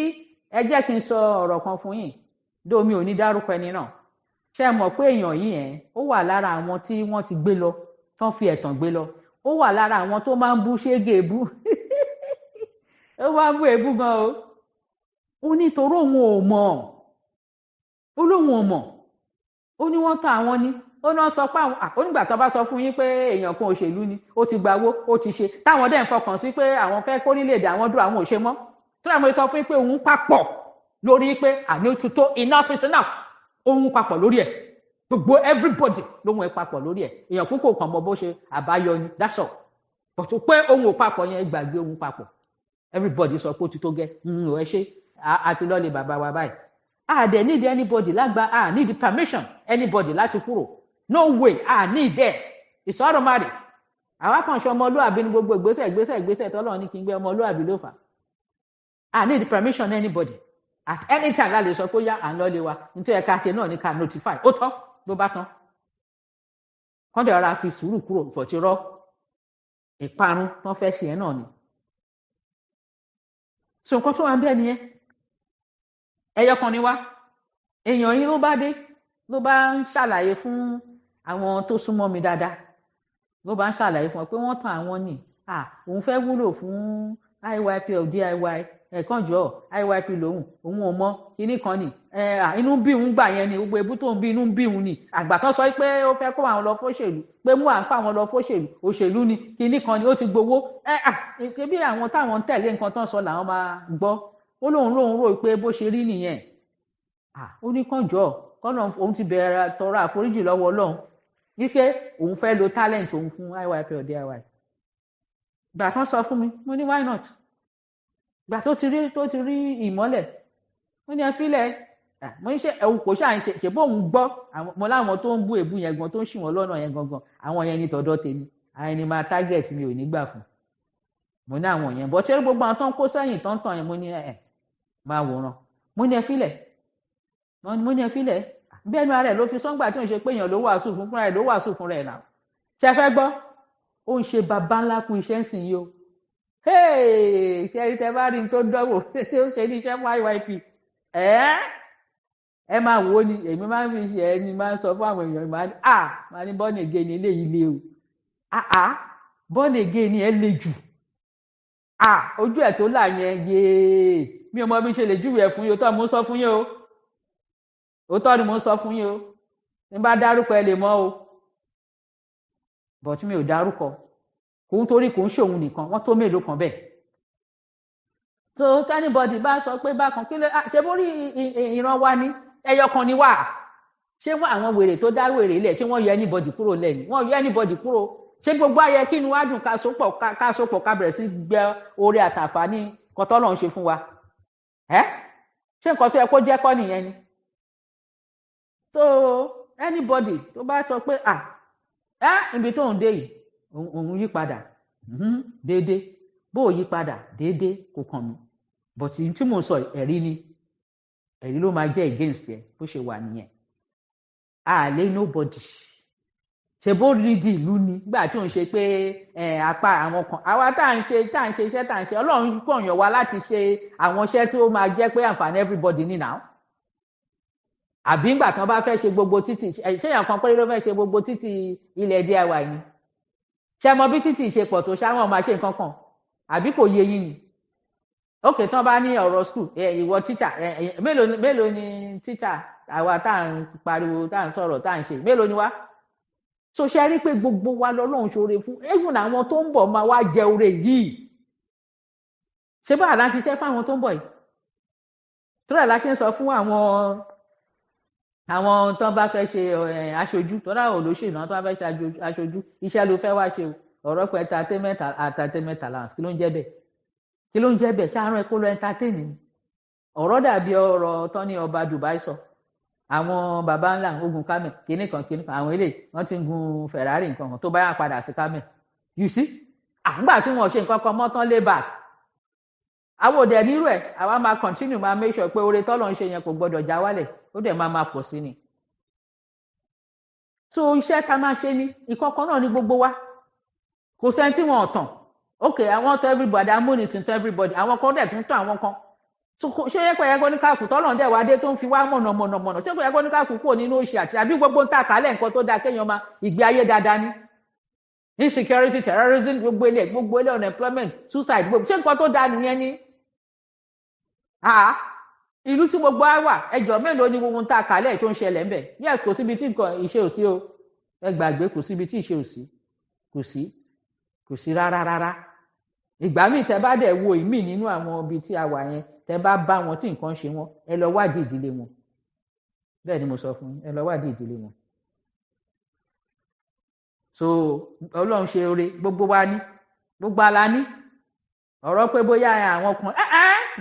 ẹ jẹ́ kí n sọ ọ̀rọ̀ kan fún yín dómi ò ní dárúkọ ẹni náà ṣé ẹ mọ̀ pé èèyàn yìí ó wà lára àwọn tí wọ́n ti gbé lọ tán fi ẹ̀tàn gbé lọ ó wà lára àwọn tó máa ń bú ṣége ebú ó máa ń bú ebú gan o ó nítorí òun ò mọ̀ ó lóun ò mọ̀ ó ní wọ́n tàn àwọn ni ó náà sọ pé àwọn onígbà tó bá sọ fún yín pé èèyàn kan òṣèlú ni ó ti gbawó ó ti ṣe táwọn dẹ̀ ń fọkàn sí pé àwọn fẹ́ kórílẹ̀-èdè àwọn dúró àwọn ò ṣe mọ́ tó dà mọ́ sọ fún yín pé òun papọ̀ lórí pé àní òtútó enough is enough òun papọ̀ lórí ẹ̀ gbogbo everybody lóhun ẹ̀ papọ̀ lórí ẹ̀ èèyàn púpọ̀ kan mọ bó ṣe àbáyọ ni that's all but pé òun ò papọ̀ yẹn gbàgbé òun papọ̀ everybody sọ pé ó ti tó gẹ́ ẹ ṣe àti lọ́ọ̀lẹ̀ bàbá wa báyìí dẹ̀ need anybody lágbà need permission anybody láti kúrò no way need there it's automatic àwa kan ṣe ọmọlúwàbí ní gbogbo ìgbésẹ̀ tọ́lọ́run ní kí n gbé ọmọlúwàbí ló fà need permission anybody at any time la lè sọ pé yá à ń lọ́lé wa nítorí ẹ̀ka ṣe náà ní ká notify ó tán ló bá tán kọ́ńdé ọ̀rá fi sùúrù kúrò ìfọ̀tírọ́ ìparun tán fẹ́ ṣe ẹ̀ náà ni so nǹkan tó wà ń bẹ́ẹ̀ nìyẹn ẹyọkan ni wá èèyàn yín ló bá dé ló bá ń ṣàlàyé fún àwọn tó súnmọ́ mi dáadáa ló bá ń ṣàlàyé fún ọ pé wọ́n tàn àwọn ni òun fẹ́ wúlò fún IYP of DIY ẹ̀kan jọ IYP lòun òun ò mọ kinní kan ni inú bí òun gbà yẹn ni gbogbo ebú tó ń bí inú bí òun ni àgbà tán sọ pé ó fẹ́ kó àwọn lọ fóṣèlú pé mú à ń pa àwọn lọ fóṣèlú òṣèlú ni kinní kan ni ó ti gbowó bí àwọn táwọn ń tẹ̀lé nǹkan tán sọ làwọn máa gbọ́ ó lóun rò pé bó ṣe rí nìyẹn ó ní kàn jọ kọ́nà òun ti bẹ̀rẹ̀ tọrọ àforíjì lọ́wọ́ Ọlọ́run wípé òun fẹ́ lo talent òun fún IYP or DIY ìgbà kan sọ fún mi mo ní why not ìgbà tó ti rí ìmọ́lẹ̀ mo ní ẹ fílẹ̀ mo ní ṣe ẹ̀wù kò ṣáà ń ṣe bóun gbọ́ mo láwọn tó ń bú èbú yẹn gan tó ń ṣì wọ́n lọ́nà yẹn gangan àwọn yẹn ní tọ̀dọ̀ tèmi àwọn ẹni máa target mi ò ní gbà fún mo ní àwọn yẹn bọ́ ṣé gbogbo àwọn tó ń kó sẹ́yìn tó ń tàn yẹn mo ní máa wòran mo ní ẹ fílẹ̀ bẹ́ẹ̀ ni ara ẹ̀ ló fi sọ́ngbà tí òun ṣe pé èèyàn ló wàásù fún fúnra ẹ̀ ló wàásù fúnra ẹ̀ náà ṣe fẹ́ gbọ́ ó ń ṣe bàbá ńlá kú iṣẹ́ ń sìn yìí o ṣe rí tẹ bá rí n tó dánwò tí ó ṣe ní iṣẹ́ fún IYP ẹ máa wò ó ni èmi máa ń fi ṣe ẹni máa ń sọ fún àwọn èèyàn máa ní born again eléyìí le o born again ẹ le jù ojú ẹ̀ tó là yẹn yéé mi ò mọ bí ṣe lè júwèé ẹ̀ fún yín o tó mo ń sọ fún yín o òótọ́ ni mo ń sọ fún yín o ní bá dárúkọ ẹ lè mọ̀ o but mi ò dárúkọ kò ń torí kò ń ṣòun nìkan wọ́n tó mélòó kan bẹ́ẹ̀ so anybody bá sọ pé bákan kí ló ṣe borí ìran wa ní ẹyọ kan ni wà ṣé wọ́n àwọn wèrè tó dá wèrè ilẹ̀ ṣé wọ́n yọ anybody kúrò lẹ́nu wọ́n yọ anybody kúrò ṣé gbogbo ayẹ kí ni wàá dùn ká sopọ̀ ká bẹ̀rẹ̀ sí gbẹ orí àtàfà ní kọ́tọ́lọ́ ń ṣe fún wa ṣé nǹkan tó yẹ kó jẹ́ kọ́ nìyẹn ni so anybody tó bá sọ pé ibi tó ń dé yìí òun yí padà déédéé bó o yí padà déédéé kò kàn mí but tí mo sọ ẹ̀rí ló máa jẹ́ against ẹ bó ṣe wà nìyẹn àlè nobody ṣe bó rí di ìlú ni nígbà tí òun ṣe pé apá àwọn kan àwa tá à ń ṣe iṣẹ́ tá à ń ṣe Ọlọ́run kàn yàn wá láti ṣe àwọn iṣẹ́ tó máa jẹ́ pé àǹfààní everybody ní now àbí ńgbà kan bá fẹ́ ṣe gbogbo títì ṣéyàn kan péré ló fẹ́ ṣe gbogbo títì ilẹ̀ DIY ni ṣe mọ bí títì ṣe pọ̀ tó ṣáwọn máa ṣe nǹkan kan àbí kò yé yín ni ókè tán bá ní ọ̀rọ̀ skul ìwọ tíṣà mélòó ni tíṣà àwa tá à ń pariwo tá à ń sọ̀rọ̀ tá à ń ṣe mélòó ni wá so ṣe rí pé gbogbo wa lọ́lọ́run ṣoore fún even àwọn tó ń bọ̀ máa wá jẹ oore yìí ṣé báà la ń ṣiṣẹ́ fáwọn tó ń bọ̀ yìí tó rẹ̀ la ṣe ń sọ fún àwọn tó bá fẹ́ ṣe aṣojú tó dáwọ̀ olóṣèlú náà tó bá fẹ́ ṣe aṣojú iṣẹ́ ló fẹ́ wá ṣe ọ̀rọ̀ pé entertainment allowance kí ló ń jẹ́ bẹ́ẹ̀ ṣáàrùn ẹ̀ kó lọ entertain ni ọ̀rọ̀ dàbí ọ̀rọ̀ tó ní ọba Dubai sọ àwọn baba ńlá ogun camel kíní kan àwọn eléyìí wọ́n ti ń gun Ferrari nǹkan kan tó bá yà padà sí camel you see àgbà tí wọ́n ṣe nǹkan kan mọ́ tán lé bá àwọn òdẹ nírú ẹ̀ àwa máa continue máa make sure pé oore tọ́lọ̀ ń ṣe yẹn kò gbọdọ̀ já wálẹ̀ ó dẹ̀ máa pọ̀ sí ni so iṣẹ́ ká máa ṣe ní ìkọ̀kan náà ní gbogbo wa kò sẹ́ni tí wọ́n tàn ok àwọn to everybody amúnisìn to everybody àwọn kan dẹ̀ tún tàn àwọn kan so ṣé yẹ kó yẹ kó ní káàkù tọ́lọ̀ ń dẹ̀ wá dé tó ń fi wá mọ̀nà ṣé kó yẹ kó ní káàkù kúrò nínú òṣì àti àbí gbogbo ń tà kálẹ̀ nǹkan tó dáa kéèyàn máa ìgbé ayé dáadáa ní insecurity terrorism gbogbo ilé unemployment suicide gbogbo ṣé nǹkan tó dáa nìyẹn ni ìlú tí gbogbo á wà ẹjọ́ mélòó ni gbogbo ń tà kálẹ̀ tó ń ṣẹlẹ̀ ń bẹ̀ yes kò síbi tí nǹkan ìṣe ò sí o ẹ gbàgbé kò síbi tí ìṣe ò sí kò sí rárá ìgbà míì tẹ bá dẹ̀ wo ìmíì nínú àwọn ibi tí a wà yẹn tẹ bá bá wọn tí nǹkan ṣe wọn ẹ lọ wádìí ìdílé wọn bẹ́ẹ̀ ni mo sọ fún yín ẹ lọ wádìí ìdílé wọn so Ọlọ́run ṣe oore gbogbo wa ní gbogbo ala ní ọ̀rọ̀ pé bóyá àwọn kan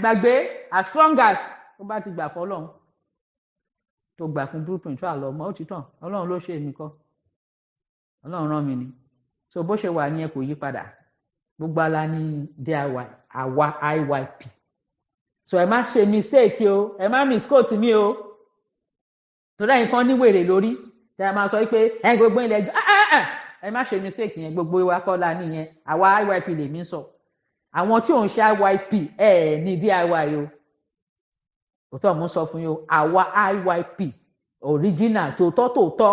gbàgbé as strong as tó bá ti gbà fọ́lọ́run tó gbà fún blueprint tó àlọ́ ọmọ ó ti tàn Ọlọ́run ló ṣe èmi kọ́ Ọlọ́run rán mi ni so bó ṣe wà ní ẹ kò yí padà gbogbo ala ní DIY àwa IYP so ẹ má ṣe mistake o ẹ má misquote mi o torí ẹ̀yin kan ní wèrè lórí tẹ ẹ máa sọ pé ẹ gbogbo ilẹ̀ ẹ má ṣe mistake yẹn gbogbo wa kọ́ la nìyẹn àwa IYP lèmi sọ àwọn tí ò ń ṣe IYP ẹ ní DIY o òótọ́ mo sọ fún yín o àwa IYP original tòótọ́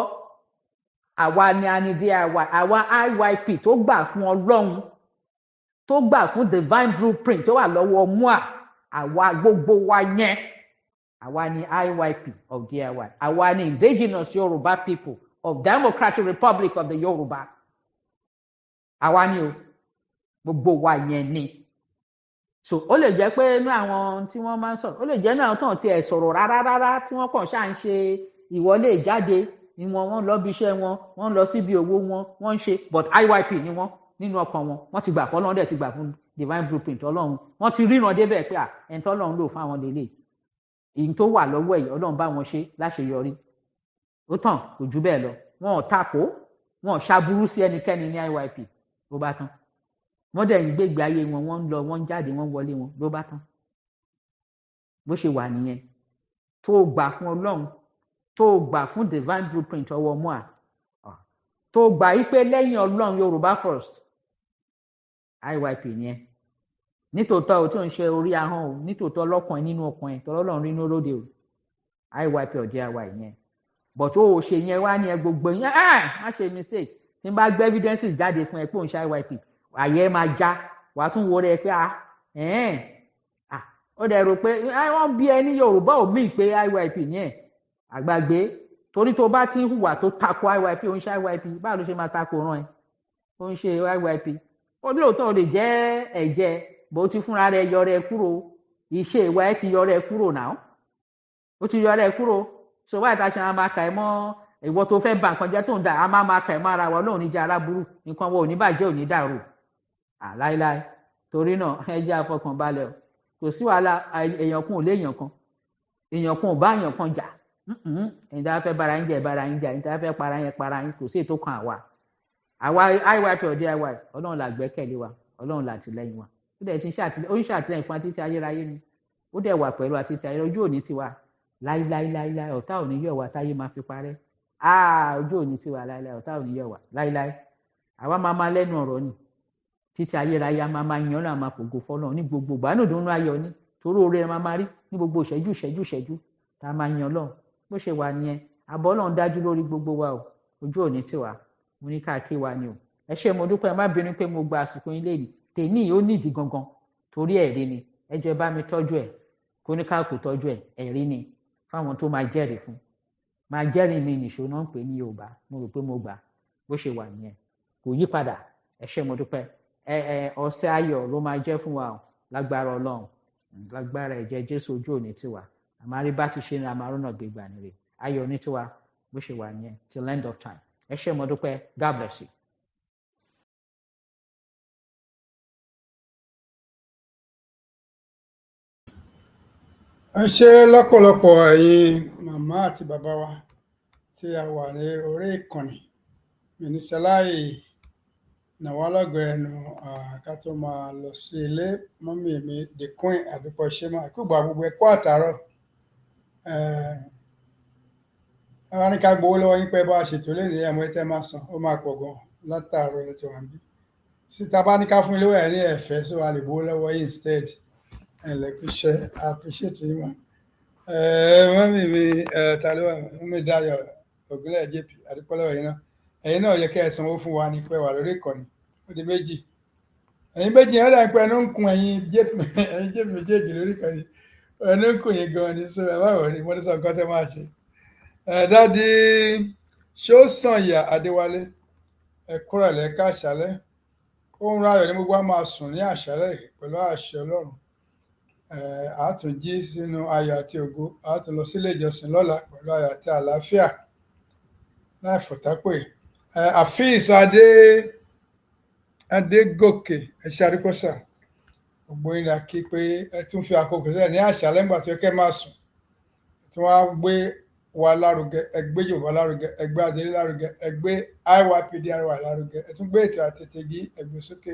àwa ni a ní DIY àwa IYP tó gbà fún Ọlọ́run tó gbà fún divine blueprint tó wà lọ́wọ́ mua àwa gbogbo wa yẹn àwa ni IYP of DIY àwa ni indigenous Yoruba people of Democratic Republic of the Yoruba àwa ni o gbogbo wa yẹn ni so ó lè jẹ́ pé inú àwọn tí wọ́n máa ń sọ̀rọ̀ ó lè jẹ́ inú àwọn tó ń tiẹ̀ sọ̀rọ̀ rárá tí wọ́n kàn ṣáà ń ṣe ìwọlé ìjáde ni wọ́n lọ bí iṣẹ́ wọn, wọ́n lọ síbi òwò wọn, wọ́n ń ṣe but IYP ni wọ́n nínú ọkàn wọn, wọ́n ti gbà fún Ọlọ́run, dẹ̀ ti gbà fún divine blueprint Ọlọ́run, wọ́n ti ríran débẹ̀ pé ẹni tí Ọlọ́run lò fún àwọn lélẹ̀, èyí tó wà lọ́wọ́ ẹ̀yìn Ọlọ́run bá wọn ṣe láṣeyọrí, ó tàn kò jù bẹ́ẹ̀ lọ, wọn ò takò, wọn ò ṣaburú sí ẹnikẹ́ni ní IYP, ló bá tán, wọ́n dẹ̀ ń gbégbé ayé wọn, wọ́n ń lọ, wọ́n ń jáde, wọ́n ń wọlé wọn, ló bá tán, bó ṣe wà nìyẹn. Tó gbà fún Ọlọ́run, tó gbà fún divine blueprint ọwọ́ mọ́ tó gbà yí pé lẹ́yìn Ọlọ́run Yorùbá first, IYP yẹn nítòótọ́ o tí ò ń ṣe orí ahọ́n o, nítòótọ́ lọ́kàn nínú ọkàn ẹ̀ tọ́lọ́ Ọlọ́run nínú olóde o, IYP ọ̀dẹ́ àwa yẹn, but ó ṣe yẹn wá ní ẹ gbogbo yẹn má ṣe mistake, tí n bá gbé evidences jáde fún ẹ pé òun ṣe IYP àyè máa já, wàá tún wo rẹ pé ó dẹ̀ rò pé wọ́n bí ẹ ní Yorùbá ò míì pé IYP yẹn àgbàgbé, torí tó bá ti ń hùwà tó tako IYP ó ń ṣe IYP, báwo ló ṣe máa tako ràn ẹ́, ó ń ṣe IYP, ó lóòótọ́ ò lè jẹ́ ẹ̀jẹ̀ bó ti fúnra rẹ̀ yọ rẹ̀ kúrò, iṣẹ́ ìwà ẹ̀ ti yọ rẹ̀ kúrò náà, ó ti yọ rẹ̀ kúrò, so wáyé tá a ṣe máa kà ẹ́ mọ́ ìwọ tó fẹ́ bà nǹkan jẹ́ tó ń dà á máa kà ẹ́ mọ́ ara wa, Ọlọ́run ní jẹ́ aláburú, nǹkan wọn ò ní bàjẹ́, ò ní dàrú láíláí, torí náà ẹ jẹ́ àfọkànbalẹ̀ o, kò sí wàhálà, èèyàn kan ò léèyàn kan, èèyàn kan ò bá èèyàn kan jà, ẹ̀yin tá a fẹ́ bara yín jà bara yín jà, ẹ̀yin tá a fẹ́ para yín, kò sí ètò kan àwa IYP ọ̀dẹ́ IY, Ọlọ́run là gbẹ́kẹ̀lé wa, Ọlọ́run là tìlẹ́yìn wa, ó dẹ̀ ti ó ń ṣàtìlẹ́yìn fún àtìtì ayérayé ni, ó dẹ̀ wà pẹ̀lú àtìtì ayérayé, ojú òní tiwa láíláíláíláí, ọ̀tá ò ní yọ̀ wá táyé máa fi parẹ́, ojú òní tiwa láíláí, ọ̀tá ò ní yọ̀ wá láíláí, àwa máa lẹ́nu ọ̀rọ̀ ni, títí ayérayé a máa yan náà, máa fògo fọ́lọ́run ní gbogbo ìgbà, nínú ìdùnnú ayọ̀ ni, torí oore máa rí ní gbogbo ìṣẹ́jú tá a máa yan Ọlọ́run, bó ṣe wà nìyẹn, àbọ̀ Ọlọ́run dájú lórí gbogbo wa o, ojú òní tiwa, mo ní káàkiri wa ni o, ẹ ṣé mo dúpẹ́, má bínú pé mo gba àsìkò yín lẹ́yìn, tèmi ó nídìí gangan, torí ẹ̀rí ni, ẹ jọ̀ọ́ bá mi tọ́jú ẹ̀, kó ní káàkiri tọ́jú ẹ̀, ẹ̀rí ni fáwọn tó máa jẹ́rìí fún, máa jẹ́rìí mi nìṣó náà ń pè ní Yorùbá, mo rò pé mo gbà, bó ṣe wà nìyẹn, kò yí padà, ẹ ṣé mo dúpẹ́, ọ̀sẹ̀ ayọ̀ ló máa jẹ́ fún wa o, lágbára Ọlọ́run, lágbára ẹ̀jẹ̀ Jésù, ojú òní tiwa, àmàrí bá ti ṣe ní àmàrúnà gbégbá nìre, ayọ̀ ní tiwa, bó ṣe wà nìyẹn till end of time, ẹ ṣé mo dúpẹ́, God bless you. ẹ ṣé lọ́pọ̀lọpọ̀ ẹ̀yin màmá àti bàbá wa tí a wà ní orí ìkànnì, mínísàláì nàwa lọ́gọ̀ ẹnu ká tó máa lọ sí ilé, mọ́mì mi the queen àdúpọ̀ ṣe máa kúgbà gbogbo ẹ̀kọ́ àtàárọ̀, àwọn ní ká gbowó lọ́wọ́ yín pé bá a ṣètò lè ní ẹ̀mọ́ tẹ́ máa san, ó máa pọ̀ gan látàárọ̀ lẹ́tọ̀ wá ń bí, síta bá ní ká fún ilé wẹ̀ ní ẹ̀fẹ́ so a lè gbowó lọ́wọ́ yín instead, ẹ̀lẹ́kùṣẹ́ appreciate yín mọ́, mọ́mì mi ta ló wà, mọ́mì Dayọ̀ Ògúnlẹ̀ JP àdúpọ̀ lọ́wọ́ yín náà, ẹ̀yin náà yẹ kẹ́ ẹ sanwó fún wa ní pé wà lórí ìkànnì, ó di méjì, ẹ̀yin méjì yẹn dà pé ẹnu ń kun ẹ̀yin JP méjèèjì lórí ìkànnì, ẹnu ń kun yín gan ni, so ẹ má wọrí, mo ní sọ nǹkan tẹ́ máa ṣe. Dádì Ṣósànyà Adéwálé, ẹ kúrọ̀lẹ́ ká àṣálẹ́, oorun ayọ̀ ní gbogbo wa máa sùn ní àṣálẹ́ pẹ̀lú àṣẹ Ọlọ́run, a tún jí sínú ayọ̀ àti ògo, a tún lọ sílé ìjọsìn lọ́la pẹ̀lú ayọ̀ àti àlàáfíà láì fọ̀tápè. Afeez Adégòkè, ẹ ṣe àríkọ́sà, gbogbo yín la kí pé ẹ tún fi àkókò sílẹ̀ ní àṣálẹ́ ńgbà tó yẹ kẹ́ máa sùn, tí wọ́n á gbé wa lárugẹ, ẹgbẹ́ Yorùbá lárugẹ, ẹgbẹ́ adélé lárugẹ, ẹgbẹ́ IYPDRY lárugẹ, ẹ tún gbé ètò àtètègí ẹgbẹ́ sókè.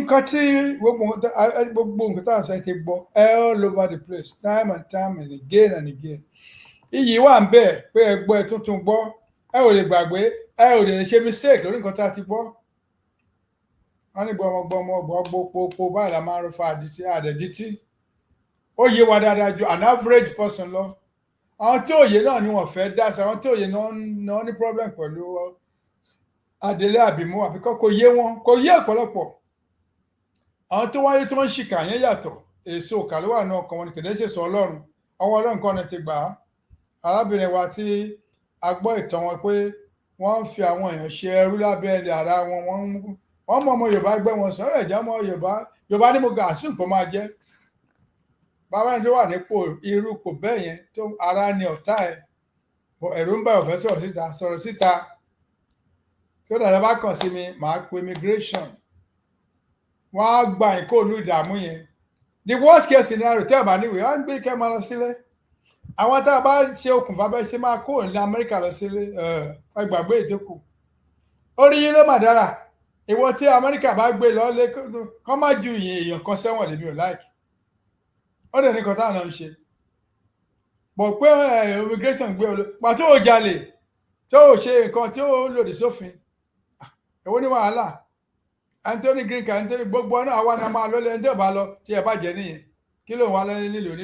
Nǹkan tí gbogbo nǹkan táwọn sọ ti gbọ́ all over the place, time and again, iyì wà ń bẹ̀ pé ẹ gbọ́ ẹ tuntun gbọ́, ẹ ò lè gbàgbé, ẹ ò lè ṣe mistake lórí nǹkan tá a ti gbọ́, wọ́n ní gbọmọgbọmọ gbogbo báyìí la máa ń fa àdẹ̀dítí, ó yé wa dáadáa ju an average person lọ, àwọn tí òye náà ni wọ́n fẹ́ dá sí, àwọn tí òye náà ní problem pẹ̀lú Adélé àbímú àbíkọ́ kò yé wọn, kò yé ọ̀pọ̀lọpọ̀, àwọn tó wáyé tí wọ́n ń ṣìkà yẹn yàtọ̀, èso òkà ló wà ní ọkàn wọn, kìdẹ́ ṣe sọ Ọlọ́run, ọwọ́ Ọlọ́run kan ní ti gbà á. Arábìnrin wa tí a gbọ́ ìtàn wọn pé wọ́n ń fi àwọn èèyàn ṣe ẹrú lábẹ́ ara wọn, wọ́n mọ ọmọ Yorùbá gbẹ́ wọn sọ̀rọ̀ ẹ̀já ọmọ Yorùbá ní mo gà àsùnkò máa jẹ́, bàbá ẹni tó wà nípò irú kò bẹ́ẹ̀ yẹn tó ara ni ọ̀tá ẹ̀, ẹ̀rù ń bá ọ̀fẹ́ sọ̀rọ̀ síta tí ó dàda bá kàn sí mi màá pe immigration wọ́n á gba ìkóònú ìdààmú yẹn the worst case scenario tẹ́ ẹ̀ bá níwèé wọ́n á gbé kẹ́ máa lọ sílé àwọn tá a bá ṣe okùnfà bẹ́ẹ̀ ṣe máa kó ní Amẹ́ríkà lọ sílé ẹ gbàgbé ìdínkù orí yín ló mà dára ìwọ tí Amẹ́ríkà bá gbé lọ́lé kọ́ má ju èèyàn kan sẹ́wọ̀n lèmi ò láìkì ó dẹ̀ ní kan táwọn náà ń ṣe bọ̀ pé immigration gbé pàtó ò jalè tó ò ṣe nǹkan tí ó lòdì sófin èwo ní wàhálà Anthony green card Anthony gbogbo ọ̀nà àwa ni a máa lọ́lẹ̀ ẹni tí ò bá lọ tí ẹ bá jẹ nìyẹn kí ló ń wá lẹ́yìn nílùú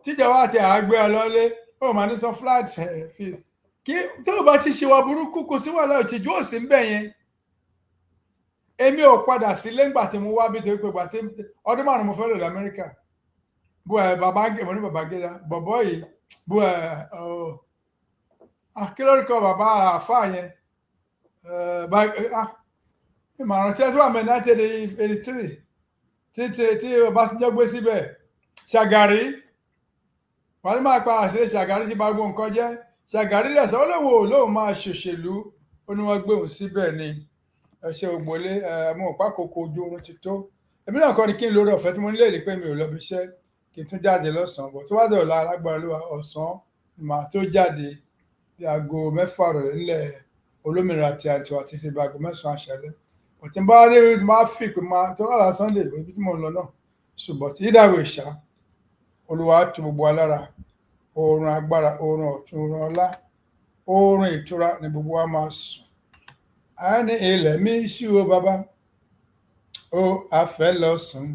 tíjọba àti àgbẹ̀ ọlọ́lé ó máa ní sọ flat fi kí tó o bá ti ṣe wa burúkú kò sí wàhálà òtìjú òsì ń bẹ̀ yẹn èmi ò padà sílé ńgbà tí mo wá bí torí pé ọdún márùn mo fẹ́ lò lamẹ́ríkà bó bàbá mo ní bàbá gẹ́gẹ́ bọ̀bọ̀ yìí bó kí lórúkọ bàbá àfáà yẹn ìmọ̀ràn tí ẹ tó wà mẹ́ 1983 tí Ọbásanjọ́ gbé síbẹ̀ Ṣàgàrí wọ́n ní máa para sílé Ṣàgàrí tí bá gbọ́ nǹkan jẹ́ Ṣàgàrí lẹ̀sán ó lóun máa ṣòṣèlú ó ní wọ́n gbé òun síbẹ̀ ni ẹṣẹ ògbólé mo ò pákòkò ojú oorun ti tó èmi náà kọ́ ni kí n lórí ọ̀fẹ́ tí mo nílé rí pé mi ò lọ bí iṣẹ́ kí n tún jáde lọ́sàn-án bọ̀ tó bá dọ̀la alágbára ló wà ọ̀sán màá tó jáde bí aago 6 rẹ̀ nílẹ̀ olómìnira ti àtiwá ti ṣe bí aago 9 àṣálẹ́ òtí bá rí máa fi pé máa tó rárá Sunday ibi tí mo ń lọ náà ṣùgbọ́n tí ìdàwó ìṣá Olúwa tu gbogbo alára oorun agbára oorun ọ̀tun oorun ọlá oorun ìtura ni gbogbo wa máa sùn a ní ilẹ̀ mi ṣú o bàbá ó a fẹ́ lọ sùn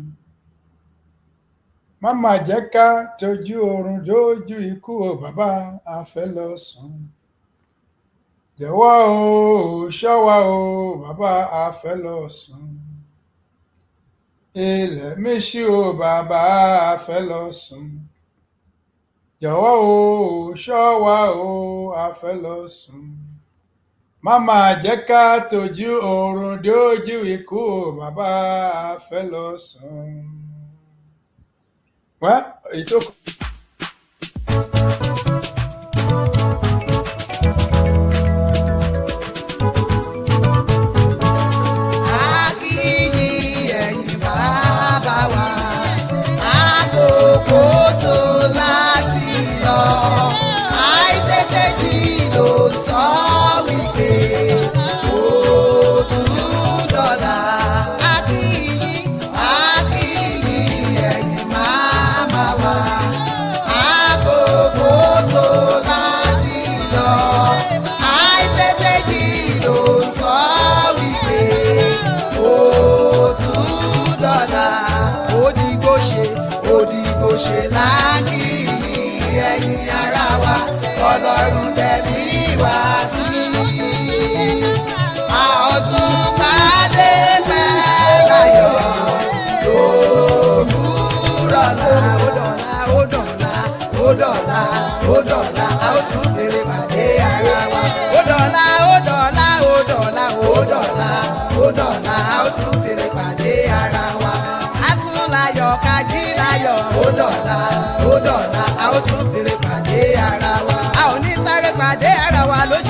má má jẹ́ ká tójú oorun dójú ikú o bàbá a fẹ́ lọ sùn jọ̀wọ́ o ṣọ́ wa o bàbá a fẹ́ lọ sùn ilẹ̀ mi ṣú o bàbá a fẹ́ lọ sùn jọ̀wọ́ o ṣọ́ wa o a fẹ́ lọ sùn má má jẹ́ ká tójú oorun dójú ikú o bàbá a fẹ́ lọ sùn. Wá èyí tó kù. ṣe lákìrí ẹ̀yin ara wa Ọlọ́run tẹ̀mí wá sí. Àwọn tún pàdé láyọ̀ lówùúrọ̀ la ó dọ̀la ó dọ̀la ó dọ̀la a ó tún fèrè pàdé ara wa. Ó dọ̀la ó dọ̀la ó dọ̀la ó dọ̀la ó dọ̀la a ó tún fèrè pàdé ara wa. Láyọ̀ kájí láyọ̀ ó dọ̀la a ó tún fèrè pàdé ara wa. A ò ní sáré pàdé ara wa lójú.